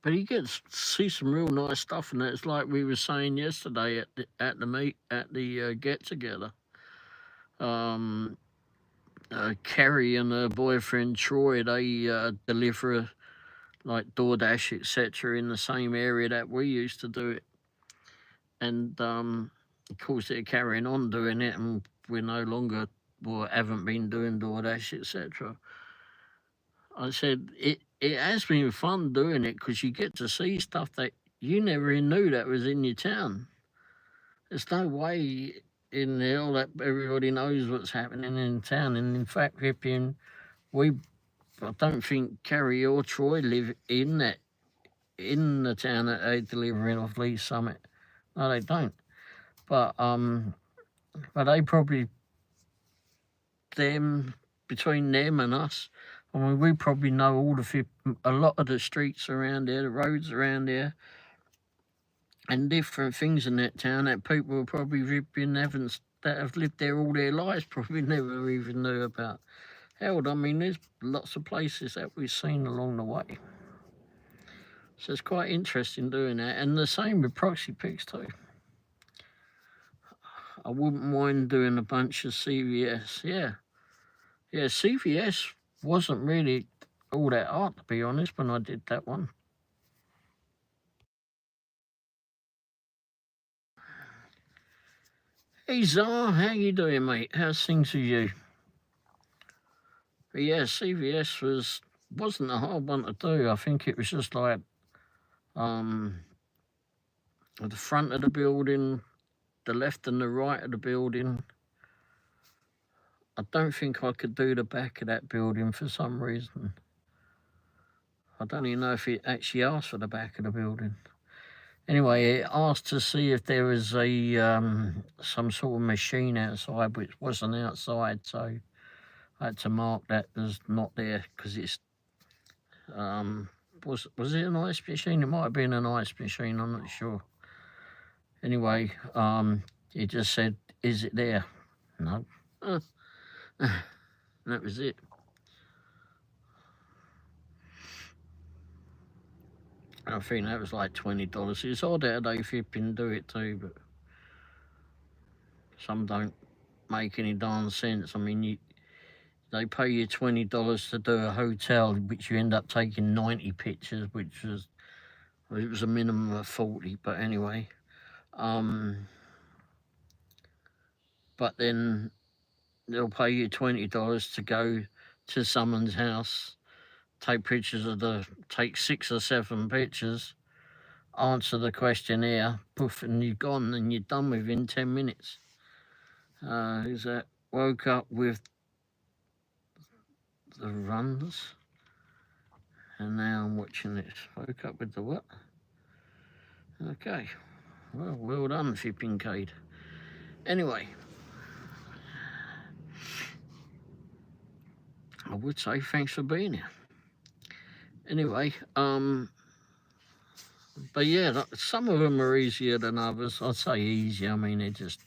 But you get to see some real nice stuff, and it's like we were saying yesterday at the get together. Kerry and her boyfriend Troy, they deliver like DoorDash, etc., in the same area that we used to do it, and of course they're carrying on doing it, and we're no longer, or haven't been doing DoorDash, etc. I said it has been fun doing it because you get to see stuff that you never even knew that was in your town. There's no way in hell that everybody knows what's happening in town, and in fact, Rippian, I don't think Carrie or Troy live in the town that they deliver in off Lee's Summit. No, they don't. But they probably between them and us. I mean, we probably know a lot of the streets around there, the roads around there, and different things in that town that people probably that have lived there all their lives probably never even knew about. Hell, I mean, there's lots of places that we've seen along the way. So it's quite interesting doing that, and the same with proxy pics too. I wouldn't mind doing a bunch of CVS. Yeah, CVS wasn't really all that hard, to be honest, when I did that one. Hey Zar, how you doing, mate? How's things with you? But yeah, CVS wasn't a hard one to do. I think it was just like at the front of the building, the left and the right of the building. I don't think I could do the back of that building for some reason. I don't even know if it actually asked for the back of the building. Anyway, it asked to see if there was a some sort of machine outside, which wasn't outside, so I had to mark that as not there because it's was it an ice machine? It might have been an ice machine. I'm not sure. Anyway, it just said, "Is it there?" No. That was it. I think that was like $20. It's odd how they flipping do it too, but some don't make any darn sense. I mean, they pay you $20 to do a hotel, which you end up taking 90 pictures, it was a minimum of 40. But anyway, but then they'll pay you $20 to go to someone's house, take 6 or 7 pictures, answer the questionnaire, poof, and you're gone, and you're done within 10 minutes. Who's that? Woke up with the runs, and now I'm watching this. Woke up with the what? Okay, well done, Fipping Cade. Anyway, I would say thanks for being here. Anyway, but yeah, some of them are easier than others. I'd say easier. I mean, they're just.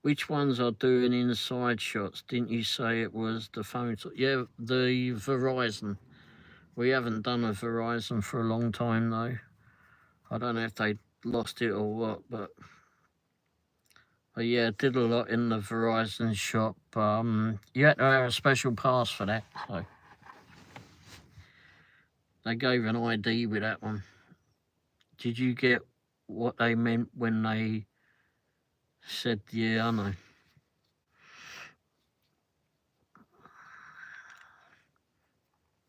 Which ones are doing inside shots? Didn't you say it was the phone? Yeah, the Verizon. We haven't done a Verizon for a long time though. I don't know if they lost it or what, but yeah, did a lot in the Verizon shop. You had to have a special pass for that, so they gave an ID with that one. Did you get what they meant when they said, yeah, I know?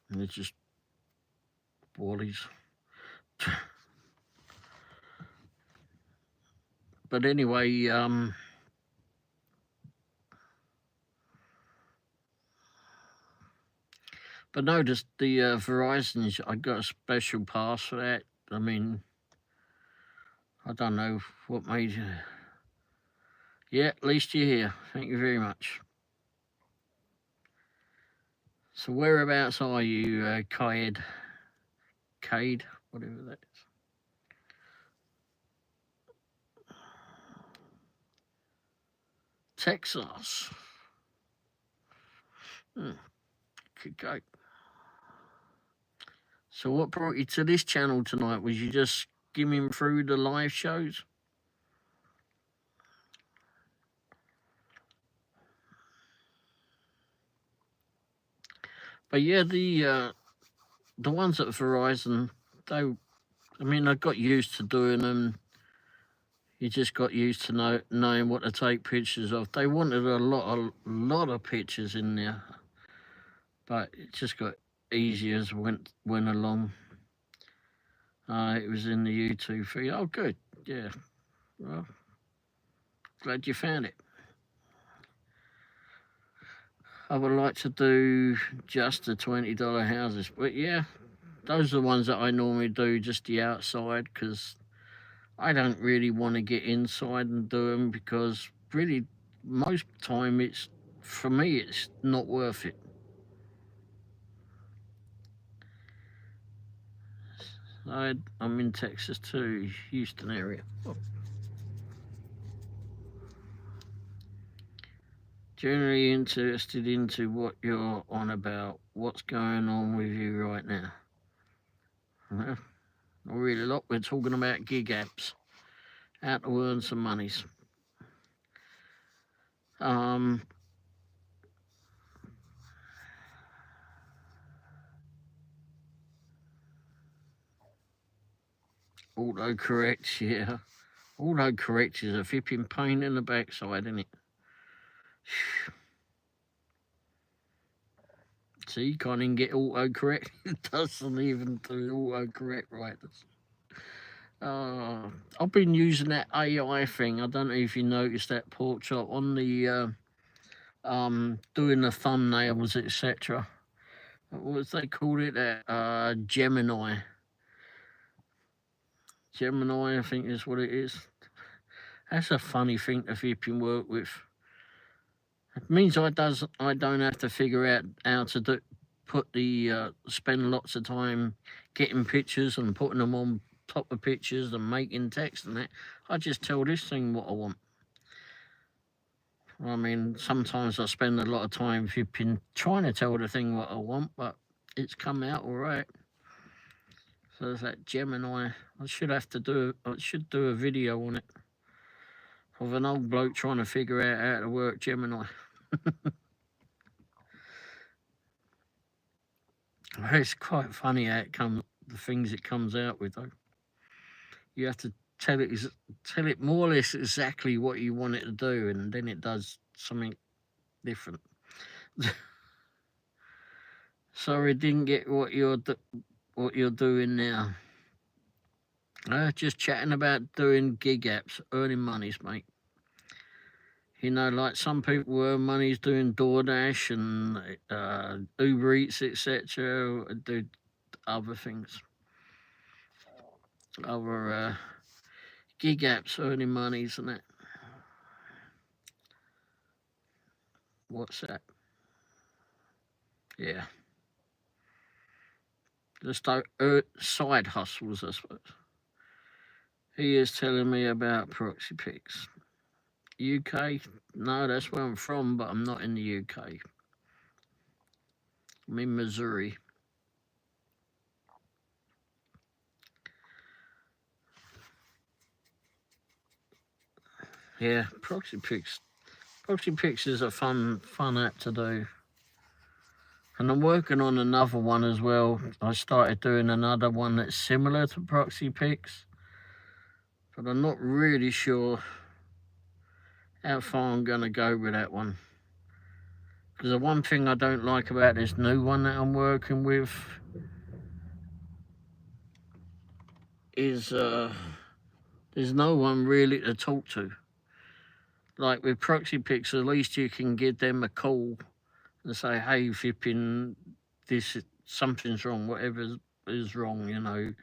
And it's just Wallies. But anyway, but no, just the Verizon, I got a special pass for that. I mean, I don't know what made you. Yeah, at least you're here. Thank you very much. So whereabouts are you, Cade, whatever that is? Texas. Could go. So what brought you to this channel tonight? Was you just skimming through the live shows? But yeah, the ones at Verizon, I got used to doing them. You just got used to knowing what to take pictures of. They wanted a lot of pictures in there, but it just got easier as went along. It was in the YouTube feed. Oh, good. Yeah. Well, glad you found it. I would like to do just the $20 houses, but yeah, those are the ones that I normally do, just the outside, because I don't really want to get inside and do them, because really most time for me it's not worth it. I'm in Texas too, Houston area. Generally interested into what you're on about. What's going on with you right now? Well, not really a lot. We're talking about gig apps. How to earn some monies. Autocorrect, yeah. Autocorrect is a flipping pain in the backside, isn't it? See, you can't even get autocorrect. It doesn't even do autocorrect right. I've been using that AI thing. I don't know if you noticed that, pork chop, on the doing the thumbnails, etc. What was they called it? Gemini. Gemini, I think is what it is. That's a funny thing to flipping work with. It means I don't have to figure out how to spend lots of time getting pictures and putting them on top of pictures and making text and that. I just tell this thing what I want. I mean, sometimes I spend a lot of time flipping trying to tell the thing what I want, but it's come out all right. So there's that Gemini. I should do a video on it of an old bloke trying to figure out how to work Gemini. It's quite funny how the things it comes out with, though. You have to tell it more or less exactly what you want it to do, and then it does something different. Sorry, didn't get what you're doing now. Just chatting about doing gig apps, earning monies, mate. You know, like some people earn monies doing DoorDash and Uber Eats, etc. Do other things. Other gig apps, earning monies and that. What's that? Yeah. Just side hustles, I suppose. He is telling me about proxy pics. UK? No, that's where I'm from, but I'm not in the UK. I'm in Missouri. Yeah, proxy pics. Proxy pics is a fun app to do. And I'm working on another one as well. I started doing another one that's similar to proxy pics, but I'm not really sure how far I'm going to go with that one. Because the one thing I don't like about this new one that I'm working with is there's no one really to talk to. Like with proxy pics, at least you can give them a call and say, hey, Vippin, something's wrong, whatever is wrong, you know,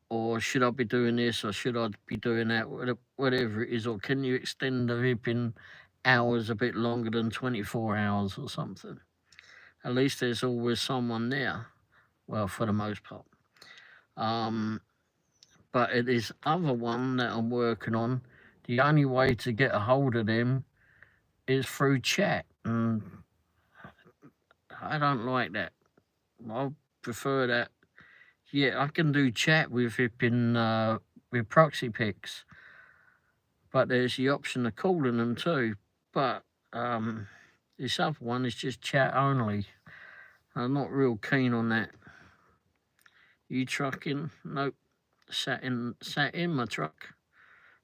or should I be doing this or should I be doing that, whatever it is, or can you extend the Vippin hours a bit longer than 24 hours or something? At least there's always someone there, well, for the most part. But it is other one that I'm working on. The only way to get a hold of them is through chat, and I don't like that. I prefer that. Yeah, I can do chat with with proxy pics, but there's the option of calling them too. But this other one is just chat only. I'm not real keen on that. You trucking? Nope. Sat in my truck,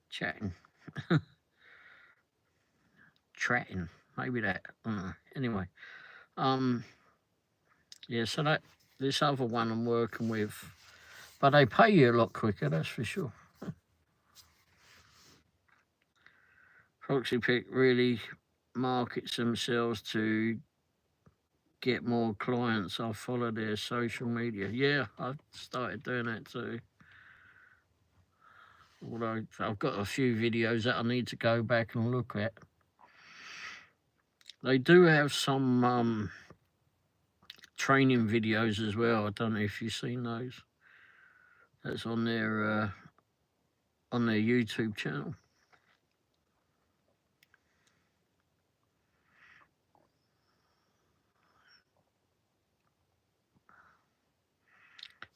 chatting, chatting. Maybe that. Anyway, yeah. So this other one I'm working with, but they pay you a lot quicker. That's for sure. Proxy Pick really markets themselves to get more clients. I follow their social media. Yeah, I've started doing that too. Although I've got a few videos that I need to go back and look at. They do have some training videos as well. I don't know if you've seen those. That's on their YouTube channel.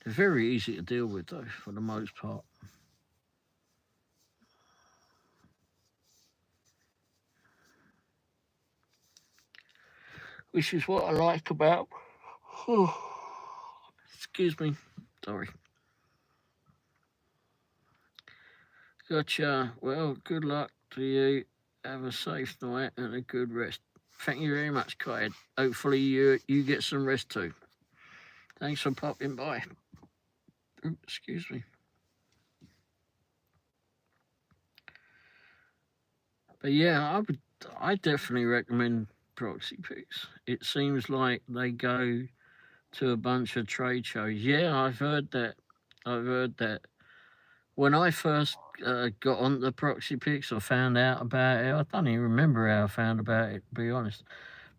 They're very easy to deal with though, for the most part. Which is what I like about. Excuse me. Sorry. Gotcha. Well, good luck to you. Have a safe night and a good rest. Thank you very much, Clyde. Hopefully you get some rest too. Thanks for popping by. Ooh, excuse me. But yeah, I definitely recommend Proxy Pics. It seems like they go to a bunch of trade shows. Yeah, I've heard that. When I first got on the Proxy Pics or found out about it, I don't even remember how I found about it, to be honest.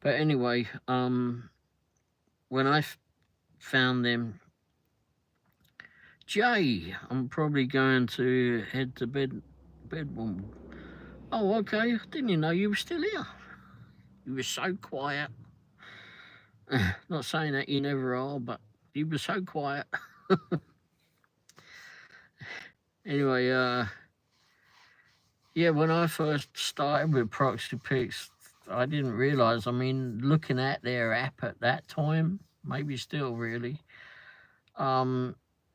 But anyway, when I found them, Jay, I'm probably going to head to bed, Womble. Oh, okay. Didn't you know you were still here? You were so quiet. Not saying that you never are, but you were so quiet. Anyway, yeah, when I first started with Proxy Pics, I didn't realise, I mean, looking at their app at that time, maybe still really,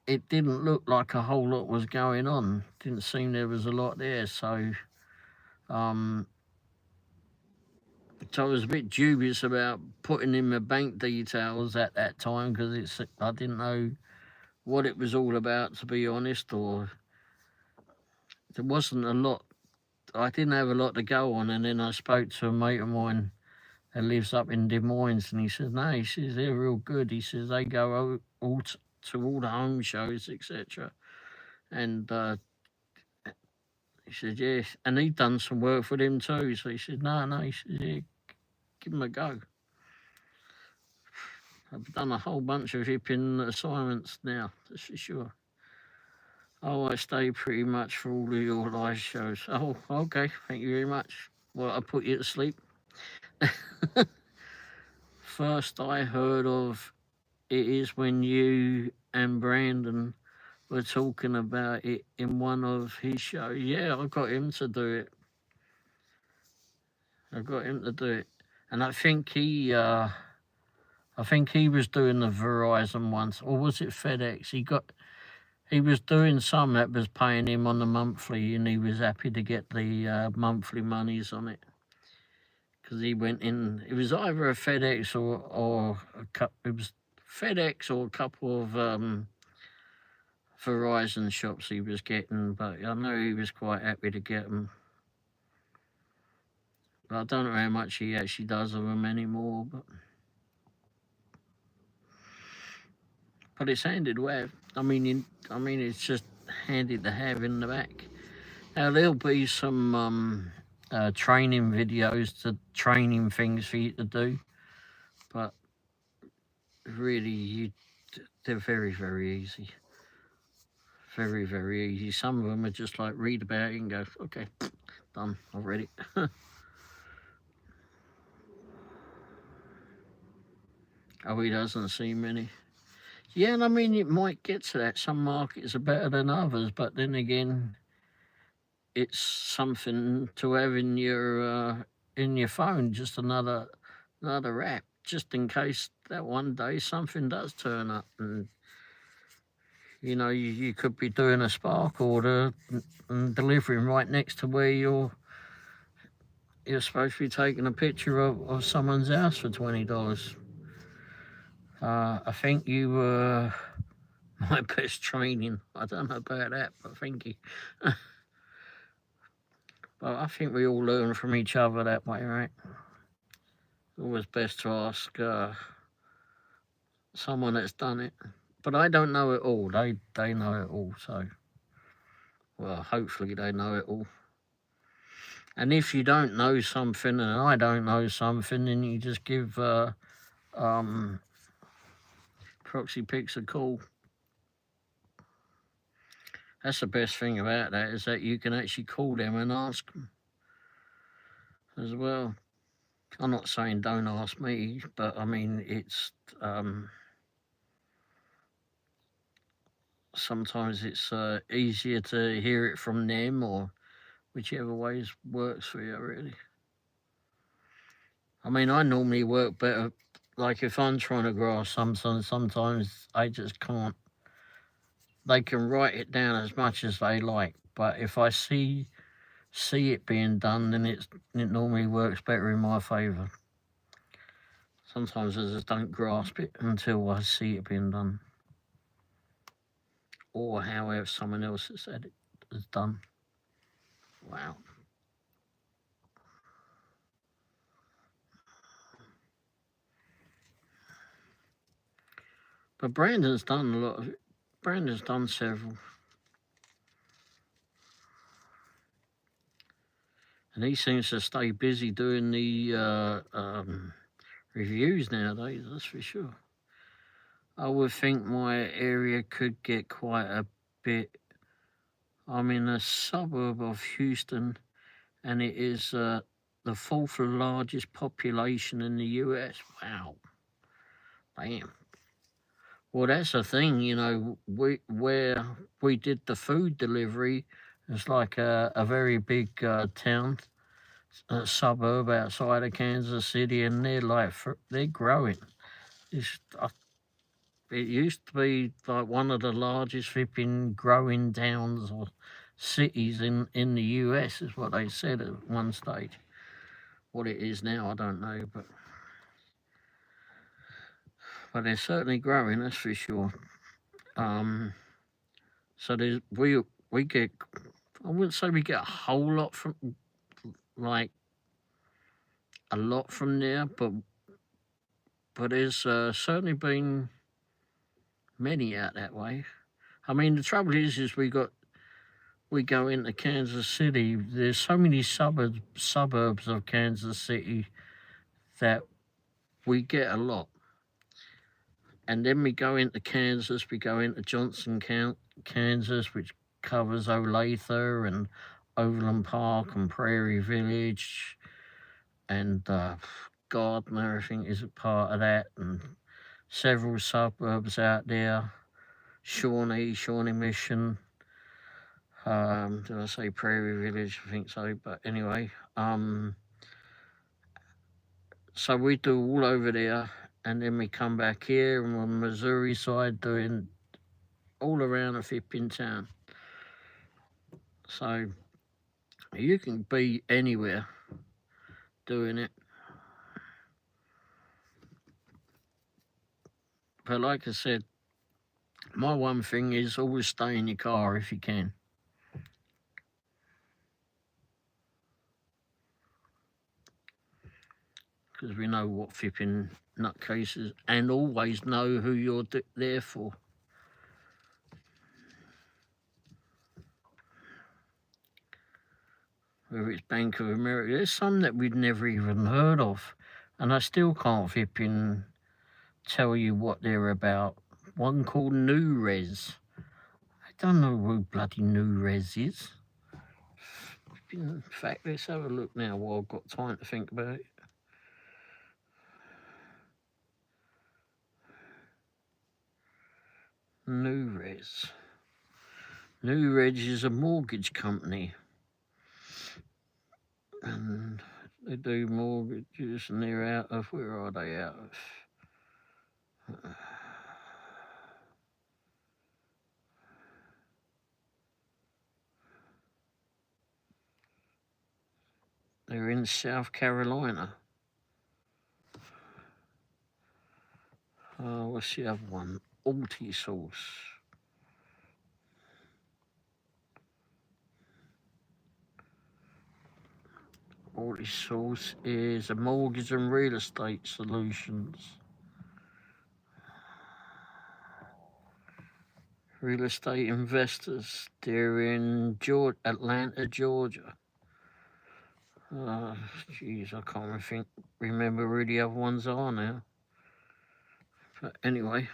it didn't look like a whole lot was going on. Didn't seem there was a lot there, so I was a bit dubious about putting in my bank details at that time because I didn't know what it was all about, to be honest, or there wasn't a lot. I didn't have a lot to go on, and then I spoke to a mate of mine that lives up in Des Moines, and he says, no, he says, they're real good. He says, they go all to all the home shows, etc. And he said, yes, and he'd done some work for them too. So he said, no, he said, yeah, give them a go. I've done a whole bunch of hipping assignments now, that's for sure. Oh, I stay pretty much for all of your live shows. Oh, okay, thank you very much. Well, I put you to sleep. First I heard of it is when you and Brandon were talking about it in one of his shows. Yeah, I got him to do it. And I think he was doing the Verizon once, or was it FedEx? He was doing some that was paying him on the monthly, and he was happy to get the monthly monies on it. Because he went in, it was either a FedEx or it was FedEx or a couple of Verizon shops he was getting, but I know he was quite happy to get them. But I don't know how much he actually does of them anymore. But it's handy to have. I mean, it's just handy to have in the back. Now there'll be some training videos, to training things for you to do, but really, they're very, very easy. Very, very easy. Some of them are just like read about it and go, okay, done, I've read it. Oh, he doesn't see many. Yeah, and I mean, it might get to that. Some markets are better than others, but then again, it's something to have in your phone, just another app, just in case that one day something does turn up, and you could be doing a spark order and delivering right next to where you're supposed to be taking a picture of someone's house for $20. I think you were my best training. I don't know about that, but thank you. But I think we all learn from each other that way, right? Always best to ask someone that's done it. But I don't know it all. They know it all, so well, hopefully they know it all. And if you don't know something and I don't know something, then you just give Proxy Picks a call. That's the best thing about that, is that you can actually call them and ask them as well. I'm not saying don't ask me, but I mean, it's sometimes it's easier to hear it from them, or whichever ways works for you, really. I mean, I normally work better, like if I'm trying to grasp sometimes I just can't. They can write it down as much as they like, but if I see it being done, then it normally works better in my favour. Sometimes I just don't grasp it until I see it being done, or however someone else has said it is done. Wow. But Brandon's done a lot of it. Brandon's done several. And he seems to stay busy doing the reviews nowadays, that's for sure. I would think my area could get quite a bit. I'm in a suburb of Houston, and it is the fourth largest population in the US. Wow. Damn. Well, that's the thing, where we did the food delivery, it's like a very big town, a suburb outside of Kansas City, and they're growing. It used to be like one of the largest flipping growing towns or cities in the US, is what they said at one stage. What it is now, I don't know, but they're certainly growing, that's for sure. So we get, I wouldn't say we get a whole lot from, like, a lot from there, but there's certainly been many out that way. I mean, the trouble is we go into Kansas City. There's so many suburbs of Kansas City that we get a lot. And then we go into Kansas. We go into Johnson, Kansas, which covers Olathe and Overland Park and Prairie Village, and Gardner, I think, is a part of that, and several suburbs out there. Shawnee Mission. Did I say Prairie Village? I think so. But anyway, so we do all over there, and then we come back here and on the Missouri side doing all around the flipping town. So you can be anywhere doing it. But like I said, my one thing is always stay in your car if you can. Because we know what flipping nutcases, and always know who you're there for. Whether it's Bank of America, there's some that we'd never even heard of, and I still can't flipping tell you what they're about. One called New Res. I don't know who bloody New Res is. In fact, let's have a look now while I've got time to think about it. New Res. New Res is a mortgage company. And they do mortgages, and they're out of, where are they out of? They're in South Carolina. What's the other one? Alti-Source. Alti-Source is a mortgage and real estate solutions. Real estate investors. They're in Atlanta, Georgia. Geez, I can't remember who the other ones are now. But anyway.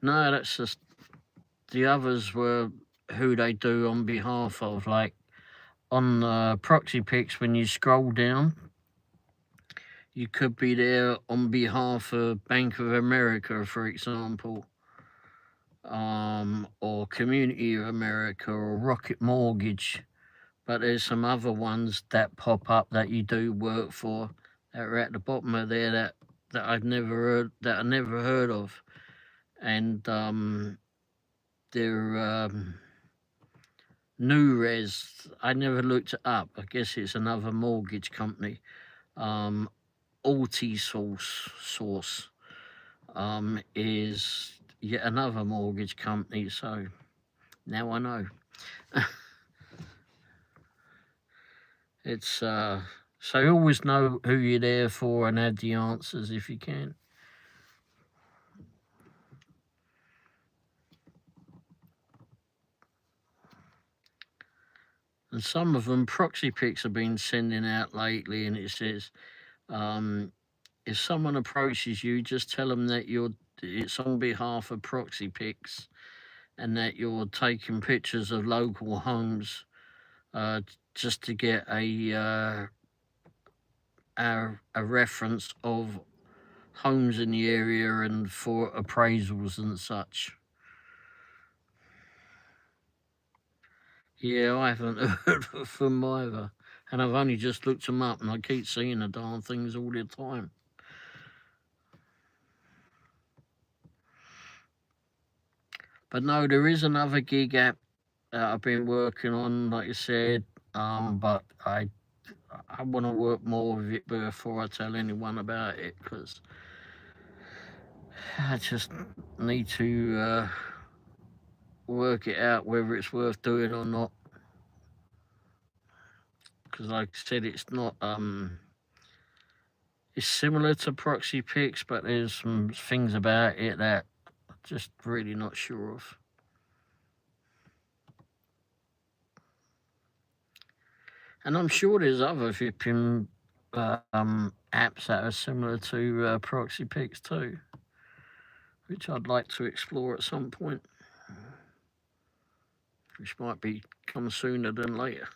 No, that's just, the others were who they do on behalf of. Like on Proxy Pics, when you scroll down, you could be there on behalf of Bank of America, for example, or Community of America, or Rocket Mortgage. But there's some other ones that pop up that you do work for that are at the bottom of there that I never heard of, and they're New Res. I never looked it up. I guess it's another mortgage company. Alti-Source is yet another mortgage company. So now I know. It's so you always know who you're there for and add the answers if you can. And some of them, Proxy Pics have been sending out lately, and it says, if someone approaches you, just tell them that it's on behalf of Proxy Pics, and that you're taking pictures of local homes, just to get a reference of homes in the area and for appraisals and such. Yeah, I haven't heard of them either. And I've only just looked them up, and I keep seeing the darn things all the time. But no, there is another gig app that I've been working on, like I said, but I want to work more with it before I tell anyone about it, because I just need to work it out whether it's worth doing or not. Because like I said, it's not it's similar to Proxy Pics, but there's some things about it that I'm just really not sure of. And I'm sure there's other flipping apps that are similar to Proxy Picks too, which I'd like to explore at some point, which might come sooner than later.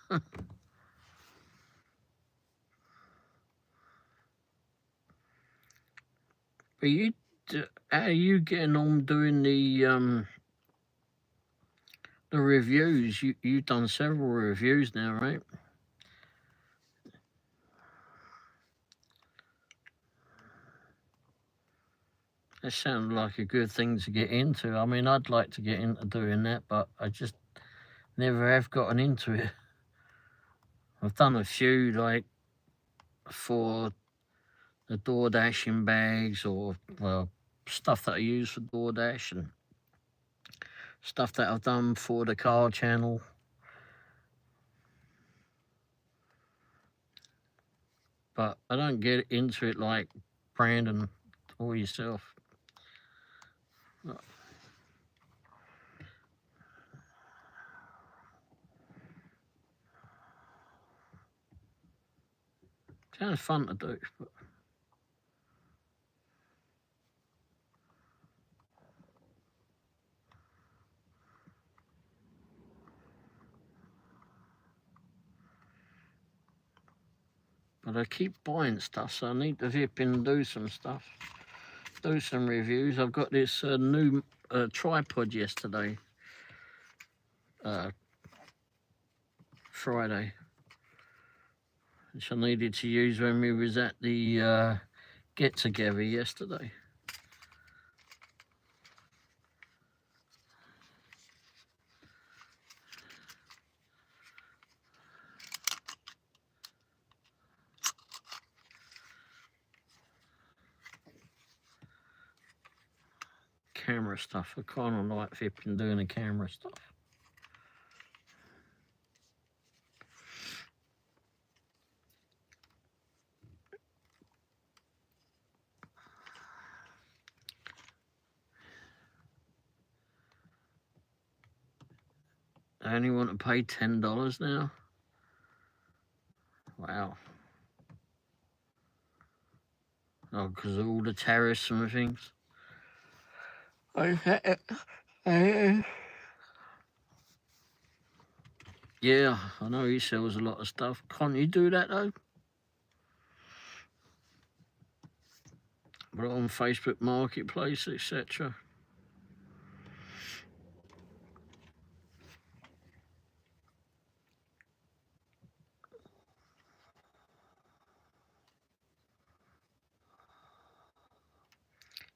But how are you getting on doing the reviews? You've done several reviews now, right? That sounds like a good thing to get into. I mean, I'd like to get into doing that, but I just never have gotten into it. I've done a few, like, for the door dashing bags, or stuff that I use for DoorDash, and stuff that I've done for the car channel. But I don't get into it like Brandon or yourself. Sounds fun to do, but I keep buying stuff, so I need to dip in and do some stuff, do some reviews. I've got this new tripod yesterday, Friday, which I needed to use when we was at the get together yesterday. Camera stuff. I kind of like flipping doing the camera stuff. I only want to pay $10 now. Wow. Oh, because of all the tariffs and things. Yeah, I know he sells a lot of stuff. Can't you do that though? But on Facebook Marketplace, etc.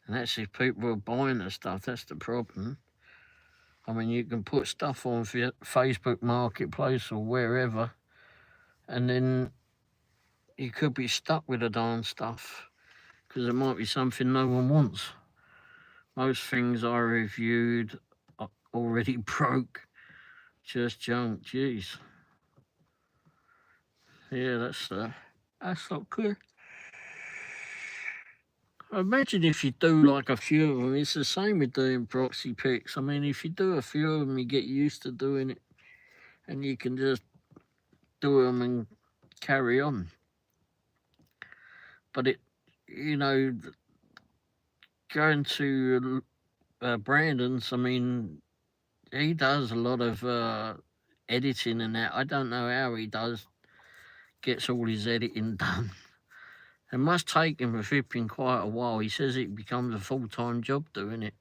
And that's if people are buying the stuff. That's the problem. I mean, you can put stuff on Facebook Marketplace or wherever, and then you could be stuck with the darn stuff because it might be something no one wants. Most things I reviewed already broke, just junk. Jeez. Yeah, that's not good. Imagine if you do like a few of them. It's the same with doing proxy picks. I mean, if you do a few of them, you get used to doing it, and you can just do them and carry on. But going to Brandon's, I mean, he does a lot of editing and that. I don't know how he gets all his editing done. It must take him for flipping quite a while. He says it becomes a full-time job doing it.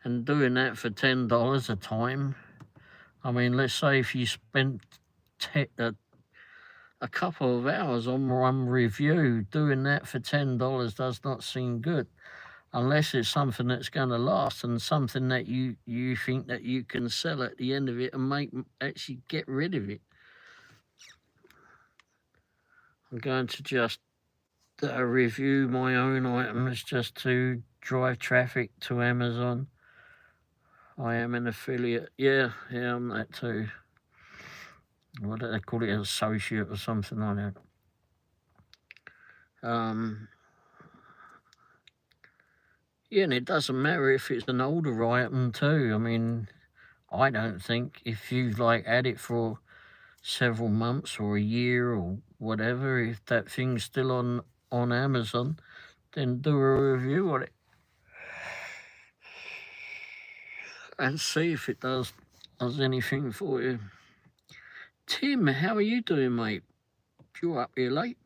And doing that for $10 a time, I mean, let's say if you spent a couple of hours on one review, doing that for $10 does not seem good. Unless it's something that's going to last and something that you think that you can sell at the end of it and actually get rid of it. I'm going to just review my own items just to drive traffic to Amazon. I am an affiliate. Yeah, I'm that too. What do they call it? An associate or something like that. Yeah, and it doesn't matter if it's an older item too. I mean, I don't think if you had it for several months or a year or whatever. If that thing's still on Amazon, then do a review on it and see if it does anything for you. Tim, how are you doing, mate? You're up here late.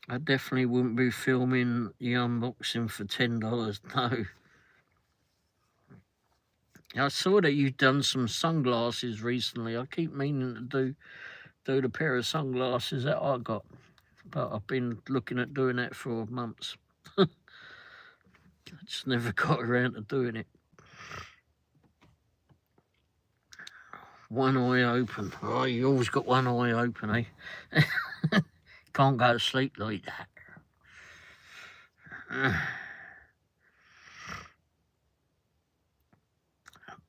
I definitely wouldn't be filming the unboxing for $10, no. I saw that you've done some sunglasses recently. I keep meaning to do the pair of sunglasses that I got, but I've been looking at doing that for months. I just never got around to doing it. One eye open. Oh, you always got one eye open, eh? Can't go to sleep like that.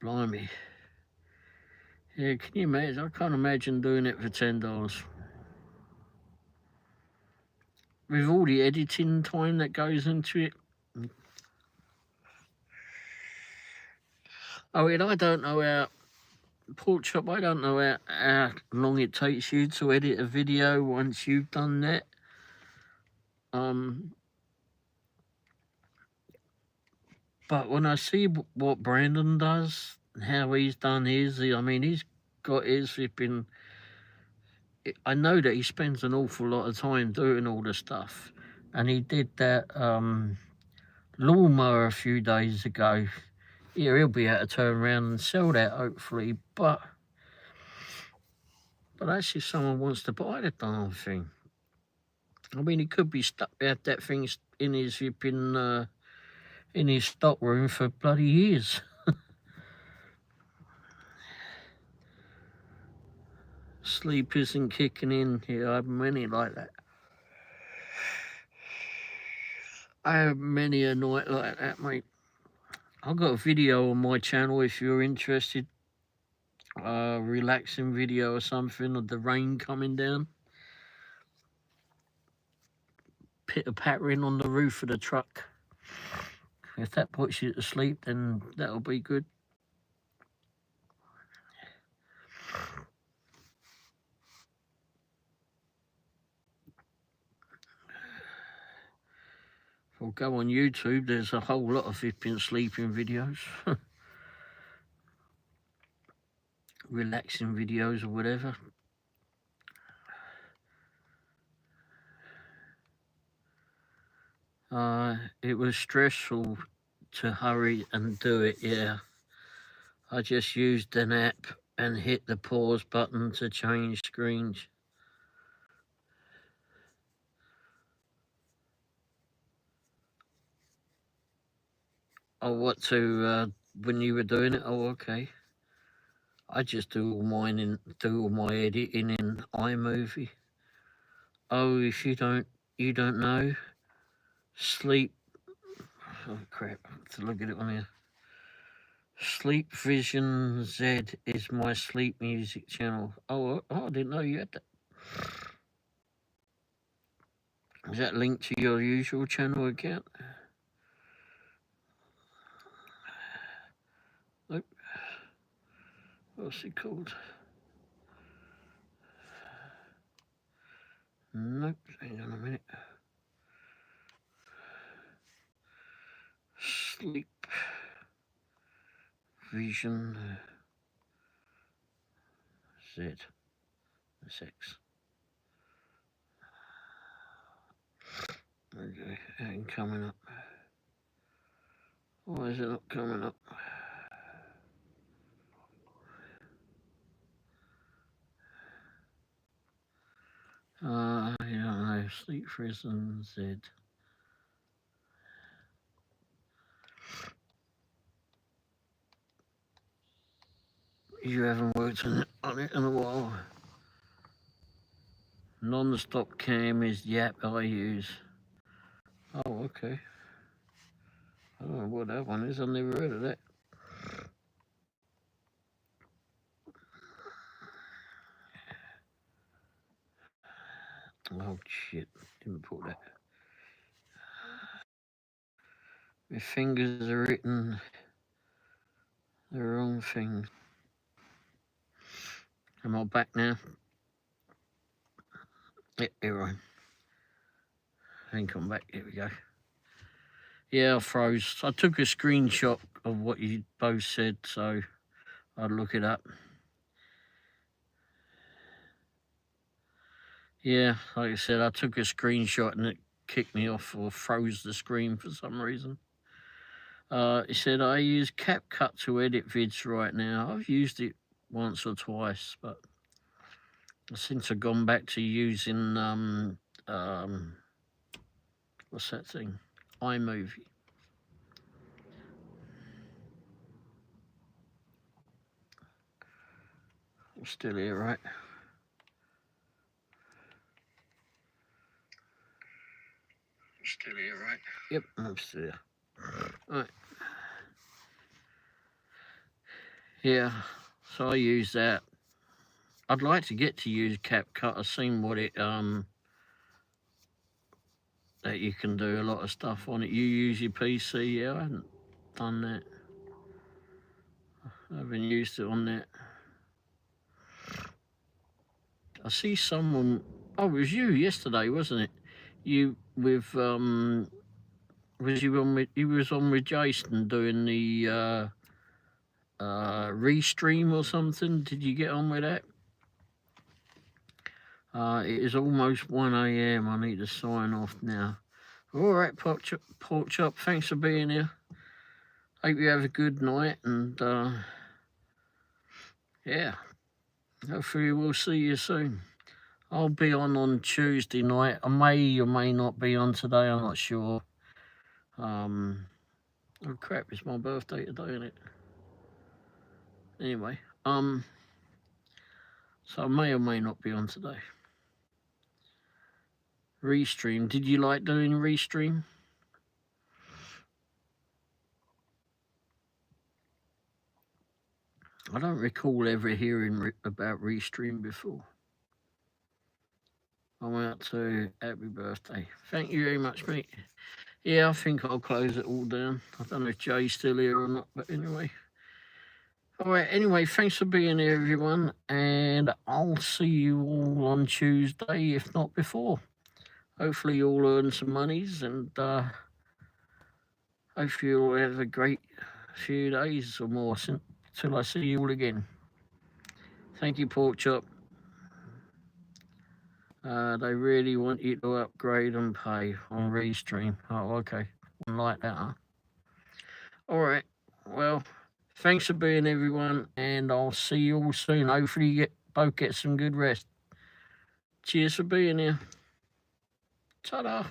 Blimey. Yeah, can you imagine? I can't imagine doing it for $10. With all the editing time that goes into it. Oh, and I don't know how, pork chop, I don't know how long it takes you to edit a video once you've done that. But when I see what Brandon does, how he's done his, I mean, he's got his flipping. I know that he spends an awful lot of time doing all the stuff, and he did that lawnmower a few days ago. Yeah, he'll be able to turn around and sell that hopefully, but actually someone wants to buy the darn thing. I mean, he could be stuck at that thing in his flipping in his stock room for bloody years. Sleep isn't kicking in here. I have many like that. I have many a night like that, mate. I've got a video on my channel if you're interested. Relaxing video or something of the rain coming down. Pitter-pattering on the roof of the truck. If that puts you to sleep, then that'll be good. If I go on YouTube, there's a whole lot of flipping sleeping videos. Relaxing videos or whatever. It was stressful to hurry and do it, yeah. I just used an app and hit the pause button to change screens. Oh, what to, when you were doing it? Oh, okay. I just do all my editing in iMovie. Oh, if you don't know, Sleep, oh crap, I have to look at it on here. Sleep Vision Z is my sleep music channel. Oh, I didn't know you had that. Is that linked to your usual channel account? Nope. What's it called? Nope. Hang on a minute. Sleep Vision Z. That's X. Okay, ain't coming up. Why is it not coming up? I don't know. Sleep Vision Z. You haven't worked on it in a while. Non-stop cam is the app I use. Oh, okay. I don't know what that one is. I've never heard of that. Oh, shit. Didn't put that. My fingers are written the wrong thing. Am I back now? Yeah, here I am. I think I'm back. Here we go. Yeah, I froze. I took a screenshot of what you both said, so I'd look it up. Yeah, like I said, I took a screenshot and it kicked me off or froze the screen for some reason. He said, I use CapCut to edit vids right now. I've used it once or twice, but since I've gone back to using, what's that thing? iMovie. I'm still here, right? Still here, right? Yep, I'm still here. Right. Yeah, so I use that. I'd like to get to use CapCut. I've seen what it that you can do a lot of stuff on it. You use your PC, yeah, I haven't done that. I haven't used it on that. I see someone, oh, it was you yesterday, wasn't it? You with you was on with Jason doing the restream or something. Did you get on with that? It is almost 1 a.m. I need to sign off now. All right, Pork Chop, thanks for being here. Hope you have a good night, and yeah, hopefully we'll see you soon. I'll be on Tuesday night. I may or may not be on today, I'm not sure. Oh crap, it's my birthday today, isn't it? Anyway, so I may or may not be on today. Restream, did you like doing Restream? I don't recall ever hearing about Restream before. I went to happy birthday. Thank you very much, mate. Yeah, I think I'll close it all down. I don't know if Jay's still here or not, but anyway. All right, anyway, thanks for being here, everyone, and I'll see you all on Tuesday, if not before. Hopefully you all earn some monies, and hopefully you all have a great few days or more till I see you all again. Thank you, Pork Chop. They really want you to upgrade and pay on Restream. Oh, okay. Wouldn't like that, huh? All right. Well, thanks for being everyone, and I'll see you all soon. Hopefully you both get some good rest. Cheers for being here. Ta-da.